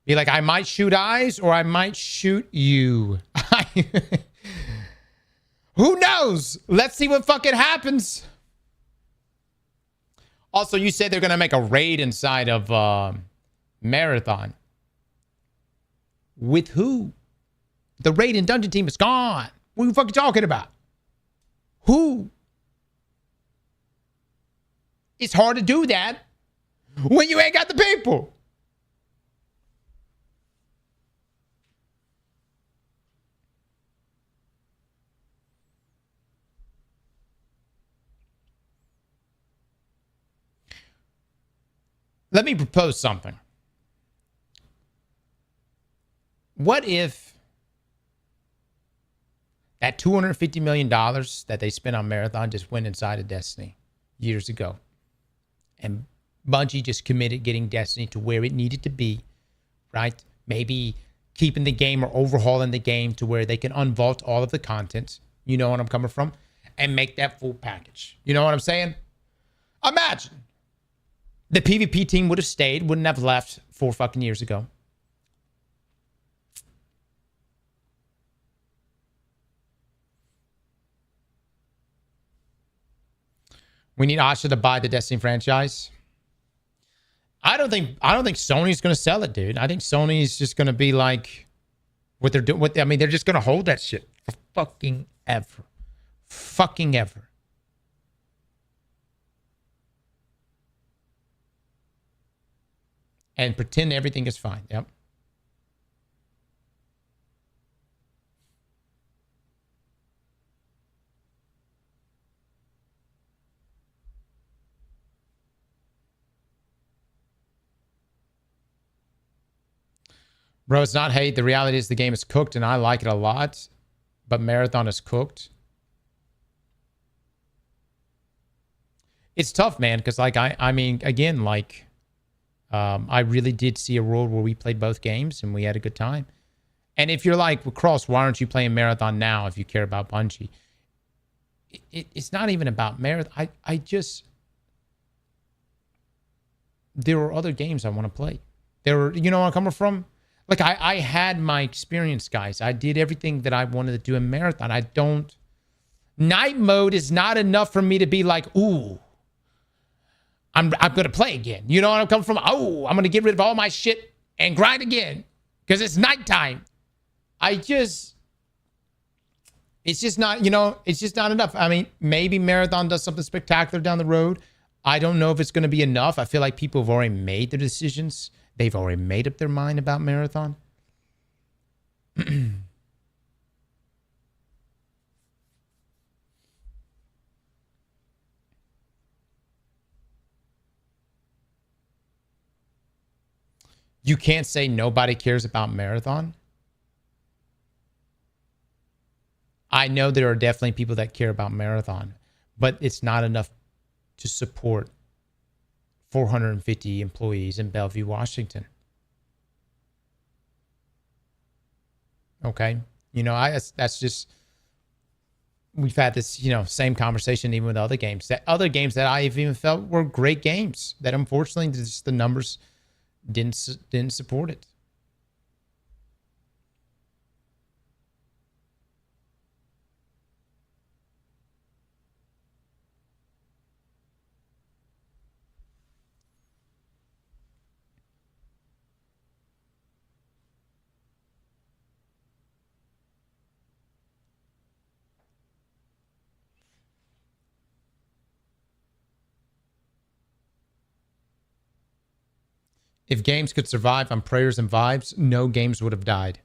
Speaker 1: Be like, I might shoot eyes or I might shoot you. Who knows? Let's see what fucking happens. Also, you said they're going to make a raid inside of Marathon. With who? The raid and dungeon team is gone. What are you fucking talking about? Who? It's hard to do that when you ain't got the people. Let me propose something. What if that $250 million that they spent on Marathon just went inside of Destiny years ago, and Bungie just committed getting Destiny to where it needed to be, right? Maybe keeping the game or overhauling the game to where they can unvault all of the content, you know what I'm coming from, and make that full package. You know what I'm saying? Imagine the PvP team would have stayed, wouldn't have left 4 fucking years ago. We need Asha to buy the Destiny franchise. I don't think Sony's going to sell it, dude. I think Sony's just going to be like what they're doing. I mean, they're just going to hold that shit for fucking ever. Fucking ever. And pretend everything is fine. Yep. Bro, it's not hate. The reality is the game is cooked, and I like it a lot. But Marathon is cooked. It's tough, man, because like I mean, again, like I really did see a world where we played both games and we had a good time. And if you're like, well, Cross, why aren't you playing Marathon now if you care about Bungie? It's not even about Marathon. I just, there are other games I want to play. There are, you know where I'm coming from? Like, I had my experience, guys. I did everything that I wanted to do in Marathon. I don't... Night mode is not enough for me to be like, ooh, I'm going to play again. You know where I'm coming from? Oh, I'm going to get rid of all my shit and grind again because it's nighttime. It's just not, you know, it's just not enough. I mean, maybe Marathon does something spectacular down the road. I don't know if it's going to be enough. I feel like people have already made their decisions. They've already made up their mind about Marathon. You can't say nobody cares about Marathon. I know there are definitely people that care about Marathon, but it's not enough to support 450 employees in Bellevue, Washington. Okay. You know, that's just, we've had this, you know, same conversation even with other games. That other games that I've even felt were great games that unfortunately just the numbers didn't support it. If games could survive on prayers and vibes, no games would have died.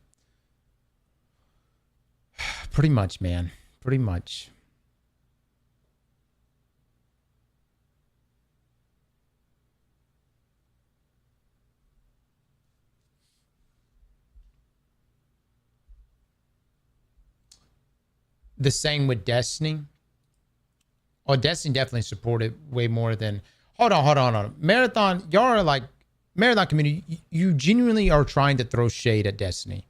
Speaker 1: Pretty much, man. Pretty much. The same with Destiny. Oh, Destiny definitely supported way more than... Hold on. Marathon, y'all are like... Marathon community, you genuinely are trying to throw shade at Destiny.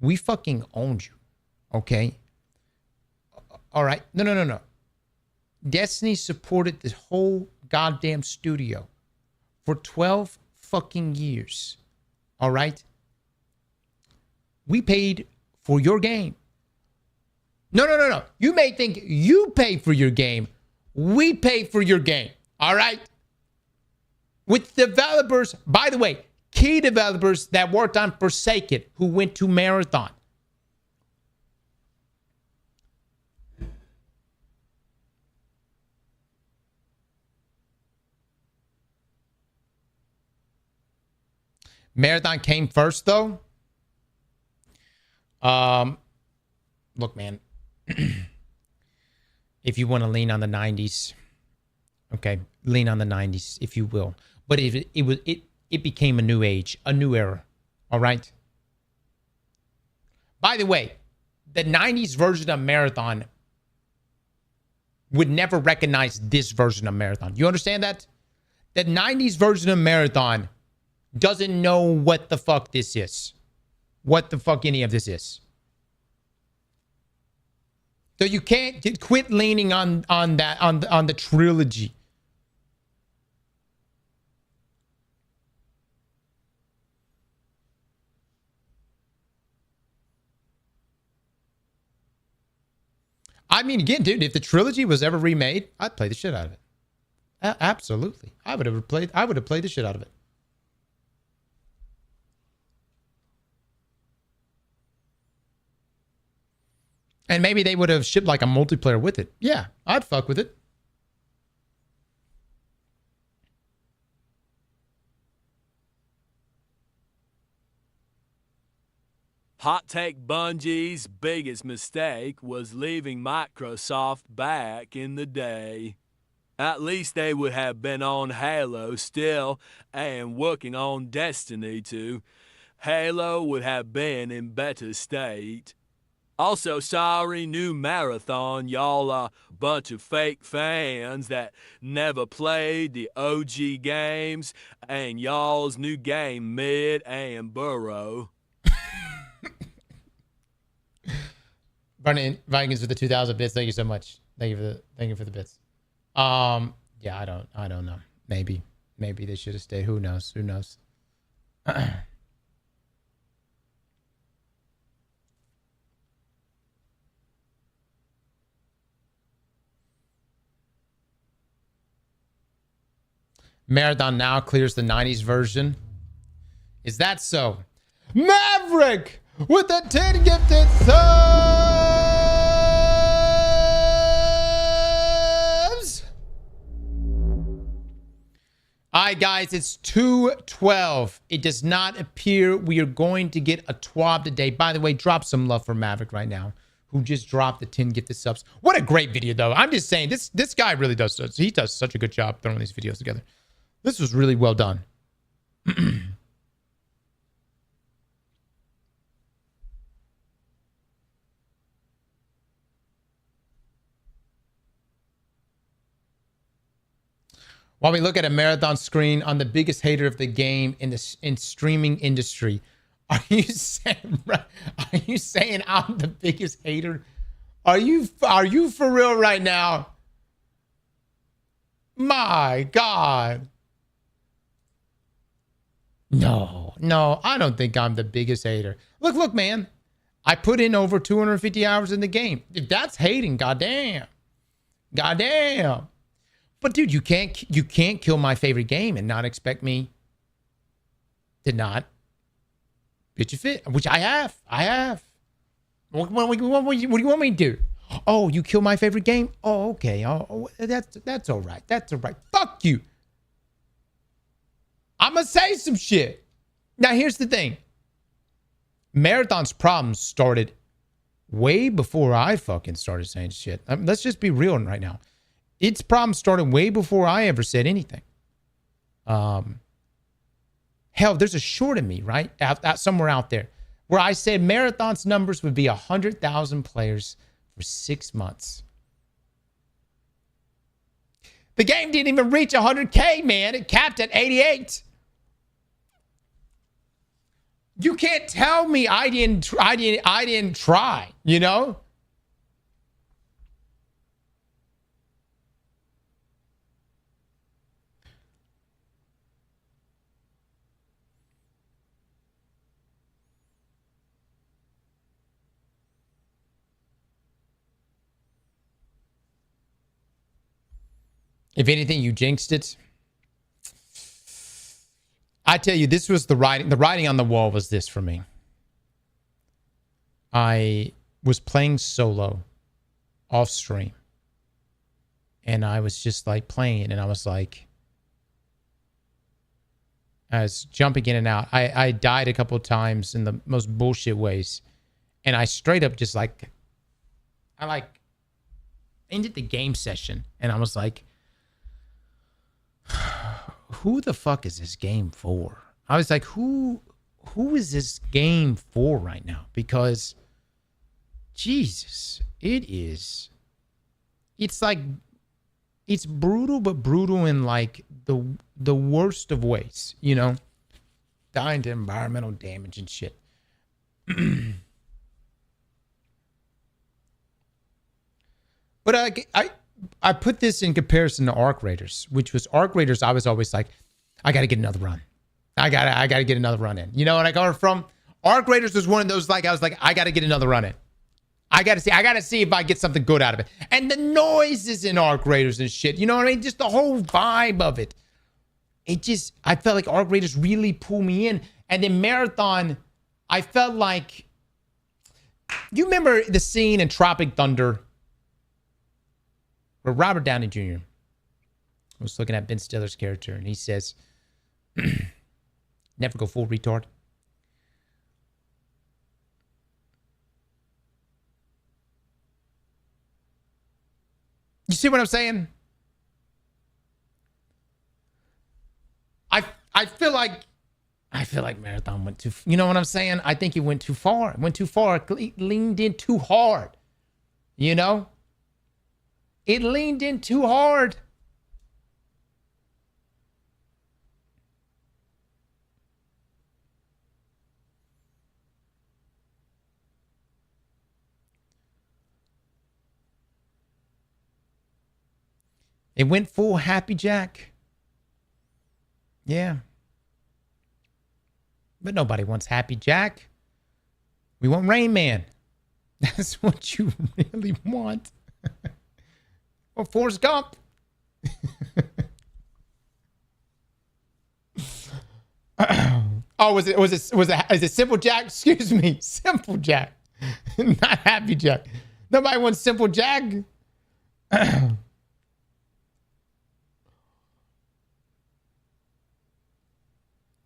Speaker 1: We fucking owned you, okay? All right? No. Destiny supported this whole goddamn studio for 12 fucking years, all right? We paid for your game. No. You may think you pay for your game. We pay for your game, all right? With developers, by the way, key developers that worked on Forsaken who went to Marathon. Marathon came first, though. Look, man, if you want to lean on the 90s, Okay, lean on the 90s, if you will. But it became a new age, a new era. All right. By the way, the 90s version of Marathon would never recognize this version of Marathon. You understand that? The 90s version of Marathon doesn't know what the fuck this is. What the fuck any of this is. So you can't quit leaning on the trilogy. I mean, again, dude, if the trilogy was ever remade, I'd play the shit out of it. Absolutely. I would have played the shit out of it. And maybe they would have shipped like a multiplayer with it. Yeah, I'd fuck with it.
Speaker 6: Hot take Bungie's biggest mistake was leaving Microsoft back in the day. At least they would have been on Halo still and working on Destiny too. Halo would have been in better state. Also, sorry, new Marathon, y'all are a bunch of fake fans that never played the OG games, and y'all's new game mid and burrow.
Speaker 1: Burning Vikings with the 2,000 bits. Thank you so much. Thank you for the bits. Yeah, I don't know. Maybe they should have stayed. Who knows? Marathon now clears the 90s version. Is that so? Maverick with the 10 gifted subs. All right, guys, it's 2:12. It does not appear we are going to get a TWAB today. By the way, drop some love for Maverick right now, who just dropped the 10 gifted subs. What a great video, though. I'm just saying, this guy really does. He does such a good job throwing these videos together. This was really well done. While we look at a Marathon screen on the biggest hater of the game in streaming industry, are you saying I'm the biggest hater? Are you for real right now? My God. No, I don't think I'm the biggest hater. Look, man. I put in over 250 hours in the game. If that's hating, goddamn. But dude, you can't kill my favorite game and not expect me to not pitch a fit, which I have. What do you want me to do? Oh, you kill my favorite game? Oh, okay. Oh, that's all right. Fuck you. I'm going to say some shit. Now, here's the thing. Marathon's problems started way before I fucking started saying shit. Let's just be real right now. Its problems started way before I ever said anything. Hell, there's a short of me, right? Out somewhere out there where I said Marathon's numbers would be 100,000 players for 6 months. The game didn't even reach 100K, man. It capped at 88. You can't tell me I didn't try, you know? If anything, you jinxed it. I tell you, this was the writing. The writing on the wall was this for me. I was playing solo off stream. And I was just like playing it. And I was jumping in and out. I died a couple of times in the most bullshit ways. And I straight up just ended the game session. And I was like, who the fuck is this game for? I was like, who is this game for right now? Because Jesus, it's like, it's brutal, but brutal in like the worst of ways, you know, dying to environmental damage and shit. But I put this in comparison to Arc Raiders, which was Arc Raiders. I was always like, I got to get another run. I gotta get another run in. You know what I got from? Arc Raiders was one of those, like, I was like, I got to get another run in. I gotta see if I get something good out of it. And the noises in Arc Raiders and shit, you know what I mean? Just the whole vibe of it. I felt like Arc Raiders really pulled me in. And then Marathon, I felt like, you remember the scene in Tropic Thunder where Robert Downey Jr. was looking at Ben Stiller's character and he says, never go full retard. You see what I'm saying? I feel like Marathon went too, you know what I'm saying? I think he went too far. It went too far. It leaned in too hard. You know? It leaned in too hard. It went full Happy Jack. Yeah. But nobody wants Happy Jack. We want Rain Man. That's what you really want. Or Forrest Gump. Oh, is it Simple Jack? Excuse me, Simple Jack. Not Happy Jack. Nobody wants Simple Jack.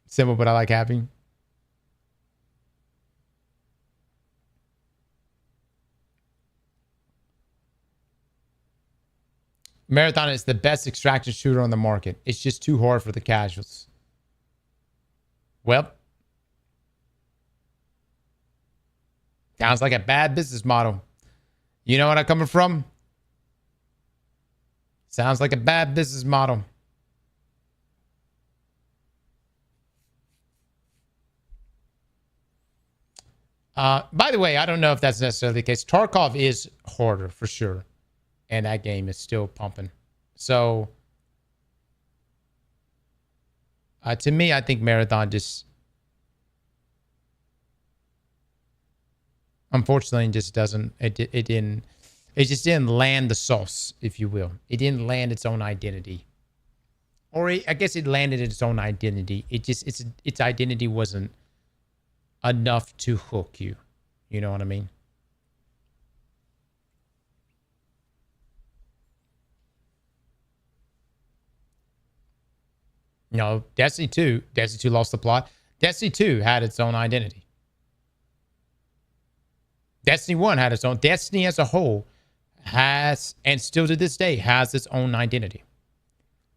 Speaker 1: Simple, but I like happy. Marathon is the best extraction shooter on the market. It's just too hard for the casuals. Well, sounds like a bad business model. You know what I'm coming from? Sounds like a bad business model. By the way, I don't know if that's necessarily the case. Tarkov is harder for sure. And that game is still pumping. So, to me, I think Marathon just, unfortunately, just doesn't, it just didn't land the sauce, if you will. It didn't land its own identity. Or I guess it landed its own identity. Its identity wasn't enough to hook you. You know what I mean? You know, Destiny 2 lost the plot. Destiny 2 had its own identity. Destiny 1 had its own. Destiny as a whole has, and still to this day, has its own identity.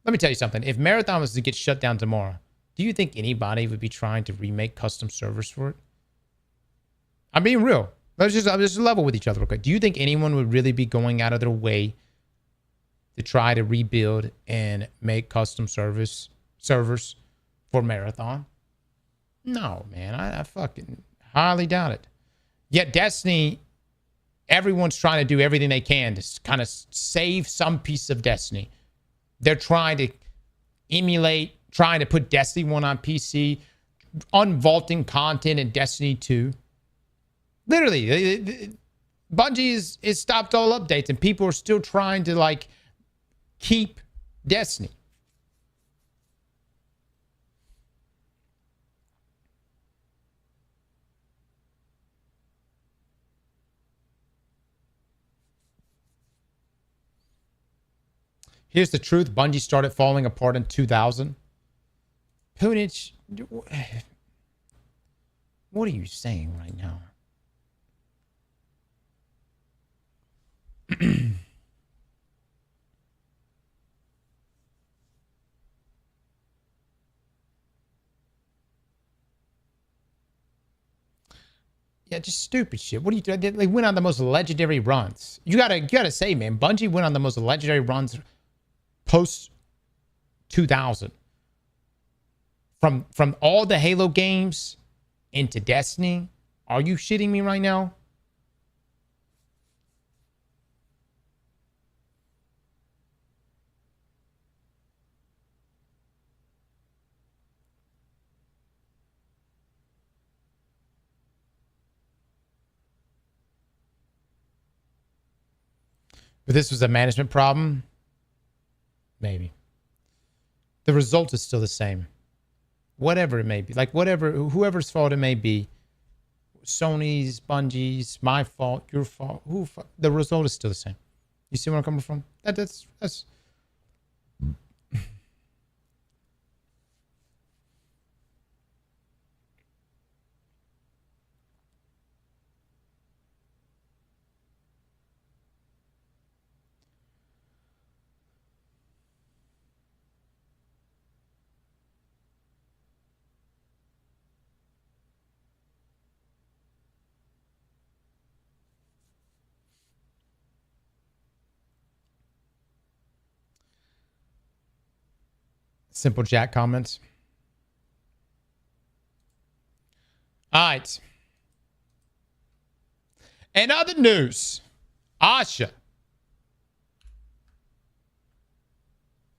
Speaker 1: Let me tell you something. If Marathon was to get shut down tomorrow, do you think anybody would be trying to remake custom servers for it? I'm being real. Let's just level with each other real quick. Do you think anyone would really be going out of their way to try to rebuild and make custom servers for Marathon? No, man. I fucking highly doubt it. Yet Destiny, everyone's trying to do everything they can to kind of save some piece of Destiny. They're trying to emulate, trying to put Destiny 1 on PC, unvaulting content in Destiny 2. Literally, Bungie is stopped all updates and people are still trying to like keep Destiny. Here's the truth. Bungie started falling apart in 2000. Punich, what are you saying right now? Yeah, just stupid shit. What are you doing? They went on the most legendary runs. You gotta say, man, Bungie went on the most legendary runs post 2000. From all the Halo games into Destiny. Are you shitting me right now? But this was a management problem? Maybe. The result is still the same. Whatever it may be. Like, whatever, whoever's fault it may be. Sony's, Bungie's, my fault, your fault. The result is still the same. You see where I'm coming from? That's Simple Jack comments. All right. In other news, Asha.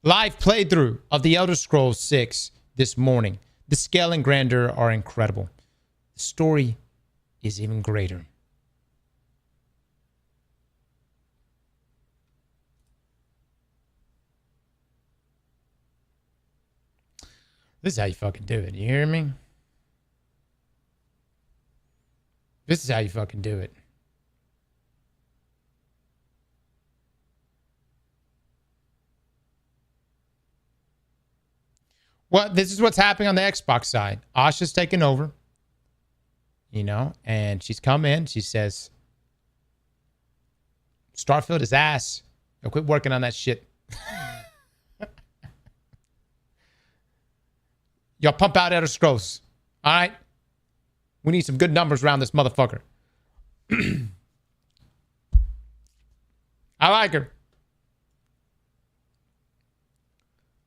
Speaker 1: Live playthrough of The Elder Scrolls 6 this morning. The scale and grandeur are incredible. The story is even greater. This is how you fucking do it. You hear me? This is how you fucking do it. Well, this is what's happening on the Xbox side. Asha's taken over, you know, and she's come in. She says, Starfield is ass. Yo, quit working on that shit. Y'all pump out Elder Scrolls. All right? We need some good numbers around this motherfucker. I like her.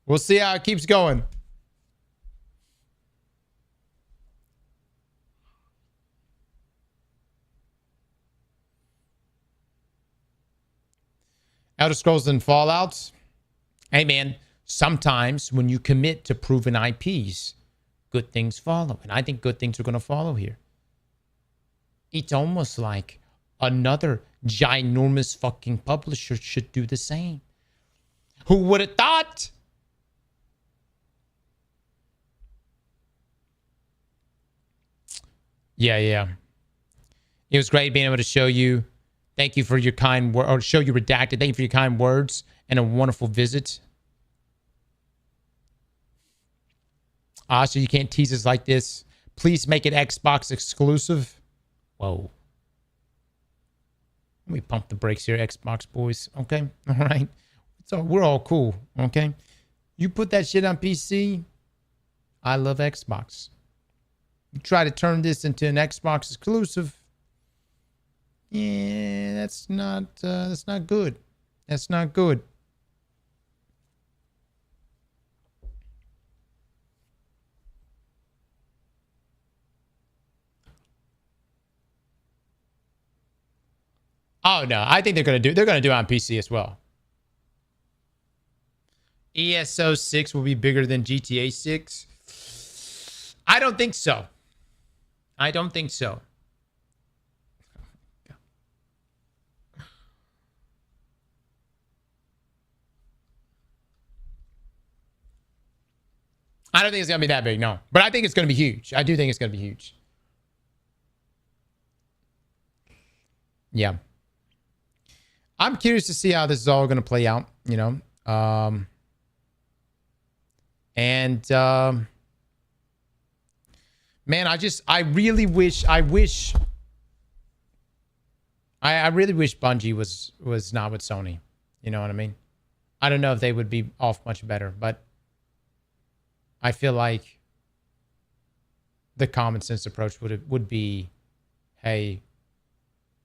Speaker 1: We'll see how it keeps going. Elder Scrolls and Fallouts. Hey, man. Sometimes when you commit to proven IPs, good things follow. And I think good things are going to follow here. It's almost like another ginormous fucking publisher should do the same. Who would have thought? Yeah. It was great being able to show you. Thank you for your kind word, or show you redacted. Thank you for your kind words and a wonderful visit. So you can't tease us like this. Please make it Xbox exclusive. Whoa. Let me pump the brakes here, Xbox boys. Okay? All right? So we're all cool. Okay? You put that shit on PC, I love Xbox. You try to turn this into an Xbox exclusive. Yeah, that's not good. That's not good. Oh no, I think they're gonna do it on PC as well. ESO 6 will be bigger than GTA 6. I don't think so. I don't think so. I don't think it's gonna be that big, no. But I think it's gonna be huge. I do think it's gonna be huge. Yeah. I'm curious to see how this is all going to play out, you know. Man, I really wish Bungie was not with Sony. You know what I mean? I don't know if they would be off much better, but I feel like the common sense approach would be, hey,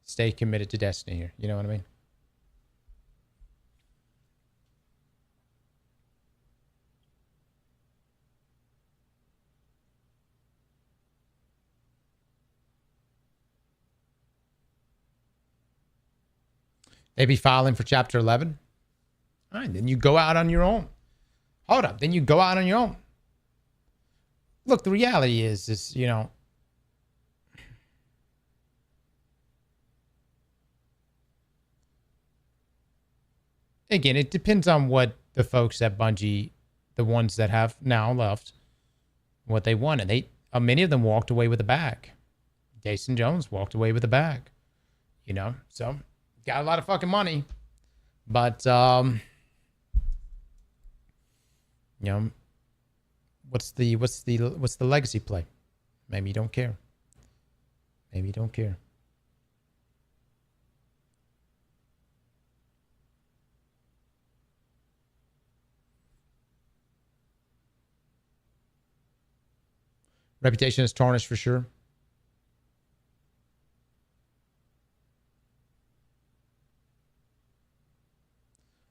Speaker 1: stay committed to Destiny here. You know what I mean? They be filing for Chapter 11. All right, then you go out on your own. Hold up, then you go out on your own. Look, the reality is, you know, again, it depends on what the folks at Bungie, the ones that have now left, what they wanted. They many of them walked away with a bag. Jason Jones walked away with a bag. You know, so got a lot of fucking money, but you know, what's the legacy play? Maybe you don't care. Maybe you don't care. Reputation is tarnished for sure.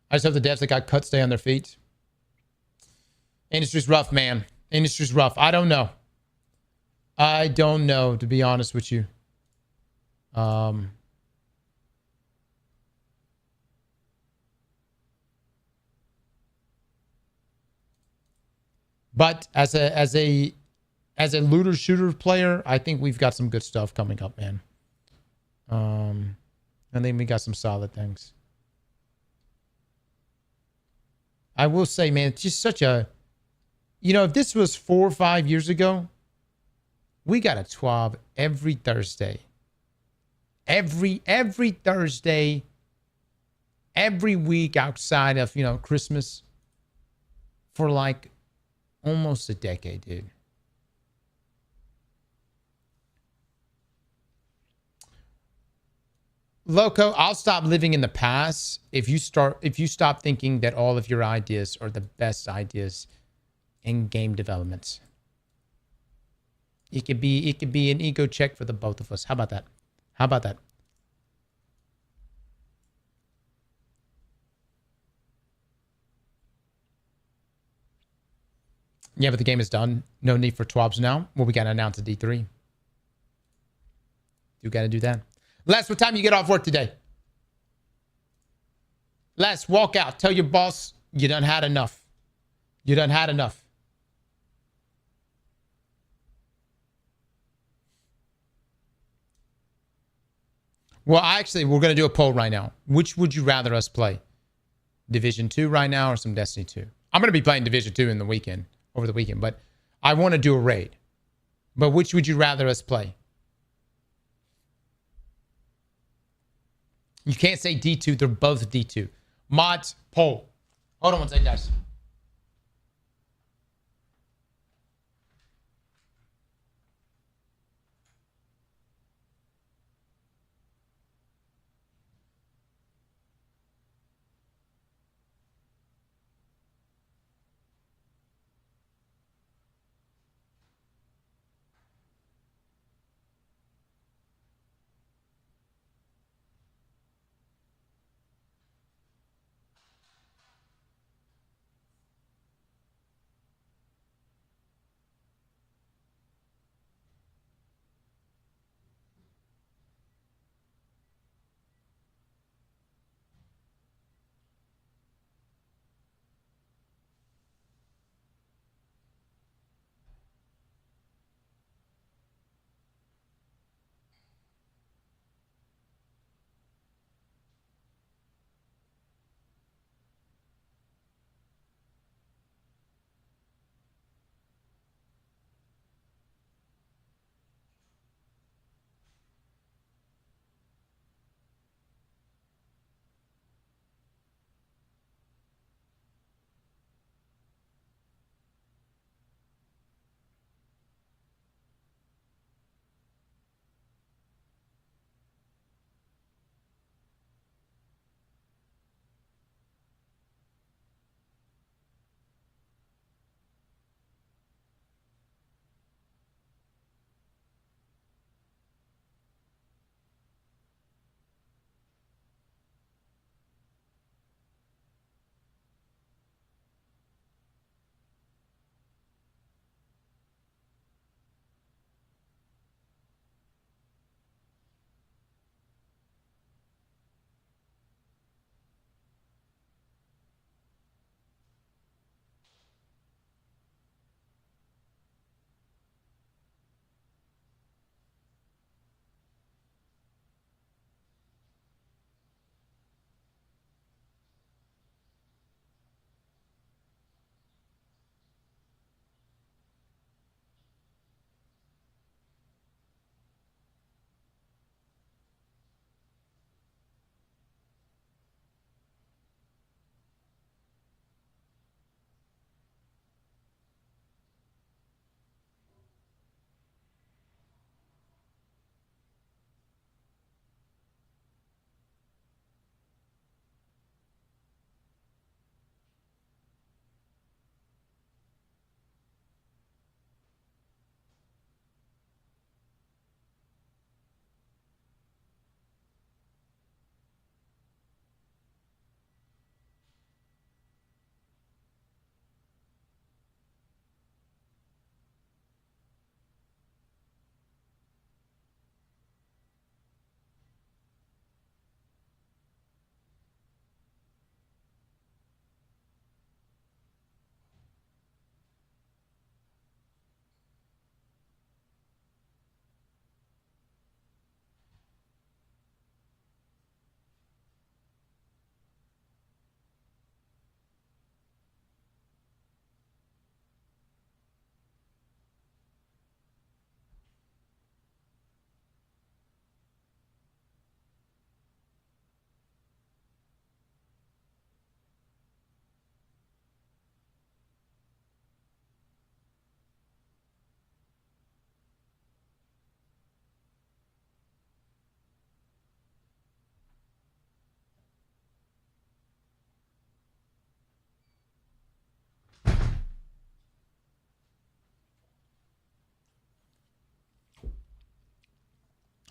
Speaker 1: I just hope the devs that got cut stay on their feet. Industry's rough, man. Industry's rough. I don't know. I don't know, to be honest with you. But as a looter shooter player, I think we've got some good stuff coming up, man. I think we got some solid things. I will say, man, it's just such a, you know, if this was 4 or 5 years ago, we got a TWAB every Thursday. Every Thursday, every week outside of, you know, Christmas for like almost a decade, dude. Loco, I'll stop living in the past if you stop thinking that all of your ideas are the best ideas in game development. It could be an ego check for the both of us. How about that? How about that? Yeah, but the game is done. No need for TWABs now. Well, we got to announce a D3. You got to do that. Les, what time you get off work today? Les, walk out. Tell your boss you done had enough. You done had enough. Well, actually, we're going to do a poll right now. Which would you rather us play? Division 2 right now or some Destiny 2? I'm going to be playing Division 2 over the weekend, but I want to do a raid. But which would you rather us play? You can't say D2. They're both D2. Mods, poll. Hold on one second, guys.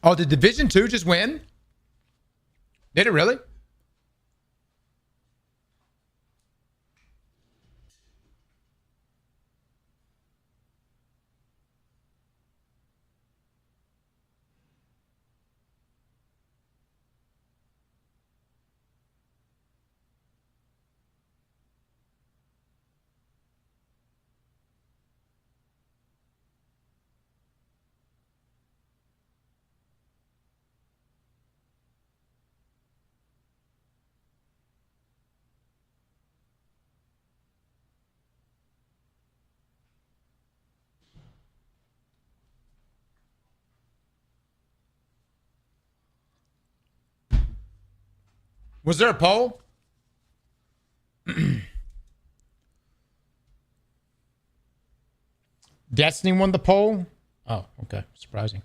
Speaker 1: Oh, did Division 2 just win? Did it really? Was there a poll? Destiny won the poll? Oh, okay. Surprising.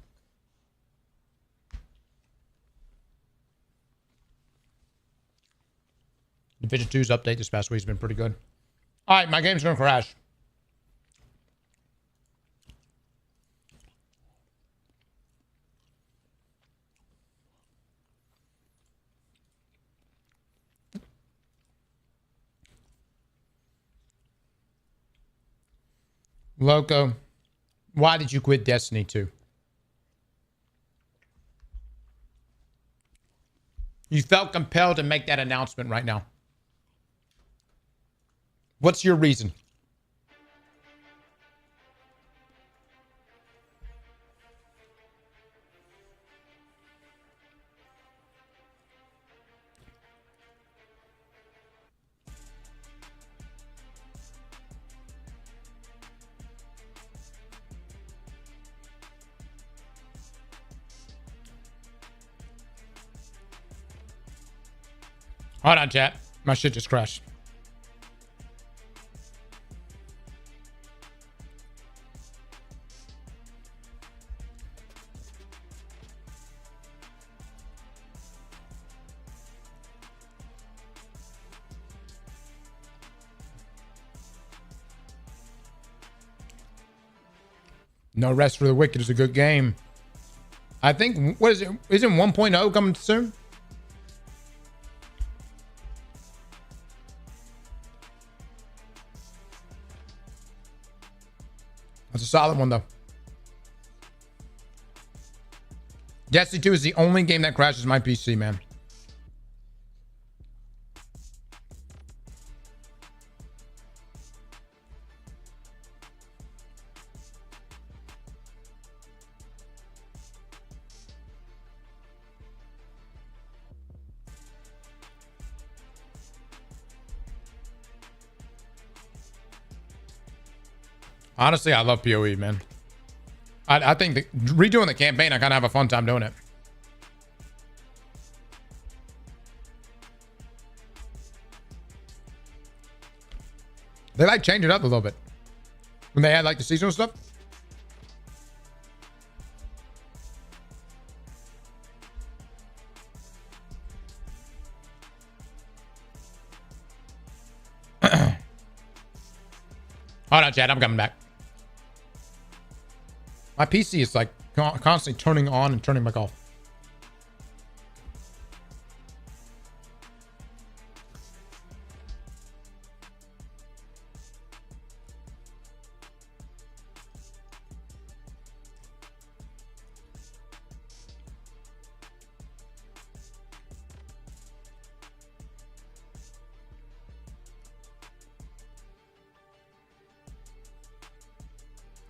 Speaker 1: Division 2's update this past week's been pretty good. All right, my game's going to crash. Loco, why did you quit Destiny 2? You felt compelled to make that announcement right now. What's your reason? Hold on, chat. My shit just crashed. No Rest for the Wicked is a good game. I think, what is it? Isn't 1.0 coming soon? That's a solid one, though. Destiny 2 is the only game that crashes my PC, man. Honestly, I love PoE, man. I think redoing the campaign, I kind of have a fun time doing it. They like change it up a little bit. When they add like the seasonal stuff. Hold on, Chad. I'm coming back. My PC is like constantly turning on and turning back off.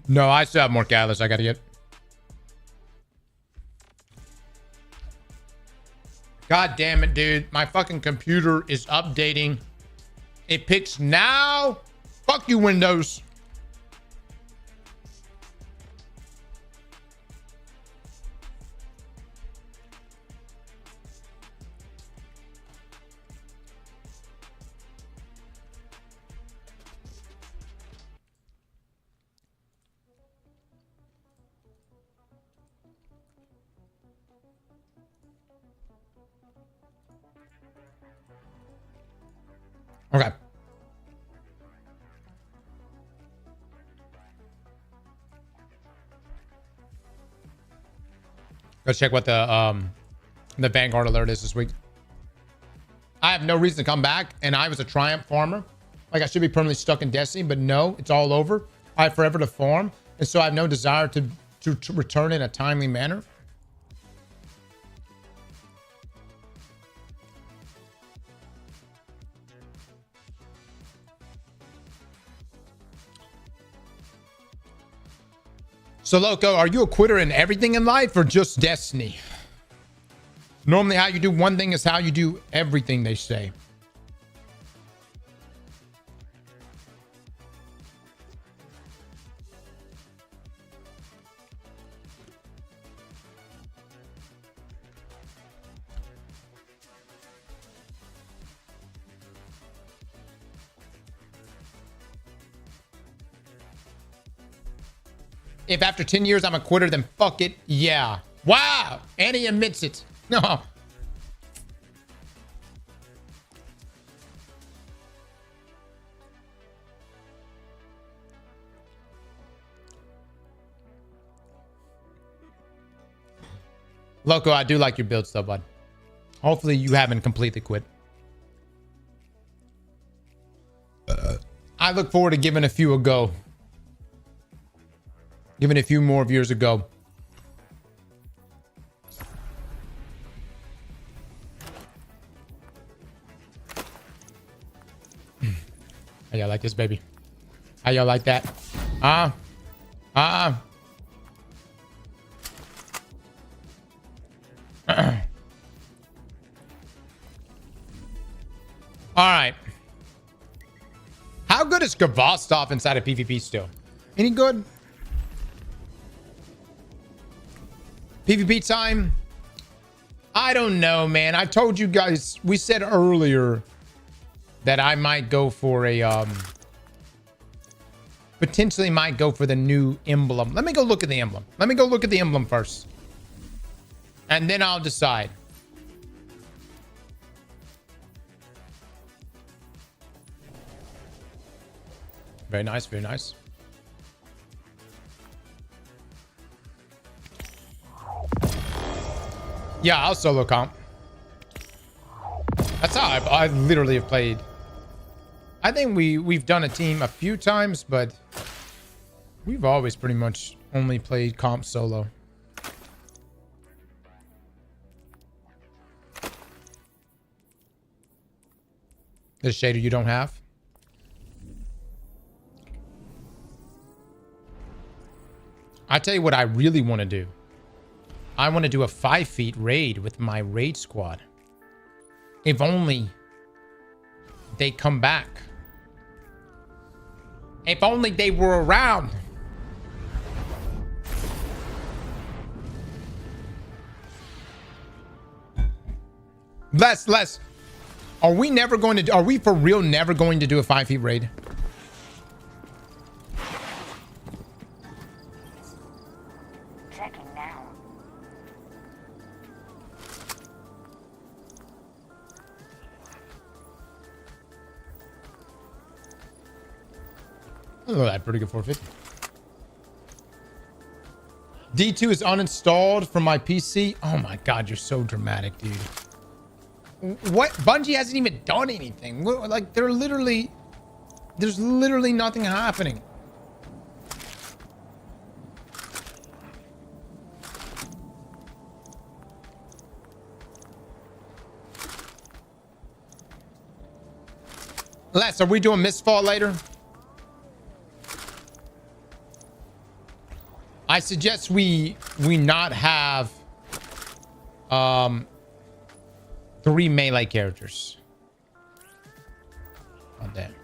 Speaker 1: No, I still have more catalysts I gotta get. God damn it, dude. My fucking computer is updating. It picks now. Fuck you, Windows. Okay. Let's check what the Vanguard alert is this week. I have no reason to come back, and I was a Triumph farmer. Like, I should be permanently stuck in Destiny, but no, it's all over. I have forever to farm, and so I have no desire to return in a timely manner. So, Loco, are you a quitter in everything in life or just Destiny? Normally, how you do one thing is how you do everything, they say. If after 10 years I'm a quitter, then fuck it. Yeah. Wow. And he admits it. No. Loco, I do like your build stuff, bud. Hopefully you haven't completely quit. I look forward to giving a few a go. Giving a few more years ago. How y'all like this, baby? How y'all like that? All right. How good is Gavostov inside of PvP still? Any good? PvP time? I don't know, man. I told you guys, we said earlier that I might go for a, potentially might go for the new emblem. Let me go look at the emblem. Let me go look at the emblem first. And then I'll decide. Very nice, very nice. Yeah, I'll solo comp. That's how I literally have played. I think we've done a team a few times, but we've always pretty much only played comp solo. This shader you don't have? I tell you what I really want to do. I want to do a 5 feet raid with my raid squad. If only they come back. If only they were around. Less. Are we never going to, are we for real never going to do a 5 feet raid? Oh, that pretty good 450. D2 is uninstalled from my PC. Oh my god, you're so dramatic, dude. What? Bungie hasn't even done anything. Like, there's literally nothing happening. Les, are we doing Mistfall later? I suggest we not have 3 melee characters. Oh damn.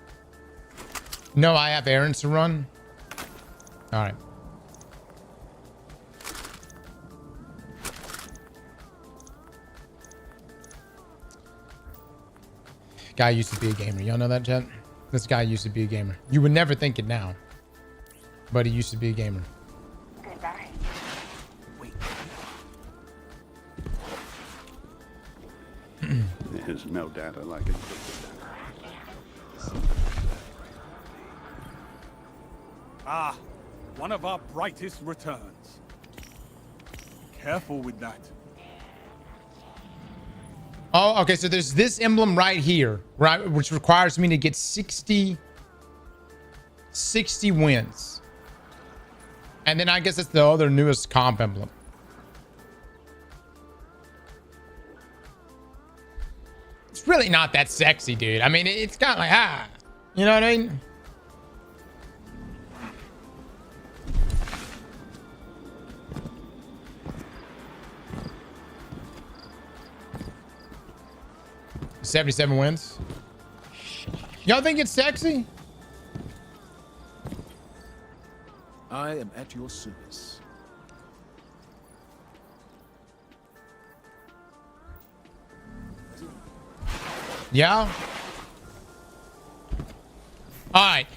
Speaker 1: No, I have errands to run. All right. Guy used to be a gamer. Y'all know that, chat? This guy used to be a gamer. You would never think it now, but he used to be a gamer.
Speaker 7: There's no data like it.
Speaker 8: Ah, one of our brightest returns. Careful with that.
Speaker 1: Oh, okay. So there's this emblem right here, right, which requires me to get 60 wins. And then I guess it's the other newest comp emblem. It's really not that sexy, dude. I mean, it's kind of like, you know what I mean? $77 wins. Y'all think it's sexy?
Speaker 8: I am at your service.
Speaker 1: Yeah. All right.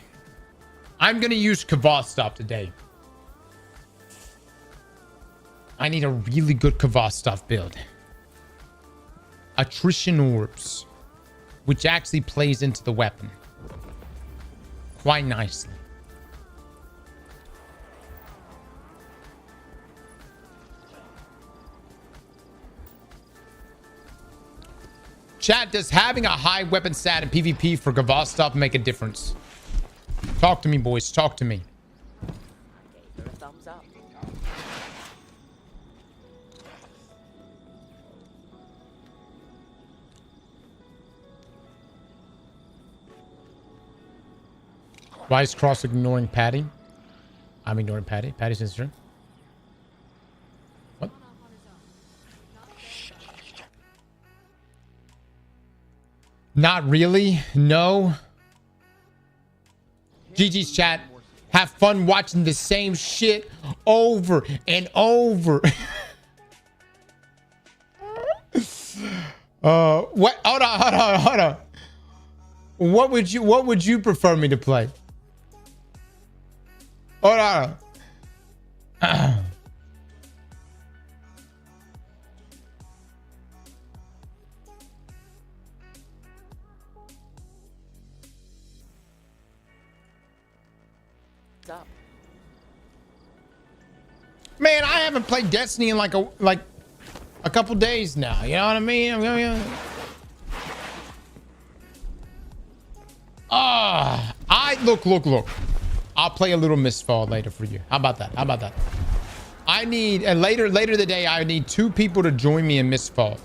Speaker 1: I'm going to use Kvostov today. I need a really good Kvostov build. Attrition orbs, which actually plays into the weapon quite nicely. Chat, does having a high weapon stat in PvP for Kvostov make a difference? Talk to me, boys. Talk to me.
Speaker 9: Gave her a thumbs up.
Speaker 1: Why is Cross ignoring Patty? I'm ignoring Patty. Patty's sister. What? Not really. No. GG's chat. Have fun watching the same shit over and over. What? Hold on. What would you prefer me to play? Hold on.
Speaker 9: Up.
Speaker 1: Man, I haven't played Destiny in like a couple days now. You know what I mean? Look. I'll play a little Mistfall later for you. How about that? I need later today. I need 2 people to join me in Mistfall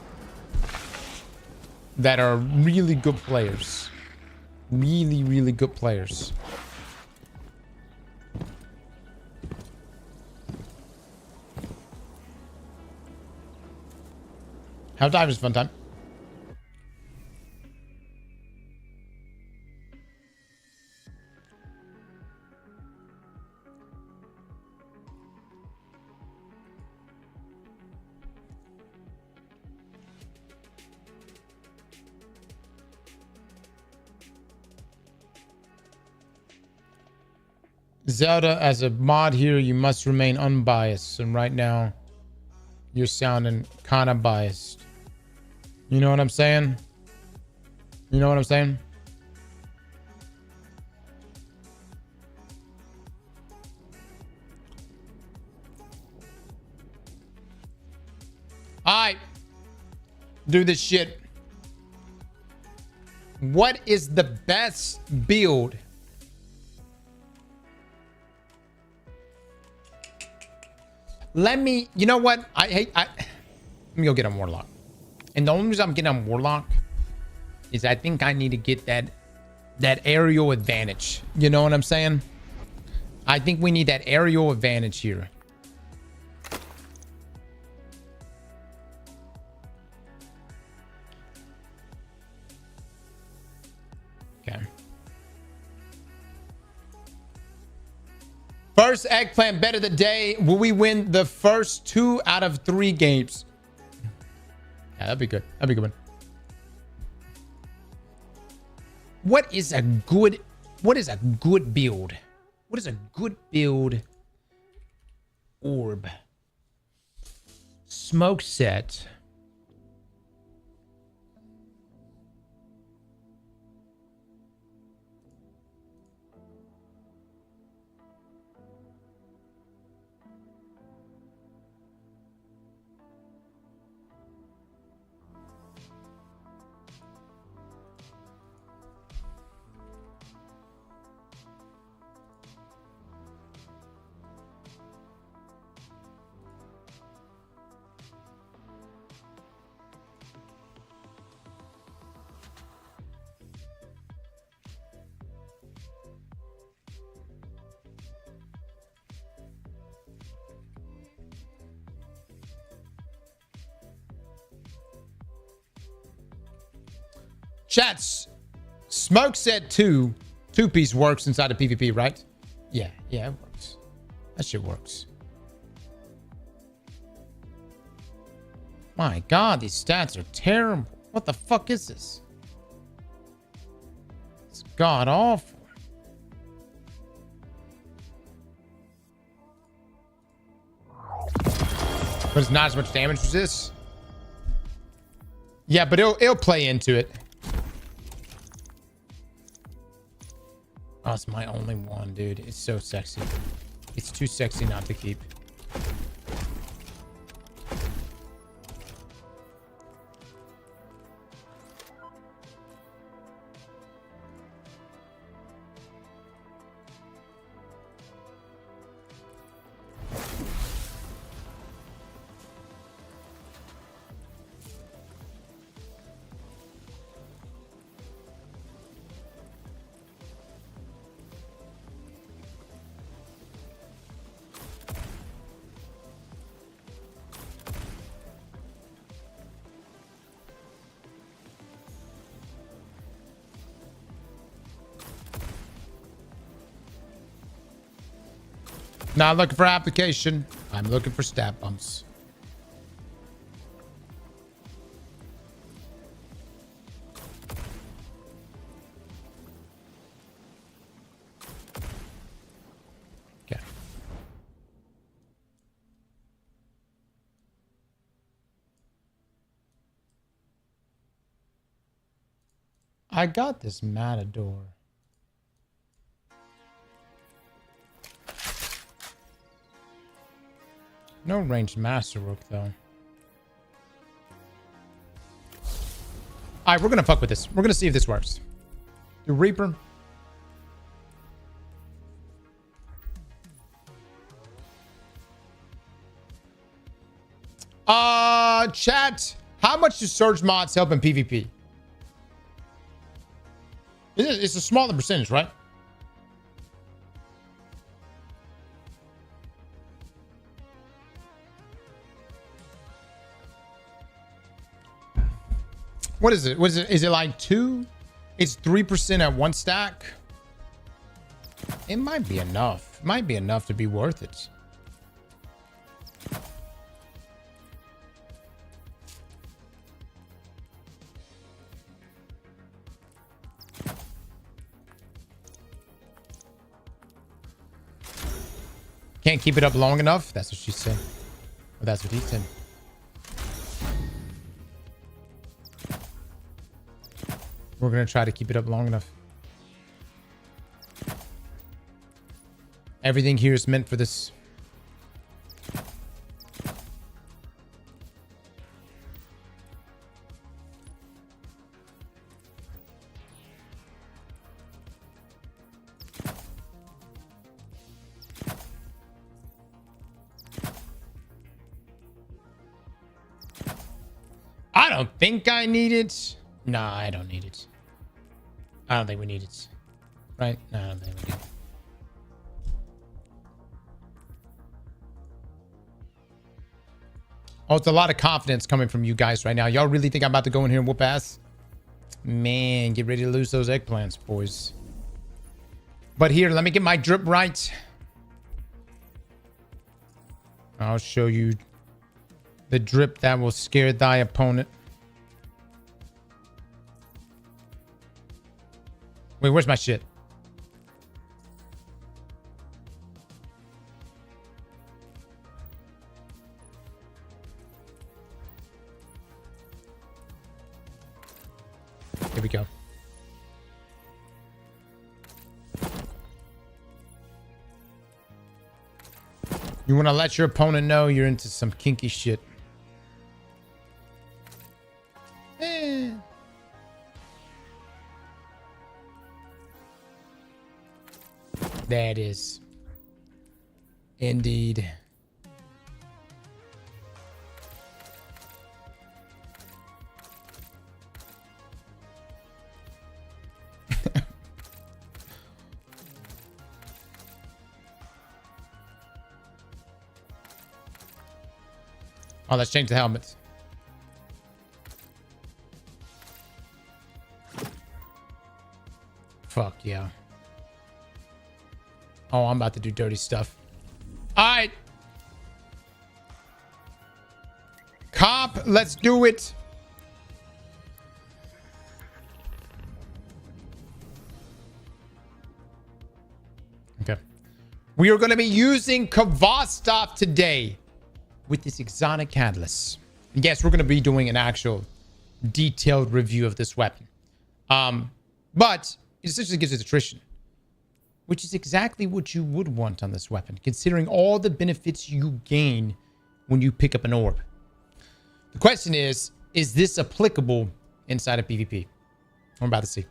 Speaker 1: that are really good players. Really good players. How time is fun time. Zelda, as a mod here, you must remain unbiased. And right now, you're sounding kind of biased. You know what I'm saying? Alright. Do this shit. What is the best build? You know what? Let me go get a Warlock. And the only reason I'm getting a Warlock is I think I need to get that aerial advantage. You know what I'm saying? I think we need that aerial advantage here. Okay. First eggplant bet of the day. Will we win the first 2 out of 3 games? Yeah, that'd be good. That'd be a good one. What is a good build? What is a good build? Orb. Smoke set. Chats. Smoke said two-piece works inside of PvP, right? Yeah, it works. That shit works. My God, these stats are terrible. What the fuck is this? It's god awful. But it's not as much damage as this. Yeah, but it'll play into it. Oh, it's my only one, dude. It's so sexy. It's too sexy not to keep. Not looking for application. I'm looking for stat bumps. Okay. I got this Matador. No ranged masterwork, though. Alright, we're gonna fuck with this. We're gonna see if this works. The Reaper. Chat. How much do surge mods help in PvP? It's a smaller percentage, right? What is it? Is it like 2? It's 3% at 1 stack. It might be enough. It might be enough to be worth it. Can't keep it up long enough. That's what she said. Or that's what he said. We're going to try to keep it up long enough. Everything here is meant for this. I don't think I need it. Nah, I don't need it. I don't think we need it. Right? No, I don't think we do. Oh, it's a lot of confidence coming from you guys right now. Y'all really think I'm about to go in here and whoop ass? Man, get ready to lose those eggplants, boys. But here, let me get my drip right. I'll show you the drip that will scare thy opponent. Wait, where's my shit? Here we go. You want to let your opponent know you're into some kinky shit. That is indeed. Oh, let's change the helmets. Fuck yeah. Oh, I'm about to do dirty stuff. All right. Cop, let's do it. Okay. We are going to be using Kvostov today with this exotic catalyst. And yes, we're going to be doing an actual detailed review of this weapon. But it essentially gives us attrition, which is exactly what you would want on this weapon, considering all the benefits you gain when you pick up an orb. The question is this applicable inside of PvP? We're about to see.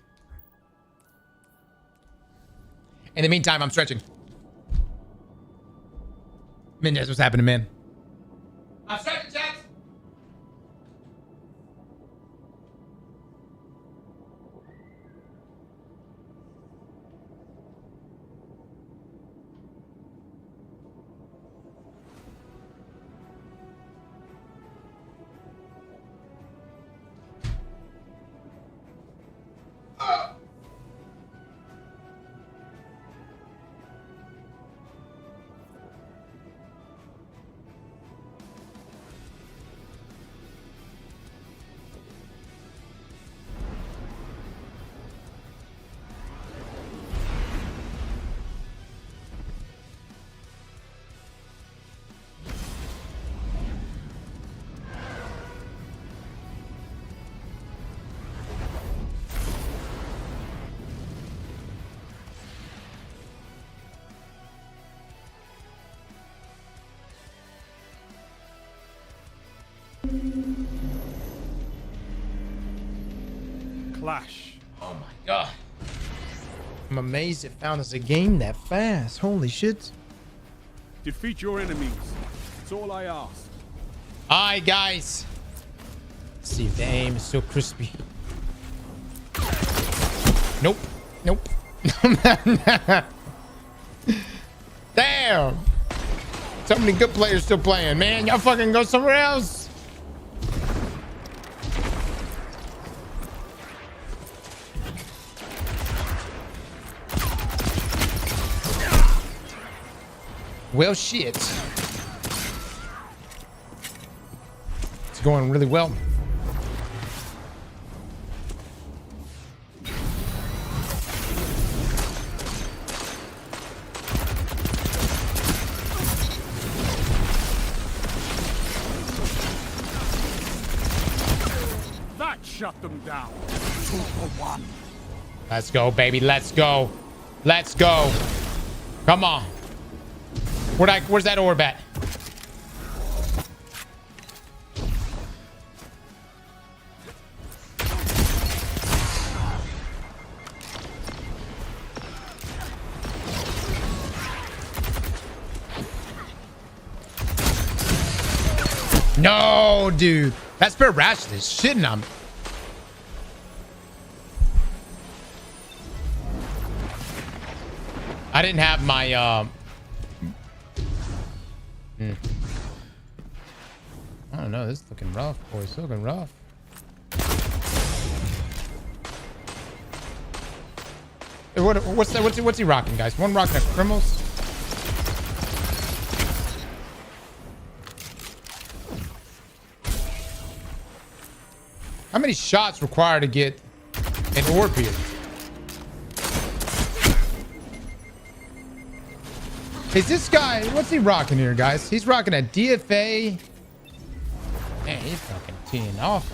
Speaker 1: In the meantime, I'm stretching. Mendez, what's happening, man? I'm stretching, chat.
Speaker 8: Clash.
Speaker 1: Oh my god. I'm amazed it found us a game that fast. Holy shit.
Speaker 8: Defeat your enemies. That's all I ask.
Speaker 1: Alright, guys. Let's see if the aim is so crispy. Nope. Nope. Damn. So many good players still playing. Man, y'all fucking go somewhere else. Well, shit. It's going really well.
Speaker 8: That shut them down. 2 for 1.
Speaker 1: Let's go, baby. Let's go. Let's go. Come on. Where's that orb at? No, dude. That's Bear Rash is shitting on me. I didn't have my I don't know. This is looking rough, boys. It's looking rough. Hey, what's that? What's he rocking, guys? One rocking a criminals. How many shots required to get an orb here? Is this guy, what's he rocking here, guys? He's rocking a DFA. Man, he's fucking teeing off.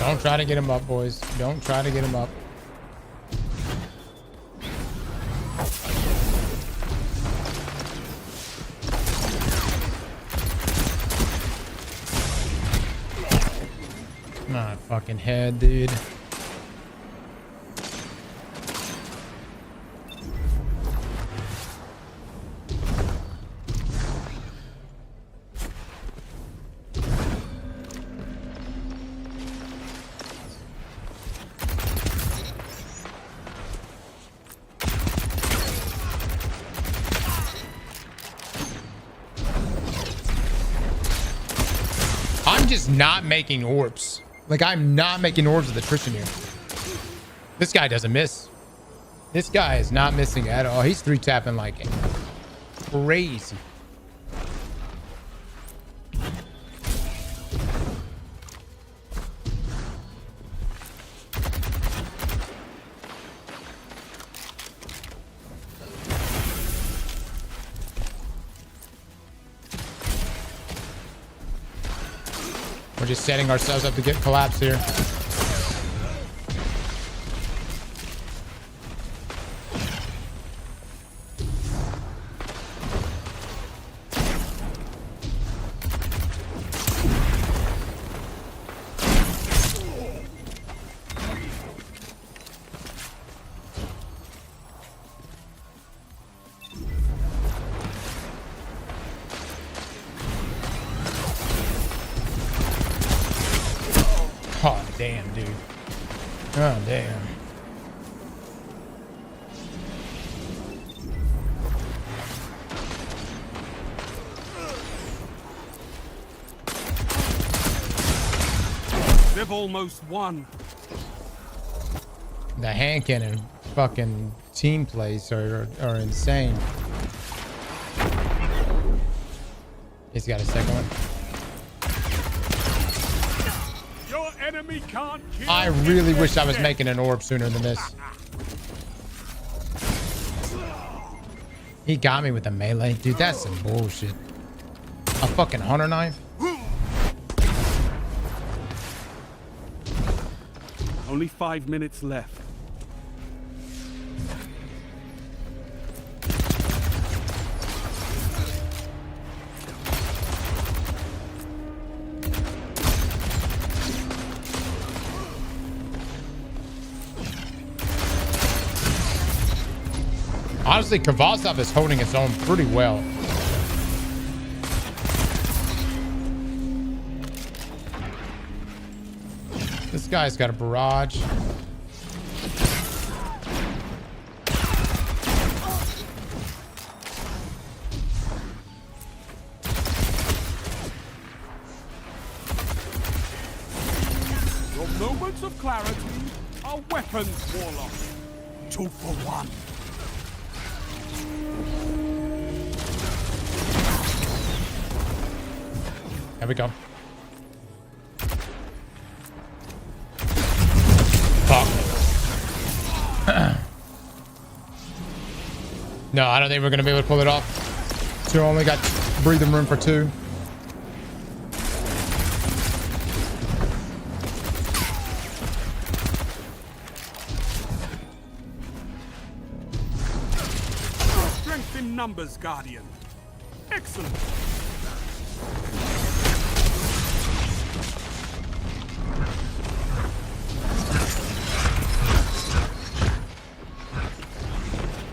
Speaker 1: Don't try to get him up, boys. Don't try to get him up. My fucking head, dude. just not making orbs. Like, I'm not making orbs with attrition here. This guy doesn't miss. This guy is not missing at all. He's 3-tapping like crazy. We're just setting ourselves up to get collapsed here. Oh, damn, dude. Oh, damn.
Speaker 8: They've almost won.
Speaker 1: The hand cannon fucking team plays are insane. He's got a second one.
Speaker 8: Your enemy can't kill.
Speaker 1: I really wish I was making an orb sooner than this. He got me with a melee. Dude, that's some bullshit. A fucking hunter knife?
Speaker 8: Only 5 minutes left.
Speaker 1: Honestly, Kvasov is holding its own pretty well. This guy's got a barrage.
Speaker 8: Your moments of clarity are weapons, Warlock. 2 for 1.
Speaker 1: There we go. Fuck. No, I don't think we're going to be able to pull it off. So we only got breathing room for 2.
Speaker 8: Strength in numbers, Guardian. Excellent.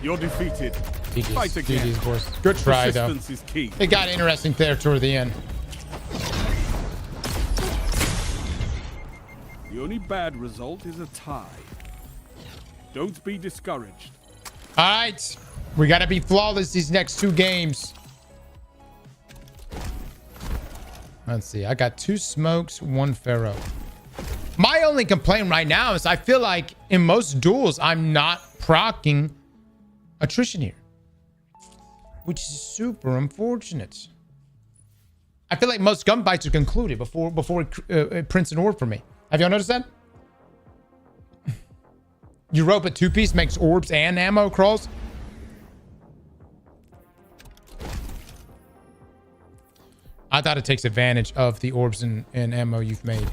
Speaker 8: You're defeated. Fight again.
Speaker 1: GG's, boys. Good try, though.
Speaker 8: Persistence is key.
Speaker 1: It got interesting there toward the end.
Speaker 8: The only bad result is a tie. Don't be discouraged.
Speaker 1: All right. We got to be flawless these next 2 games. Let's see. I got 2 smokes, 1 Pharaoh. My only complaint right now is I feel like in most duels, I'm not proccing attrition here, which is super unfortunate. I feel like most gunfights are concluded before it prints an orb for me. Have y'all noticed that? Europa 2-piece makes orbs and ammo crawls. I thought it takes advantage of the orbs and ammo you've made.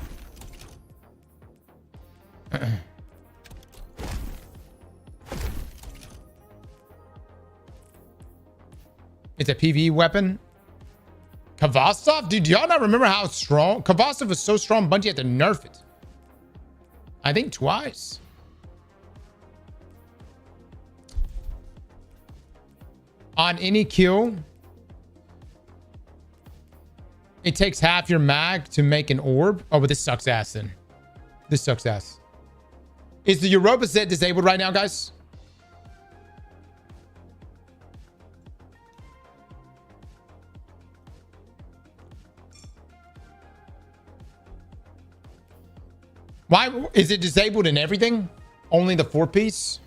Speaker 1: It's a PvE weapon. Kvasov? Dude, do y'all not remember how strong? Kvasov was so strong, Bungie had to nerf it. I think twice. On any kill, it takes half your mag to make an orb. Oh, but this sucks ass then. This sucks ass. Is the Europa set disabled right now, guys? Why is it disabled in everything? Only the 4-piece?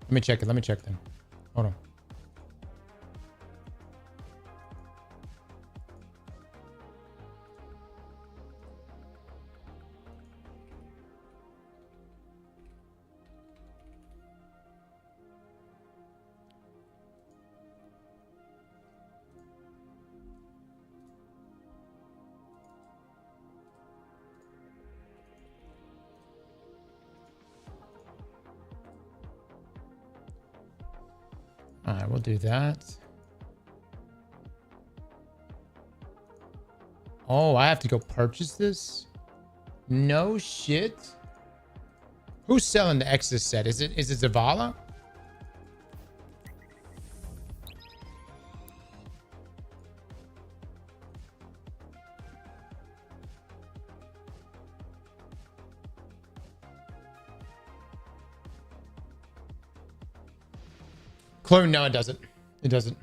Speaker 1: Let me check it. Let me check them. Hold on. All right, we'll do that. Oh, I have to go purchase this? No shit. Who's selling the Exodus set? Is it Zavala? Clone, no, it doesn't. It doesn't.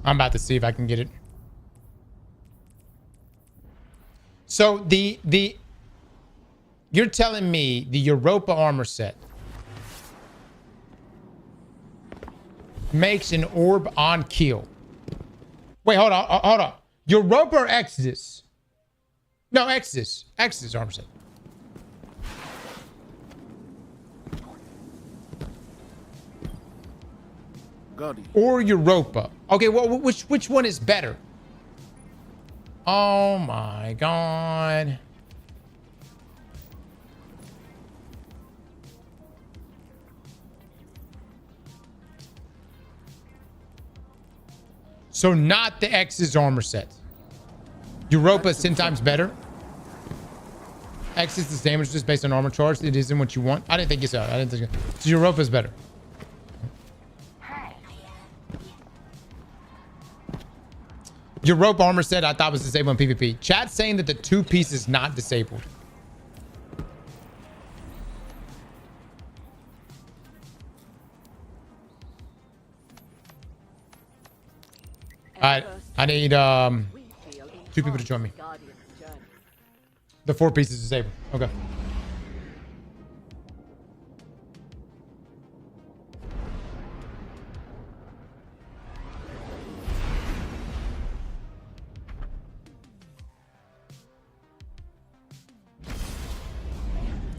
Speaker 1: I'm about to see if I can get it. So you're telling me the Europa armor set makes an orb on kill. Wait, hold on. Europa or Exodus? No, Exodus. Exodus armor set. Or Europa. Okay, well, which one is better? Oh my god. So not the X's armor set. Europa is 10 times better. X's is damage just based on armor charge. It isn't what you want. I didn't think it's out. I didn't think so. Europa is better. Your rope armor set I thought was disabled in PvP. Chat's saying that the 2-piece is not disabled. Alright, I need 2 people to join me. The 4-piece is disabled. Okay.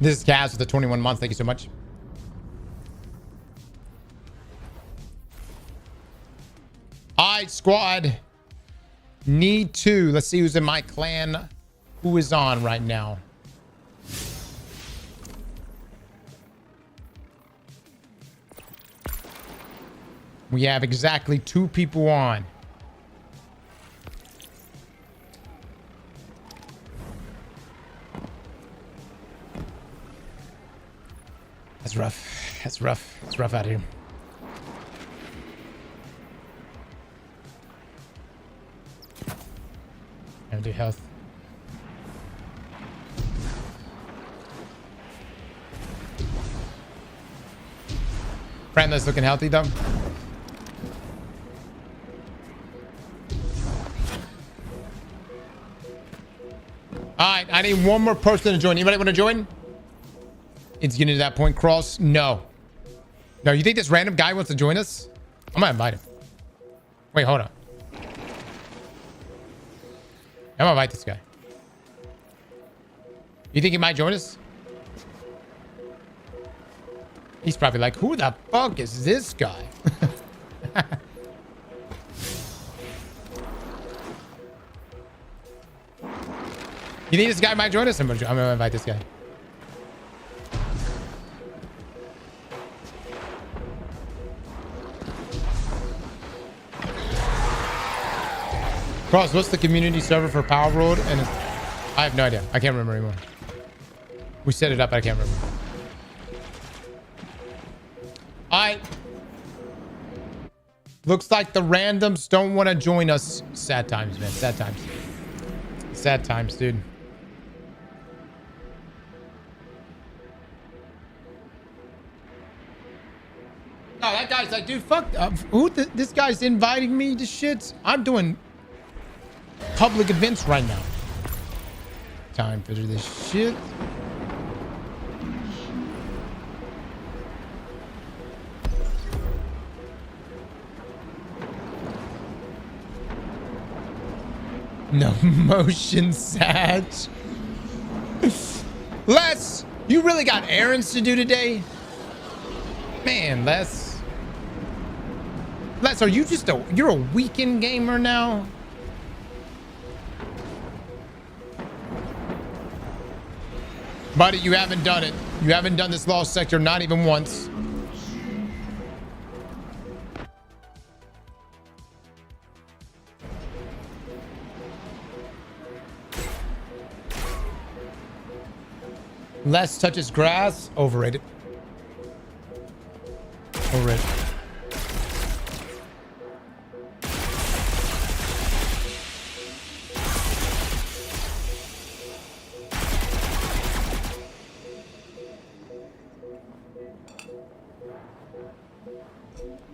Speaker 1: This is Kaz with the 21 months. Thank you so much. All right, squad. Need 2. Let's see who's in my clan. Who is on right now? We have exactly 2 people on. That's rough. That's rough. It's rough out here. Gonna do health. Brandon's looking healthy though. Alright, I need one more person to join. Anybody want to join? It's getting to that point, Cross. No. No, you think this random guy wants to join us? I might invite him. Wait, hold on. I'm gonna invite this guy. You think he might join us? He's probably like, who the fuck is this guy? You think this guy might join us? I'm gonna invite this guy. Cross, what's the community server for Power World? And I have no idea. I can't remember anymore. We set it up, but I can't remember. Alright. Looks like the randoms don't want to join us. Sad times, man. Sad times. Sad times, dude. Oh, that guy's like, dude, fuck. This guy's inviting me to shit. I'm doing public events right now. Time for this shit. No motion, Sag. Les, you really got errands to do today? Man, Les, are you just you're a weekend gamer now? Buddy, you haven't done it. You haven't done this lost sector, not even once. Les touches grass. Overrated. Overrated.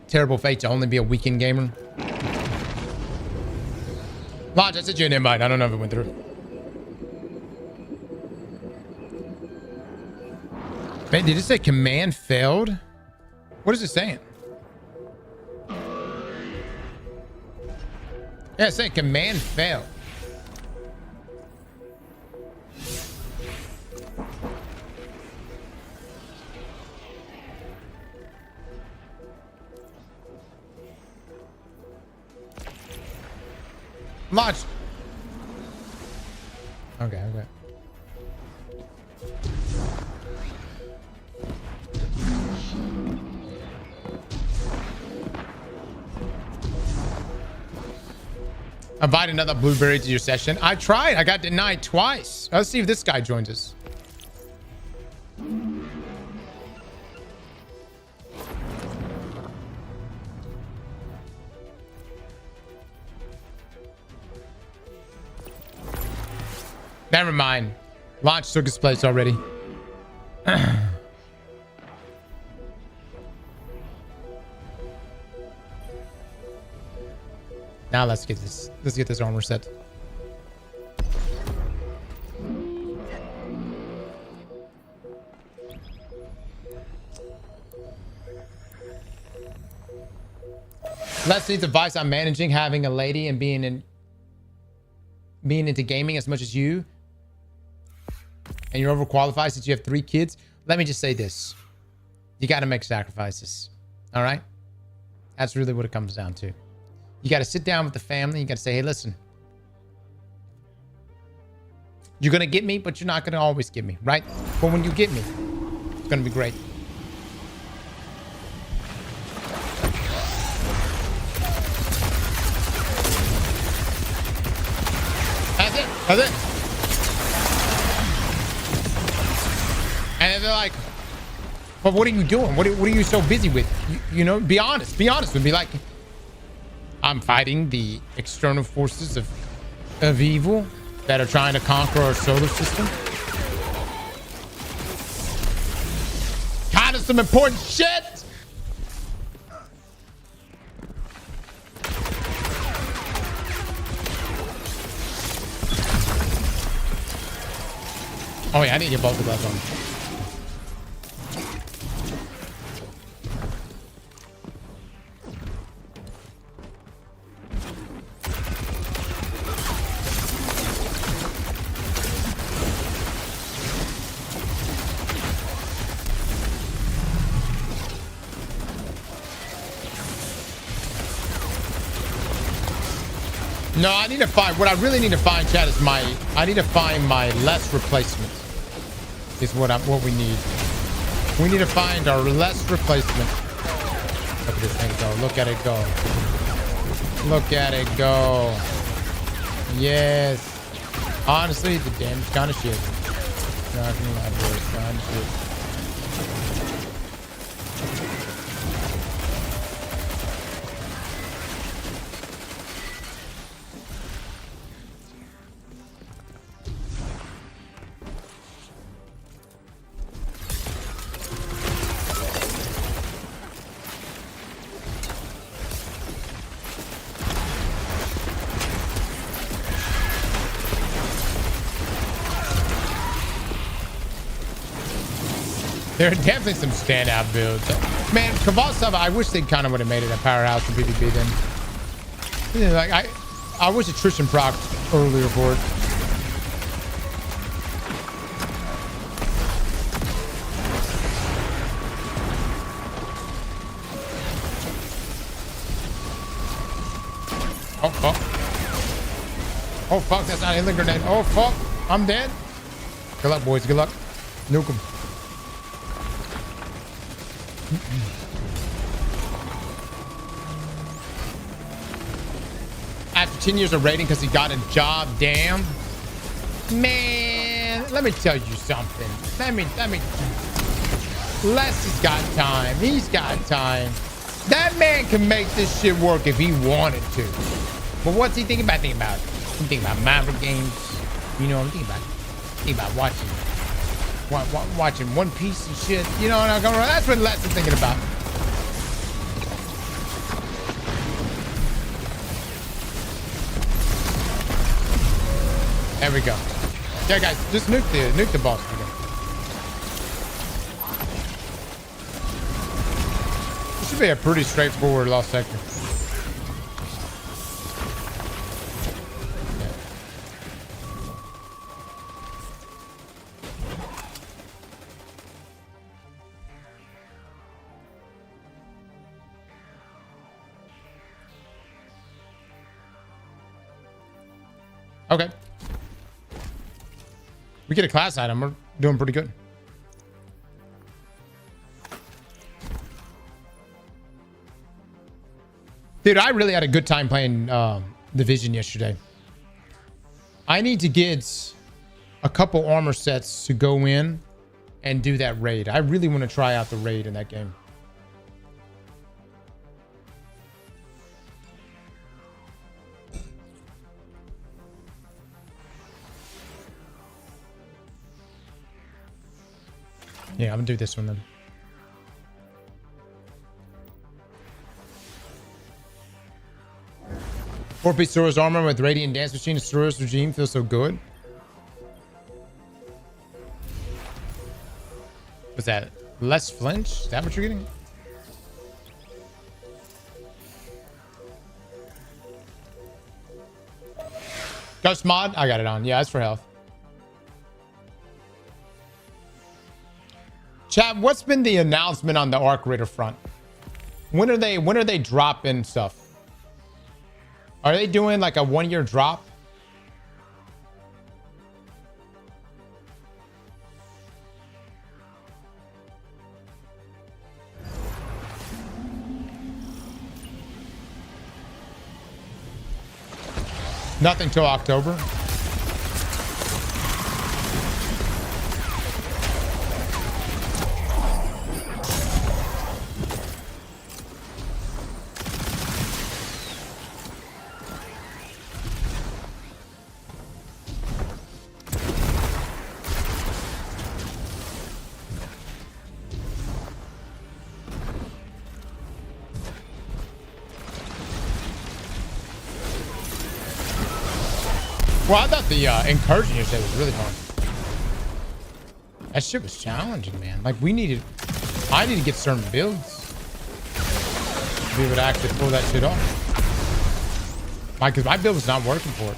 Speaker 1: Terrible fate to only be a weekend gamer. Lodge, I sent you an invite. I don't know if it went through. Man, did it say command failed? What is it saying? Yeah, it's saying command failed. Launch. Okay. Invite another blueberry to your session. I tried. I got denied twice. Let's see if this guy joins us. Never mind. Launch took his place already. Now let's get this armor set. Les needs advice on managing having a lady and being into gaming as much as you. And you're overqualified since you have 3 kids. Let me just say this. You got to make sacrifices. All right? That's really what it comes down to. You got to sit down with the family. You got to say, hey, listen. You're going to get me, but you're not going to always get me, right? But when you get me, it's going to be great. That's it. That's it. And they're like, but what are you doing? What are you so busy with? You know, be honest. Be honest with me. Like, I'm fighting the external forces of evil that are trying to conquer our solar system. Kind of some important shit. Oh yeah, I need to get both the gloves on. No, I need to find, what I really need to find, chat, is I need to find my less replacement. Is what we need. We need to find our less replacement. Look at this thing go. Look at it go. Look at it go. Yes. Honestly, the damage kind of shit. Not gonna lie, boys, kind of shit. There are definitely some standout builds. Man, Cabal stuff, I wish they kind of would have made it a powerhouse in PvP then. You know, like, I wish attrition procced earlier for it. Oh, fuck. Oh, fuck, that's not a healing grenade. Oh, fuck, I'm dead. Good luck, boys, good luck. Nuke them. After 10 years of raiding because he got a job, damn. Man, let me tell you something. Let me. Les has got time. He's got time. That man can make this shit work if he wanted to. But what's he thinking about? I'm thinking about Maverick games. You know, I'm thinking about watching One Piece and shit. You know, and that's what Les is thinking about. There we go. Yeah, guys, just nuke the boss again. This should be a pretty straightforward lost sector. Okay. We get a class item. We're doing pretty good. Dude, I really had a good time playing Division yesterday. I need to get a couple armor sets to go in and do that raid. I really want to try out the raid in that game. Yeah, I'm gonna do this one then. Four-piece Soros armor with Radiant Dance Machine. The Soros regime feels so good. What's that? Less flinch? Is that what you're getting? Ghost mod? I got it on. Yeah, that's for health. Chat, what's been the announcement on the Arc Raider front? When are they dropping stuff? Are they doing like a 1-year drop? Nothing till October. Well, I thought the incursion yesterday was really fun. That shit was challenging, man. Like, I need to get certain builds to be able to actually pull that shit off. Because my build was not working for it.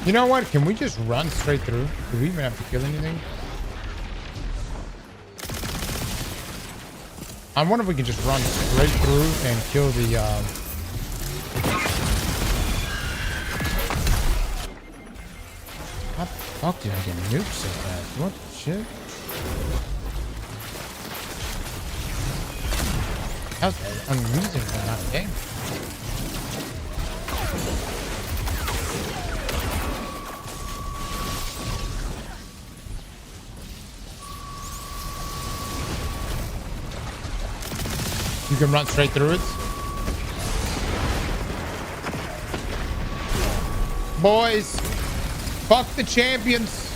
Speaker 1: You know what? Can we just run straight through? Do we even have to kill anything? I wonder if we can just run straight through and kill the... How the fuck did I get nuked so fast? What the shit? How's that unreasonable amount of game? You can run straight through it. Boys, fuck the champions.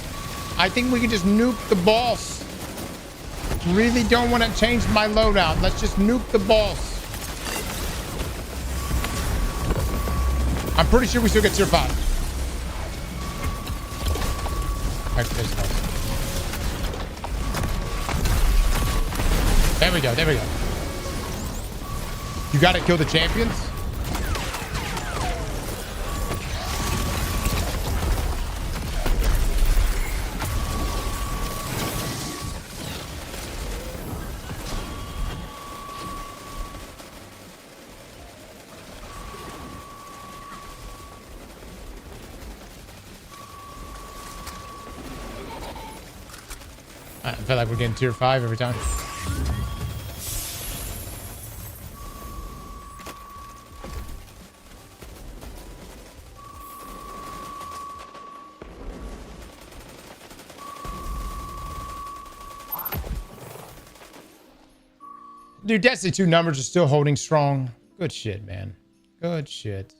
Speaker 1: I think we can just nuke the boss. Really don't want to change my loadout. Let's just nuke the boss. I'm pretty sure we still get tier 5. Actually, there's no. There we go. There we go. You gotta kill the champions. I feel like we're getting tier 5 every time. Dude, Destiny 2 numbers are still holding strong. Good shit, man. Good shit.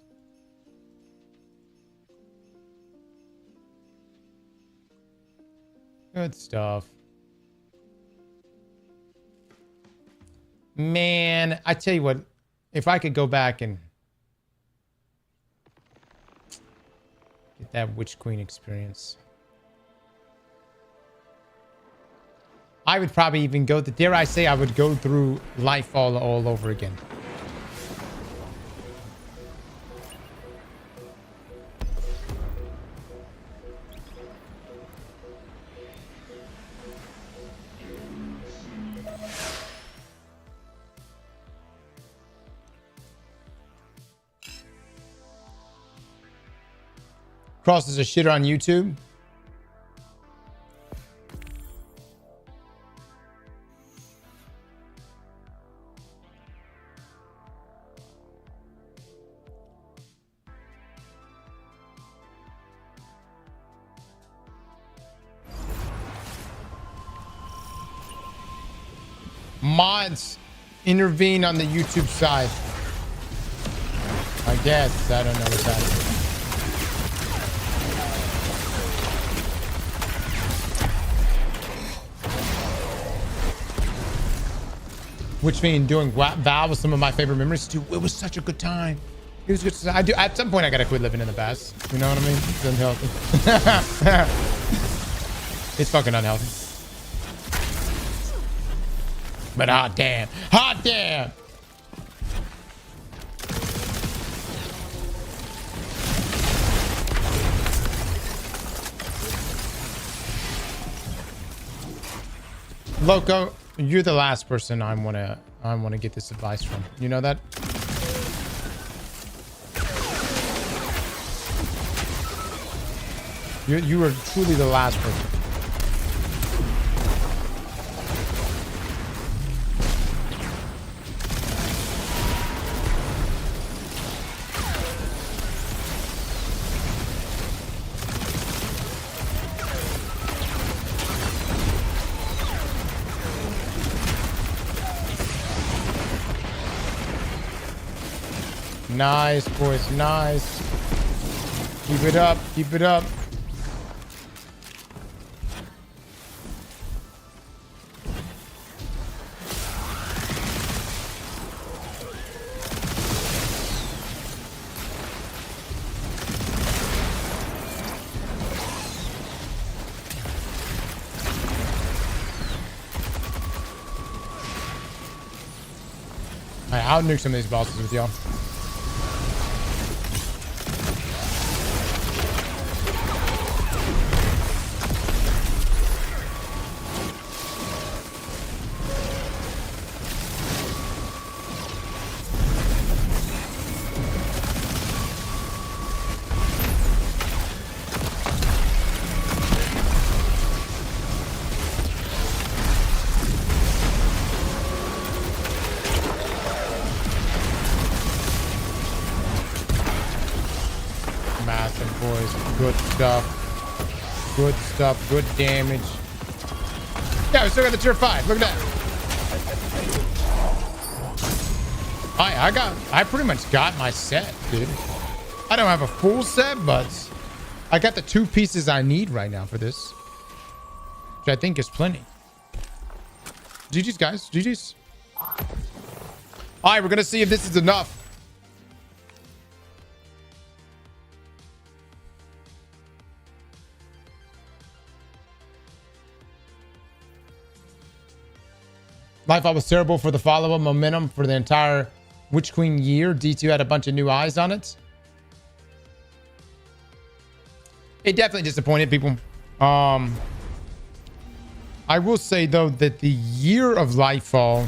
Speaker 1: Good stuff. Man, I tell you what, if I could go back and get that Witch Queen experience, I would probably even go, dare I say, I would go through life all over again. Cross is a shitter on YouTube. Mods intervene on the YouTube side. I guess. I don't know what's happening. Which means doing Val was some of my favorite memories. Dude, it was such a good time. It was good. I do. At some point, I gotta quit living in the past. You know what I mean? It's unhealthy. It's fucking unhealthy. But hot damn. Hot damn. Loco, you're the last person I wanna get this advice from. You know that? You are truly the last person. Nice, boys. Nice. Keep it up. Keep it up. Alright, I'll nuke some of these bosses with y'all. boys. Good stuff. Good stuff. Good damage. Yeah, we still got the tier 5. Look at that. I pretty much got my set, dude. I don't have a full set, but I got the 2 pieces I need right now for this, which I think is plenty. GG's, guys. GG's. All right, we're going to see if this is enough. Life was terrible for the follow-up momentum for the entire Witch Queen year. D2 had a bunch of new eyes on it. It definitely disappointed people. I will say, though, that the year of Lightfall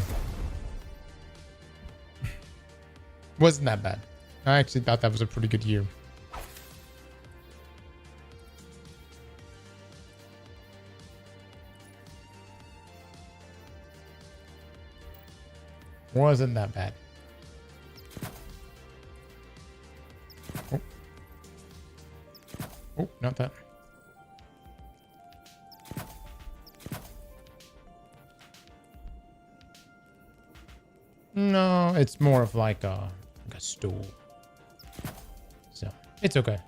Speaker 1: wasn't that bad. I actually thought that was a pretty good year. Wasn't that bad. Oh. Oh, not that. No, it's more of like a stool. So, it's okay.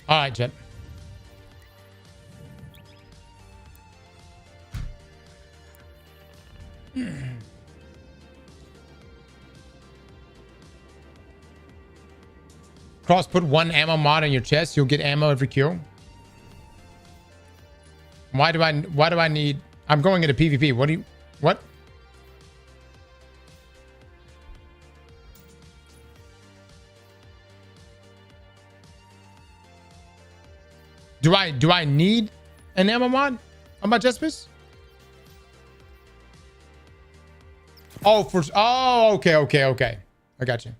Speaker 1: All right, Jet. Cross, put 1 ammo mod on your chest. You'll get ammo every kill. Why do I need? I'm going into PvP. What? Do I need an ammo mod on my chest piece? Oh, okay. I got you.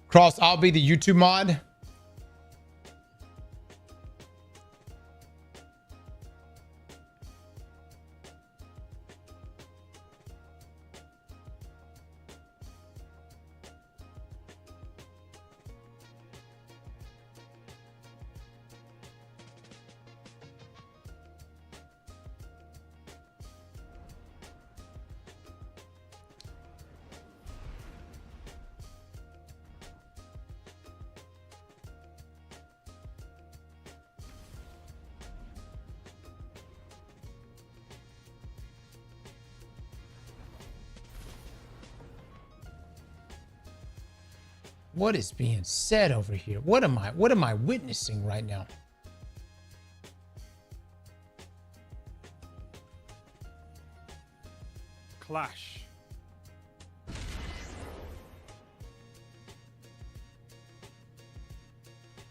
Speaker 1: Cross, I'll be the YouTube mod. What is being said over here? What am I witnessing right now?
Speaker 8: Clash.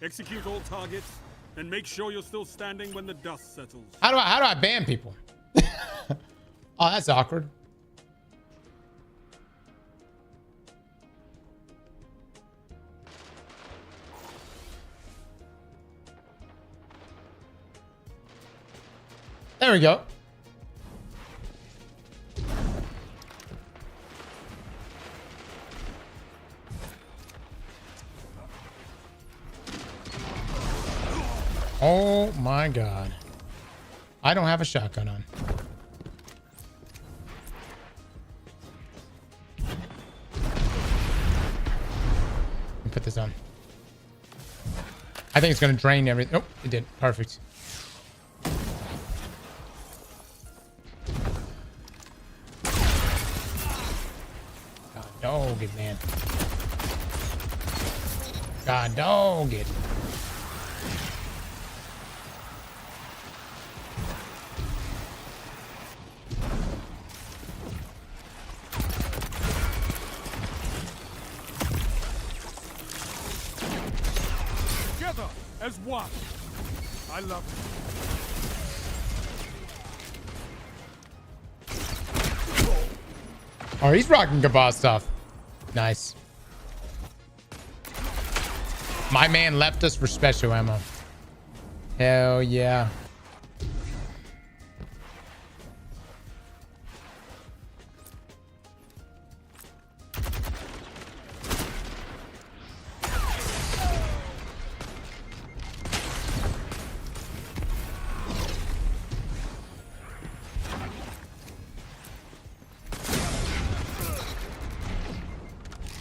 Speaker 8: Execute all targets and make sure you're still standing when the dust settles.
Speaker 1: How do I ban people? Oh, that's awkward. There we go. Oh my God. I don't have a shotgun on. Let me put this on. I think it's going to drain everything. Oh, it did. Perfect. dog it, man. God dog it.
Speaker 8: Together as one. I love it.
Speaker 1: Oh, he's rocking Gabba stuff. Nice. My man left us for special ammo. Hell yeah.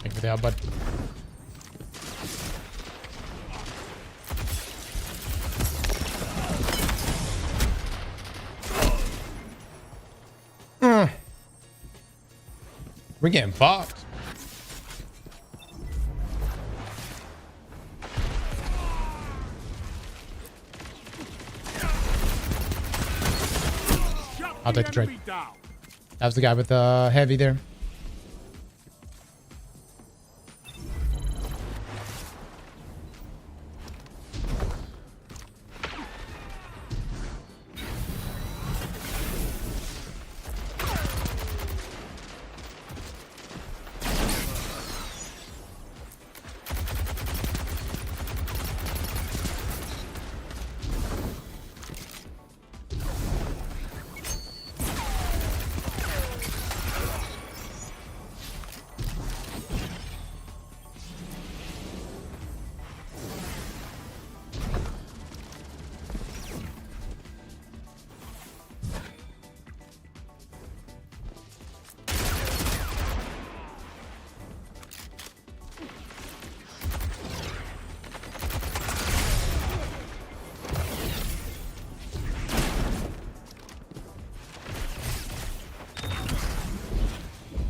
Speaker 1: Thank you for the help, bud. We're getting fucked. I'll take the trade. That was the guy with the heavy there.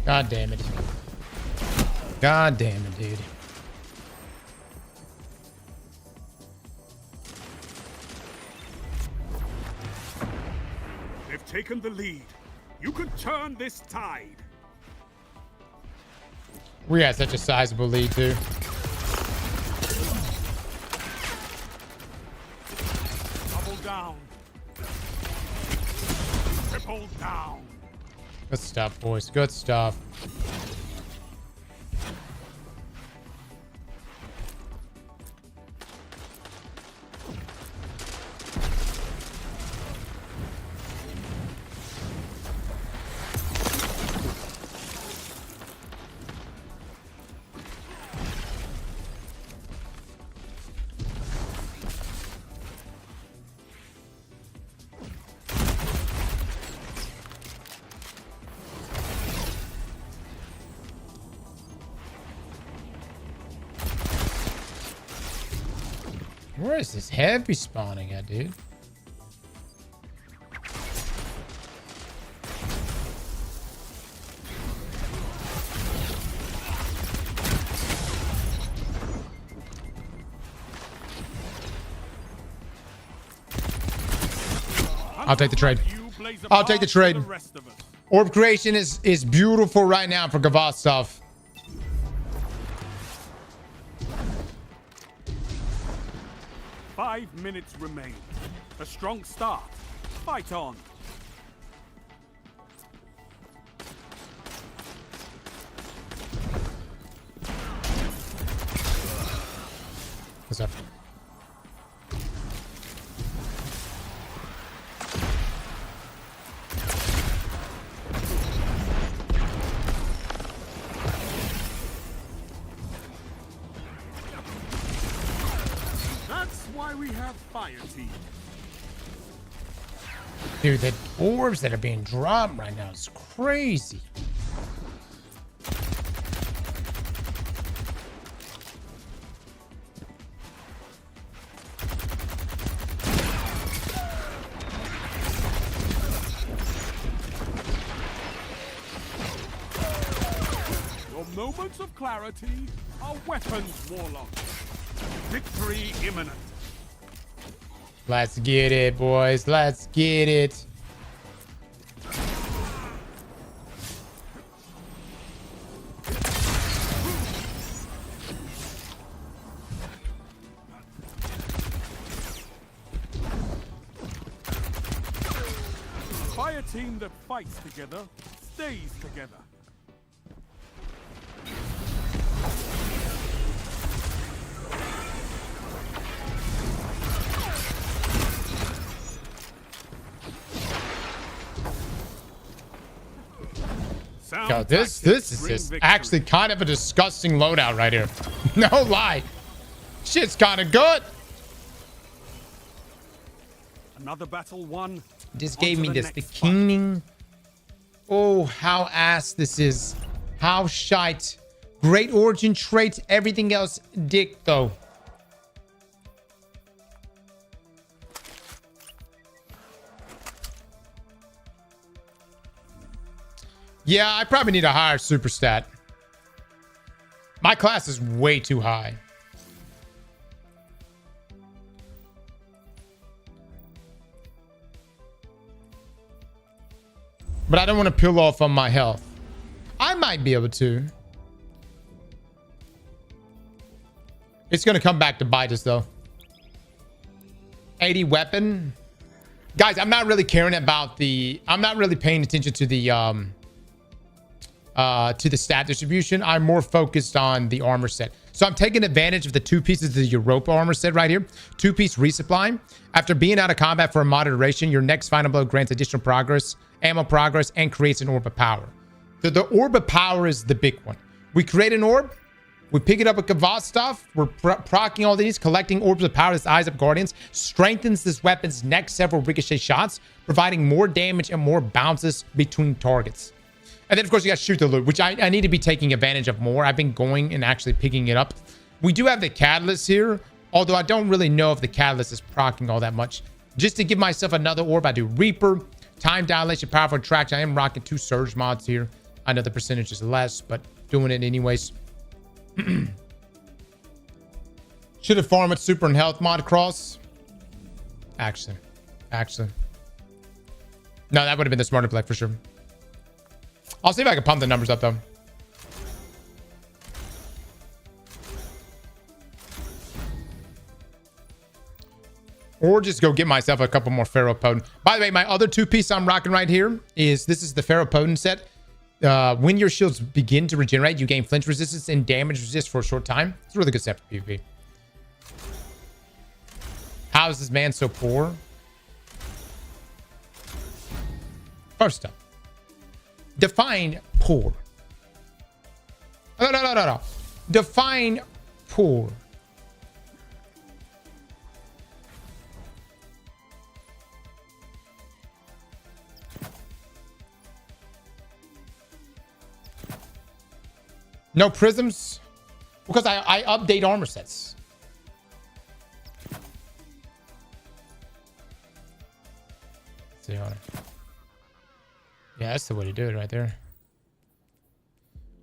Speaker 1: God damn it. God damn it, dude.
Speaker 8: They've taken the lead. You can turn this tide.
Speaker 1: We had such a sizable lead, too.
Speaker 8: Double down. Triple down.
Speaker 1: Good stuff, boys. Good stuff. Where is this heavy spawning at, dude? I'll take the trade. I'll take the trade. Orb creation is beautiful right now for Gavas stuff.
Speaker 8: Five minutes remain. A strong start. Fight on.
Speaker 1: What's up?
Speaker 8: Why we have fire team.
Speaker 1: Dude, the orbs that are being dropped right now is crazy.
Speaker 8: Your moments of clarity are weapons, Warlock. Victory imminent.
Speaker 1: Let's get it, boys. Let's get it.
Speaker 8: By a team that fights together, stays together.
Speaker 1: Yo, this is just actually kind of a disgusting loadout right here. No lie. Shit's kind of good.
Speaker 8: Another battle won.
Speaker 1: Just gave me this. The keening. Oh, how ass this is. How shite. Great origin traits. Everything else dick though. Yeah, I probably need a higher super stat. My class is way too high. But I don't want to peel off on my health. I might be able to. It's going to come back to bite us though. 80 weapon. Guys, I'm not really caring about the... I'm not really paying attention to the stat distribution. I'm more focused on the armor set. So I'm taking advantage of the 2 pieces of the Europa armor set right here. 2-piece resupply. After being out of combat for a moderate duration, your next final blow grants additional progress, ammo progress, and creates an orb of power. The orb of power is the big one. We create an orb. We pick it up with Kavaz stuff. We're proccing all these, collecting orbs of power. This Eyes Up Guardians strengthens this weapon's next several ricochet shots, providing more damage and more bounces between targets. And then, of course, you got Shoot the Loot, which I need to be taking advantage of more. I've been going and actually picking it up. We do have the Catalyst here, although I don't really know if the Catalyst is proccing all that much. Just to give myself another orb, I do Reaper, Time Dilation, Powerful Attraction. I am rocking 2 Surge mods here. I know the percentage is less, but doing it anyways. Should have farmed with Super and Health mod cross. Actually. No, that would have been the smarter play for sure. I'll see if I can pump the numbers up though. Or just go get myself a couple more Ferropotent. By the way, my other 2-piece I'm rocking right here is this is the Ferropotent set. When your shields begin to regenerate, you gain flinch resistance and damage resist for a short time. It's a really good set for PvP. How is this man so poor? First up, define poor. No. Define poor. No prisms? Because I update armor sets. Let's see, hold on. Yeah, that's the way to do it right there.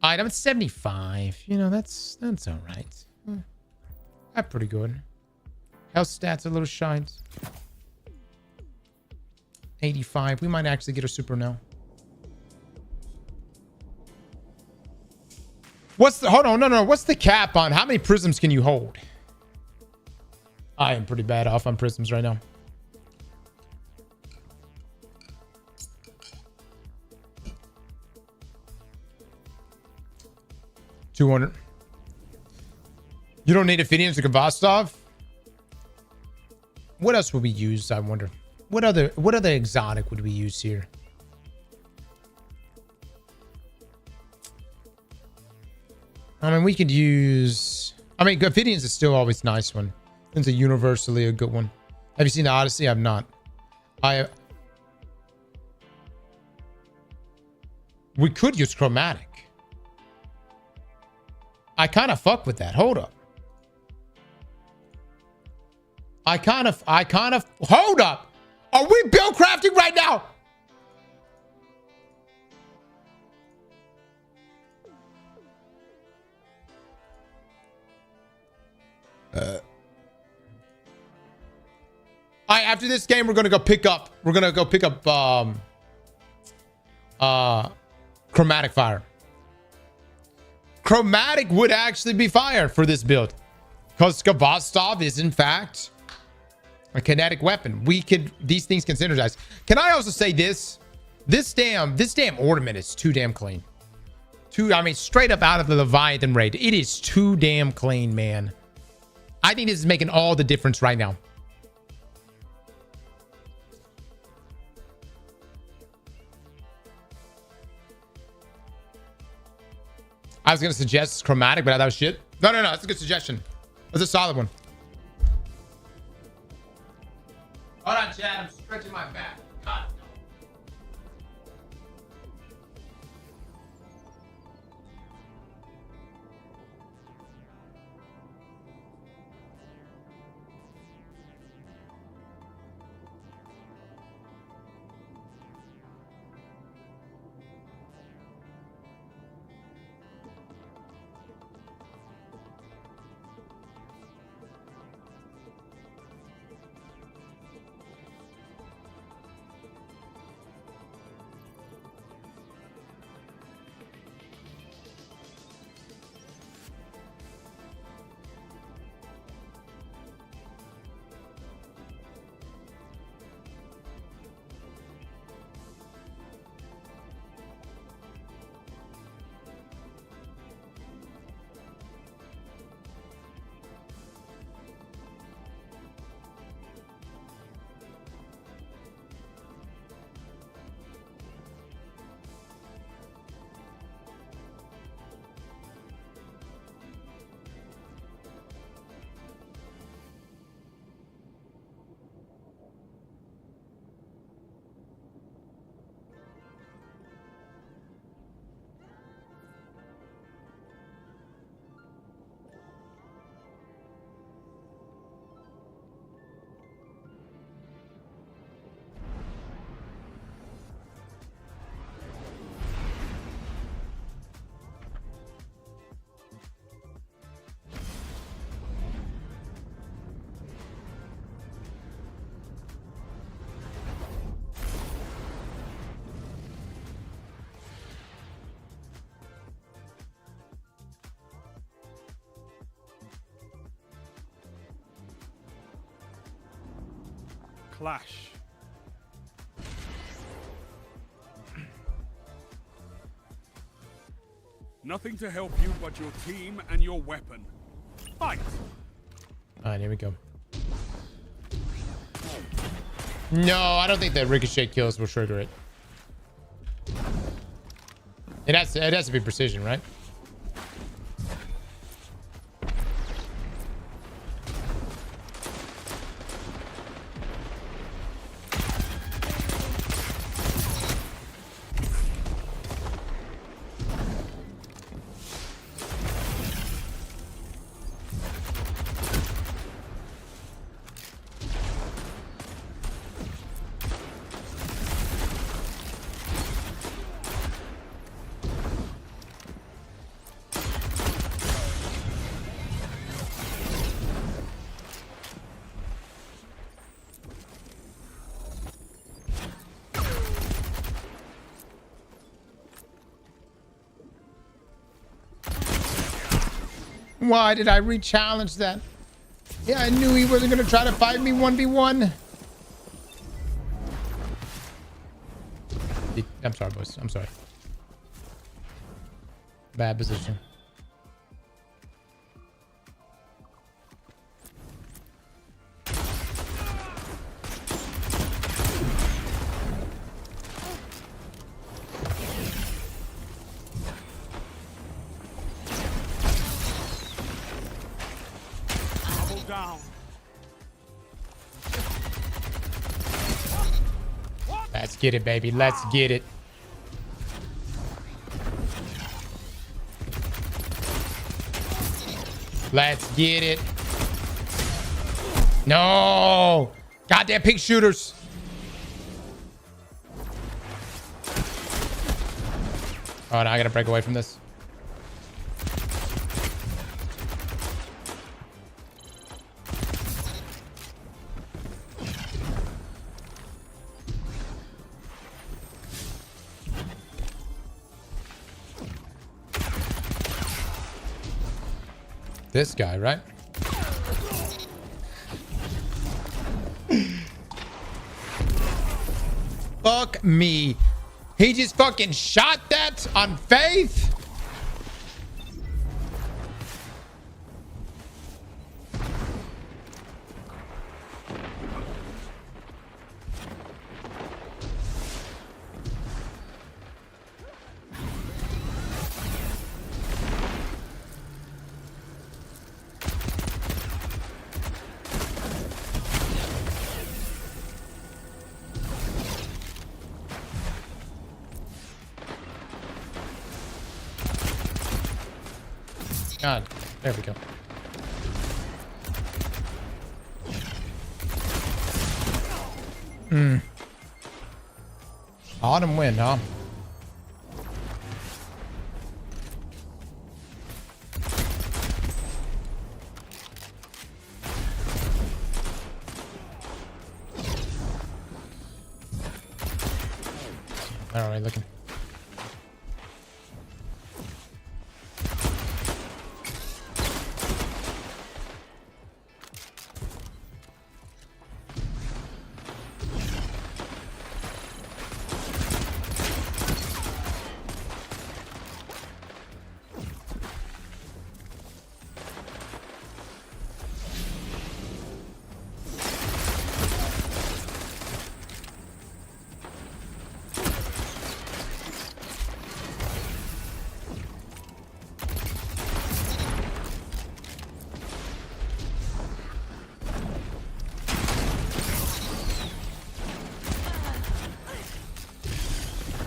Speaker 1: Item 75. You know, that's all right. That's pretty good. Health stats a little shite. 85. We might actually get a super now. What's the... Hold on. No. What's the cap on how many prisms can you hold? I am pretty bad off on prisms right now. $200. You don't need Ophidians to Kavastov? What else would we use, I wonder? What other exotic would we use here? I mean, we could use... I mean, Ophidians is still always a nice one. It's a universally a good one. Have you seen the Odyssey? I've not. We could use Chromatic. I kind of fuck with that. Hold up. I kind of hold up. Are we build crafting right now? All right, after this game, we're gonna go pick up. Chromatic Fire. Chromatic would actually be fire for this build, because Skavastov is in fact a kinetic weapon. These things can synergize. Can I also say this? This damn ornament is too damn clean. I mean, straight up out of the Leviathan raid, it is too damn clean, man. I think this is making all the difference right now. I was gonna suggest Chromatic, but I thought it was shit. No, that's a good suggestion. That's a solid one. Hold on, Chad. I'm stretching my back. God.
Speaker 8: Clash. Nothing to help you but your team and your weapon. Fight!
Speaker 1: All right, here we go. No, I don't think that ricochet kills will trigger it. It has to be precision, right? Why did I re-challenge that? Yeah, I knew he wasn't going to try to fight me 1v1. I'm sorry, boys. I'm sorry. Bad position.
Speaker 8: Down.
Speaker 1: Let's get it, baby. Let's get it. Let's get it. No. Goddamn pig shooters. Oh, no, I gotta break away from this. This guy, right? Fuck me. He just fucking shot that on faith? God, there we go. Autumn wind, huh? All right, looking.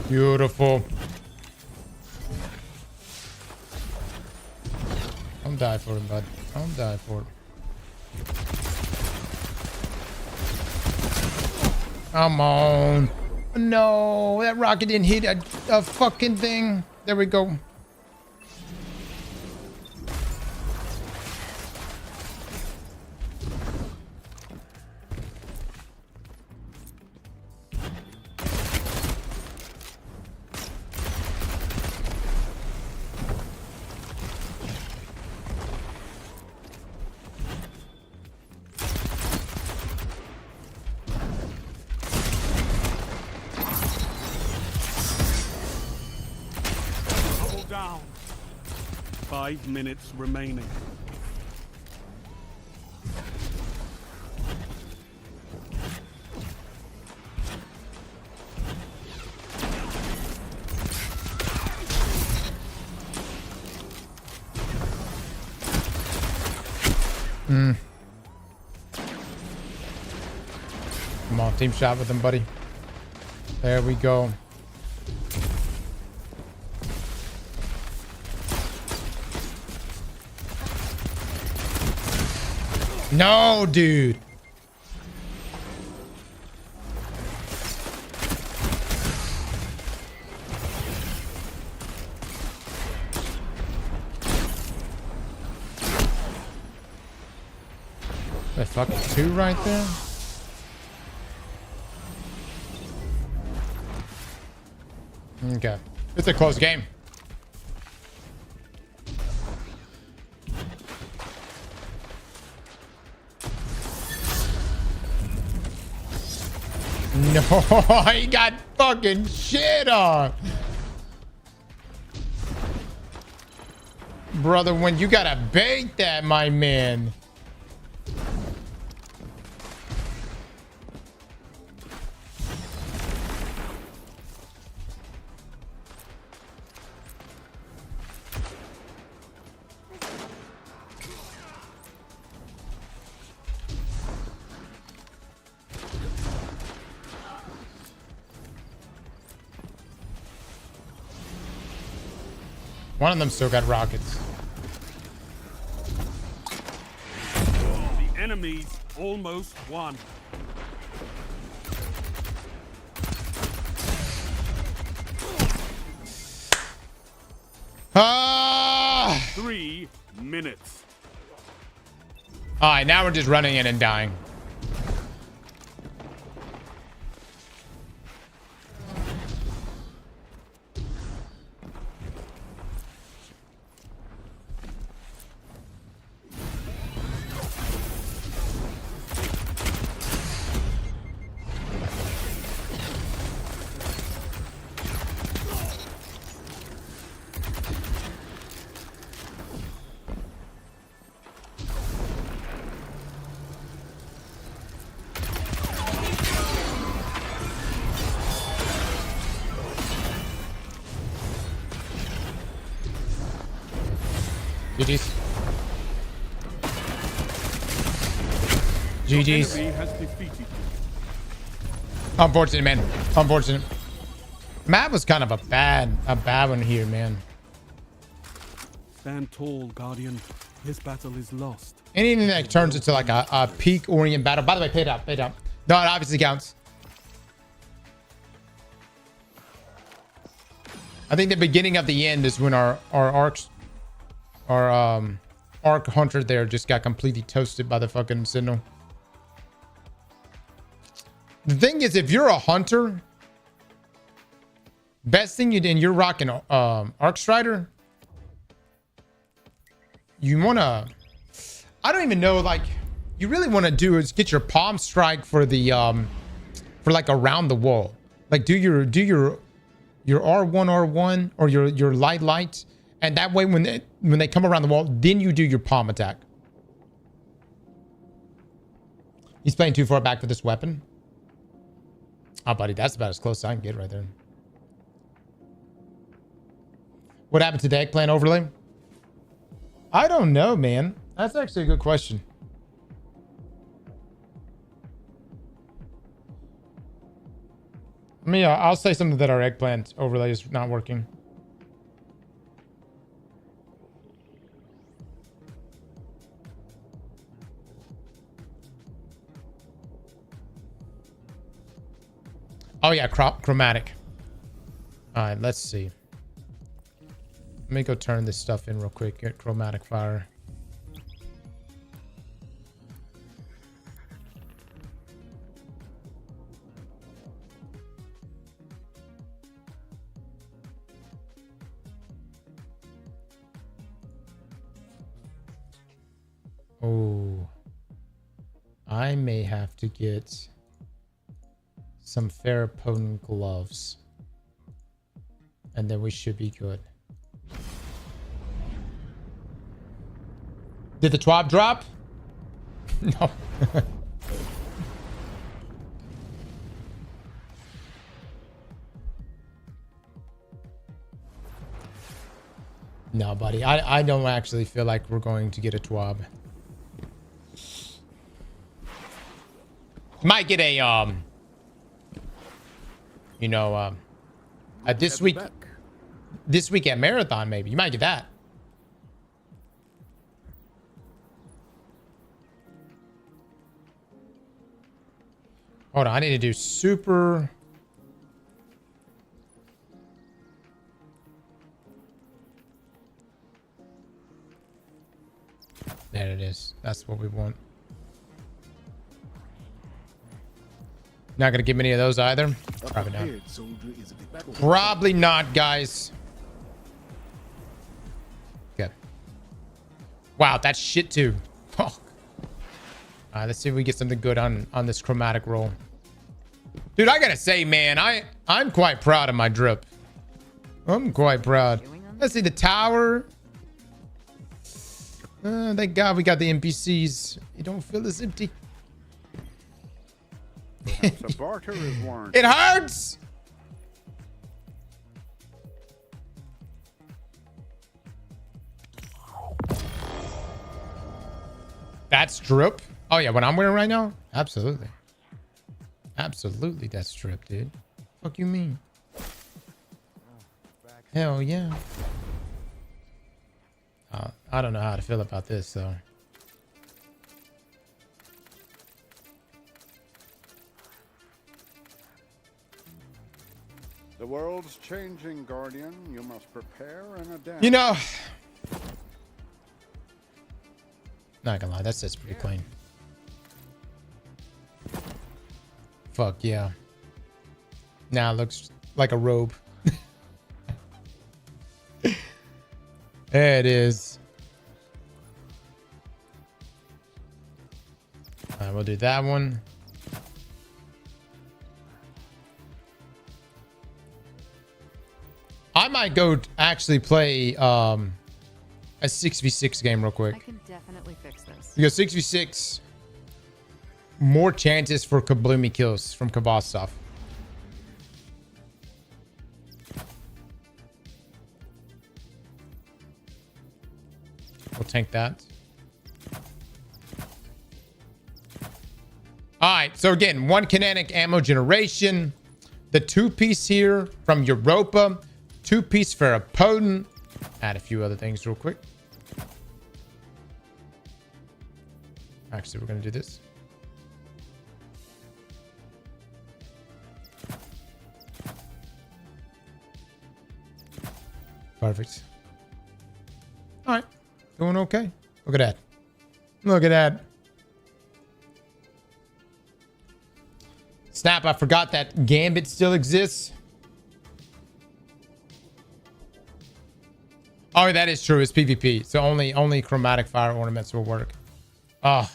Speaker 1: Beautiful. Don't die for it, bud. Don't die for it. Come on. No, that rocket didn't hit a fucking thing. There we go.
Speaker 8: Down. 5 minutes remaining.
Speaker 1: Come on, team shot with him, buddy. There we go. No, dude. That fucking 2 right there. Okay. It's a close game. No, he got fucking shit on. Brother, when you gotta bait that, my man. One of them still got rockets.
Speaker 8: The enemy's almost won.
Speaker 1: Ah!
Speaker 8: 3 minutes.
Speaker 1: All right, now we're just running in and dying. GG's. GG's.
Speaker 8: Enemy has defeated you.
Speaker 1: Unfortunate, man. Unfortunate. Map was kind of a bad one here, man.
Speaker 8: Stand tall, Guardian. This battle is lost.
Speaker 1: Anything that turns into like a peak orient battle. By the way, pay it up. No, it obviously counts. I think the beginning of the end is when our arc hunter there just got completely toasted by the fucking signal. The thing is, if you're a hunter, best thing you did, and you're rocking Arc Strider, you wanna, I don't even know, like, you really want to do is get your palm strike for the for like around the wall. Like do your R1 or your light, and that way when they come around the wall, then you do your palm attack. He's playing too far back for this weapon. Oh, buddy, that's about as close as I can get right there. What happened to the eggplant overlay? I don't know, man. That's actually a good question. I mean, I'll say something that our eggplant overlay is not working. Oh yeah, chromatic. All right, let's see. Let me go turn this stuff in real quick. Get chromatic fire. Oh, I may have to get some ferropotent gloves, and then we should be good. Did the TWAB drop? No. No, buddy. I don't actually feel like we're going to get a TWAB. Might get a you know, this week at Marathon, maybe you might get that. Hold on, I need to do super. There it is. That's what we want. Not gonna give me any of those either. Probably not. Probably not, guys. Okay. Wow, that's shit too. Oh. All right, let's see if we get something good on this chromatic roll. Dude, I gotta say, man, I'm quite proud of my drip. I'm quite proud. Let's see the tower. Thank God we got the NPCs. You don't feel as empty.
Speaker 7: The barter is warranted.
Speaker 1: It hurts. That's drip. Oh yeah, what I'm wearing right now? Absolutely. Absolutely, that's drip, dude. Fuck you mean? Hell yeah. I don't know how to feel about this though.
Speaker 7: The world's changing, Guardian. You must prepare and adapt.
Speaker 1: You know, not gonna lie, that's pretty clean. Fuck yeah. Now it looks like a robe. There it is. All right, we'll do that one. I might go actually play a 6v6 game real quick.
Speaker 9: I can definitely fix this.
Speaker 1: Because 6v6, more chances for kabloomy kills from Kabal stuff. tank that. All right, so again, 1 kinetic ammo generation. The 2-piece here from Europa. 2-piece for a potent. Add a few other things real quick. Actually, we're going to do this. Perfect. All right. Doing okay. Look at that. Look at that. Snap, I forgot that Gambit still exists. Oh, that is true. It's PvP. So only chromatic fire ornaments will work. Oh.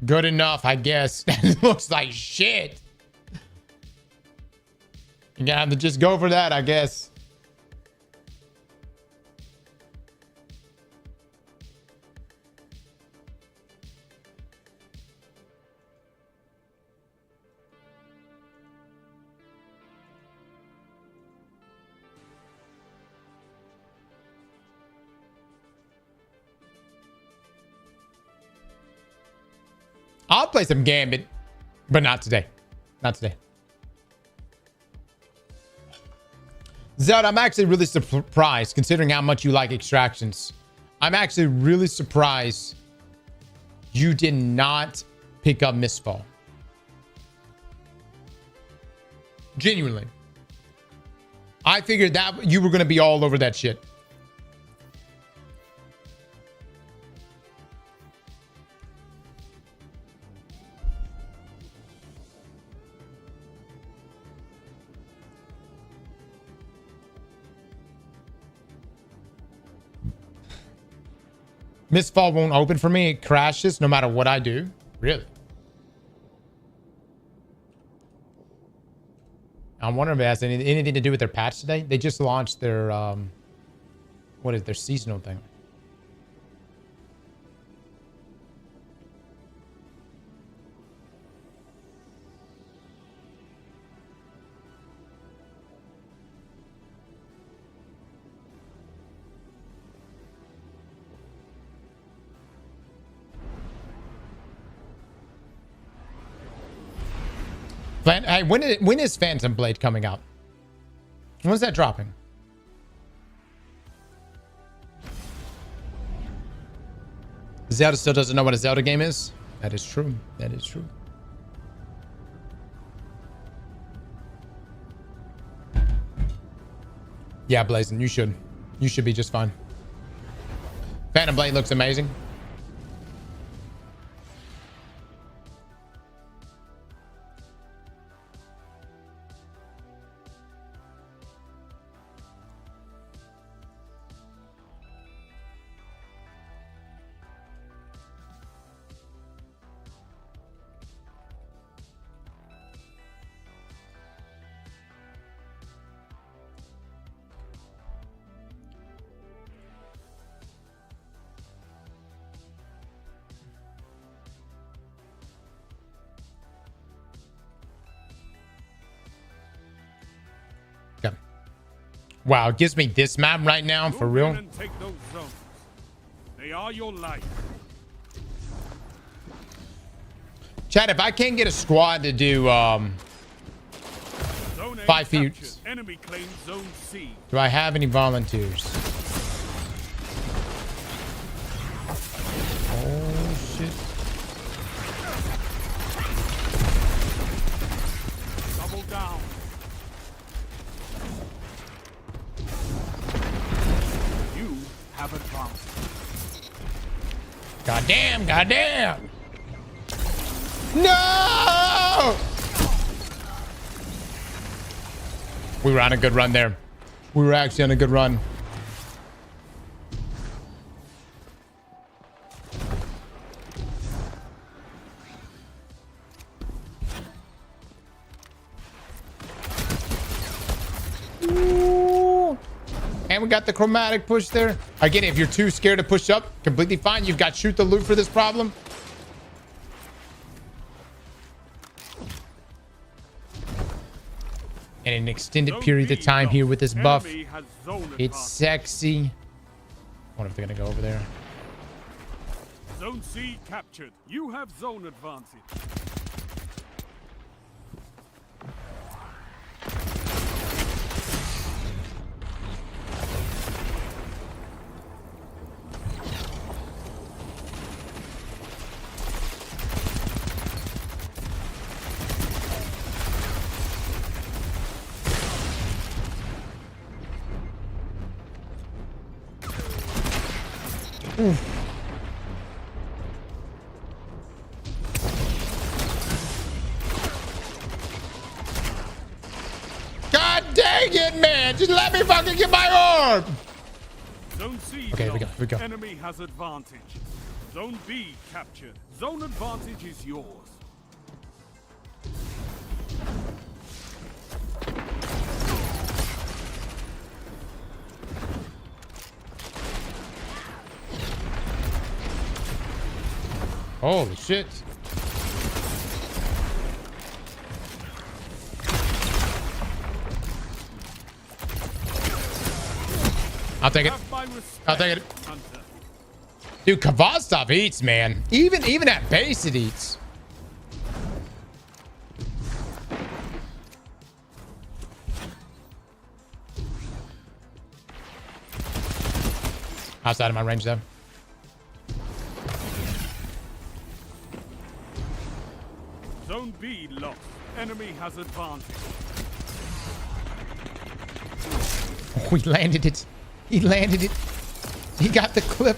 Speaker 1: Good enough, I guess. That looks like shit. You're gonna have to just go for that, I guess. I'll play some Gambit, but not today. Not today. Zed, I'm actually really surprised considering how much you like extractions. I'm actually really surprised you did not pick up Mistfall. Genuinely. I figured that you were going to be all over that shit. Mistfall won't open for me. It crashes no matter what I do. Really? I wonder if it has anything to do with their patch today. They just launched their, what is their seasonal thing? Hey, when is Phantom Blade coming out? When's that dropping? Zelda still doesn't know what a Zelda game is? That is true. That is true. Yeah, Blazing, you should. You should be just fine. Phantom Blade looks amazing. Wow, it gives me this map right now, for real.
Speaker 8: Take those zones. They are your life.
Speaker 1: Chad, if I can't get a squad to do 5 feet,
Speaker 8: Enemy claims zone C.
Speaker 1: do I have any volunteers? Oh shit.
Speaker 8: Double down. Have advanced.
Speaker 1: Goddamn, goddamn. No! We were on a good run there. We were actually on a good run. And we got the chromatic push there. Again, if you're too scared to push up, completely fine. You've got shoot the loot for this problem. in an extended period of time here with this buff. It's sexy. I wonder if they're gonna go over there.
Speaker 8: Zone C captured. You have zone advantage.
Speaker 1: God dang it, man! Just let me fucking get my orb!
Speaker 8: Zone C
Speaker 1: Okay, we
Speaker 8: lost.
Speaker 1: go.
Speaker 8: Enemy has advantage. Zone B captured. Zone advantage is yours.
Speaker 1: Holy shit. I'll take it. I'll take it. Dude, Kvastov eats, man. Even at base it eats. Outside of my range though.
Speaker 8: Zone B lost. Enemy has advantage.
Speaker 1: Oh, he landed it. He landed it. He got the clip.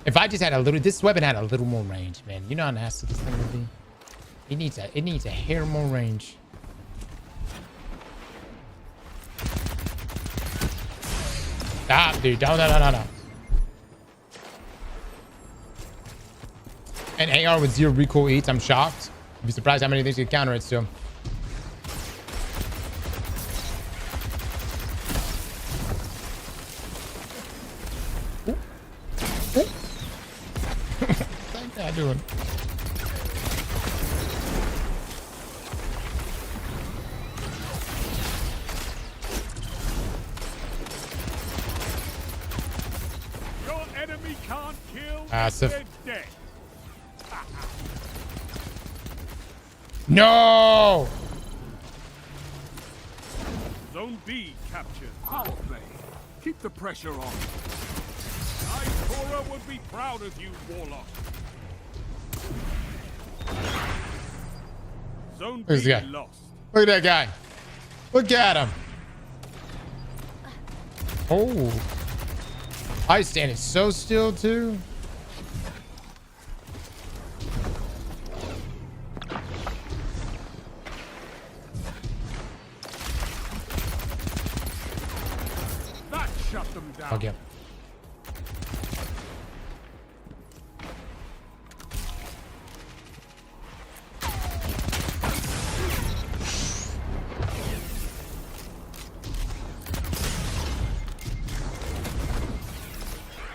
Speaker 1: If I just had a little, this weapon had a little more range, man. You know how nasty this thing would be. It needs a hair more range. Stop, dude. No. An AR with 0 recoil eats. I'm shocked. I'd be surprised how many things you counter it still. What's that doing?
Speaker 8: Your enemy can't kill.
Speaker 1: Passive.
Speaker 8: They're dead.
Speaker 1: No!
Speaker 8: Zone B captured. Power play. Keep the pressure on. Cora would be proud of you, Warlock. Zone
Speaker 1: Where's
Speaker 8: B
Speaker 1: the guy?
Speaker 8: lost.
Speaker 1: Look at that guy. Look at him. Oh. I standing so still too.
Speaker 8: That shut them down.
Speaker 1: Okay.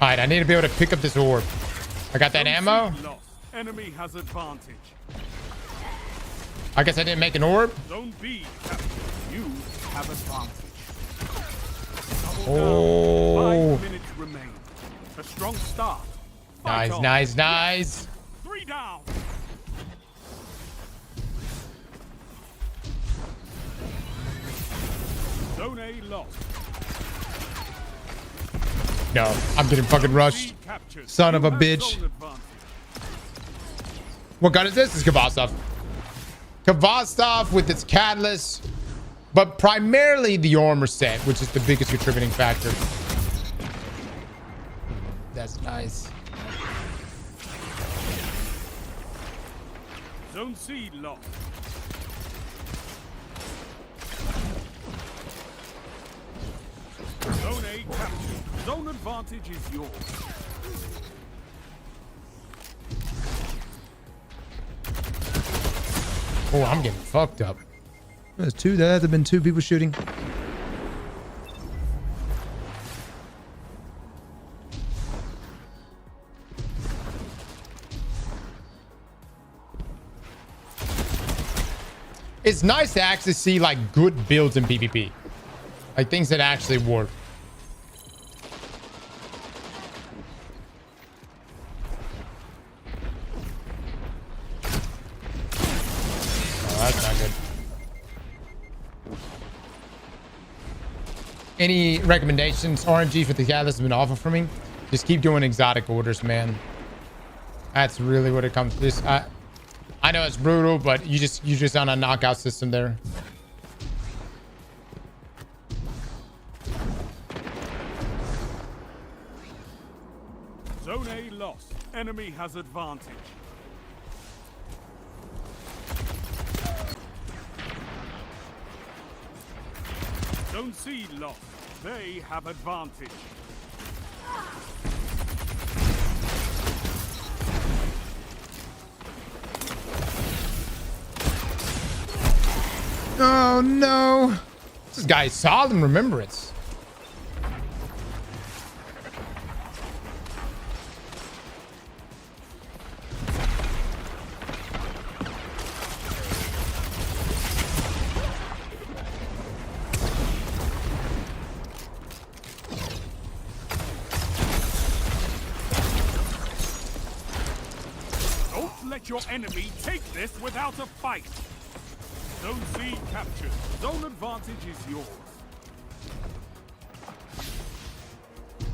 Speaker 1: All right, I need to be able to pick up this orb. I got that ammo.
Speaker 8: Lost. Enemy has advantage.
Speaker 1: I guess I didn't make an orb.
Speaker 8: Zone B captured. You have advantage.
Speaker 1: Oh.
Speaker 8: 5 minutes remain. A strong start.
Speaker 1: Nice,
Speaker 8: Fight on.
Speaker 1: nice, nice.
Speaker 8: 3 down. Zone A lost.
Speaker 1: No, I'm getting fucking rushed.
Speaker 8: Captured.
Speaker 1: Son of
Speaker 8: You
Speaker 1: a
Speaker 8: have
Speaker 1: bitch.
Speaker 8: zone advantage.
Speaker 1: What gun is this? It's Kvastov. Kvastov with its catalyst, but primarily the armor set, which is the biggest contributing factor. That's nice.
Speaker 8: Zone C lost. Zone A captured. Zone advantage is yours.
Speaker 1: Oh, I'm getting fucked up. There's two there. There've been 2 people shooting. It's nice to actually see like good builds in PvP. Like things that actually work. Oh, that's not good. Any recommendations? RNG for the guy that's been awful for me. Just keep doing exotic orders, man. That's really what it comes to. This. I know it's brutal, but you're just on a knockout system there.
Speaker 8: Zone A lost. Enemy has advantage. Zone C lost. They have advantage.
Speaker 1: Oh no! This guy is solid in remembrance.
Speaker 8: Don't let your enemy take this without a fight. Zone C captured. Zone advantage is yours.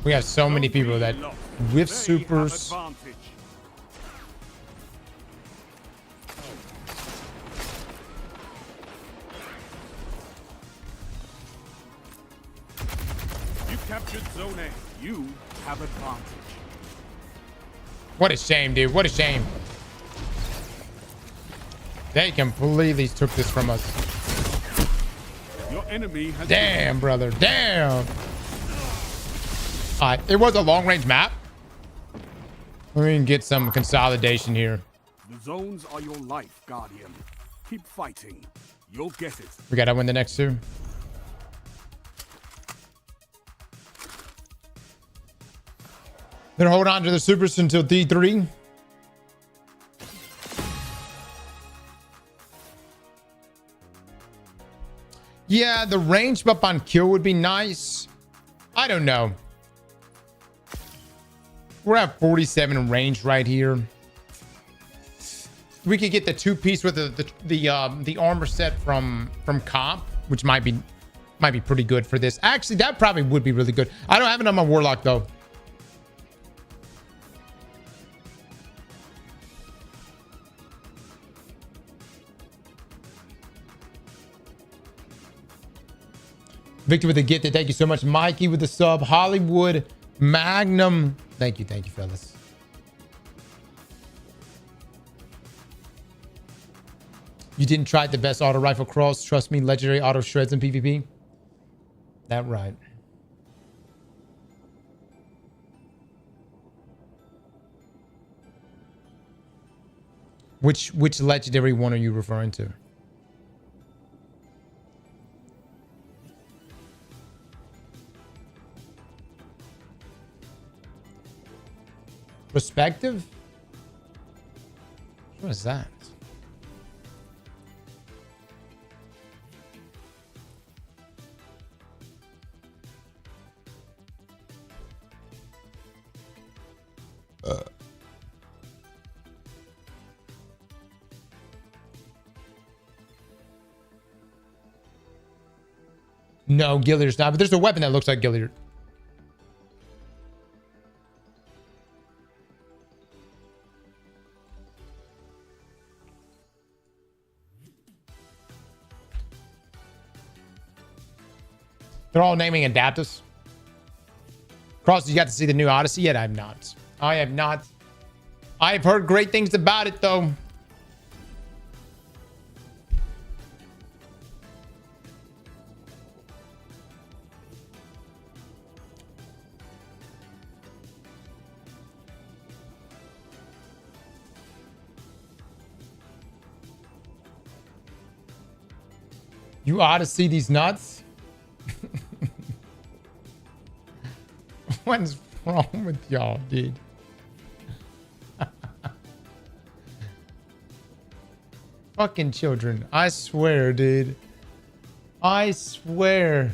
Speaker 1: We have so many people that with supers.
Speaker 8: You captured Zone A. You have advantage.
Speaker 1: What a shame, dude. What a shame. They completely took this from us.
Speaker 8: Your enemy has
Speaker 1: Damn, brother. Damn. All right. It was a long-range map. We can get some consolidation here.
Speaker 8: The zones are your life, Guardian. Keep fighting. You'll get it.
Speaker 1: We got to win the next two. They're holding on to the supers until D3. Yeah, the range up on kill would be nice. I don't know. We're at 47 range right here. We could get the 2-piece with the armor set from comp, which might be pretty good for this. Actually, that probably would be really good. I don't have it on my warlock though. Victor with the gifted. Thank you so much. Mikey with the sub. Hollywood Magnum. Thank you, fellas. You didn't try the best auto rifle cross. Trust me, legendary auto shreds in PvP. That right. Which legendary one are you referring to? Perspective? What is that? No, Gilliard's not, but there's a weapon that looks like Gilliard. They're all naming adapters. Cross, you got to see the new Odyssey yet? I have not. I have not. I've heard great things about it, though. You ought to see these nuts. What's wrong with y'all, dude? fucking children. I swear, dude. I swear.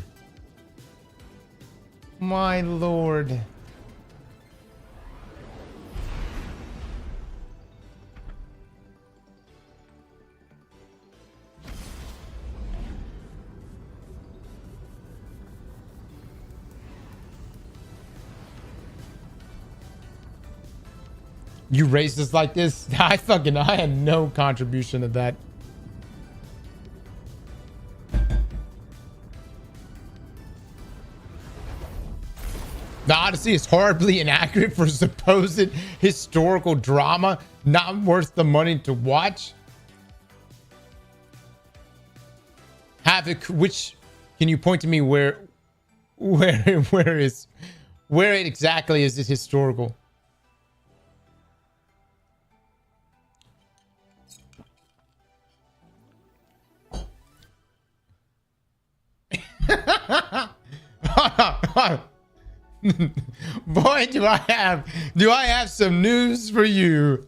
Speaker 1: My lord. You raised us like this? I had no contribution to that. The Odyssey is horribly inaccurate for supposed historical drama, not worth the money to watch. Havoc, which can you point to me where exactly is it historical? Boy, do I have some news for you.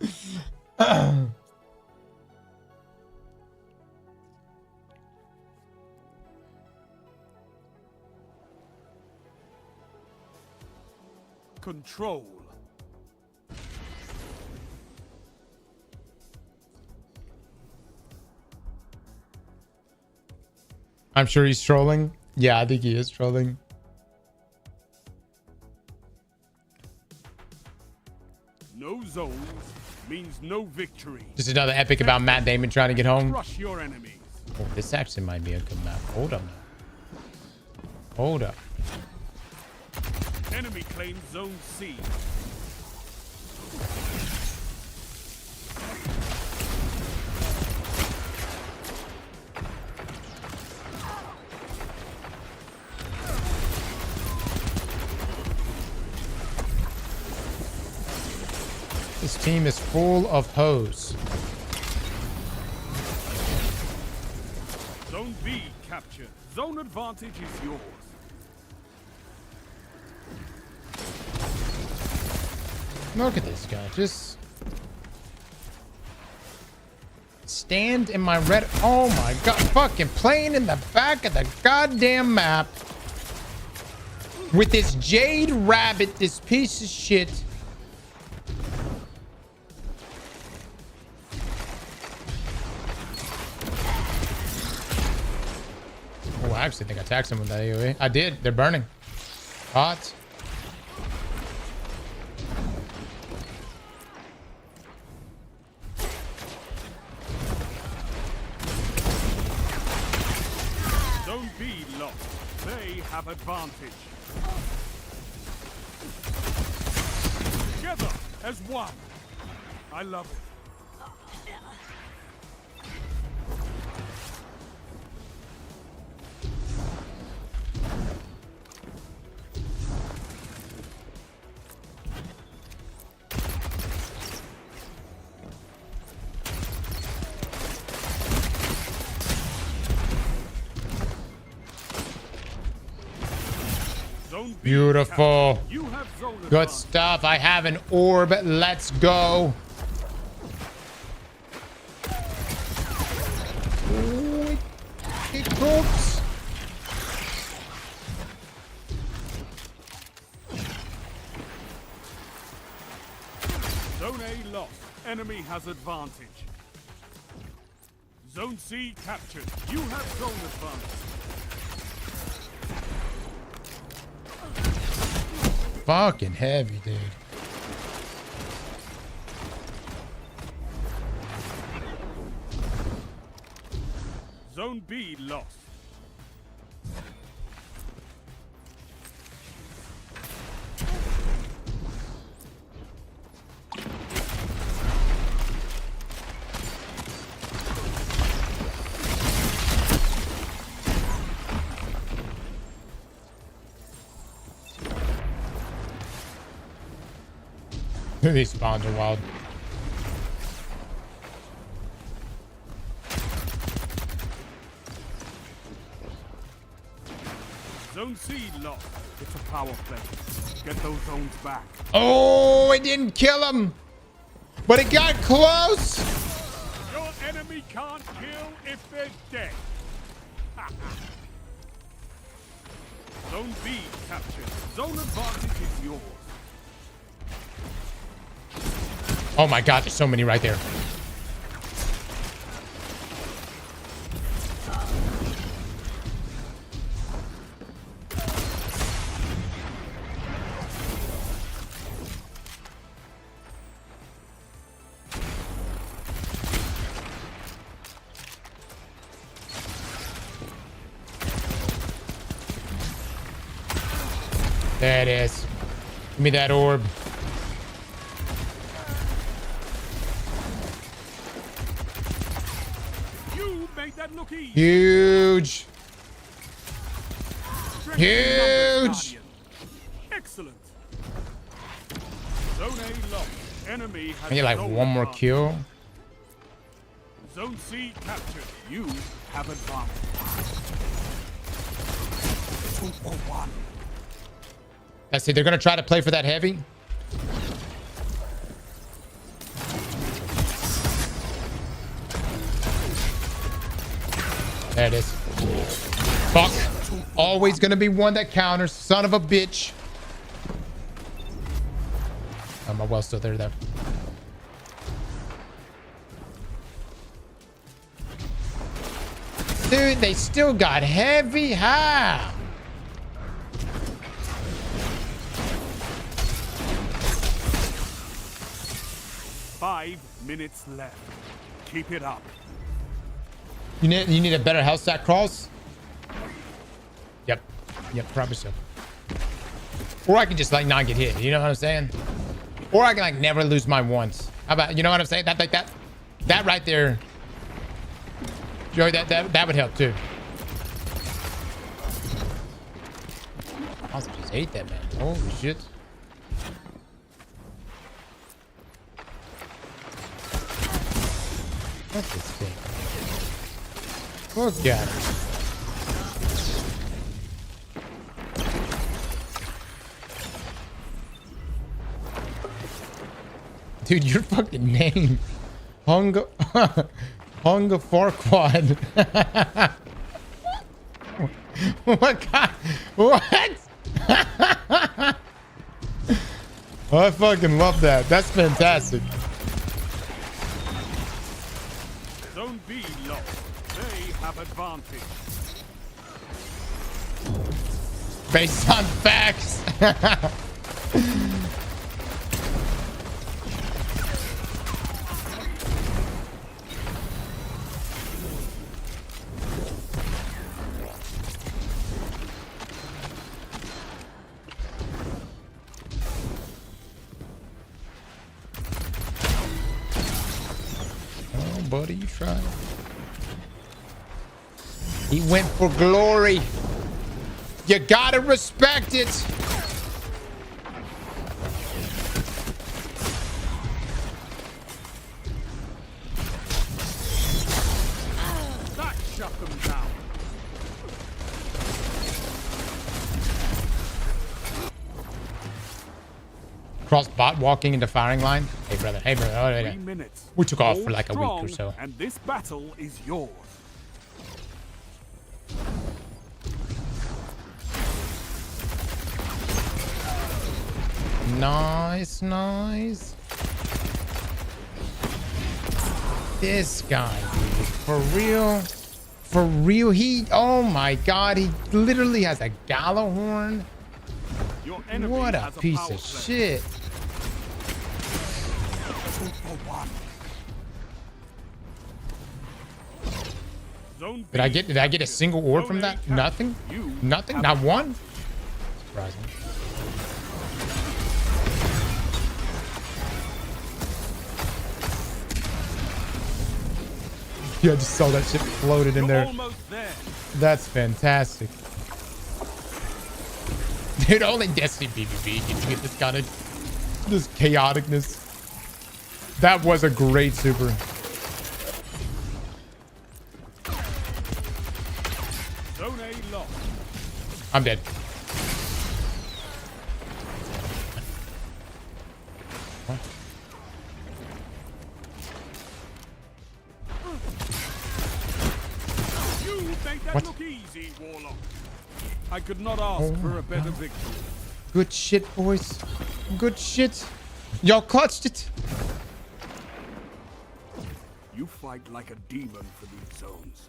Speaker 8: Control.
Speaker 1: I'm sure he's trolling. Yeah, I think he is trolling.
Speaker 8: No zones means no victory.
Speaker 1: Just another epic about Matt Damon trying to get home.
Speaker 8: Crush your enemies.
Speaker 1: Oh, this actually might be a good map. Hold up now. Hold up.
Speaker 8: Enemy claims Zone C.
Speaker 1: This team is full of hoes.
Speaker 8: Zone B captured. Zone advantage is yours.
Speaker 1: Look at this guy. Just stand in my red. Oh my god. Fucking playing in the back of the goddamn map with this Jade Rabbit, this piece of shit. Oh, I actually think I tagged him with that AoE. I did. They're burning. Hot.
Speaker 8: Zone B lost. They have advantage. Together as one. I love it.
Speaker 1: Beautiful. Good stuff. I have an orb. Let's go. Ooh, it cooks.
Speaker 8: Zone A lost. Enemy has advantage. Zone C captured. You have zone advantage.
Speaker 1: Fucking heavy, dude.
Speaker 8: Zone B lost.
Speaker 1: These spawns are wild.
Speaker 8: Zone C lost. It's a power play. Get those zones back.
Speaker 1: Oh, it didn't kill him, but it got close.
Speaker 8: Your enemy enemy can't kill if they're dead. Zone B captured. Zone advantage is yours.
Speaker 1: Oh my god, there's so many right there. There it is. Give me that orb.
Speaker 8: You made that look easy.
Speaker 1: Huge.
Speaker 8: Strength in numbers,
Speaker 1: Huge.
Speaker 8: Guardian. Excellent. Zone A lost. Enemy has
Speaker 1: I need like
Speaker 8: zone
Speaker 1: one more
Speaker 8: advantage.
Speaker 1: kill.
Speaker 8: Zone C captured. You have advantage. 2 for 1.
Speaker 1: That's it. They're gonna try to play for that heavy. There it is. Fuck. Always gonna be one that counters. Son of a bitch. Oh, my well's still there though. Dude, they still got heavy. How?
Speaker 8: 5 minutes left. Keep it up.
Speaker 1: You need a better health stack cross? Yep. Yep, probably so. Or I can just like not get hit. You know what I'm saying? Or I can like never lose mine once. How about, you know what I'm saying? That like that. That right there. Joey, that would help too. I also just hate that, man. Holy shit. What's this thing? Look at it. Dude, your fucking name. Hunga Farquad. What God? What? I fucking love that. That's fantastic.
Speaker 8: Zone B lost. They have advantage.
Speaker 1: Based on facts. Buddy, you tried. He went for glory. You gotta respect it.
Speaker 8: That shut them down.
Speaker 1: Cross bot walking into firing line. Hey brother, hey brother. Oh, yeah.
Speaker 8: 3 minutes.
Speaker 1: We took off for
Speaker 8: Hold
Speaker 1: like a week or
Speaker 8: strong,
Speaker 1: so.
Speaker 8: And this battle is yours.
Speaker 1: Nice, nice. This guy, dude, for real. For real, oh my god, he literally has a Gallahorn.
Speaker 8: Your enemy
Speaker 1: What a
Speaker 8: has
Speaker 1: piece
Speaker 8: power
Speaker 1: of
Speaker 8: play.
Speaker 1: shit.
Speaker 8: 2 for 1. Zone
Speaker 1: Did I
Speaker 8: B
Speaker 1: get a single orb from
Speaker 8: Zone A
Speaker 1: that?
Speaker 8: captured.
Speaker 1: Nothing?
Speaker 8: You
Speaker 1: Nothing?
Speaker 8: have
Speaker 1: Not one? Surprising. Yeah, I just saw that shit floated in
Speaker 8: You're
Speaker 1: there.
Speaker 8: almost there.
Speaker 1: That's fantastic. Dude, only Destiny PvP can get this kind of this chaoticness. That was a great super.
Speaker 8: Zone A lost.
Speaker 1: I'm dead. What? What?
Speaker 8: Look easy, Warlock. I could not ask for a better victory.
Speaker 1: Good shit, boys. Good shit. Y'all clutched it.
Speaker 8: You fight like a demon for these zones.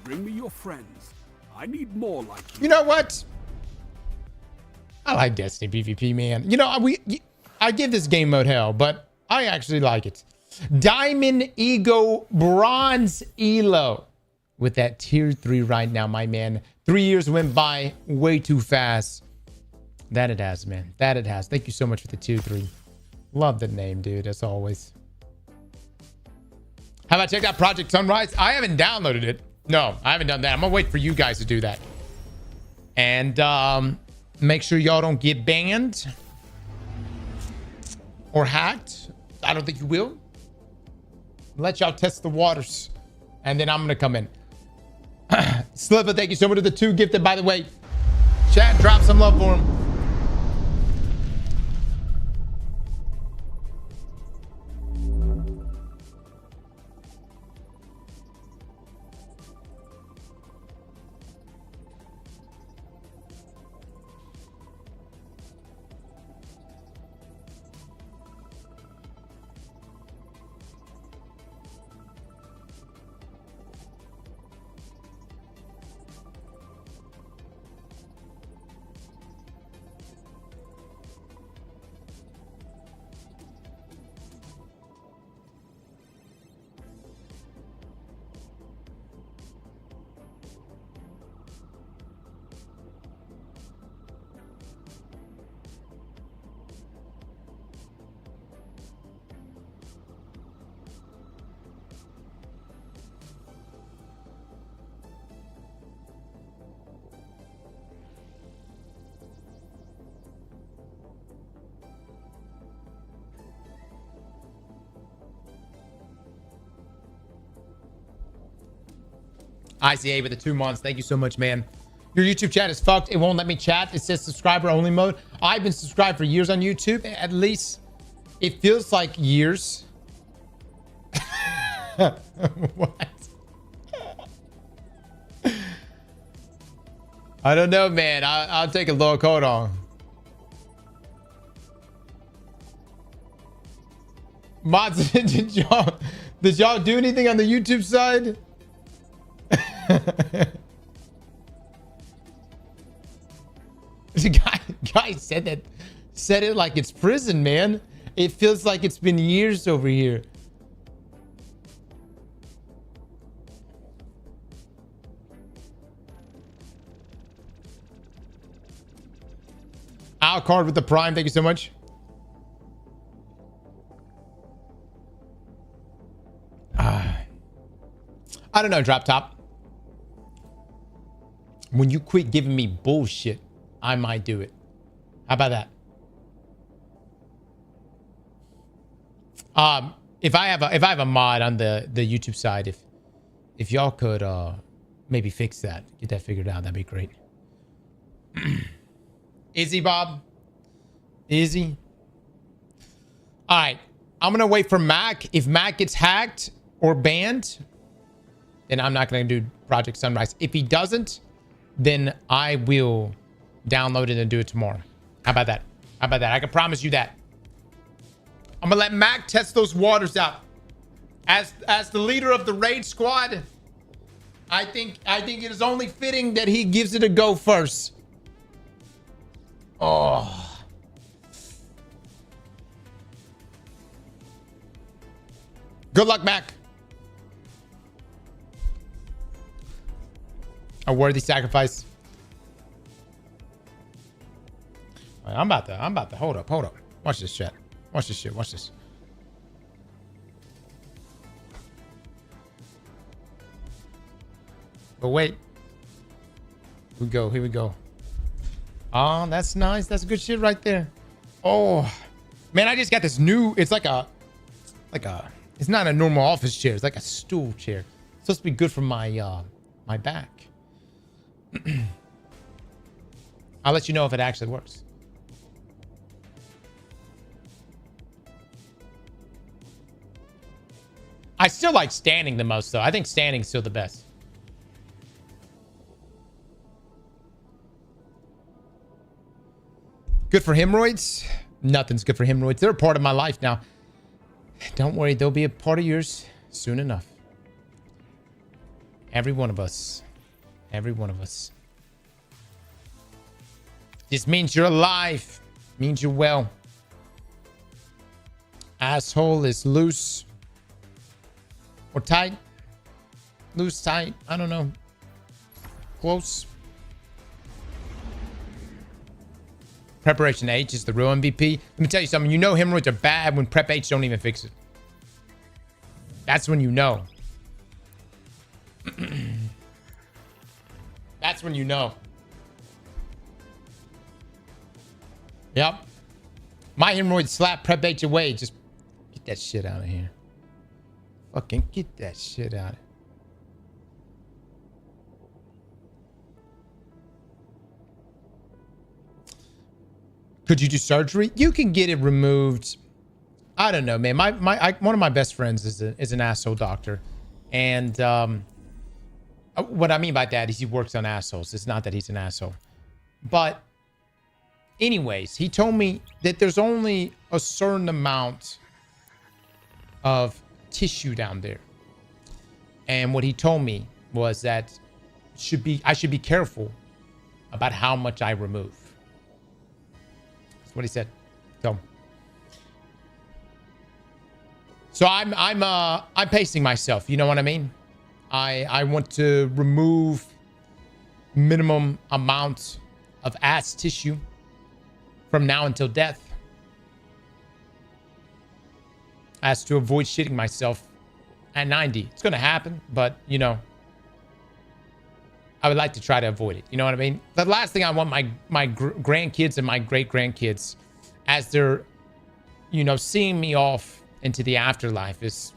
Speaker 8: Bring me your friends. I need more like you.
Speaker 1: You know what? I like Destiny PvP, man. You know, I give this game mode hell, but I actually like it. Diamond Ego Bronze Elo. With that tier 3 right now, my man. 3 years went by way too fast. That it has, man. That it has. Thank you so much for the tier 3. Love the name, dude, as always. How about check out Project Sunrise? I haven't downloaded it. No, I haven't done that. I'm gonna wait for you guys to do that. And make sure y'all don't get banned or hacked. I don't think you will. Let y'all test the waters. And then I'm gonna come in. Sliver, thank you so much for the 2 gifted, by the way. Chat, drop some love for him. ICA with the 2 months. Thank you so much, man. Your YouTube chat is fucked. It won't let me chat. It says subscriber only mode. I've been subscribed for years on YouTube. At least it feels like years. What? I don't know, man. I'll take a look. Hold on. Mods, did y'all do anything on the YouTube side? The guy said it like it's prison, man. It feels like it's been years over here. Al Card with the Prime, thank you so much. I don't know, Drop Top. When you quit giving me bullshit, I might do it. How about that? If I have a mod on the YouTube side, if y'all could maybe fix that, get that figured out, that'd be great. Izzy, Bob? Izzy? All right, I'm gonna wait for Mac. If Mac gets hacked or banned, then I'm not gonna do Project Sunrise. If he doesn't, then I will download it and do it tomorrow. How about that? How about that? I can promise you that. I'm gonna let Mac test those waters out. As the leader of the raid squad, I think it is only fitting that he gives it a go first. Oh. Good luck, Mac. A worthy sacrifice. All right, I'm about to hold up. Watch this, chat. Watch this shit. Watch this. But wait. Here we go. Oh, that's nice. That's good shit right there. Oh, man, I just got this new, it's like a, it's not a normal office chair. It's like a stool chair. It's supposed to be good for my, my back. I'll let you know if it actually works. I still like standing the most, though. I think standing's still the best. Good for hemorrhoids? Nothing's good for hemorrhoids. They're a part of my life now. Don't worry, they'll be a part of yours soon enough. Every one of us. Every one of us. This means you're alive. Means you're well. Asshole is loose. Or tight. Loose, tight. I don't know. Close. Preparation H is the real MVP. Let me tell you something. You know hemorrhoids are bad when Prep H don't even fix it. That's when you know. That's when you know. Yep. My hemorrhoids slap Prep H away. Just get that shit out of here. Fucking get that shit out of here. Could you do surgery? You can get it removed. I don't know, man. One of my best friends is an asshole doctor, and what I mean by that is he works on assholes. It's not that he's an asshole, but anyways, he told me that there's only a certain amount of tissue down there, and what he told me was that I should be careful about how much I remove. What he said. So I'm pacing myself. You know what I mean? I want to remove minimum amount of ass tissue from now until death, as to avoid shitting myself at 90. It's gonna happen, but you know, I would like to try to avoid it. You know what I mean? The last thing I want my grandkids and my great-grandkids, as they're, you know, seeing me off into the afterlife, is,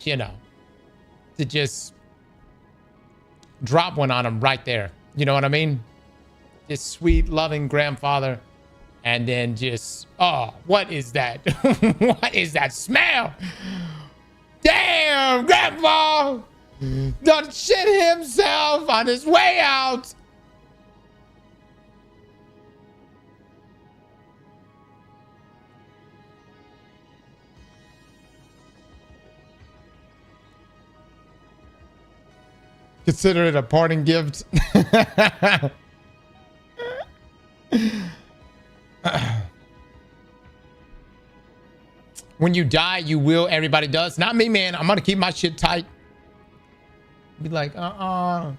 Speaker 1: you know, to just drop one on them right there. You know what I mean? This sweet, loving grandfather, and then just, oh, what is that? What is that smell? Damn, Grandpa! Done shit himself on his way out. Consider it a parting gift. When you die, you will. Everybody does. Not me, man. I'm gonna keep my shit tight. Be like, I'm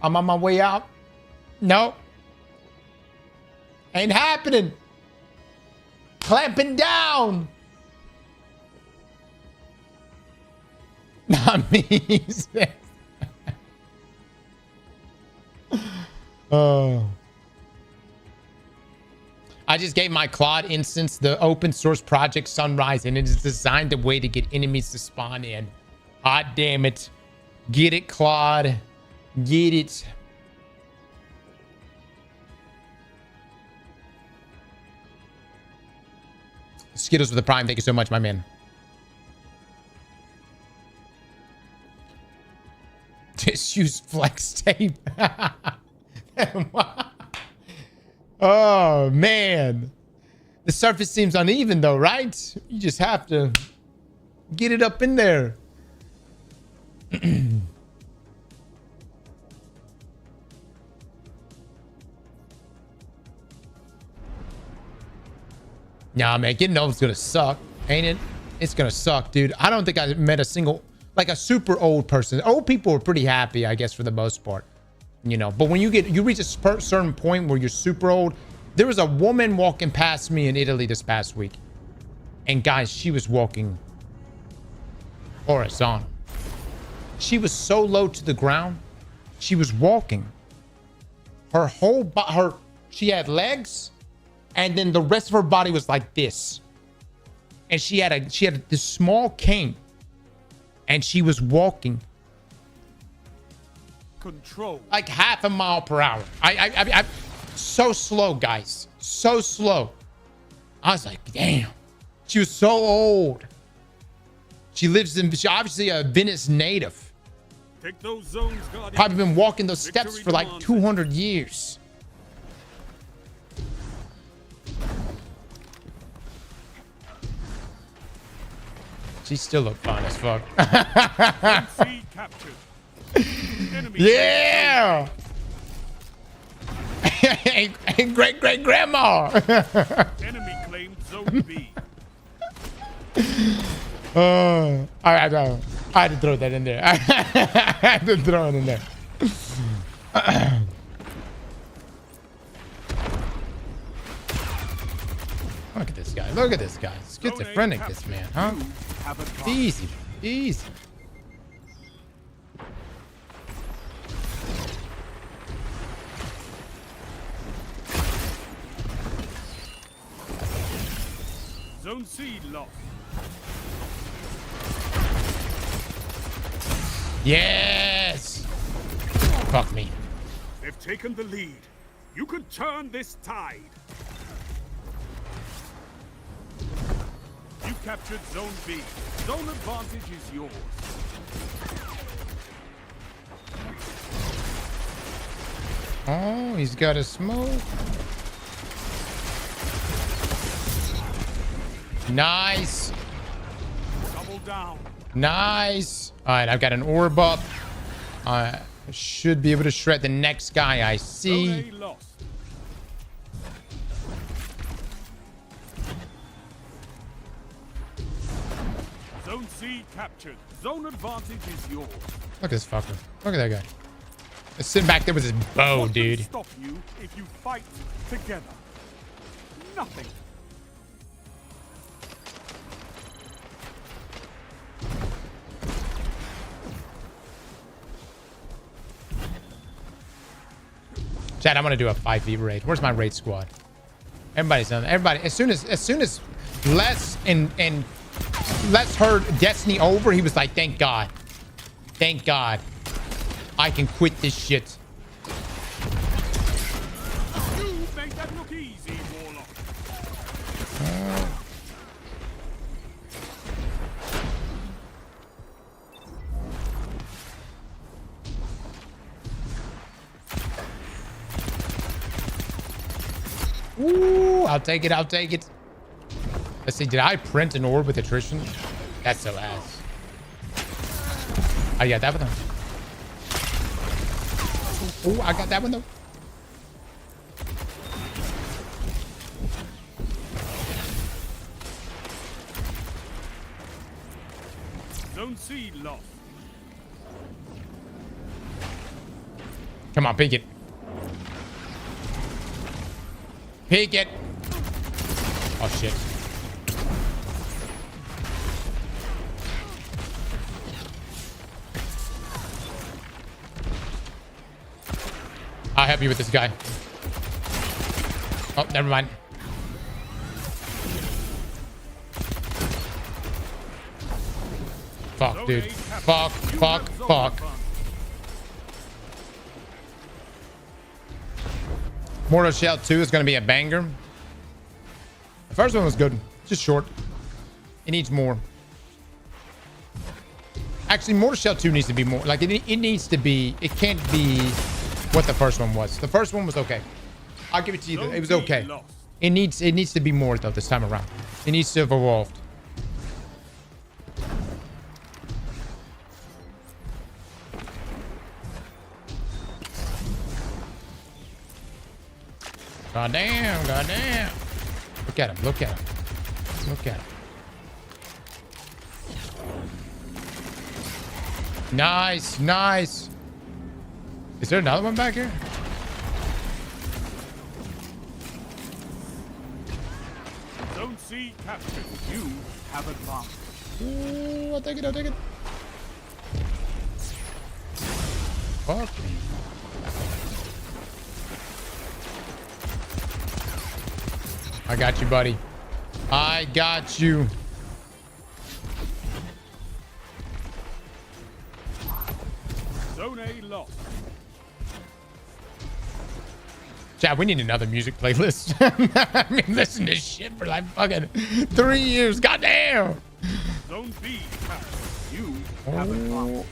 Speaker 1: on my way out. No. Ain't happening. Clamping down. Not me. Oh. I just gave my Claude instance the open source project Sunrise, and it is designed a way to get enemies to spawn in. Hot damn it. Get it, Claude. Get it. Skittles with the Prime. Thank you so much, my man. Just use flex tape. Oh, man. The surface seems uneven, though, right? You just have to get it up in there. Nah, man, getting old's gonna suck, ain't it? It's gonna suck, dude. I don't think I met a single, like a super old person. Old people are pretty happy, I guess, for the most part, you know. But when you reach a certain point where you're super old. There was a woman walking past me in Italy this past week, and guys, she was walking horizontal. She was so low to the ground. She was walking. Her whole she had legs, and then the rest of her body was like this. And she had this small cane, and she was walking
Speaker 8: control
Speaker 1: like half a mile per hour. I so slow, guys, so slow. I was like, damn. She was so old. She's obviously a Venice native.
Speaker 8: Take those zones, Guardian.
Speaker 1: Probably been walking those steps for like 200 years. She still look fine as fuck.
Speaker 8: C captured. Enemy
Speaker 1: Yeah! Great grandma.
Speaker 8: Enemy claimed Zone B.
Speaker 1: I had to throw that in there. I had to throw it in there. Look at this guy. Look at this guy. Schizophrenic, this man, huh? Easy. Easy.
Speaker 8: Zone C lost.
Speaker 1: Yes. Fuck me.
Speaker 8: They've taken the lead. You can turn this tide. You captured Zone B. Zone advantage is yours.
Speaker 1: Oh, he's got a smoke. Nice.
Speaker 8: Double down.
Speaker 1: Nice. All right, I've got an orb up. I should be able to shred the next guy I see.
Speaker 8: Zone A lost. Zone C captured. Zone advantage is yours.
Speaker 1: Look at this fucker. Look at that guy. Just sitting back there with his bow,
Speaker 8: What
Speaker 1: dude.
Speaker 8: can stop you if you fight together? Nothing.
Speaker 1: Chad, I'm gonna do a 5v raid. Where's my raid squad? Everybody's done. Everybody. As soon as Les and Les heard Destiny over, he was like, "Thank God, thank God, I can quit this shit."
Speaker 8: You make that look easy, Warlock.
Speaker 1: Ooh, I'll take it. I'll take it. Let's see. Did I print an orb with attrition? That's so ass. I got that one though. Ooh, I got that one though.
Speaker 8: Zone C lost.
Speaker 1: Come on, peek it. Peek it. Oh shit. I'll help you with this guy. Oh, never mind. Fuck, dude. Fuck, fuck, fuck. Mortal Shell 2 is going to be a banger. The first one was good. Just short. It needs more. Actually, Mortal Shell 2 needs to be more. Like, it needs to be... It can't be what the first one was. The first one was okay. I'll give it to you. It was okay. It needs to be more, though, this time around. It needs to have evolved. Goddamn, goddamn. Look at him, look at him. Look at him. Nice, nice. Is there another one back here?
Speaker 8: Zone C captured. You have advanced.
Speaker 1: Ooh, I'll take it, I'll take it. Fuck me. I got you, buddy. I got you.
Speaker 8: Zone A lost.
Speaker 1: Chad, we need another music playlist. I mean, listen to shit for like fucking 3 years. Goddamn.
Speaker 8: Zone B captured. You have advantage.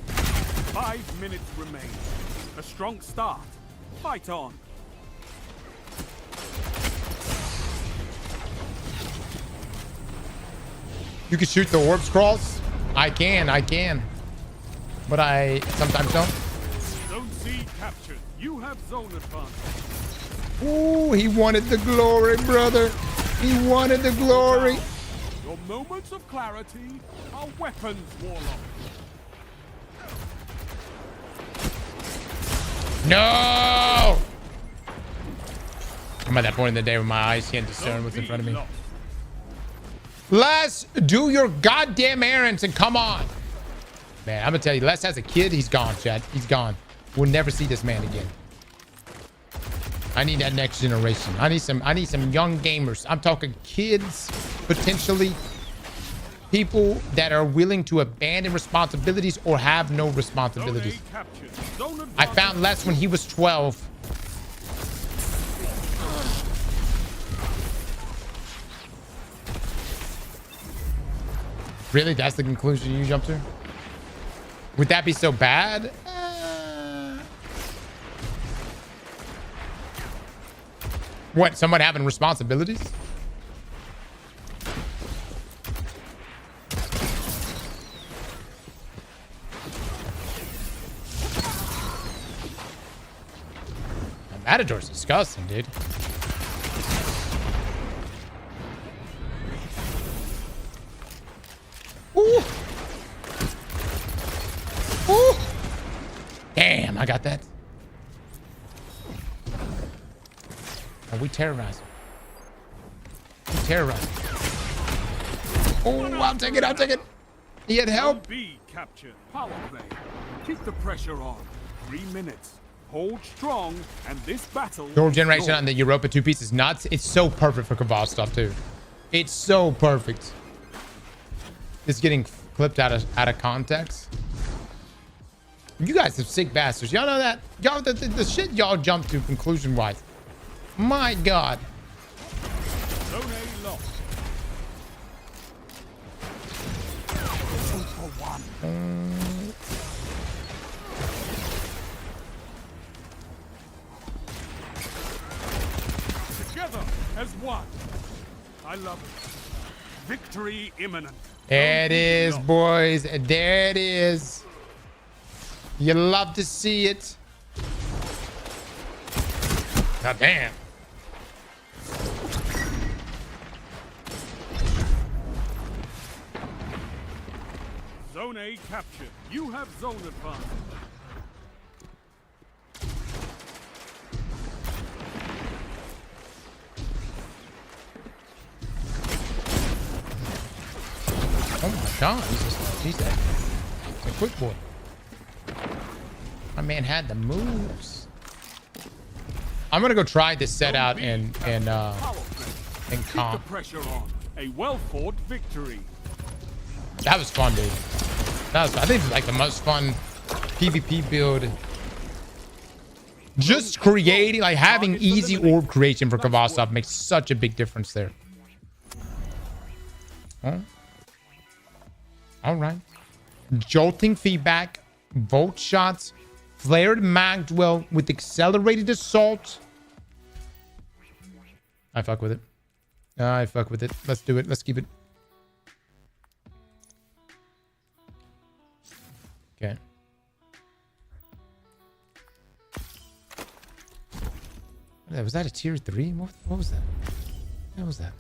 Speaker 8: 5 minutes remain. A strong start. Fight on.
Speaker 1: You can shoot the orbs cross. I can. But I sometimes don't.
Speaker 8: Zone C captured. You have zone advantage.
Speaker 1: Ooh, he wanted the glory, brother. He wanted the glory.
Speaker 8: Your moments of clarity are weapons, Warlock.
Speaker 1: No! I'm at that point in the day where my eyes can't discern what's in front of me. Les, do your goddamn errands and come on. Man, I'm gonna tell you, Les has a kid. He's gone, Chad. He's gone. We'll never see this man again. I need that next generation. I need some young gamers. I'm talking kids, potentially. People that are willing to abandon responsibilities or have no responsibilities. I found Les when he was 12. Really? That's the conclusion you jumped to? Would that be so bad? What? Someone having responsibilities? Matador's disgusting, dude. Ooh. Ooh. Damn, I got that. Oh, we terrorize him. We terrorize him. Oh, I'll take it. I'll take it. He had help.
Speaker 8: B captured. Power play. Keep the pressure on. 3 minutes. Hold strong, and this battle.
Speaker 1: The old generation on the Europa 2-piece is nuts. It's so perfect for Cabal stuff too. It's so perfect. It's getting clipped out of context. You guys are sick bastards. Y'all know that? Y'all the shit y'all jump to conclusion wise. My God.
Speaker 8: Zone A lost. 2 for 1. Together as one. I love it. Victory imminent.
Speaker 1: There it is, boys. There it is. You love to see it. God damn.
Speaker 8: Zone A captured. You have zone advantage.
Speaker 1: Oh my God, he's a quick boy. My man had the moves. I'm gonna go try this set out in
Speaker 8: Keep
Speaker 1: comp.
Speaker 8: the pressure on. A well-fought victory.
Speaker 1: That was fun, dude. That was, I think, like the most fun PvP build. Just creating, like having easy orb creation for Cabal stuff makes such a big difference there. Huh? All right. Jolting feedback, volt shots, flared mag dwell with accelerated assault. I fuck with it. I fuck with it. Let's do it. Let's keep it. Okay. Was that a tier 3? What was that? What was that?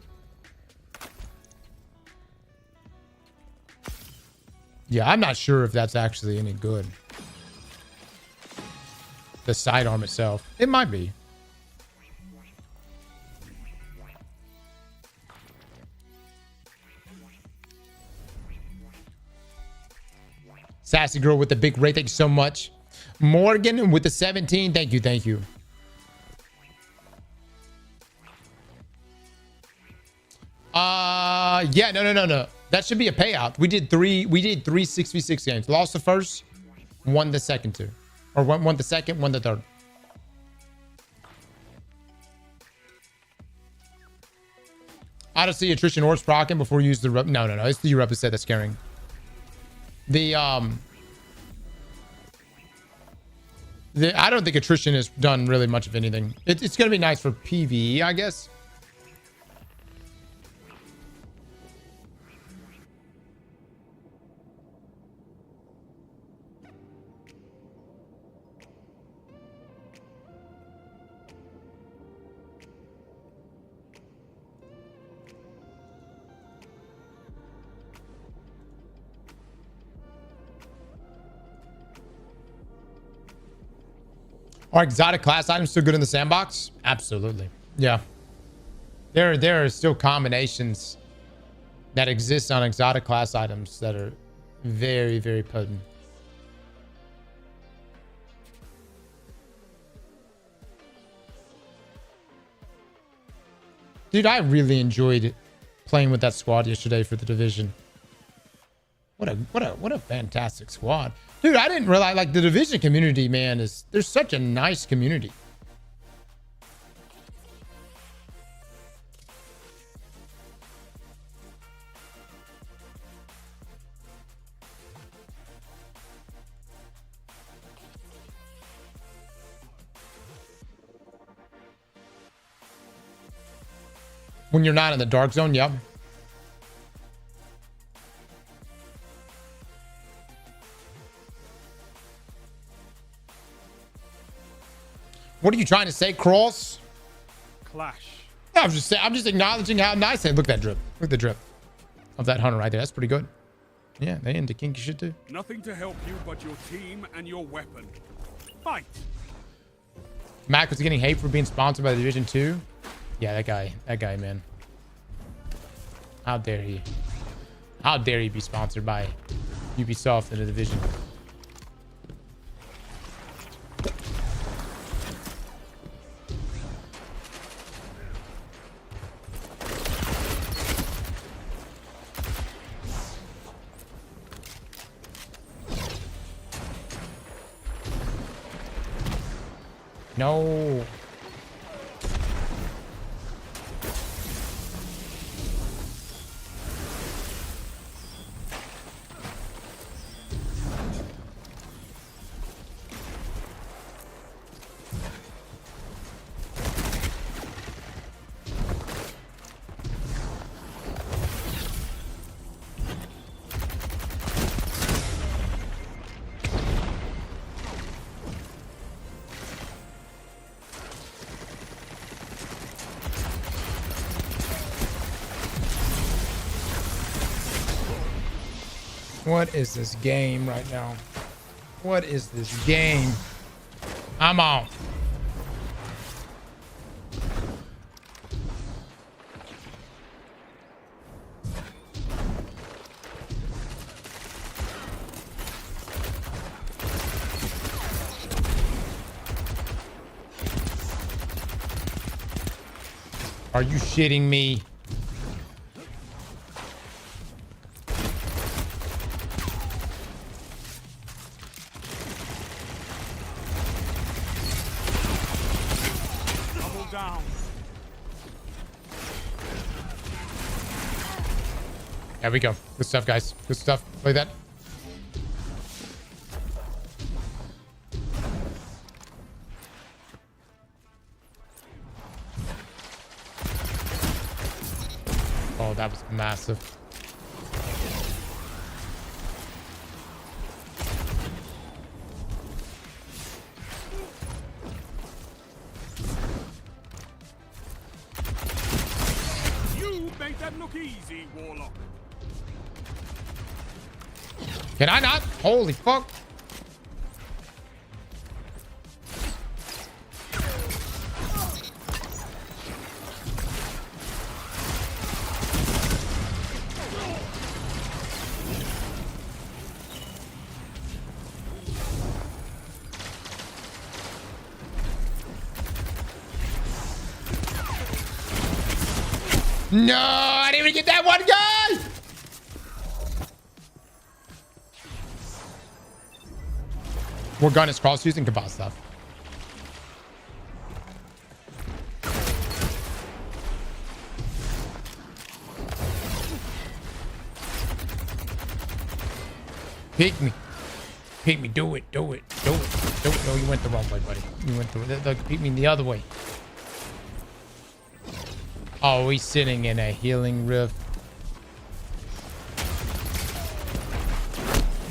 Speaker 1: Yeah, I'm not sure if that's actually any good. The sidearm itself. It might be. Sassy girl with the big rate. Thank you so much. Morgan with the 17. Thank you. Thank you. Yeah, no. That should be a payout. We did three 6v6 games. Lost the first, won the second two. Or won the second, won the third. I don't see attrition or sprocket before you use the no. It's the Europa set that's carrying. The I don't think attrition has done really much of anything. It's gonna be nice for PvE, I guess. Are exotic class items still good in the sandbox? Absolutely. Yeah. There are still combinations that exist on exotic class items that are very, very potent. Dude, I really enjoyed playing with that squad yesterday for the division. What a fantastic squad. Dude, I didn't realize, like, the division community, man, there's such a nice community. When you're not in the dark zone, yep. What are you trying to say, Cross?
Speaker 8: Clash.
Speaker 1: No, I'm just acknowledging how nice they look. That drip. Look at the drip of that hunter right there. That's pretty good. Yeah, they into kinky shit too.
Speaker 8: Nothing to help you but your team and your weapon. Fight.
Speaker 1: Mac was getting hate for being sponsored by the Division 2. Yeah, that guy, man. How dare he? How dare he be sponsored by Ubisoft in the Division? No. What is this game right now? What is this game? I'm on. Are you shitting me? There we go. Good stuff, guys. Good stuff. Play that. Oh, that was massive.
Speaker 8: You made that look easy, Warlock.
Speaker 1: Can I not? Holy fuck. No, I didn't even get that one guy. What gun is Cross using? Cabal stuff. Pick me. Pick me. Do it. Do it. Do it. Do it. No, you went the wrong way, buddy. You went the pick me the other way. Oh, he's sitting in a healing rift.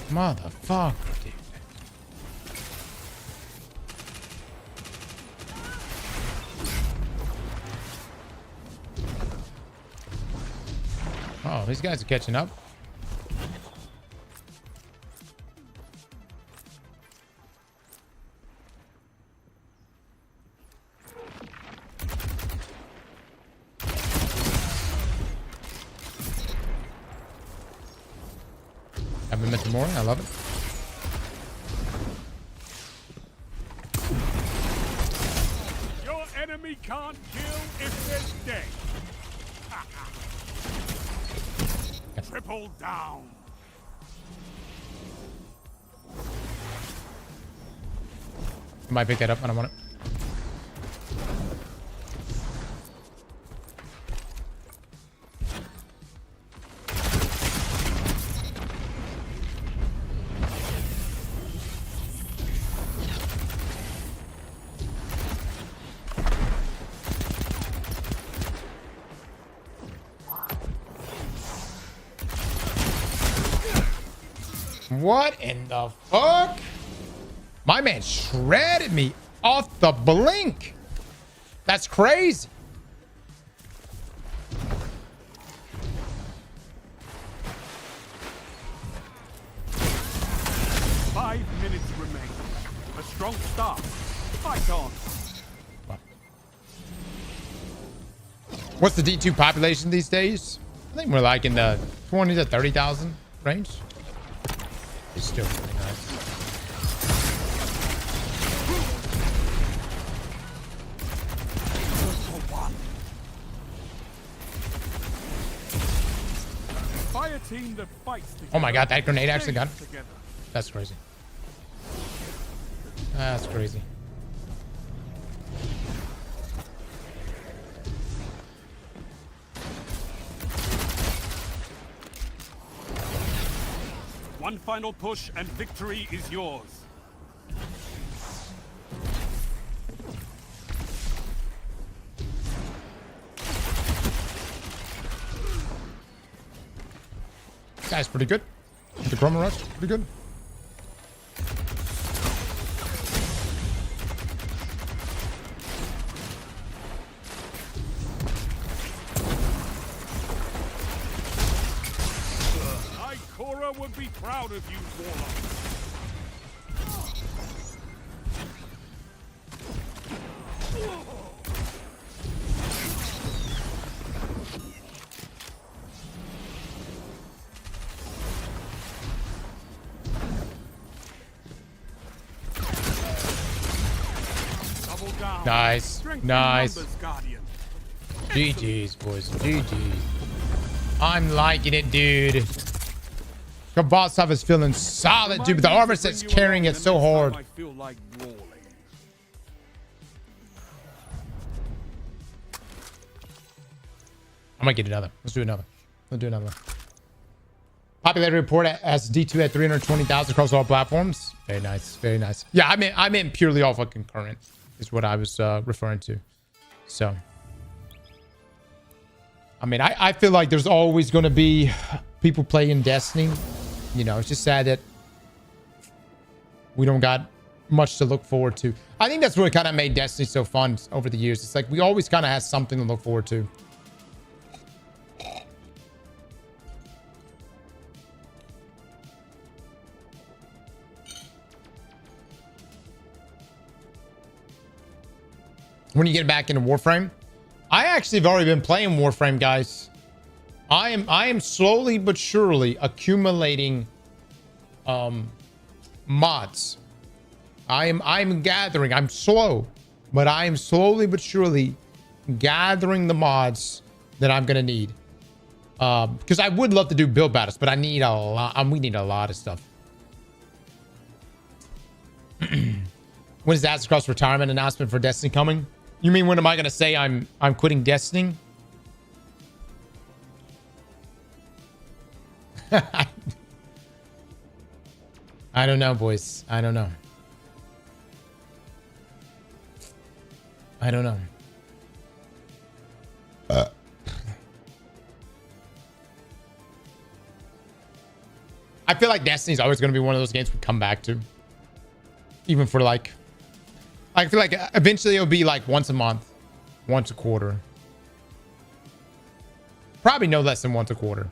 Speaker 1: Motherfucker. Oh, these guys are catching up. more. I love it.
Speaker 8: Your enemy can't kill if there's dead. Triple down.
Speaker 1: I might pick that up. I don't want it. What in the fuck? My man shredded me off the blink. That's crazy.
Speaker 8: Five minutes remain. A strong start. Fight on.
Speaker 1: What's the D2 population these days? I think we're like in the 20 to 30,000 range. It's still pretty nice.
Speaker 8: Fire team that fights together.
Speaker 1: Oh my god, that grenade actually got it.
Speaker 8: Together.
Speaker 1: That's crazy. That's crazy.
Speaker 8: One final push and victory is yours.
Speaker 1: Guy's pretty good. The Chroma Rush, pretty good.
Speaker 8: Ikora would be proud of you, Warlock.
Speaker 1: Nice. Nice. GG's, boys. GG. I'm liking it, dude. Kabasov is feeling solid, dude. But the armor set's carrying it so hard. I might get another. Let's do another. Let's do another one. Popularity report as D2 at 320,000 across all platforms. Very nice. Very nice. Yeah, I meant purely all fucking current is what I was referring to. So, I mean, I feel like there's always going to be people playing Destiny. You know, it's just sad that we don't got much to look forward to. I think that's what kind of made Destiny so fun over the years. It's like we always kind of had something to look forward to. When you get back into Warframe, I actually have already been playing Warframe, guys. I am slowly but surely accumulating mods. I'm gathering. I'm slow, but I am slowly but surely gathering the mods that I'm gonna need. Because I would love to do build battles, but I need a lot. We need a lot of stuff. When is the Aztecross retirement announcement for Destiny coming? You mean when am I gonna say I'm quitting Destiny? I don't know, boys. I don't know. I don't know. I feel like Destiny's always going to be one of those games we come back to. Even for like... I feel like eventually it'll be like once a month. Once a quarter. Probably no less than once a quarter.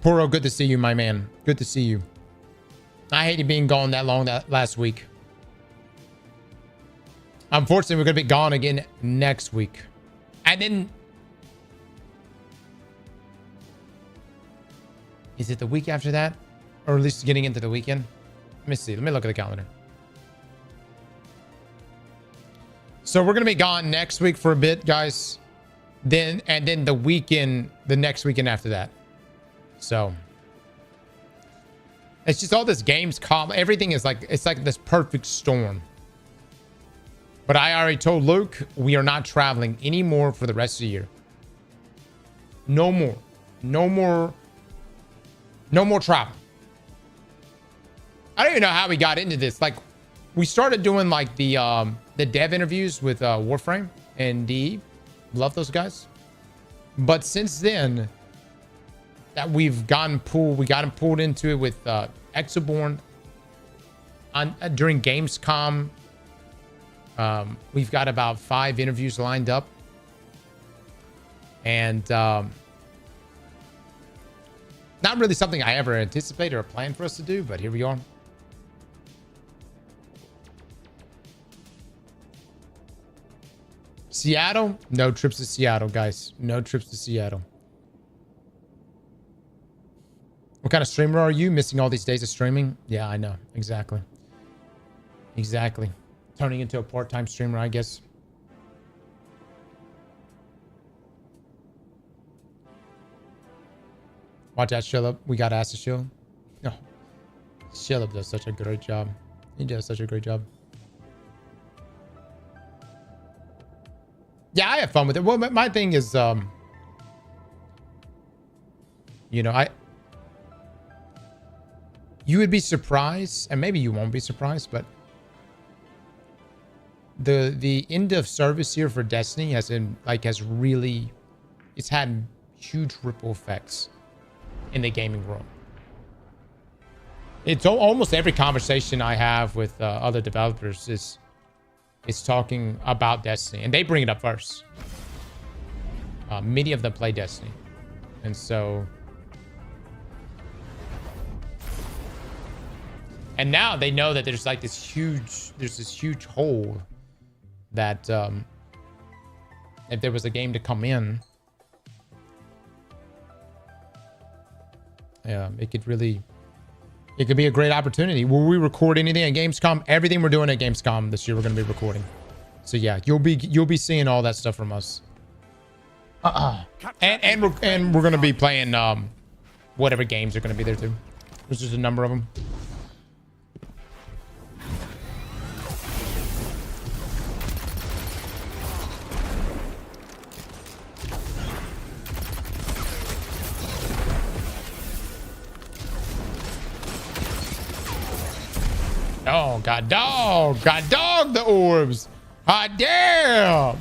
Speaker 1: Poro, good to see you, my man. Good to see you. I hated being gone that long that last week. Unfortunately, we're going to be gone again next week. And then... Is it the week after that? Or at least getting into the weekend? Let me see. Let me look at the calendar. So we're going to be gone next week for a bit, guys. Then the weekend, the next weekend after that. So it's just all this Gamescom. Everything is like, it's like this perfect storm. But I already told Luke, we are not traveling anymore for the rest of the year. No more. No more. No more travel. I don't even know how we got into this. Like, we started doing like the dev interviews with Warframe and DE. Love those guys. But since then, that we've gotten pulled, we got pulled into it with Exoborn during Gamescom. We've got about 5 interviews lined up, and not really something I ever anticipated or planned for us to do, but here we are. Seattle? No trips to Seattle, guys. No trips to Seattle. What kind of streamer are you? Missing all these days of streaming? Yeah, I know. Exactly. Exactly. Turning into a part-time streamer, I guess. Watch out, Shillup. We got Acid Shield. No. Shillup does such a great job. He does such a great job. Yeah, I have fun with it. Well, my thing is, you know, you would be surprised, and maybe you won't be surprised, but the end of service here for Destiny has really, it's had huge ripple effects in the gaming world. It's almost every conversation I have with other developers is talking about Destiny, and they bring it up first. Many of them play Destiny, and so, and now they know that there's like this huge hole that if there was a game to come in, it could be a great opportunity. Will we record anything at Gamescom? Everything we're doing at Gamescom this year, we're going to be recording. So yeah, you'll be seeing all that stuff from us. And we're going to be playing whatever games are going to be there too. There's just a number of them. Oh, god dog the orbs. Hot damn.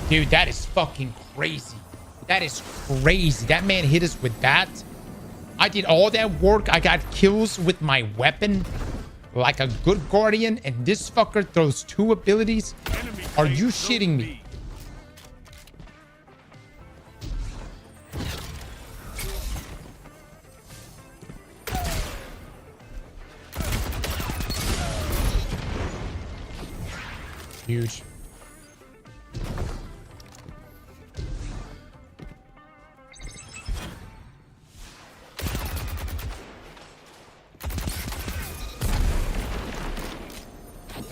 Speaker 1: Dude, that is fucking crazy. That is crazy. That man hit us with that. I did all that work. I got kills with my weapon like a good guardian, and this fucker throws 2 abilities. Are you shitting me? Huge.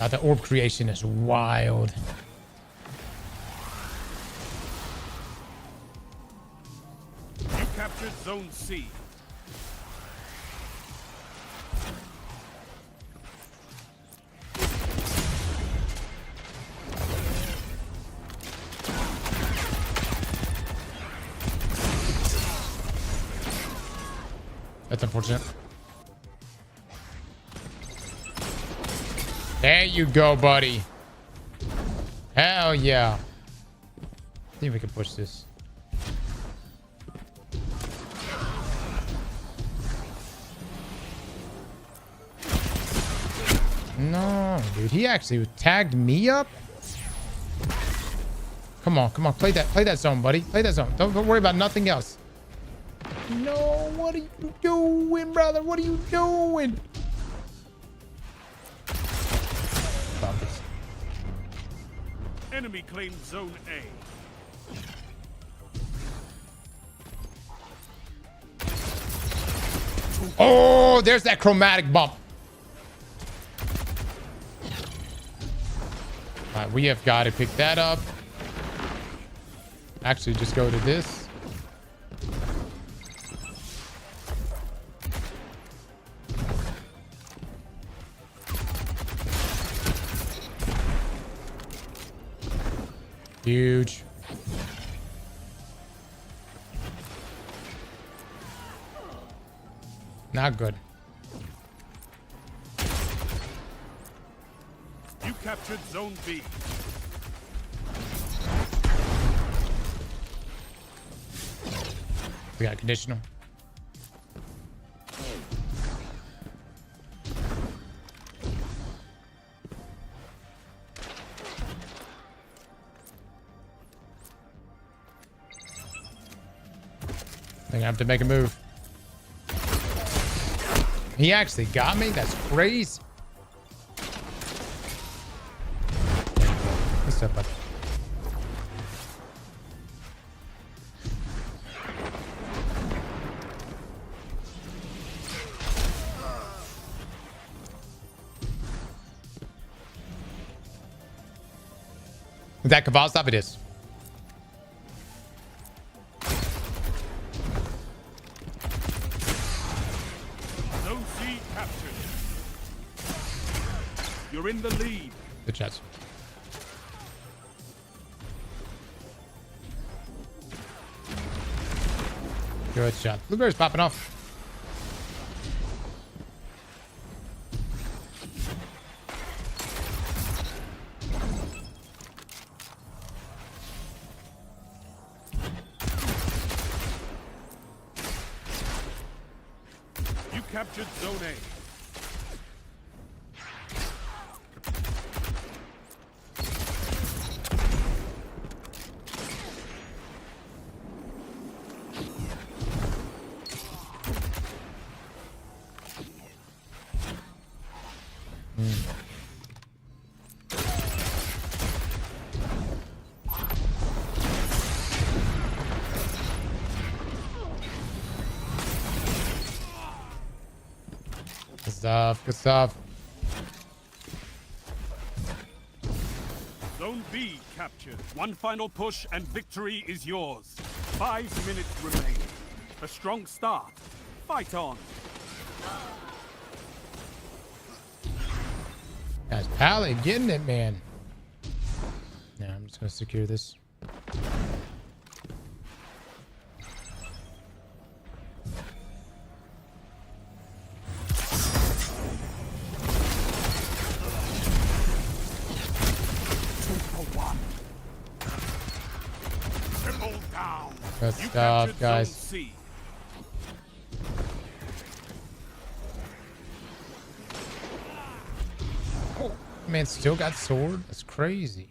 Speaker 1: The orb creation is wild.
Speaker 8: You captured Zone C.
Speaker 1: That's unfortunate. There you go, buddy. Hell yeah. See if we can push this. No, dude. He actually tagged me up. Come on, come on. Play that zone, buddy. Play that zone. Don't worry about nothing else. No, what are you doing, brother? What are you doing? Stop this.
Speaker 8: Enemy claims Zone A.
Speaker 1: Oh, there's that chromatic bump. All right, we have got to pick that up. Actually, just go to this. Huge. Not good.
Speaker 8: You captured Zone B.
Speaker 1: We got conditional. I think I have to make a move. He actually got me? That's crazy. What's up, bud? Is that Caval? Stop it is.
Speaker 8: Zone C captured. You're in the lead.
Speaker 1: Good shots. Good shot. Blueberry's popping off.
Speaker 8: You captured Zone A.
Speaker 1: Good stuff. Good stuff.
Speaker 8: Zone B captured. One final push and victory is yours. 5 minutes remain. A strong start. Fight on.
Speaker 1: Guys, Pally getting it, man. Yeah, I'm just gonna secure this.
Speaker 8: Triple down.
Speaker 1: Good
Speaker 8: You
Speaker 1: stuff,
Speaker 8: captured
Speaker 1: guys.
Speaker 8: Zone C.
Speaker 1: Oh, man, still got sword? That's crazy.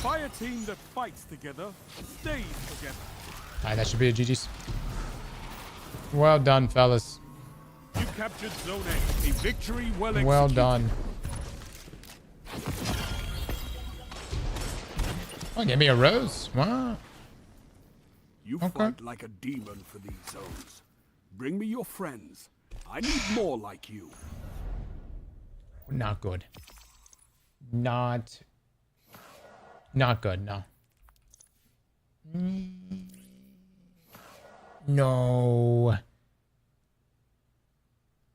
Speaker 8: Fire team that fights together stays together.
Speaker 1: Alright, that should be a GG's. Well done, fellas.
Speaker 8: You captured Zone A. A victory well executed.
Speaker 1: Well done. Oh, give me a rose. Wow.
Speaker 8: You
Speaker 1: Okay.
Speaker 8: fight like a demon for these zones. Bring me your friends. I need more like you.
Speaker 1: Not good. Not good, no. No.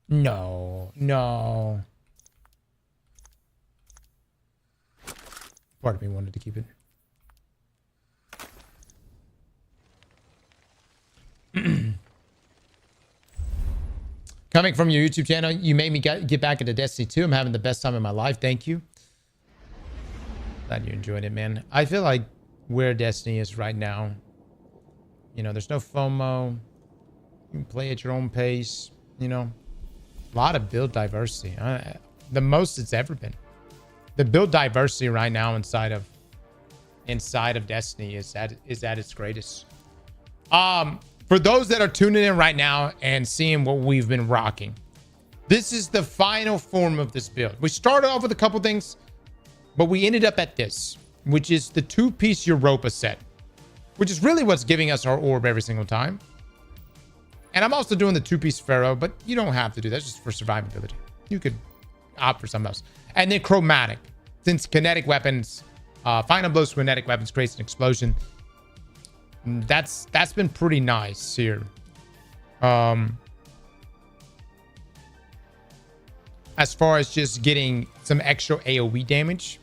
Speaker 1: No. No. Part of me wanted to keep it. Coming from your YouTube channel, you made me get back into Destiny 2. I'm having the best time of my life. Thank you. Glad you enjoyed it, man. I feel like where Destiny is right now, you know, there's no FOMO. You can play at your own pace, you know. A lot of build diversity. The most it's ever been. The build diversity right now inside of Destiny is at its greatest. For those that are tuning in right now and seeing what we've been rocking, this is the final form of this build. We started off with a couple things, but we ended up at this, which is the 2-piece Europa set, which is really what's giving us our orb every single time. And I'm also doing the 2-piece Pharaoh, but you don't have to do that. That's just for survivability. You could opt for something else. And then chromatic, since kinetic weapons, final blows kinetic weapons creates an explosion. That's been pretty nice here. As far as just getting some extra AoE damage,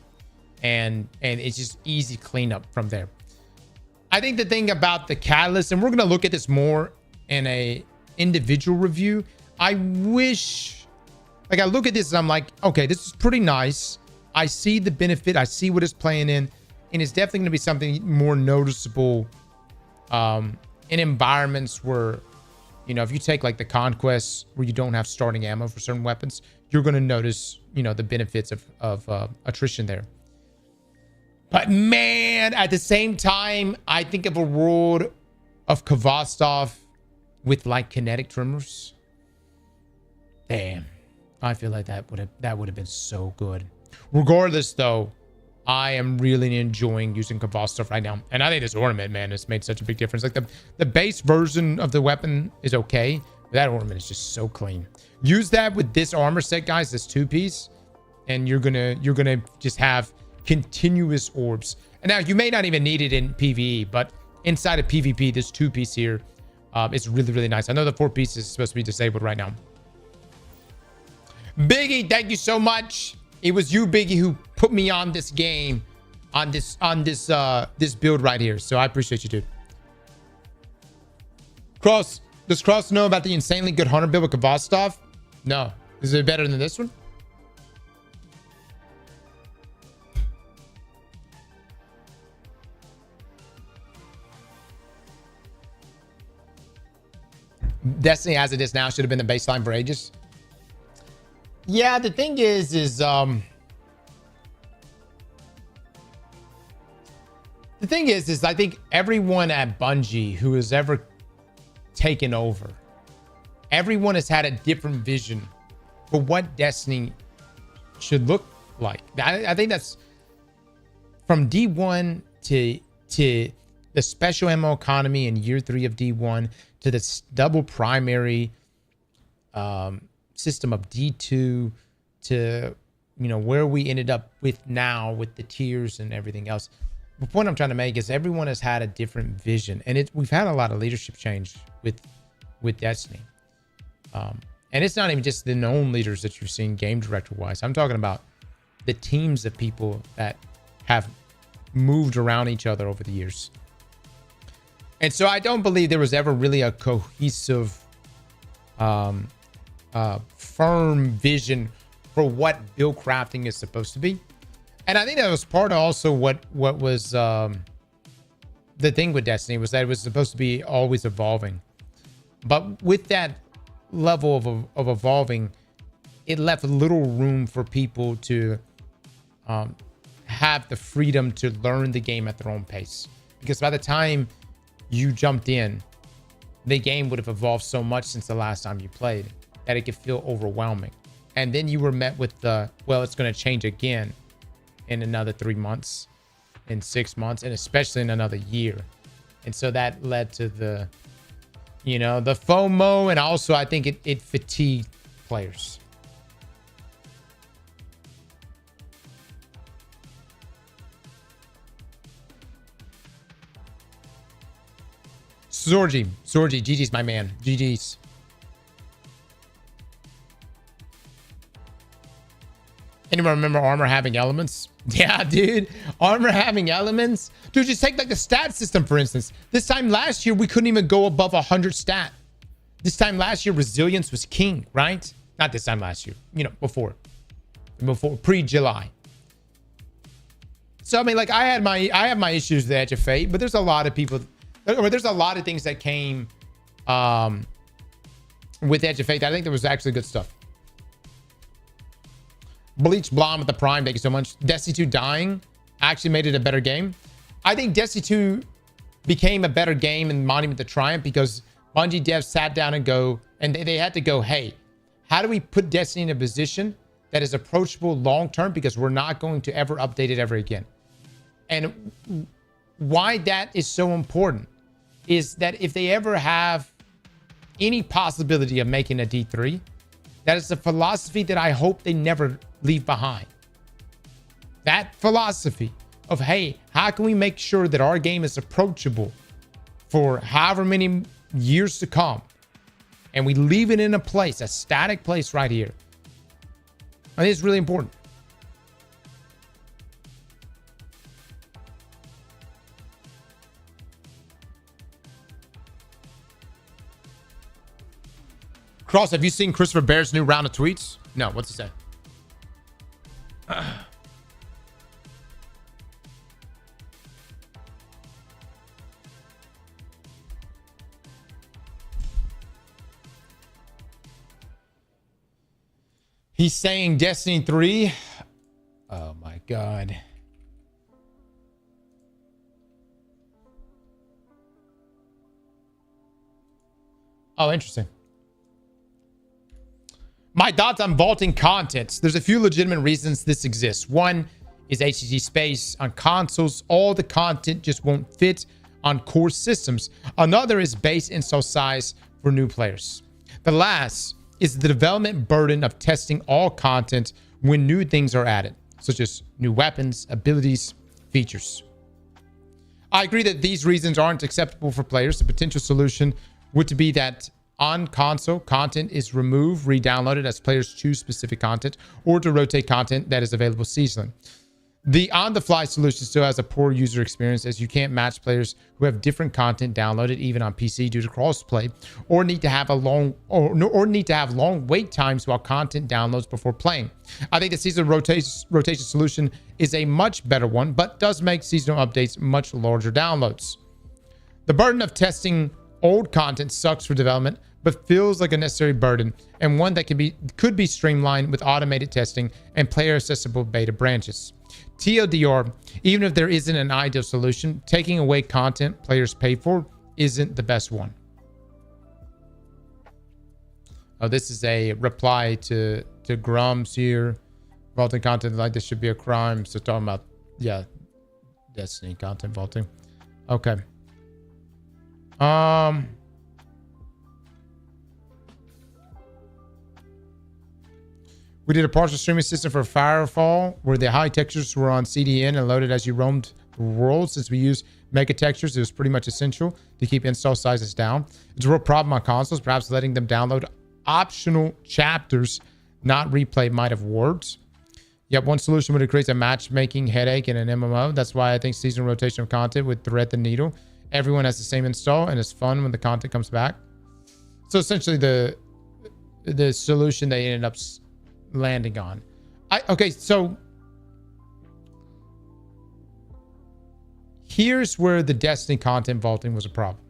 Speaker 1: and it's just easy cleanup from there. I think the thing about the catalyst, and we're gonna look at this more in a individual review. I wish, like, I look at this and I'm like, okay, this is pretty nice. I see the benefit. I see what it's playing in, and it's definitely going to be something more noticeable in environments where, you know, if you take like the conquests where you don't have starting ammo for certain weapons, you're going to notice, you know, the benefits of attrition there. But man, at the same time, I think of a world of Kvostov with like kinetic tremors. Damn, I feel like that would have been so good. Regardless, though, I am really enjoying using Kvostov right now, and I think this ornament, man, has made such a big difference. Like the base version of the weapon is okay, but that ornament is just so clean. Use that with this armor set, guys, this 2-piece, and you're gonna just have continuous orbs. And now you may not even need it in PvE, but inside of PvP, this 2-piece here is really, really nice. I know the 4-piece is supposed to be disabled right now. Biggie, thank you so much. It was you, Biggie, who put me on this game, on this build right here. So I appreciate you, dude. Cross, does Cross know about the insanely good hunter build with Kvostov? No. Is it better than this one? Destiny as it is now should have been the baseline for ages. Yeah, the thing is the thing is I think everyone at Bungie who has ever taken over, everyone has had a different vision for what Destiny should look like. I think that's from D1 to the special ammo economy in year 3 of D1 to this double primary system of D2 to, you know, where we ended up with now with the tiers and everything else. The point I'm trying to make is everyone has had a different vision, and we've had a lot of leadership change with Destiny. And it's not even just the known leaders that you've seen game director wise. I'm talking about the teams of people that have moved around each other over the years. And so I don't believe there was ever really a cohesive, firm vision for what build crafting is supposed to be. And I think that was part of also what was the thing with Destiny, was that it was supposed to be always evolving. But with that level of evolving, it left little room for people to have the freedom to learn the game at their own pace. Because by the time you jumped in, the game would have evolved so much since the last time you played that it could feel overwhelming. And then you were met with the, well, it's going to change again in another 3 months, in 6 months, and especially in another year. And so that led to the, you know, the FOMO, and also I think it fatigued players. Zorgi, GG's my man. GG's. Anyone remember armor having elements? Yeah, dude. Armor having elements. Dude, just take like the stat system, for instance. This time last year, we couldn't even go above 100 stat. This time last year, resilience was king, right? Not this time last year. You know, before pre-July. So, I mean, like, I have my issues with the Edge of Fate, but there's a lot of people, or there's a lot of things that came with Edge of Fate. I think there was actually good stuff. Bleach Blonde with the Prime, thank you so much. Destiny 2 dying actually made it a better game. I think Destiny 2 became a better game in Monument to Triumph because Bungie devs sat down and they had to go, hey, how do we put Destiny in a position that is approachable long term, because we're not going to ever update it ever again. And why that is so important is that if they ever have any possibility of making a D3, that is a philosophy that I hope they never leave behind. That philosophy of, hey, how can we make sure that our game is approachable for however many years to come, and we leave it in a place, a static place right here. I think it's really important. Cross, have you seen Christopher Bear's new round of tweets? No, what's he say? He's saying Destiny 3. Oh my God. Oh, interesting. My thoughts on vaulting content. There's a few legitimate reasons this exists. One is HDD space. On consoles, all the content just won't fit on core systems. Another is base install size for new players. The last is the development burden of testing all content when new things are added, such as new weapons, abilities, features. I agree that these reasons aren't acceptable for players. The potential solution would be that on console, content is removed, re-downloaded as players choose specific content, or to rotate content that is available seasonally. The on-the-fly solution still has a poor user experience, as you can't match players who have different content downloaded even on PC due to crossplay, or need to have long wait times while content downloads before playing. I think the seasonal rotation solution is a much better one, but does make seasonal updates much larger downloads. The burden of testing old content sucks for development, but feels like a necessary burden, and one that could be streamlined with automated testing and player accessible beta branches. TLDR, even if there isn't an ideal solution, taking away content players pay for isn't the best one. Oh, this is a reply to Grums here. Vaulting content like this should be a crime. So talking about, yeah, Destiny content vaulting. Okay. We did a partial streaming system for Firefall where the high textures were on CDN and loaded as you roamed the world. Since we use mega textures, it was pretty much essential to keep install sizes down. It's a real problem on consoles. Perhaps letting them download optional chapters, not replay, might have worked. Yep, one solution would create a matchmaking headache in an MMO. That's why I think seasonal rotation of content would thread the needle. Everyone has the same install, and it's fun when the content comes back. So essentially, the solution they ended up landing on. Okay, so here's where the Destiny content vaulting was a problem.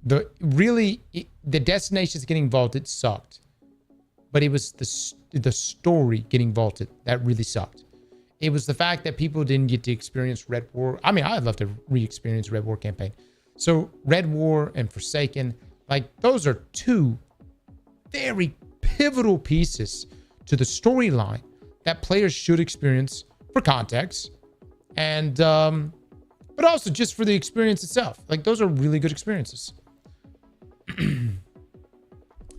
Speaker 1: The destinations getting vaulted sucked, but it was the story getting vaulted that really sucked. It was the fact that people didn't get to experience Red War. I mean, I'd love to re-experience Red War campaign. So Red War and Forsaken, like those are two very pivotal pieces to the storyline that players should experience for context, and but also just for the experience itself. Like those are really good experiences.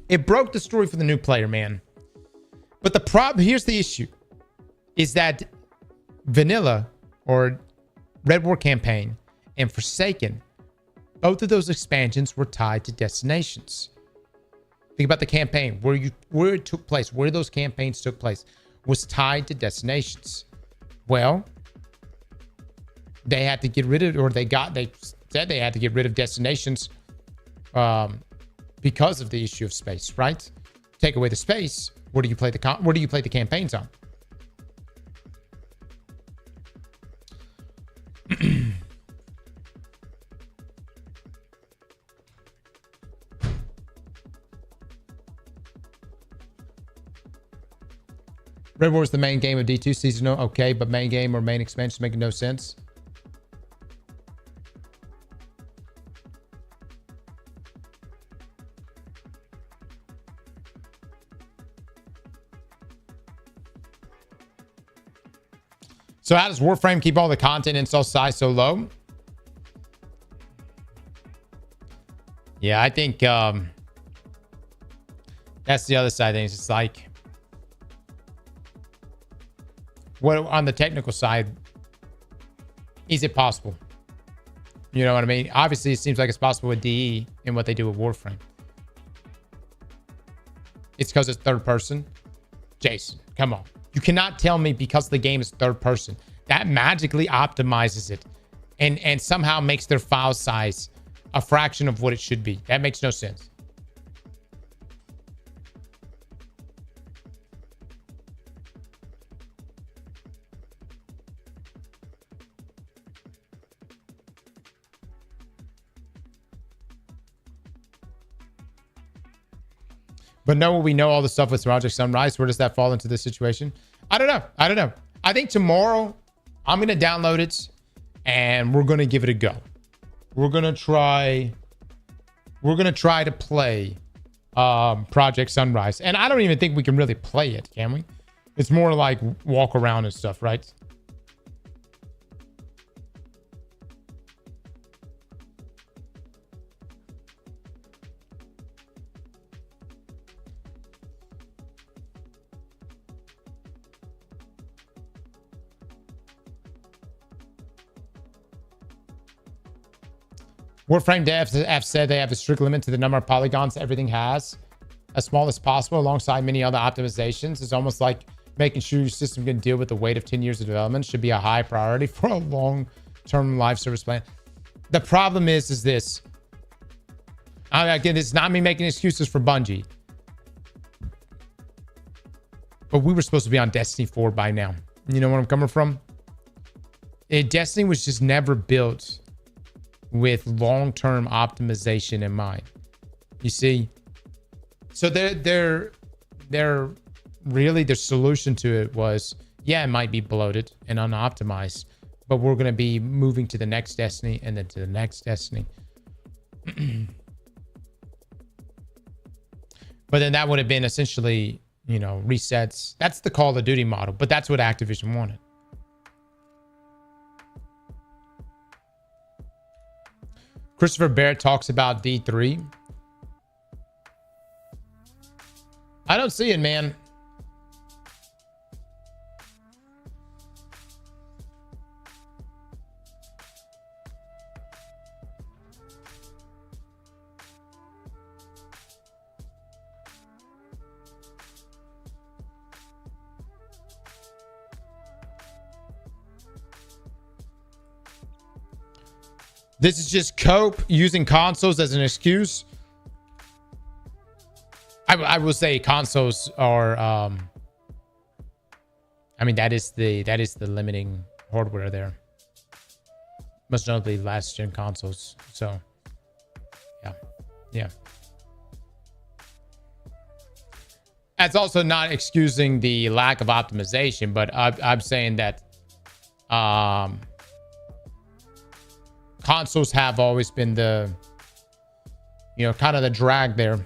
Speaker 1: It broke the story for the new player, man. But the problem, here's the issue, is that Vanilla or Red War campaign and Forsaken, both of those expansions were tied to destinations. Think about the campaign, where it took place, where those campaigns took place, was tied to destinations. Well, they had to get rid of, or they said they had to get rid of destinations because of the issue of space, right? Take away the space, where do you play the campaigns on? Red War is the main game of D2 seasonal. Okay, but main game or main expansion making no sense. So how does Warframe keep all the content install size so low? Yeah, I think that's the other side of things. It's like, what on the technical side, is it possible? You know what I mean? Obviously, it seems like it's possible with DE and what they do with Warframe. It's because it's third person. Jason, come on. You cannot tell me because the game is third person. That magically optimizes it and somehow makes their file size a fraction of what it should be. That makes no sense. But no, we know all the stuff with Project Sunrise. Where does that fall into this situation? I don't know. I don't know. I think tomorrow I'm going to download it and we're going to give it a go. We're going to try to play Project Sunrise. And I don't even think we can really play it, can we? It's more like walk around and stuff, right? Warframe devs have said they have a strict limit to the number of polygons everything has, as small as possible, alongside many other optimizations. It's almost like making sure your system can deal with the weight of 10 years of development should be a high priority for a long-term live service plan. The problem is this. Again, this is not me making excuses for Bungie, but we were supposed to be on Destiny 4 by now. You know where I'm coming from? Destiny was just never built with long-term optimization in mind. You see? So they're really, their solution to it was, yeah, it might be bloated and unoptimized, but we're going to be moving to the next Destiny and then to the next Destiny. But then that would have been essentially, you know, resets. That's the Call of Duty model, but that's what Activision wanted. Christopher Barrett talks about D3. I don't see it, man. This is just Cope using consoles as an excuse. I will say consoles are I mean that is the limiting hardware there. Most notably last gen consoles. So yeah. That's also not excusing the lack of optimization, but I'm saying that consoles have always been the, you know, kind of the drag there.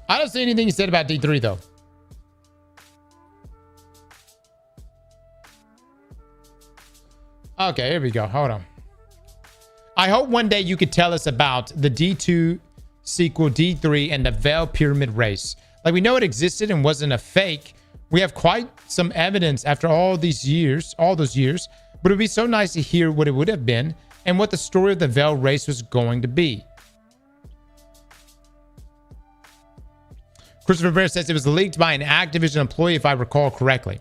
Speaker 1: I don't see anything you said about D3 though. Okay, here we go. Hold on. I hope one day you could tell us about the D2 sequel, D3, and the Veil Pyramid race. Like, we know it existed and wasn't a fake. We have quite some evidence after all those years, but it would be so nice to hear what it would have been and what the story of the Veil race was going to be. Christopher Rivera says it was leaked by an Activision employee, if I recall correctly.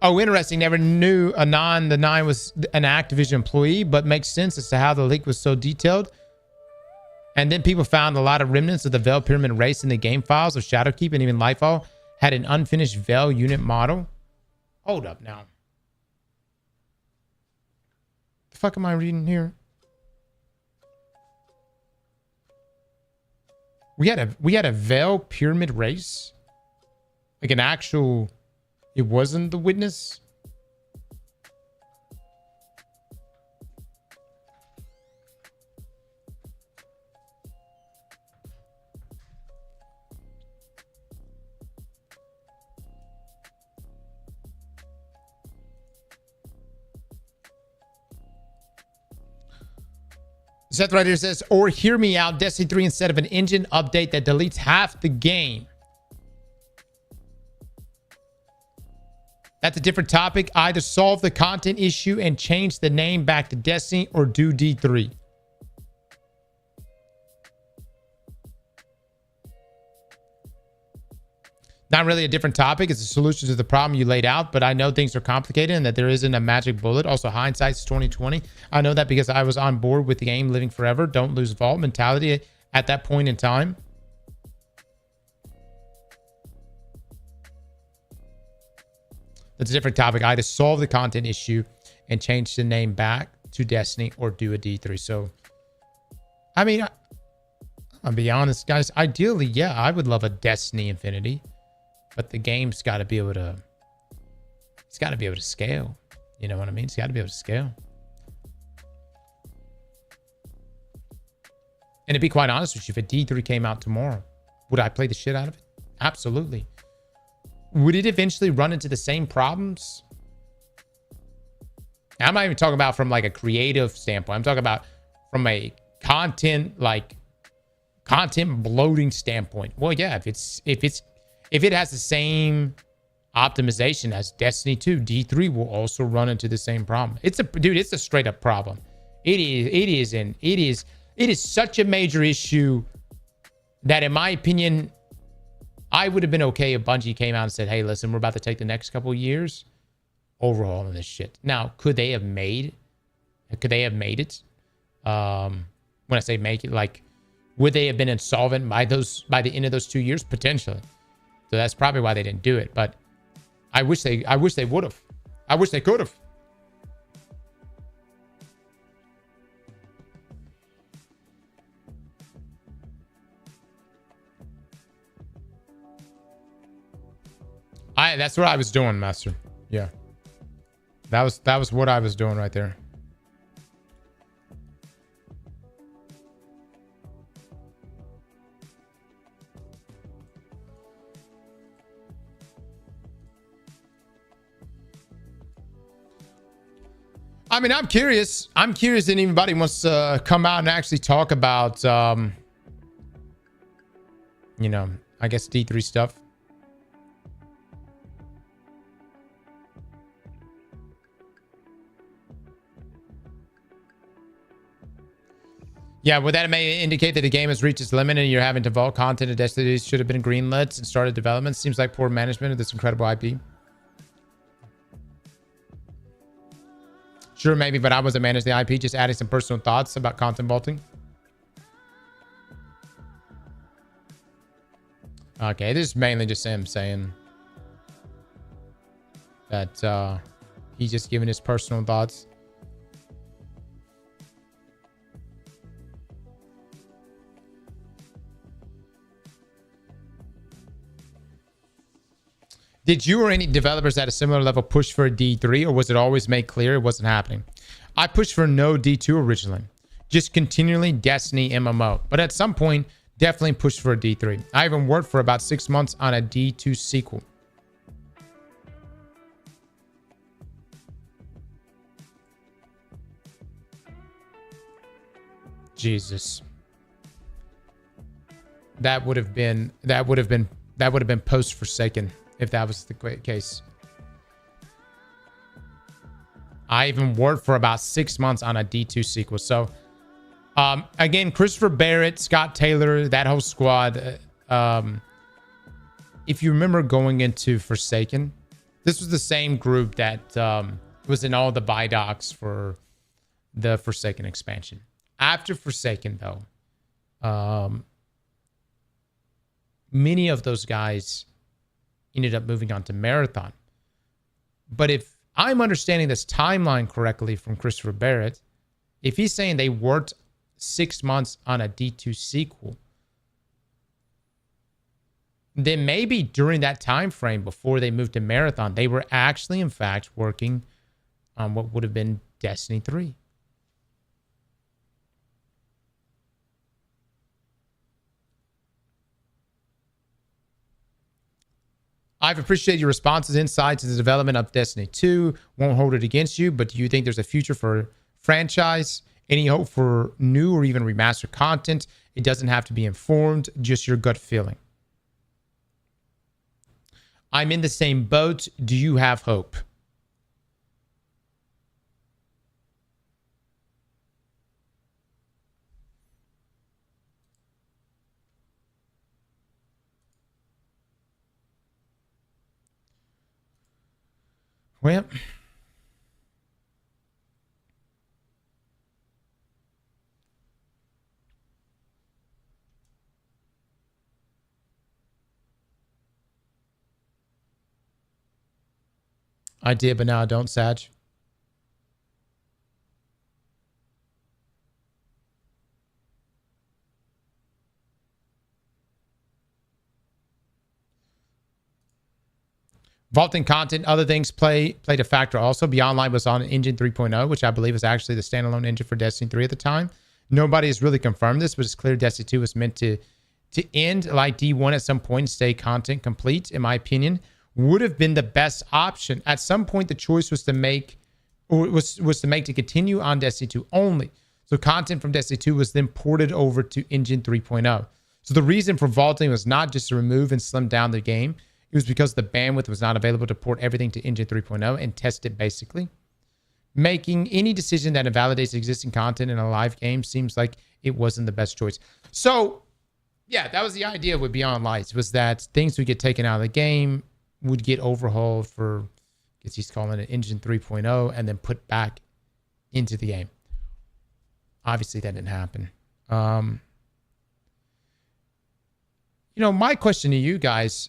Speaker 1: Oh, interesting. Never knew Anon the 9 was an Activision employee, but makes sense as to how the leak was so detailed. And then people found a lot of remnants of the Veil Pyramid race in the game files of Shadowkeep, and even Lightfall had an unfinished Veil unit model. Hold up now. The fuck am I reading here? We had a Veil Pyramid race? Like an actual... It wasn't the Witness? Seth right here says, or hear me out, Destiny 3 instead of an engine update that deletes half the game. That's a different topic. Either solve the content issue and change the name back to Destiny or do D3. Not really a different topic. It's a solution to the problem you laid out, but I know things are complicated and that there isn't a magic bullet. Also, hindsight's 2020. I know that because I was on board with the game living forever. Don't lose vault mentality at that point in time. That's a different topic. Either solve the content issue and change the name back to Destiny or do a D3. So, I mean, I'll be honest, guys. Ideally, yeah, I would love a Destiny Infinity. But the game's got to be able to, it's got to be able to scale. You know what I mean? It's got to be able to scale. And to be quite honest with you, if a D3 came out tomorrow, would I play the shit out of it? Absolutely. Would it eventually run into the same problems? I'm not even talking about from like a creative standpoint. I'm talking about from a content bloating standpoint. Well, yeah, if it has the same optimization as Destiny 2, D3 will also run into the same problem. It's a straight up problem. It is such a major issue that, in my opinion, I would have been okay if Bungie came out and said, hey, listen, we're about to take the next couple of years overhauling this shit. Now, could they have made it? When I say make it, like, would they have been insolvent by the end of those 2 years? Potentially. So that's probably why they didn't do it. But I wish they would have. I wish they could have. That's what I was doing, Master. Yeah. That was what I was doing right there. I mean, I'm curious. I'm curious if anybody wants to come out and actually talk about, you know, I guess D3 stuff. Yeah, would that may indicate that the game has reached its limit and you're having to vault content and Destiny should have been greenlit and started development? Seems like poor management of this incredible IP. Sure, maybe, but I wasn't managing the IP, just adding some personal thoughts about content vaulting. Okay, this is mainly just him saying that he's just giving his personal thoughts. Did you or any developers at a similar level push for a D3, or was it always made clear it wasn't happening? I pushed for no D2 originally, just continually Destiny MMO. But at some point, definitely pushed for a D3. I even worked for about 6 months on a D2 sequel. Jesus. That would have been post-Forsaken. If that was the case. I even worked for about 6 months on a D2 sequel. So, again, Christopher Barrett, Scott Taylor, that whole squad. If you remember going into Forsaken, this was the same group that was in all the buy docs for the Forsaken expansion. After Forsaken, though, many of those guys ended up moving on to Marathon. But if I'm understanding this timeline correctly from Christopher Barrett, if he's saying they worked 6 months on a D2 sequel, then maybe during that time frame before they moved to Marathon, they were actually, in fact, working on what would have been Destiny 3. I've appreciated your responses, insights into the development of Destiny 2. Won't hold it against you, but do you think there's a future for franchise? Any hope for new or even remastered content? It doesn't have to be informed, just your gut feeling. I'm in the same boat. Do you have hope? Well, I did, but now I don't, Sag. Vaulting content, other things played a factor also. Beyond Light was on Engine 3.0, which I believe is actually the standalone engine for Destiny 3 at the time. Nobody has really confirmed this, but it's clear Destiny 2 was meant to end like D1 at some point and stay content complete, in my opinion. Would have been the best option. At some point, the choice was to make, or was to make to continue on Destiny 2 only. So content from Destiny 2 was then ported over to Engine 3.0. So the reason for vaulting was not just to remove and slim down the game. It was because the bandwidth was not available to port everything to Engine 3.0 and test it basically. Making any decision that invalidates existing content in a live game seems like it wasn't the best choice. So, yeah, that was the idea with Beyond Lights, was that things would get taken out of the game, would get overhauled for, I guess he's calling it Engine 3.0, and then put back into the game. Obviously, that didn't happen. My question to you guys,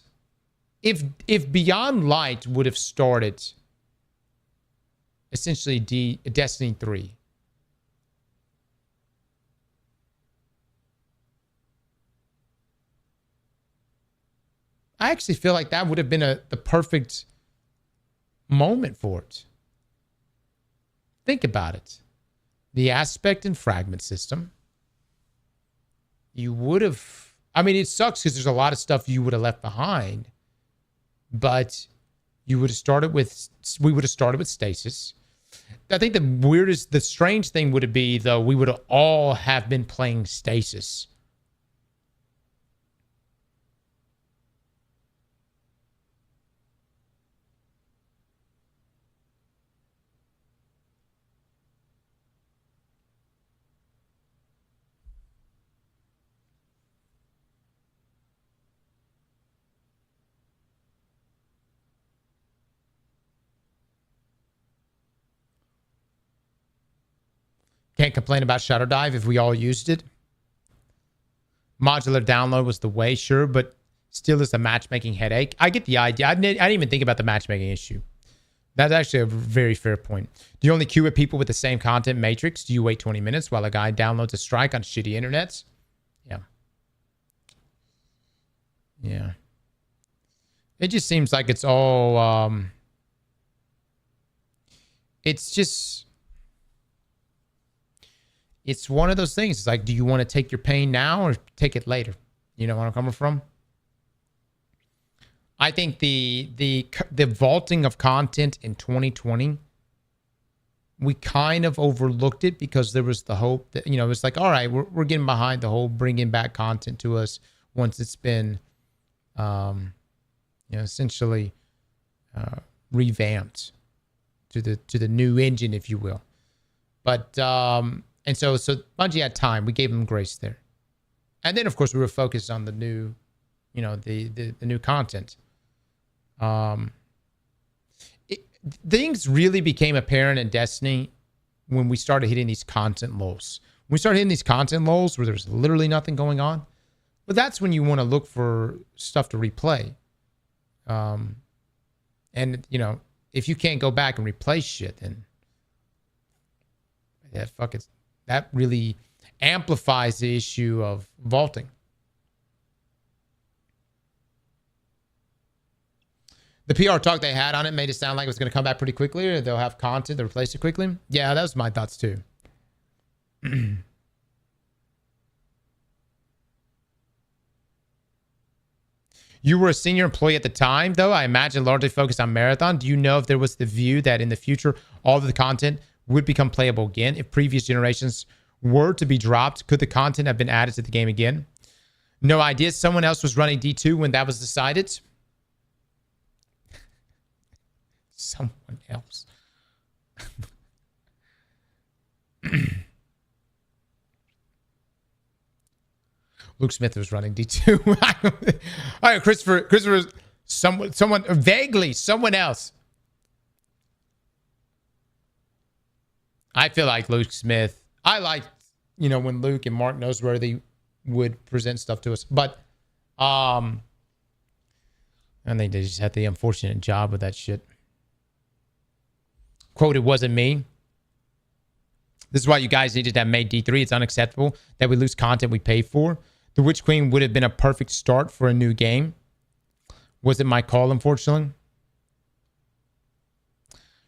Speaker 1: if Beyond Light would have started essentially Destiny 3, I actually feel like that would have been the perfect moment for it. Think about it. The aspect and fragment system. You would have, it sucks because there's a lot of stuff you would have left behind, but we would have started with stasis. I think the strange thing would be, though, we would have all have been playing stasis. Can't complain about Shadow Dive if we all used it. Modular download was the way, sure, but still is a matchmaking headache. I get the idea. I didn't even think about the matchmaking issue. That's actually a very fair point. Do you only queue with people with the same content matrix? Do you wait 20 minutes while a guy downloads a strike on shitty internets? Yeah. Yeah. It just seems like it's all... it's just... It's one of those things. It's like, do you want to take your pain now or take it later? You know where I'm coming from? I think the vaulting of content in 2020, we kind of overlooked it because there was the hope that, it's like, all right, we're getting behind the whole bringing back content to us once it's been, essentially revamped to the new engine, if you will. But and so Bungie had time. We gave them grace there, and then of course we were focused on the new, the new content. Things really became apparent in Destiny when we started hitting these content lulls. When we started hitting these content lulls where there's literally nothing going on, but that's when you want to look for stuff to replay. And if you can't go back and replace shit, then that really amplifies the issue of vaulting. The PR talk they had on it made it sound like it was going to come back pretty quickly, or they'll have content to replace it quickly. Yeah, that was my thoughts too. You were a senior employee at the time, though. I imagine largely focused on Marathon. Do you know if there was the view that in the future, all of the content would become playable again? If previous generations were to be dropped, could the content have been added to the game again? No idea. Someone else was running D2 when that was decided. Someone else. Luke Smith was running D2. All right, Christopher, someone vaguely, someone else. I feel like Luke Smith. I like, when Luke and Mark Noseworthy would present stuff to us, but I think they just had the unfortunate job with that shit. Quote, it wasn't me. This is why you guys needed to have made D3. It's unacceptable that we lose content we pay for. The Witch Queen would have been a perfect start for a new game. Was it my call, unfortunately?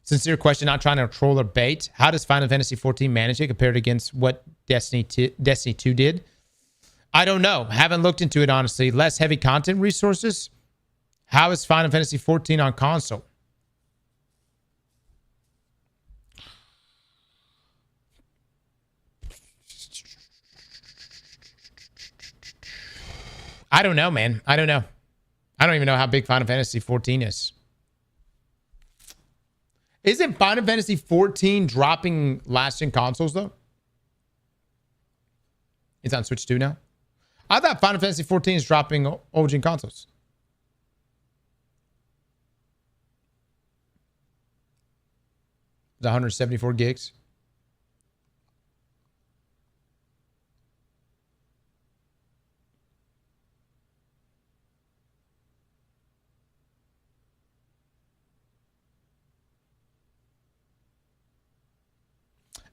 Speaker 1: Sincere question, not trying to troll or bait. How does Final Fantasy XIV manage it compared against what Destiny 2 did? I don't know. Haven't looked into it, honestly. Less heavy content resources. How is Final Fantasy XIV on console? I don't know, man. I don't know. I don't even know how big Final Fantasy XIV is. Isn't Final Fantasy XIV dropping last-gen consoles, though? It's on Switch 2 now? I thought Final Fantasy XIV is dropping old-gen consoles. It's 174 gigs.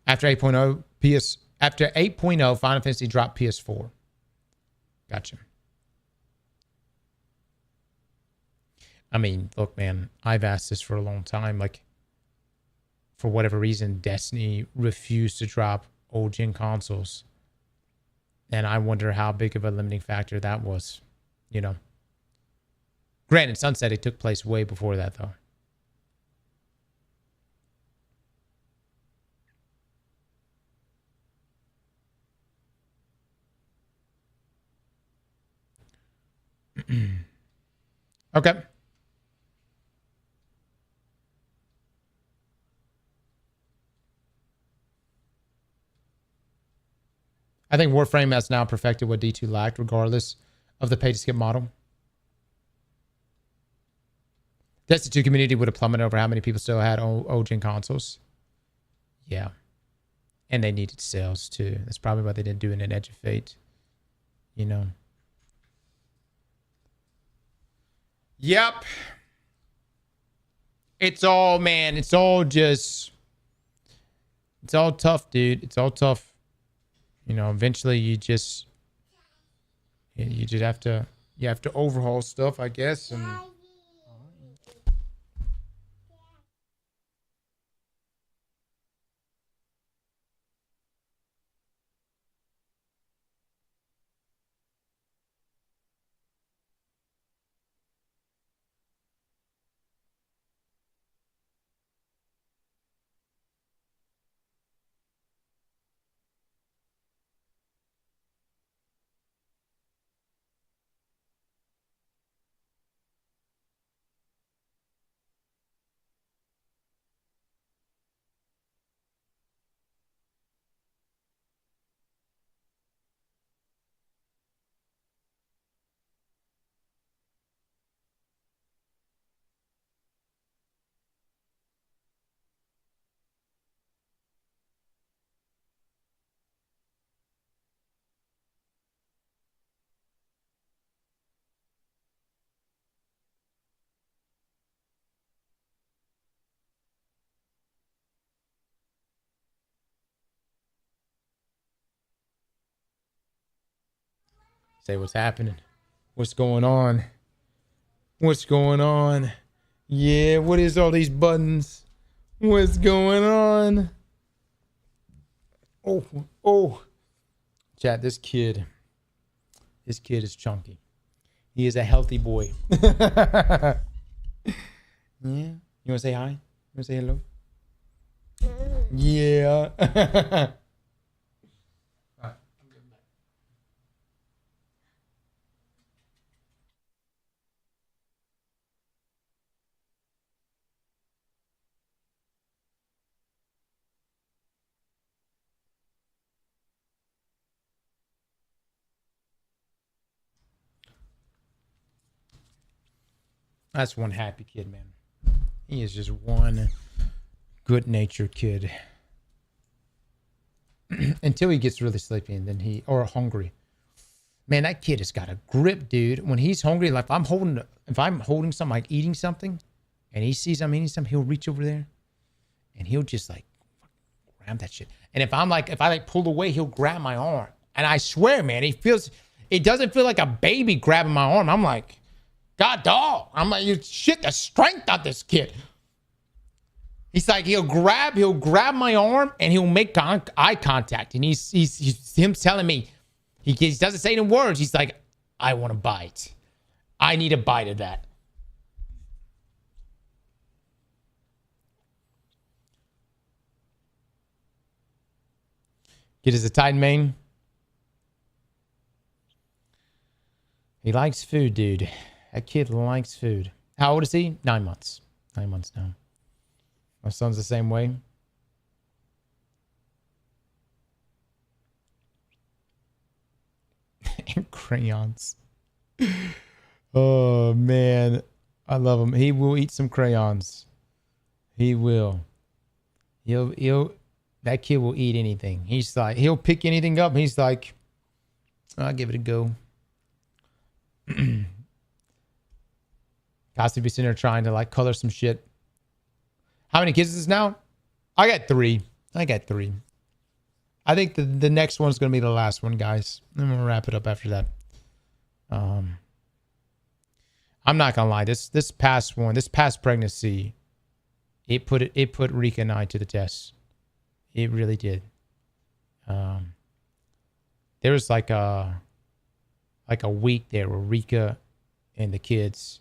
Speaker 1: After 8.0, Final Fantasy dropped PS4. Gotcha. I mean, look, man, I've asked this for a long time. Like, for whatever reason, Destiny refused to drop old-gen consoles. And I wonder how big of a limiting factor that was, Granted, Sunset, it took place way before that, though. Okay. I think Warframe has now perfected what D2 lacked, regardless of the pay-to-skip model. Destiny 2 community would have plummeted over how many people still had old-gen consoles. Yeah. And they needed sales, too. That's probably why they didn't do it in Edge of Fate. Yep. It's all tough, dude. It's all tough. Eventually you just have to overhaul stuff, I guess. And say what's happening. What's going on? What's going on? Yeah, what is all these buttons? What's going on? Oh. Chat, this kid is chunky. He is a healthy boy. Yeah. You want to say hi? You want to say hello? Yeah. That's one happy kid, man. He is just one good-natured kid. Until he gets really sleepy and then or hungry. Man, that kid has got a grip, dude. When he's hungry, like if I'm holding something, like eating something, and he sees I'm eating something, he'll reach over there and he'll just like grab that shit. And if I pull away, he'll grab my arm. And I swear, man, it doesn't feel like a baby grabbing my arm. I'm like, God dog. I'm like, you shit the strength of this kid. He's like, he'll grab my arm and he'll make eye contact. And he's him telling me, he doesn't say it in words. He's like, I want a bite. I need a bite of that. Kid is a tight main. He likes food, dude. That kid likes food. How old is he? 9 months. 9 months now. My son's the same way. And crayons. Oh, man. I love him. He will eat some crayons. He will. That kid will eat anything. He's like, he'll pick anything up. He's like, I'll give it a go. Cassie be sitting there trying to like color some shit. How many kids is this now? I got 3. I think the next one's going to be the last one, guys. I'm going to wrap it up after that. I'm not going to lie. This past pregnancy, it put Rika and I to the test. It really did. There was like a week there where Rika and the kids,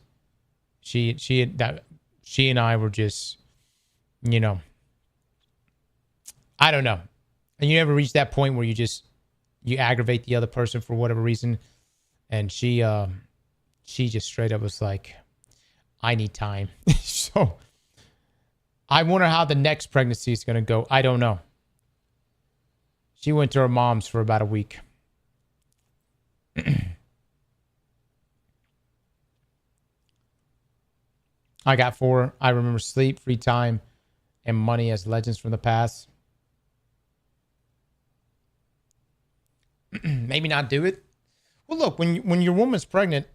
Speaker 1: she and I were just, you know, I don't know. And you never reach that point where you aggravate the other person for whatever reason. And she just straight up was like, I need time. So I wonder how the next pregnancy is going to go. I don't know. She went to her mom's for about a week. I got 4. I remember sleep, free time, and money as legends from the past. Maybe not do it. Well, look, when your woman's pregnant,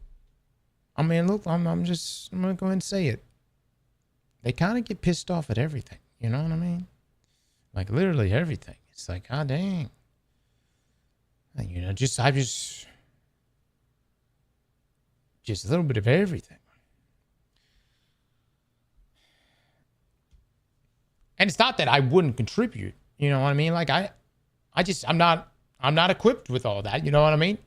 Speaker 1: I mean, look, I'm gonna go ahead and say it. They kind of get pissed off at everything. You know what I mean? Like literally everything. It's like, God dang. And, you know, just a little bit of everything. And it's not that I wouldn't contribute. You know what I mean? Like I'm not equipped with all that. You know what I mean?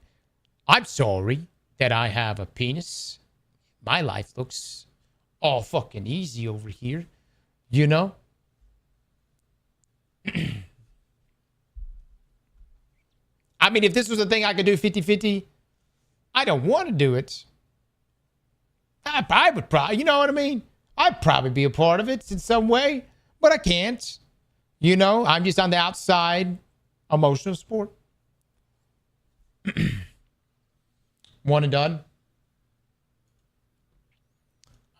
Speaker 1: I'm sorry that I have a penis. My life looks all fucking easy over here. You know? I mean, if this was a thing I could do 50-50, I don't want to do it. I would probably, you know what I mean? I'd probably be a part of it in some way, but I can't. You know, I'm just on the outside emotional support. One and done.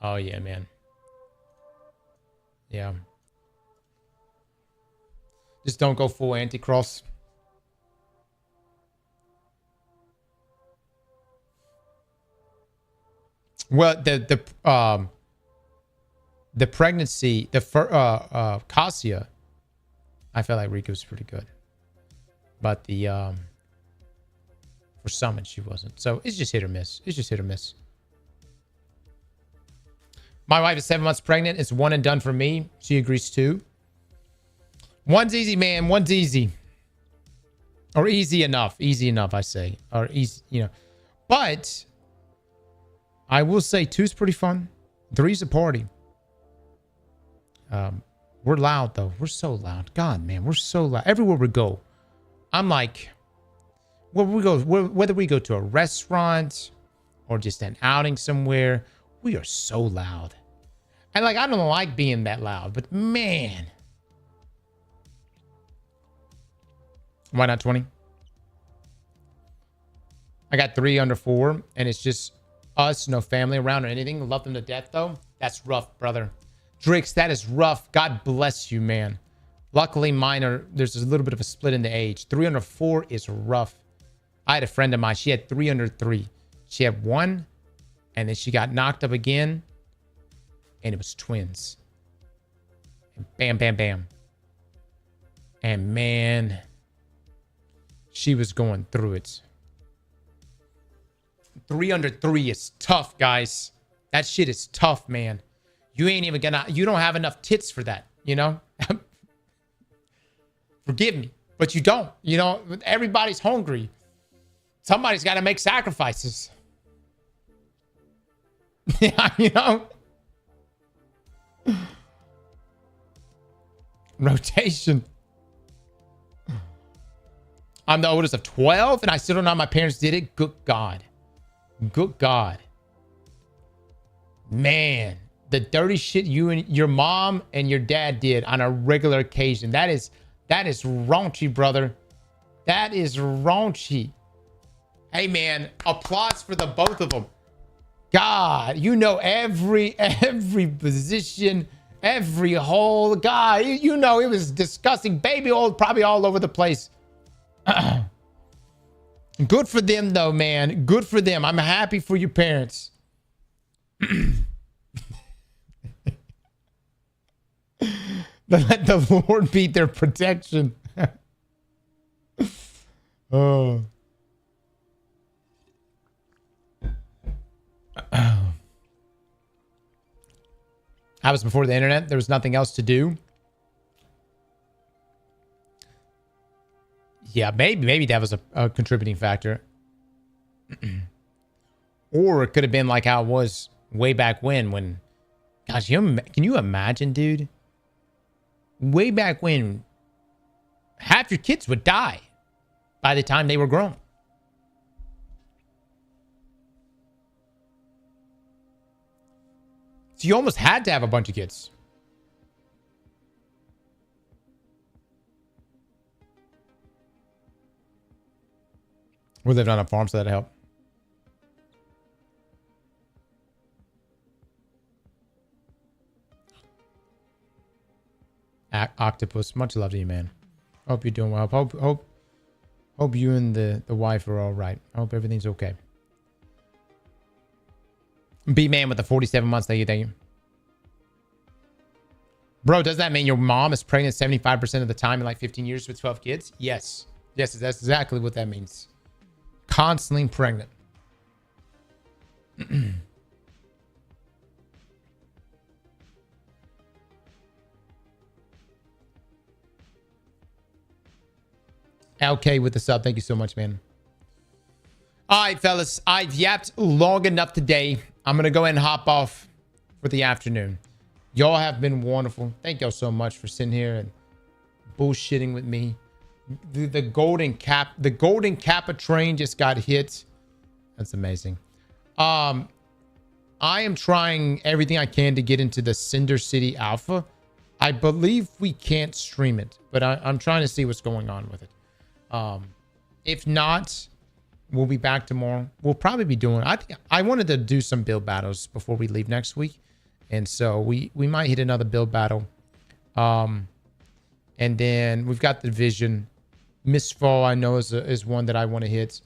Speaker 1: Oh, yeah, man. Yeah. Just don't go full Aztecross. Well, the pregnancy, Cassia, I felt like Rika was pretty good. But for Summon, she wasn't. So it's just hit or miss. My wife is 7 months pregnant. It's one and done for me. She agrees too. One's easy, man. One's easy. Or easy enough. Easy enough, I say. Or easy, you know. But I will say 2's pretty fun. 3's a party. We're loud, though. We're so loud. God, man, we're so loud. Everywhere we go, I'm like, whether we go to a restaurant or just an outing somewhere, we are so loud. And like, I don't like being that loud, but man. Why not 20? I got 3 under 4, and it's just us, no family around or anything. Love them to death, though. That's rough, brother. Drix, that is rough. God bless you, man. Luckily, there's a little bit of a split in the age. 3 under 4 is rough. I had a friend of mine. She had 3 under 3. She had 1, and then she got knocked up again, and it was twins. And bam, bam, bam. And man, she was going through it. 3 under 3 is tough, guys. That shit is tough, man. You ain't even gonna, you don't have enough tits for that, you know? Forgive me, but you don't. You know, everybody's hungry. Somebody's got to make sacrifices. Yeah, you know? Rotation. I'm the oldest of 12, and I still don't know how my parents did it. Good God. Good God. Man, the dirty shit you and your mom and your dad did on a regular occasion. That is raunchy, brother. That is raunchy. Hey, man, applause for the both of them. God, you know every position, every hole. God, you know it was disgusting. Baby oil probably all over the place. Good for them, though, man. Good for them. I'm happy for your parents. Let the Lord be their protection. Oh. I was before the internet. There was nothing else to do. Yeah, maybe that was a contributing factor. Or it could have been like how it was way back when gosh, can you imagine, dude? Way back when half your kids would die by the time they were grown. So you almost had to have a bunch of kids. We lived on a farm, so that helped. Octopus, much love to you, man. Hope you're doing well. Hope you and the wife are all right. I hope everything's okay. B-Man with the 47 months. Thank you. Bro, does that mean your mom is pregnant 75% of the time in like 15 years with 12 kids? Yes. Yes, that's exactly what that means. Constantly pregnant. LK with the sub. Thank you so much, man. All right, fellas. I've yapped long enough today. I'm going to go ahead and hop off for the afternoon. Y'all have been wonderful. Thank y'all so much for sitting here and bullshitting with me. The golden Kappa train just got hit. That's amazing. I am trying everything I can to get into the Cinder City Alpha. I believe we can't stream it, but I'm trying to see what's going on with it. If not, we'll be back tomorrow. We'll probably be doing, I wanted to do some build battles before we leave next week. And so we might hit another build battle. And then we've got the Division. Mistfall, I know, is one that I want to hit.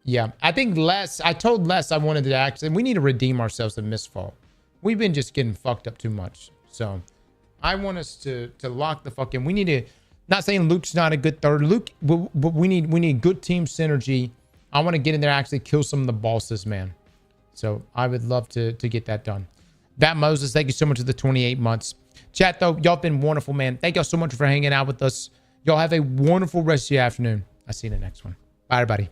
Speaker 1: Yeah, I think I told Les I wanted to actually, we need to redeem ourselves in Mistfall. We've been just getting fucked up too much. So I want us to lock the fuck in. We need to, not saying Luke's not a good third. Luke, but we need good team synergy. I want to get in there and actually kill some of the bosses, man. So I would love to get that done. That Moses, thank you so much for the 28 months. Chat, though, y'all been wonderful, man. Thank y'all so much for hanging out with us. Y'all have a wonderful rest of your afternoon. I'll see you in the next one. Bye, everybody.